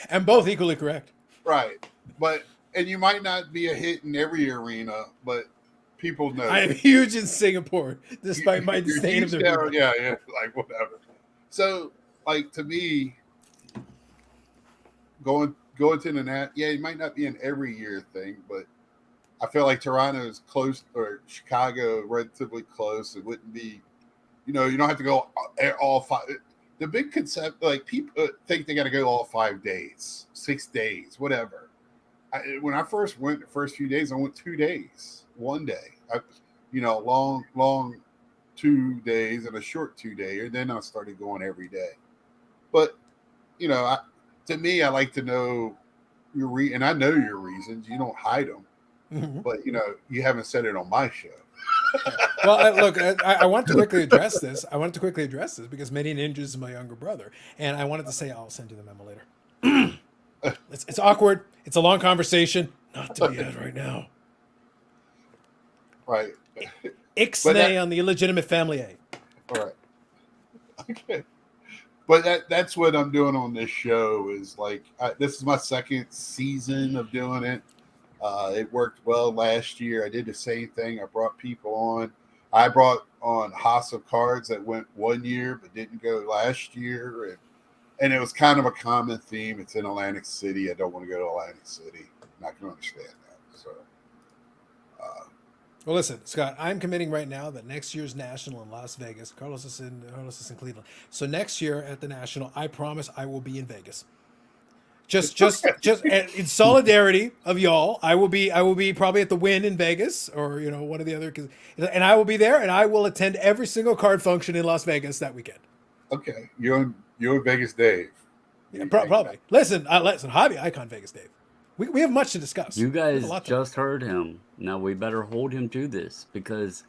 And both equally correct. Right. And you might not be a hit in every arena, but people know. I am huge in Singapore, despite my You're disdain of huge their there, people. yeah, like whatever. So, like, to me, going to the Nat, it might not be an every year thing, but I feel like Toronto is close, or Chicago relatively close. It wouldn't be, you don't have to go all 5. The big concept, like, people think they got to go all 5 days, 6 days, whatever. When I first went, the first few days, I went 2 days, 1 day. Long 2 days and a short 2 day, and then I started going every day. But to me, I like to know and I know your reasons. You don't hide them, Mhm. but you haven't said it on my show. Well, look, I want to quickly address this. Because Many Ninjas is my younger brother, and I wanted to say I'll send you the memo later. It's awkward. It's a long conversation. Not to be had right now. Right. Ixnay on the illegitimate family A. All right. Okay. But that's what I'm doing on this show is like, this is my second season of doing it. It worked well last year. I did the same thing. I brought people on. I brought on House of Cards that went 1 year but didn't go last year. And it was kind of a common theme. It's in Atlantic City. I don't want to go to Atlantic City. I'm not going to understand that. So, Well, listen, Scott, I'm committing right now that next year's National in Las Vegas, Carlos is in Cleveland. So next year at the National, I promise I will be in Vegas. Just in solidarity of y'all, I will be probably at the Wynn in Vegas, or one of the other, and I will be there, and I will attend every single card function in Las Vegas that weekend. okay, you're in Vegas, Dave. Yeah, probably. Listen, hobby icon Vegas Dave. We have much to discuss. You We have guys a lot to- just heard him. Now we better hold him to this because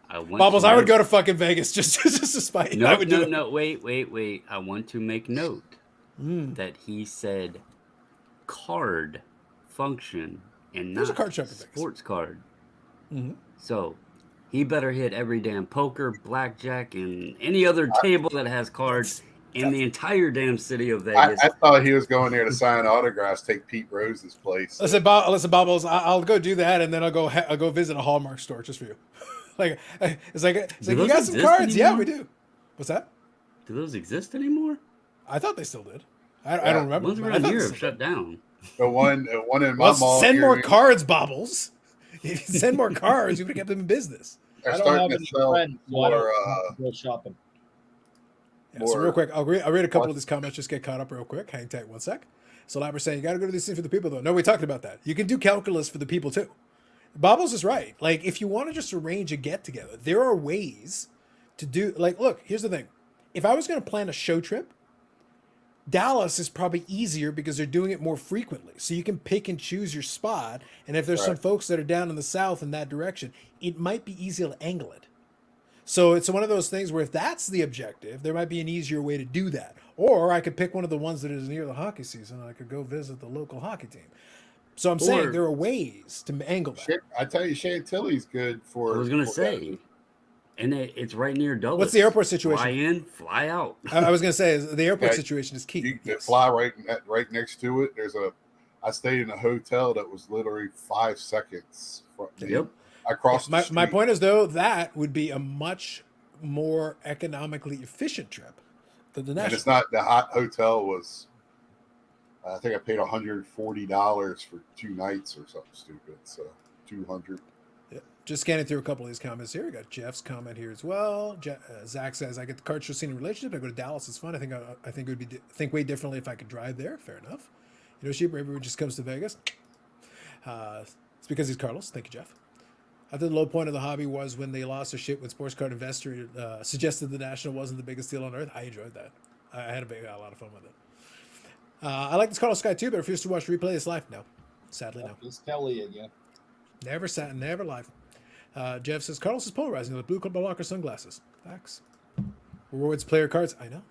I want. Bubbles, I would go to fucking Vegas just to spite you. I would do it. No. Wait. I want to make note that he said card function and There's a not card shop in Vegas. sports card. Mhm. So he better hit every damn poker, blackjack, and any other table that has cards in the entire damn city of Vegas. I thought he was going there to sign autographs, take Pete Rose's place. Listen, Bubbles, I'll go do that, and then I'll go visit a Hallmark store just for you. It's like you those got some exist cards? Yeah, anymore? we do. What's that? Do those exist anymore? I thought they still did. I don't remember. Ones but I around thought here they have still shut down. The one in my Well, mall. send more area, cards, Bobbles. If you send more cards, you would have kept them in business. They're I don't starting have to any sell friends, so I more. don't go shopping. Yeah, so real quick, I'll read a couple of these comments. Just get caught up real quick. Hang tight one sec. So like we're saying, you got to go to these things for the people, though. No, we talked about that. You can do calculus for the people too. Bobbles is right. Like if you want to just arrange a get together, there are ways to do. Like, look, here's the thing. If I was going to plan a show trip, Dallas is probably easier because they're doing it more frequently. So you can pick and choose your spot. And if there's some folks that are down in the south in that direction, it might be easier to angle it. So it's one of those things where if that's the objective, there might be an easier way to do that. Or I could pick one of the ones that is near the hockey season and I could go visit the local hockey team. So I'm saying there are ways to angle that. I tell you, Chantilly's good for. I was going to say, and it's right near Dulles. What's the airport situation? Fly in, fly out. I was going to say the airport situation is key. You can fly right next to it. I stayed in a hotel that was literally 5 seconds from me. Yep. Across the street. My point is, though, that would be a much more economically efficient trip than the national. And it's not, the hot hotel was, I think I paid $140 for 2 nights or something stupid. So 200. Yeah. Just scanning through a couple of these comments here. We got Jeff's comment here as well. Zach says, "I get the card show scene in relationship. I go to Dallas. It's fun. I think it would be think way differently if I could drive there. Fair enough. You know, Sheep, everyone just comes to Vegas. It's because he's Carlos. thank you, Jeff. I think the low point of the hobby was when they lost their shit when Sports Card Investor suggested the National wasn't the biggest deal on earth. I enjoyed that. I had a lot of fun with it. I like this Carlos Sky too, but refuse to watch replay this live. No, sadly no. It's Kelly again. Never live. Jeff says Carlos is polarizing with blue blocker sunglasses. Facts. Rewards player cards. I know.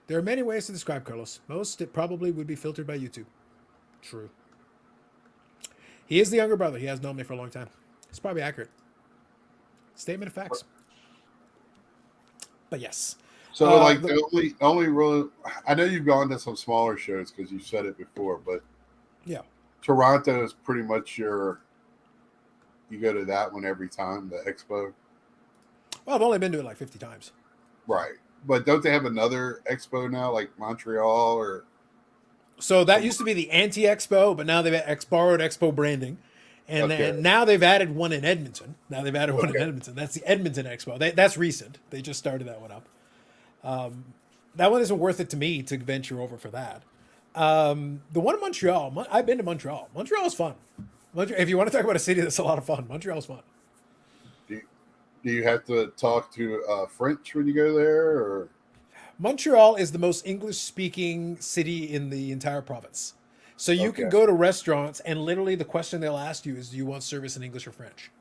There are many ways to describe Carlos. Most it probably would be filtered by YouTube. True. He is the younger brother. He has known me for a long time. It's probably accurate. Statement of facts. But yes. So like the only real, I know you've gone to some smaller shows because you said it before, but yeah, Toronto is pretty much you go to that one every time, the expo. Well, I've only been to it like 50 times. Right. But don't they have another expo now, like Montreal or? So that used to be the anti-expo, but now they've borrowed expo branding. And now they've added one in Edmonton. One in Edmonton. That's the Edmonton Expo. That's recent. They just started that one up. That one isn't worth it to me to venture over for that. The one in Montreal, I've been to Montreal. Montreal is fun. If you want to talk about a city that's a lot of fun, Montreal's fun. Do you have to talk to French when you go there? Or? Montreal is the most English-speaking city in the entire province. So you can go to restaurants and literally the question they'll ask you is, do you want service in English or French?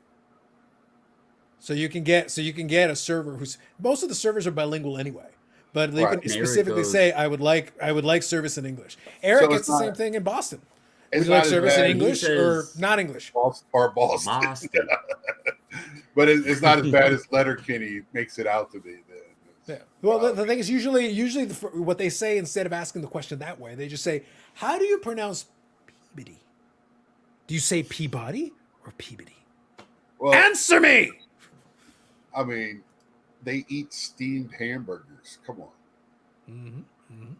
So you can get a server who's, most of the servers are bilingual anyway, but they can specifically say, I would like service in English. Eric gets the same thing in Boston. Would you like service in English or not English? Or Boston. But it's not as bad as Letterkenny makes it out to be. Yeah. Well, the thing is, usually what they say, instead of asking the question that way, they just say, "How do you pronounce Peabody? Do you say Peabody or Peabody? Well, answer me." I mean, they eat steamed hamburgers. Come on. Mm-hmm.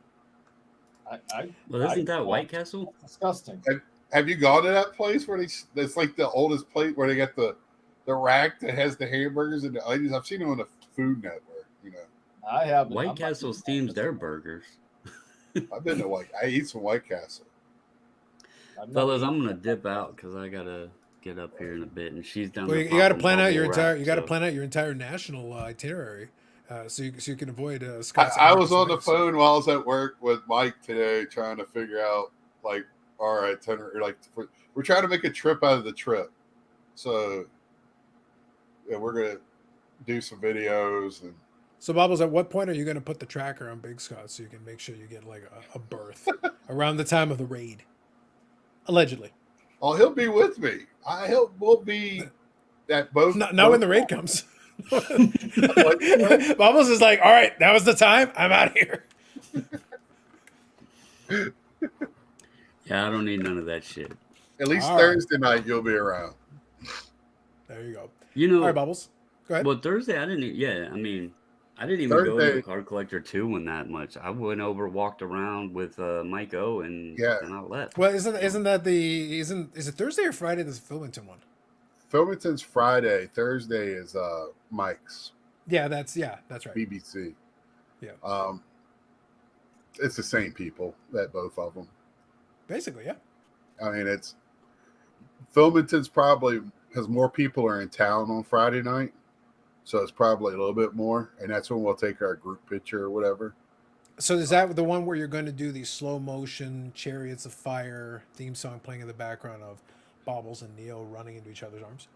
Well, isn't that White Castle? Disgusting. Have you gone to that place where it's like the oldest place where they got the rack that has the hamburgers and the onions? I've seen it on the Food Network. You know. I have. White Castle steams their burgers. I've been to I eat some White Castle. Fellas, I'm gonna dip out because I gotta get up here in a bit, and she's down. Well, you got to plan out your entire national itinerary, so you can avoid Scott's. I was on the phone while I was at work with Mike today, trying to figure out like our itinerary. Like we're trying to make a trip out of the trip, so yeah, we're gonna do some videos and. So, Bobbles, at what point are you going to put the tracker on Big Scott so you can make sure you get like a berth around the time of the raid? Allegedly. Oh, he'll be with me. We'll be at both. Not when the raid comes. Bobbles is like, all right, that was the time. I'm out of here. Yeah, I don't need none of that shit. At least Thursday night, you'll be around. There you go. You know, all right, Bubbles. Go ahead. Well, Thursday, I didn't even go to the card collector 2 one that much. I went over, walked around with Mike O, and I left. Well, isn't it Thursday or Friday? This Filmington one. Filmington's Friday. Thursday is Mike's. Yeah, that's right. BBC. Yeah. It's the same people, that both of them. Basically, yeah. I mean, it's Filmington's probably because more people are in town on Friday night, so it's probably a little bit more, and that's when we'll take our group picture or whatever. So is that the one where you're going to do the slow motion Chariots of Fire theme song playing in the background of Bobbles and Neo running into each other's arms?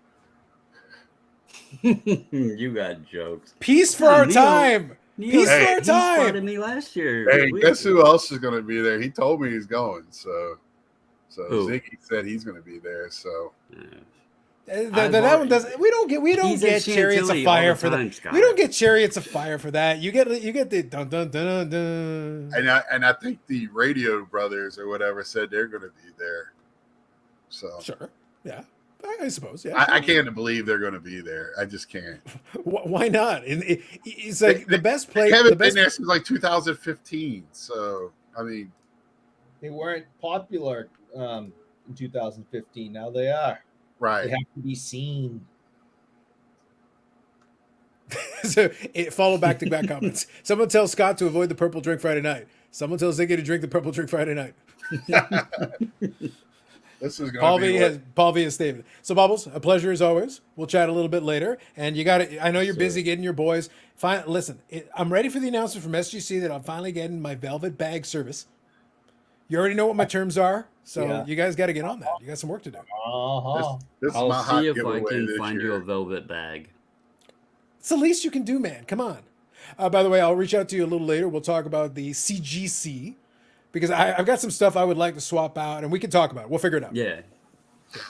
You got jokes. Peace for Yeah, our Neo- time. Neo, Peace for our he spotted time. me last year. Hey, guess who else is going to be there? He told me he's going, so Who? Ziggy said he's going to be there. So That one doesn't. We don't He's at get Chariots of Chantilly Fire all the for time, that. Scott. We don't get Chariots of Fire for that. You get the dun dun dun dun. and I think the Radio Brothers or whatever said they're going to be there. So Sure, yeah, I suppose. Yeah, I can't believe they're going to be there. I just can't. Why not? It's like the best They place. haven't The been best. there since like 2015. So I mean, They weren't popular in 2015. Now they are. right? They have to be seen. So follow back to back comments. Someone tells Scott to avoid the purple drink Friday night. Someone tells Ziggy to drink the purple drink Friday night. This is going Paul to be V has Paul V has stated. So Bubbles, a pleasure as always. We'll chat a little bit later, and you got to. I know you're busy getting your boys. Fine. Listen, I'm ready for the announcement from SGC that I'm finally getting my velvet bag service. You already know what my terms are, so Yeah. you guys got to get on that. You got some work to do. Uh-huh. this is my I'll hot see if I giveaway can this find year. you a velvet bag. It's the least you can do, man. Come on. By the way, I'll reach out to you a little later. We'll talk about the CGC because I've got some stuff I would like to swap out, and we can talk about it. We'll figure it out. Yeah.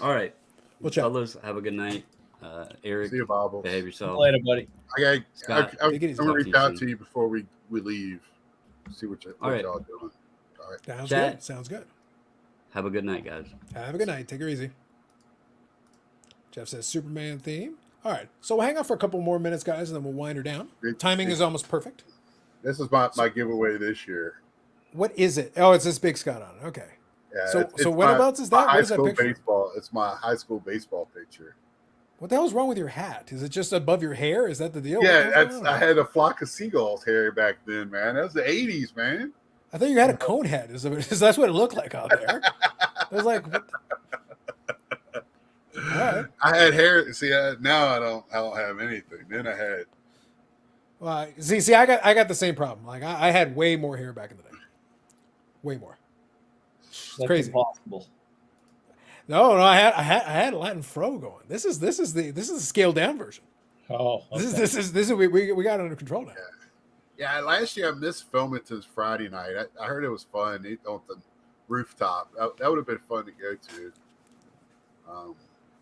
All right. We'll chat. Fellas, have a good night. Eric, See you, Bobbles. behave yourself. Later, buddy. Scott, I'm take it easy. going to Talk to reach you out soon. to you before we leave. See what All right. y'all doing. All right. Sounds Chat. good. Sounds good. Have a good night, guys. Have a good night. Take her easy. Jeff says Superman theme. All right. So we'll hang out for a couple more minutes, guys, and then we'll wind her down. Timing is almost perfect. This is my giveaway this year. What is it? Oh, it's this big Scott on it. Okay. Yeah, So it's whereabouts is that? my What high is that school picture? baseball. It's my high school baseball picture. What the hell's wrong with your hat? Is it just above your hair? Is that the deal? Yeah, What's going on? I had a flock of seagulls hair back then, man. That was the '80s, man. I thought you had a cone head. Is that's what it looked like out there? I was like, what the... All right. I had hair. See, now I don't have anything. Then I had. Well, see, I got the same problem. Like I had way more hair back in the day. Way more. That's crazy. impossible. No, I had a Latin fro going. This is the scaled down version. Oh, okay. This is we got it under control now. Yeah, last year I missed Filmington's Friday night. I heard it was fun on the rooftop. That would have been fun to go to.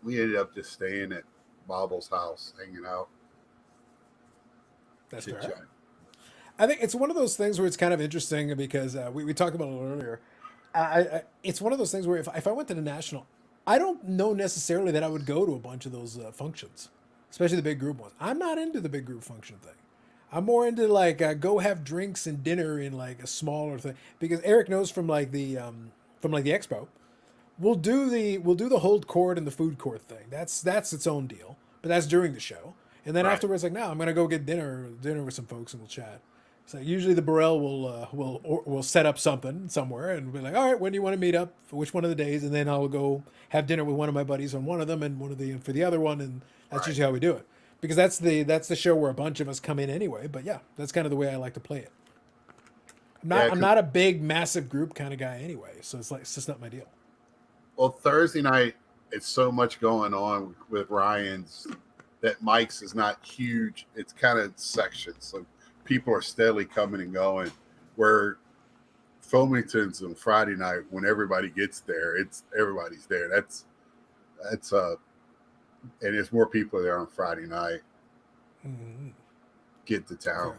We ended up just staying at Bobble's house, hanging out. That's chit fair. chat. I think it's one of those things where it's kind of interesting because we talked about it a little earlier. It's one of those things where if I went to the National, I don't know necessarily that I would go to a bunch of those functions, especially the big group ones. I'm not into the big group function thing. I'm more into like go have drinks and dinner in like a smaller thing because Eric knows from like the expo, we'll do the hold court and the food court thing. That's its own deal, but that's during the show. And then Right. afterwards, like, no, I'm gonna go get dinner with some folks and we'll chat. So usually the Burrell will set up something somewhere and be like, all right, when do you want to meet up? For which one of the days? And then I'll go have dinner with one of my buddies on one of them and for the other one, and that's usually how we do it. Because that's the show where a bunch of us come in anyway. But yeah, that's kind of the way I like to play it. I'm not a big massive group kind of guy anyway, so it's just not my deal. Well, Thursday night, it's so much going on with Ryan's that Mike's is not huge. It's kind of sections, so people are steadily coming and going. Where Filmington's on Friday night, when everybody gets there, everybody's there. That's and there's more people there on Friday night. Mm-hmm. Get to town. Okay.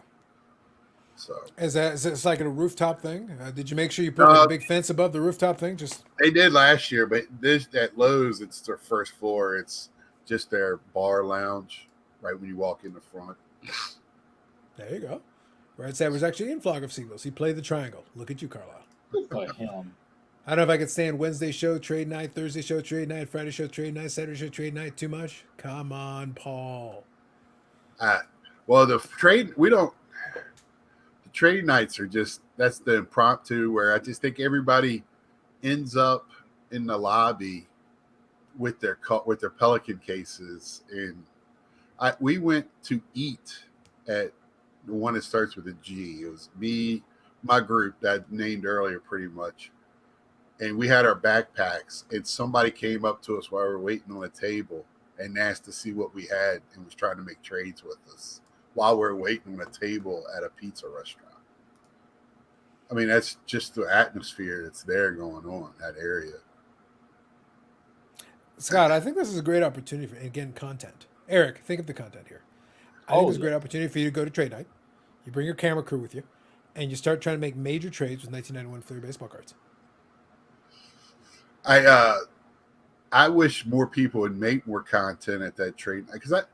So Is it's like a rooftop thing? Did you make sure you put like a big fence above the rooftop thing? Just they did last year, but this at Lowe's, it's their first floor. It's just their bar lounge right when you walk in the front. there you go. Brad said was actually in Flock of Seagulls. He played the triangle. Look at you, Carlisle. Good for him. I don't know if I could stand Wednesday show, trade night, Thursday show, trade night, Friday show, trade night, Saturday show, trade night. Too much? Come on, Paul. Well, the trade nights are just that's the impromptu where I just think everybody ends up in the lobby with their Pelican cases, and we went to eat at the one that starts with a G. It was me, my group that I named earlier, pretty much, and we had our backpacks, and somebody came up to us while we were waiting on a table and asked to see what we had and was trying to make trades with us while we're waiting on a table at a pizza restaurant. I mean, that's just the atmosphere that's there going on in that area. Scott, I think this is a great opportunity for, again, content. Eric, think of the content here. I think it's a great opportunity for you to go to trade night. You bring your camera crew with you, and you start trying to make major trades with 1991 Fleer baseball cards. I wish more people would make more content at that trade night, because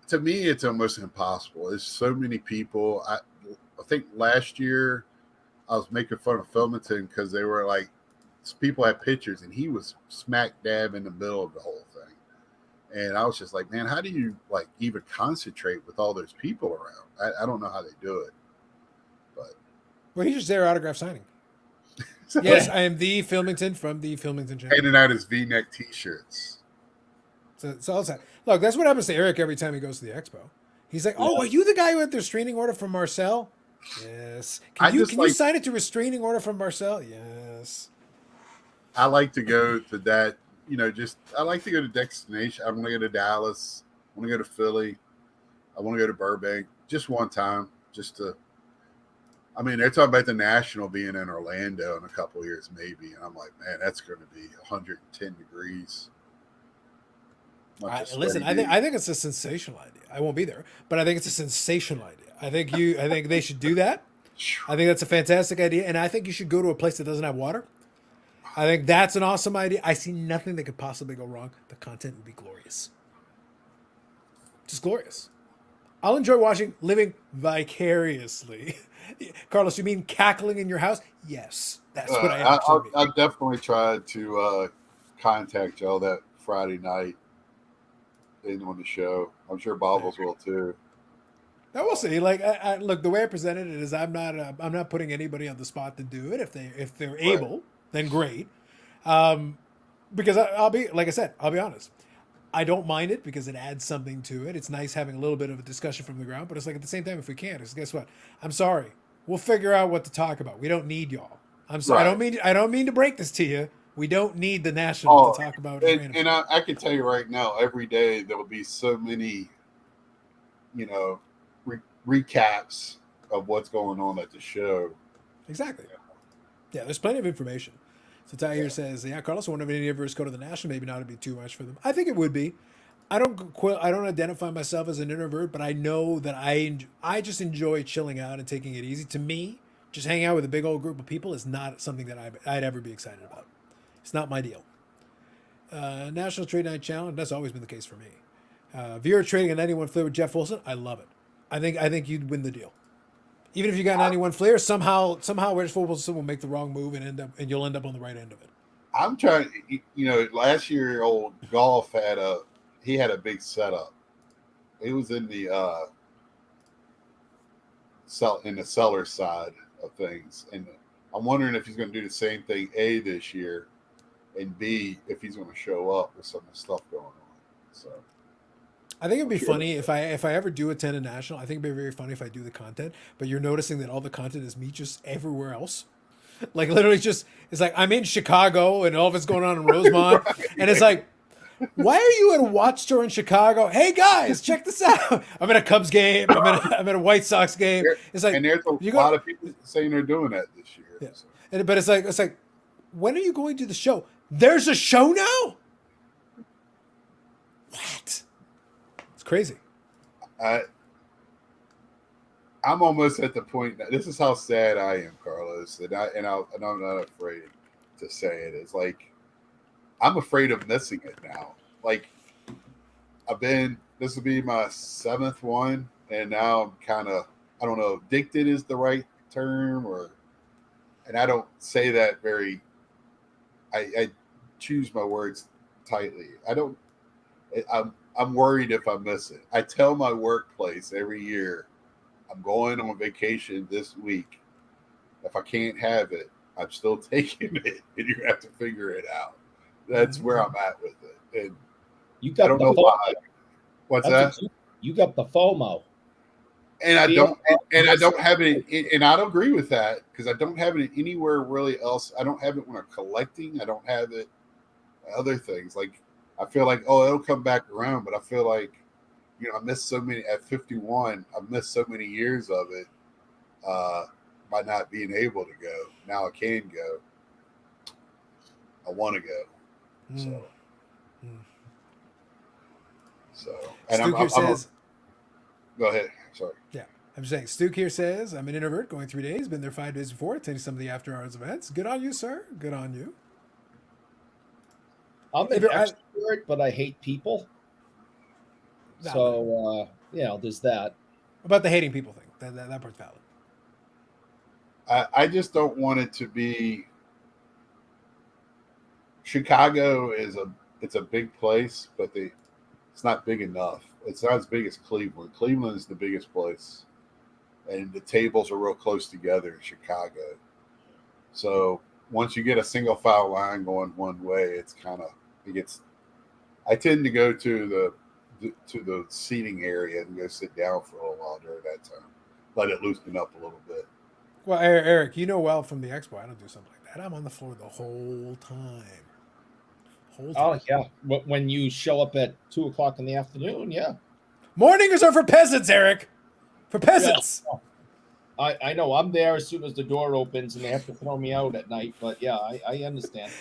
to me, it's almost impossible. There's so many people. I think last year I was making fun of Filmington because they were like, people had pictures, and he was smack dab in the middle of the whole thing. And I was just like, man, how do you like even concentrate with all those people around? I don't know how they do it. But well, he's just there autograph signing. Yes, I am the Filmington from the Filmington channel. Handing out his V-neck T-shirts. So all that. Look, that's what happens to Eric every time he goes to the expo. He's like, "Oh, are you the guy who had the restraining order from Marcel?" Yes. Can you sign it to restraining order from Marcel? Yes. I like to go to that. I like to go to destination. I want to go to Dallas. I want to go to Philly. I want to go to Burbank just one time, I mean, they're talking about the National being in Orlando in a couple of years, maybe. And I'm like, man, that's going to be 110 degrees. Listen, I think it's a sensational idea. I won't be there, but I think it's a sensational idea. I think they should do that. I think that's a fantastic idea. And I think you should go to a place that doesn't have water. I think that's an awesome idea. I see nothing that could possibly go wrong. The content would be glorious. Just glorious. I'll enjoy living vicariously. Carlos, you mean cackling in your house? Yes. That's what I am. I definitely tried to contact y'all that Friday night on the show. I'm sure Bobbles will too. I will see. Like, look, the way I presented it is I'm not putting anybody on the spot to do it. If they're able, then great. Because I'll be honest. I don't mind it because it adds something to it. It's nice having a little bit of a discussion from the ground, but it's like at the same time, if we can't, guess what? I'm sorry. We'll figure out what to talk about. We don't need y'all. I'm sorry. Right. I don't mean to break this to you. We don't need the National to talk about it. And I can tell you right now, every day there will be so many, recaps of what's going on at the show. Exactly. Yeah, there's plenty of information. So Ty here says, Carlos, I wonder if any of us go to the National. Maybe not, it'd be too much for them. I think it would be. I don't identify myself as an introvert, but I know that I just enjoy chilling out and taking it easy. To me, just hanging out with a big old group of people is not something that I'd ever be excited about. It's not my deal. National Trade Night Challenge, that's always been the case for me. Viewer trading a 91 Fleer with Jeff Wilson, I love it. I think you'd win the deal. Even if you got 91 Fleer, somehow Jeff Wilson will make the wrong move and you'll end up on the right end of it. I'm trying. Last year, old Golf had a big setup. He was in the seller side of things, and I'm wondering if he's going to do the same thing this year, and B, if he's going to show up with some of the stuff going on. So I think it'd be funny if I ever do attend a National. I think it'd be very funny if I do the content, but you're noticing that all the content is me just everywhere else. Like literally just, it's like I'm in Chicago and all of it's going on in Rosemont. And it's like, why are you at a watch store in Chicago? Hey guys, check this out. I'm at a Cubs game. I'm at a White Sox game. It's like, and there's a lot of people saying they're doing that this year. Yeah. So. But it's like, when are you going to the show? There's a show now? What? It's crazy. I'm almost at the point that this is how sad I am, Carlos, and I'm not afraid to say it. It's like I'm afraid of missing it now. Like this will be my 7th one, and now I'm kind of, I don't know, addicted is the right term, and I don't say that very. I choose my words tightly. I'm worried if I miss it. I tell my workplace every year, I'm going on vacation this week. If I can't have it, I'm still taking it, and you have to figure it out. That's where I'm at with it, and You I got don't the know FOMO. why. What's That's that? what you got the FOMO. And I Fear don't, of and I don't missing have out. it, and I don't agree with that because I don't have it anywhere really else. I don't have it when I'm collecting. I don't have it other things. Like I feel like, oh, it'll come back around, but I feel like, I missed so many at 51. I missed so many years of it by not being able to go. Now I can go. I want to go. Mm. So, Mm. and Stuke here says, go ahead. Sorry. yeah, I'm just saying, Stuke here says, I'm an introvert going 3 days, been there 5 days before, attending some of the after hours events. Good on you, sir. Good on you. I'm an extrovert, but I hate people. So there's that. About the hating people thing, that part's valid. I just don't want it to be. Chicago it's a big place, but it's not big enough. It's not as big as Cleveland. Cleveland is the biggest place, and the tables are real close together in Chicago. So once you get a single file line going one way, it gets. I tend to go to the seating area and go sit down for a little while during that time, let it loosen up a little bit. Well, Eric, you know well from the expo, I don't do something like that. I'm on the floor the whole time. Oh yeah, when you show up at 2:00 in the afternoon, yeah. Mornings are for peasants, Eric. For peasants. Yeah. I know I'm there as soon as the door opens and they have to throw me out at night. But yeah, I understand.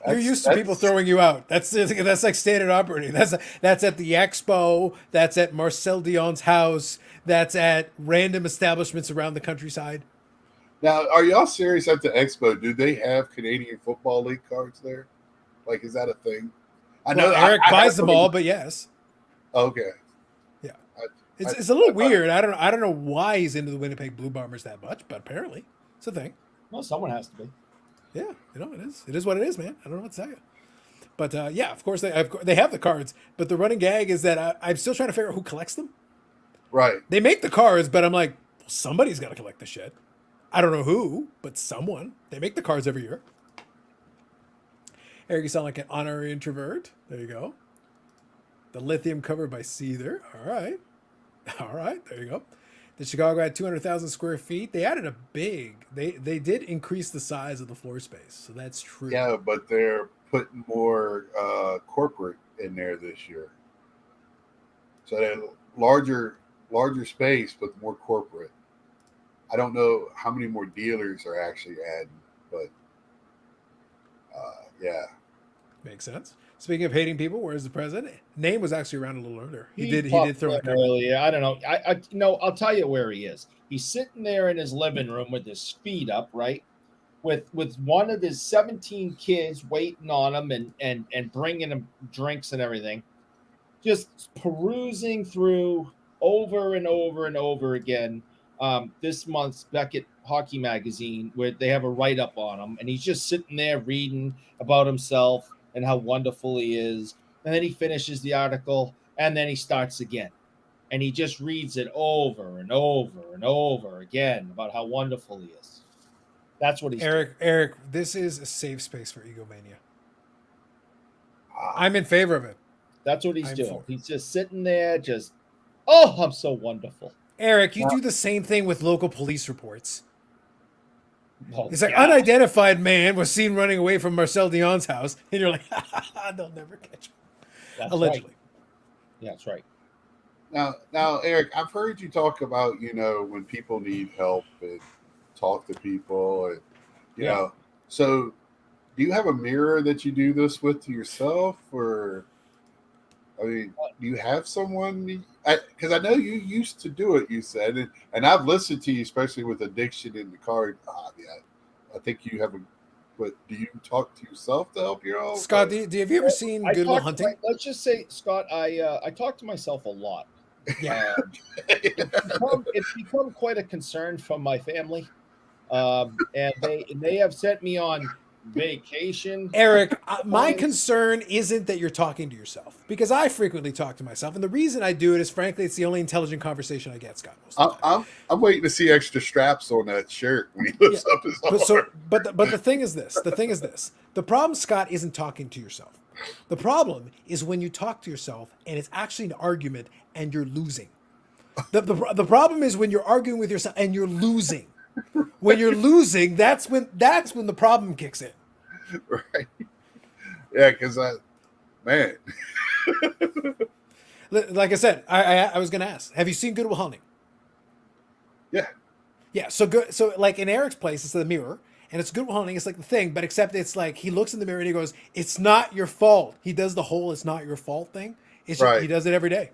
You're used to people throwing you out. That's like standard operating. That's at the expo. That's at Marcel Dion's house. That's at random establishments around the countryside. Now, are y'all serious at the expo? Do they have Canadian Football League cards there? Like, is that a thing? I know Eric buys them all, but yes. Okay. Yeah, it's a little weird. I don't know why he's into the Winnipeg Blue Bombers that much, but apparently it's a thing. Well, someone has to be. Yeah, it is. It is what it is, man. I don't know what to tell you. But yeah, of course they have the cards. But the running gag is that I'm still trying to figure out who collects them. Right. They make the cards, but I'm like, well, somebody's got to collect the shit. I don't know who, but someone. They make the cards every year. Eric, you sound like an honorary introvert. There you go. The lithium covered by Seether. All right. There you go. The Chicago had 200,000 square feet. They added a big. They did increase the size of the floor space, so that's true. Yeah, but they're putting more corporate in there this year. So they're larger space, but more corporate. I don't know how many more dealers are actually adding, but yeah. Makes sense. Speaking of hating people, where's the president? Name was actually around a little earlier. He did throw a earlier. I don't know. I'll tell you where he is. He's sitting there in his living room with his feet up, right? With one of his 17 kids waiting on him and bringing him drinks and everything. Just perusing through over and over and over again this month's Beckett Hockey Magazine, where they have a write-up on him, and he's just sitting there reading about himself and how wonderful he is. And then he finishes the article, and then he starts again. And he just reads it over and over and over again about how wonderful he is. That's what he's doing. Eric, this is a safe space for egomania. I'm in favor of it. That's what he's doing. He's just sitting there, I'm so wonderful. Eric, you do the same thing with local police reports. Oh, it's like unidentified man was seen running away from Marcel Dion's house, and you're like, they'll never catch him. That's allegedly. Right. Yeah, that's right. Now, Eric, I've heard you talk about when people need help and talk to people, and you know. So, do you have a mirror that you do this with to yourself, or I mean, do you have someone? Because I know you used to do it. You said, and I've listened to you, especially with addiction in the car. I think you have a. But do you talk to yourself to help your own? Scott, have you ever seen Good Will Hunting? Let's just say, Scott, I talk to myself a lot. Yeah, it's become quite a concern from my family, and they have sent me on Vacation. Eric, my concern isn't that you're talking to yourself, because I frequently talk to myself, and the reason I do it is, frankly, it's the only intelligent conversation I get, Scott. Most of the time. I'm waiting to see extra straps on that shirt when he lifts up his arm. But the thing is this. The problem, Scott, isn't talking to yourself. The problem is when you talk to yourself and it's actually an argument and you're losing. The problem is when you're arguing with yourself and you're losing. When you're losing, that's when the problem kicks in. Right. Yeah, because man. Like I said, I was going to ask, have you seen Good Will Hunting? Yeah. Yeah. So good. So like in Eric's place, it's the mirror, and it's Good Will Hunting. It's like the thing, but except it's like he looks in the mirror and he goes, "It's not your fault." He does the whole "it's not your fault" thing. It's just, he does it every day,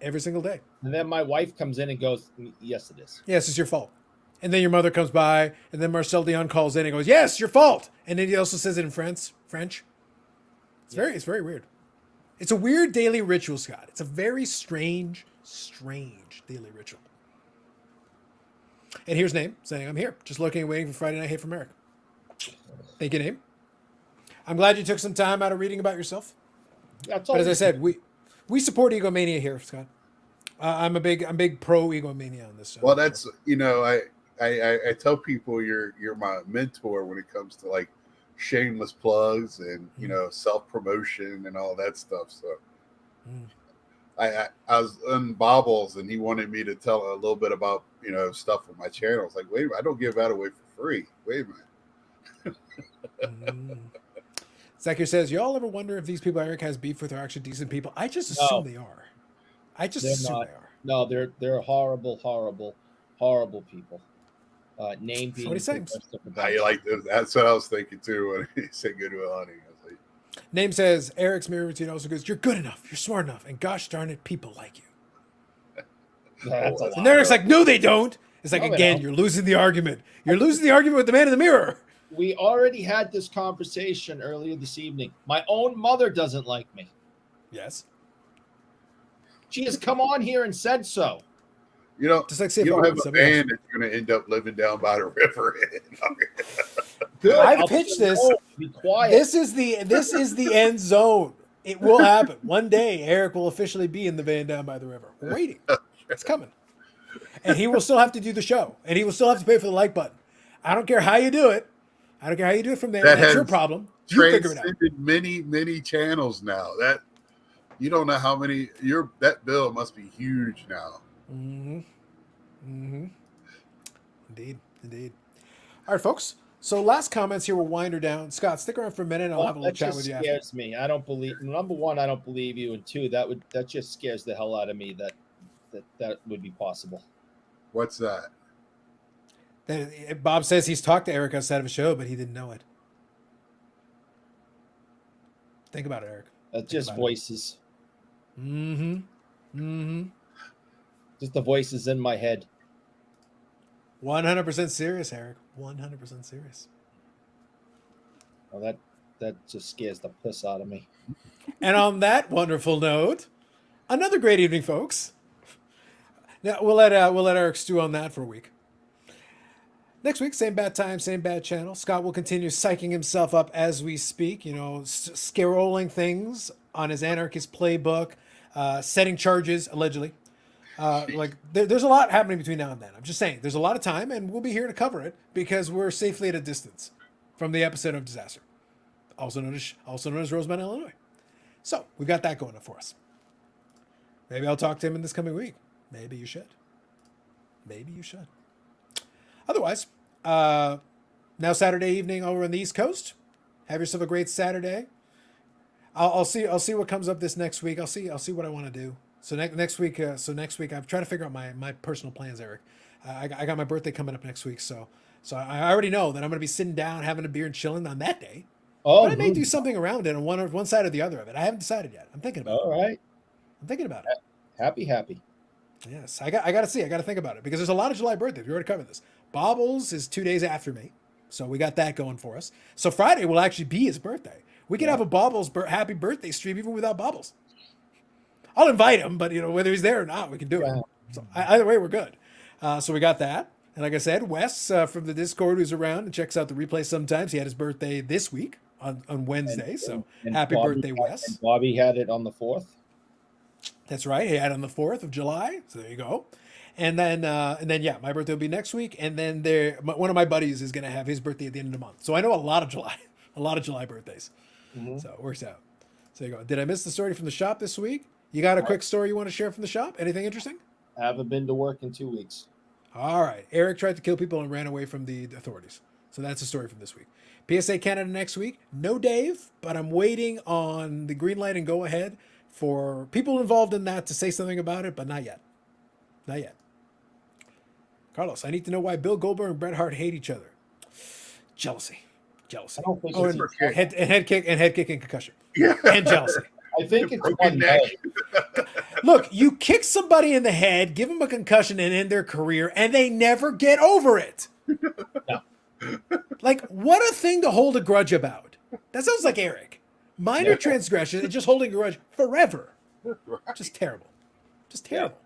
every single day. And then my wife comes in and goes, "Yes, it is. Yes, it's your fault." And then your mother comes by, and then Marcel Dion calls in and goes, "Yes, your fault." And then he also says it in French. It's very weird. It's a weird daily ritual, Scott. It's a very strange daily ritual. And here's Name saying, "I'm here, just looking and waiting for Friday Night Hate from Eric." Thank you, Name. I'm glad you took some time out of reading about yourself. That's all. But as I said, we support egomania here, Scott. I'm big pro egomania on this. Well, that's I tell people you're my mentor when it comes to like shameless plugs and self promotion and all that stuff. So I was on Bobbles and he wanted me to tell a little bit about stuff on my channel. I was like, wait a minute, I don't give that away for free. Wait a minute. Zakir says, y'all ever wonder if these people Eric has beef with are actually decent people? I just assume they are. Assume they are. No, they're horrible people. Name being what he saying. I like this. That's what I was thinking too when he said Good Will Hunting. I was like, Name says Eric's mirror routine also goes, "You're good enough, you're smart enough, and gosh darn it, people like you." And Eric's like, "No, they don't." It's like, again, you're losing the argument. You're losing the argument with the man in the mirror. We already had this conversation earlier this evening. My own mother doesn't like me. Yes. She has come on here and said so. Just like you don't have a band that's going to end up living down by the river. Good. I've pitched this. Be quiet. This is the end zone. It will happen. One day, Eric will officially be in the van down by the river. We're waiting. It's coming. And he will still have to do the show. And he will still have to pay for the like button. I don't care how you do it. I don't care how you do it from there. That's your problem. You figure it out. Many channels now. That you don't know how many. That bill must be huge now. Indeed. All right, folks. So last comments here. We'll wind her down. Scott, stick around for a minute. I'll have a little chat with you. That scares me. I don't believe. Number one, I don't believe you, and two, that just scares the hell out of me. That would be possible. What's that? Bob says he's talked to Eric outside of a show, but he didn't know it. Think about it, Eric. That's just voices. Mm-hmm. Just the voices in my head. 100% serious, Eric. 100% serious. Well, that just scares the piss out of me. And on that wonderful note, another great evening, folks. Now we'll let Eric stew on that for a week. Next week, same bad time, same bad channel. Scott will continue psyching himself up as we speak. Scrolling things on his anarchist playbook, setting charges allegedly. There's a lot happening between now and then. I'm just saying, there's a lot of time, and we'll be here to cover it because we're safely at a distance from the epicenter of disaster, also known as Rosemont, Illinois. So we've got that going on for us. Maybe I'll talk to him in this coming week. Maybe you should. Otherwise, now Saturday evening over on the East Coast. Have yourself a great Saturday. I'll see what comes up this next week. I'll see what I want to do. So next week, I'm trying to figure out my personal plans, Eric. I got my birthday coming up next week, so I already know that I'm going to be sitting down, having a beer and chilling on that day. Oh, but I may do something around it on one side or the other of it. I haven't decided yet. I'm thinking about it. All right. I'm thinking about it. Happy. Yes, I got to see. I got to think about it because there's a lot of July birthdays. We already covered this. Bobbles is 2 days after me, so we got that going for us. So Friday will actually be his birthday. We can have a Bobbles happy birthday stream even without Bobbles. I'll invite him, but whether he's there or not, we can do it. So either way, we're good. So we got that. And like I said, Wes from the Discord, who's around and checks out the replay sometimes. He had his birthday this week on Wednesday. So happy birthday, Wes. And Bobby had it on the 4th. That's right. He had it on the 4th of July. So there you go. And then yeah, my birthday will be next week. And then one of my buddies is going to have his birthday at the end of the month. So I know a lot of July birthdays. Mm-hmm. So it works out. So there you go. Did I miss the story from the shop this week? You got a quick story you want to share from the shop? Anything interesting? I haven't been to work in 2 weeks. All right. Eric tried to kill people and ran away from the authorities. So that's the story from this week. PSA Canada next week. No Dave, but I'm waiting on the green light and go ahead for people involved in that to say something about it, but not yet. Not yet. Carlos, I need to know why Bill Goldberg and Bret Hart hate each other. Jealousy. I don't think Oh, it's and head kick and concussion. Yeah. And jealousy. I think it's Broken one neck. day. Look, you kick somebody in the head, give them a concussion, and end their career, and they never get over it. No. Like, what a thing to hold a grudge about. That sounds like Eric. Minor transgression and just holding a grudge forever. Right. Just terrible. Just terrible.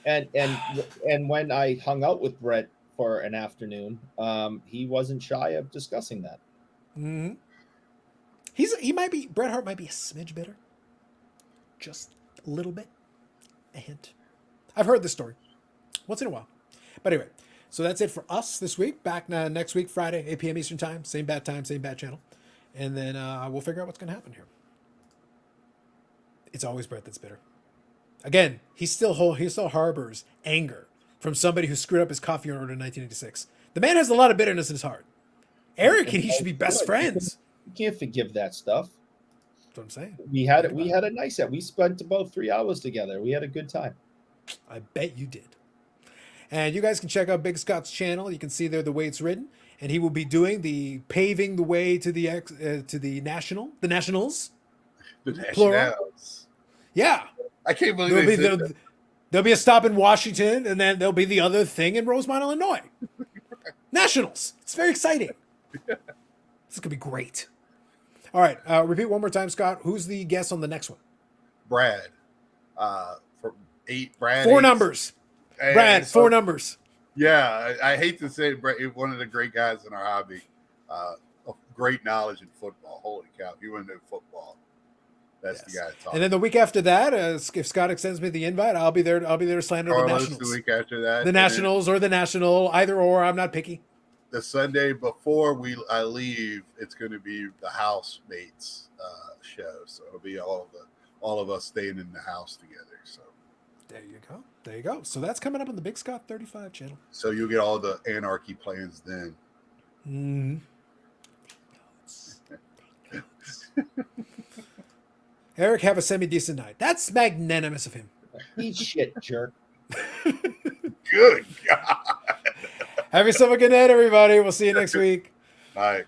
And when I hung out with Brett for an afternoon, he wasn't shy of discussing that. Mm-hmm. Bret Hart might be a smidge bitter. Just a little bit. A hint. I've heard this story once in a while. But anyway, so that's it for us this week. Back next week, Friday, 8 p.m. Eastern Time. Same bat time, same bat channel. And then we'll figure out what's going to happen here. It's always Brett that's bitter. Again, he still harbors anger from somebody who screwed up his coffee order in 1986. The man has a lot of bitterness in his heart. Eric and he should be best friends. You can't forgive that stuff. That's what I'm saying. We had a nice set. We spent about 3 hours together. We had a good time. I bet you did. And you guys can check out Big Scott's channel. You can see there the way it's written, and he will be doing the paving the way to the nationals. The Plural. Nationals. Yeah, I can't believe there'll be a stop in Washington, and then there'll be the other thing in Rosemont, Illinois. Nationals. It's very exciting. This could be great. All right, repeat one more time, Scott. Who's the guest on the next one? Brad. For 8. Brad. 4 8. numbers. And Brad, so- 4 numbers. Yeah, I hate to say it, Brett, he's one of the great guys in our hobby. Of great knowledge in football. Holy cow! If you want to know football, that's the guy to talk. And then the week after that, if Scott extends me the invite, I'll be there. I'll be there to slander the Carlos Nationals. the week after that. The Nationals or the National, either or. I'm not picky. The Sunday before I leave, it's going to be the housemates show. So it'll be all of us staying in the house together. So there you go. There you go. So that's coming up on the Big Scott 35 channel. So you'll get all the anarchy plans then. Mm-hmm. Eric, have a semi-decent night. That's magnanimous of him. Eat shit, jerk. Good God. Have yourself a good night, everybody. We'll see you next week. All right.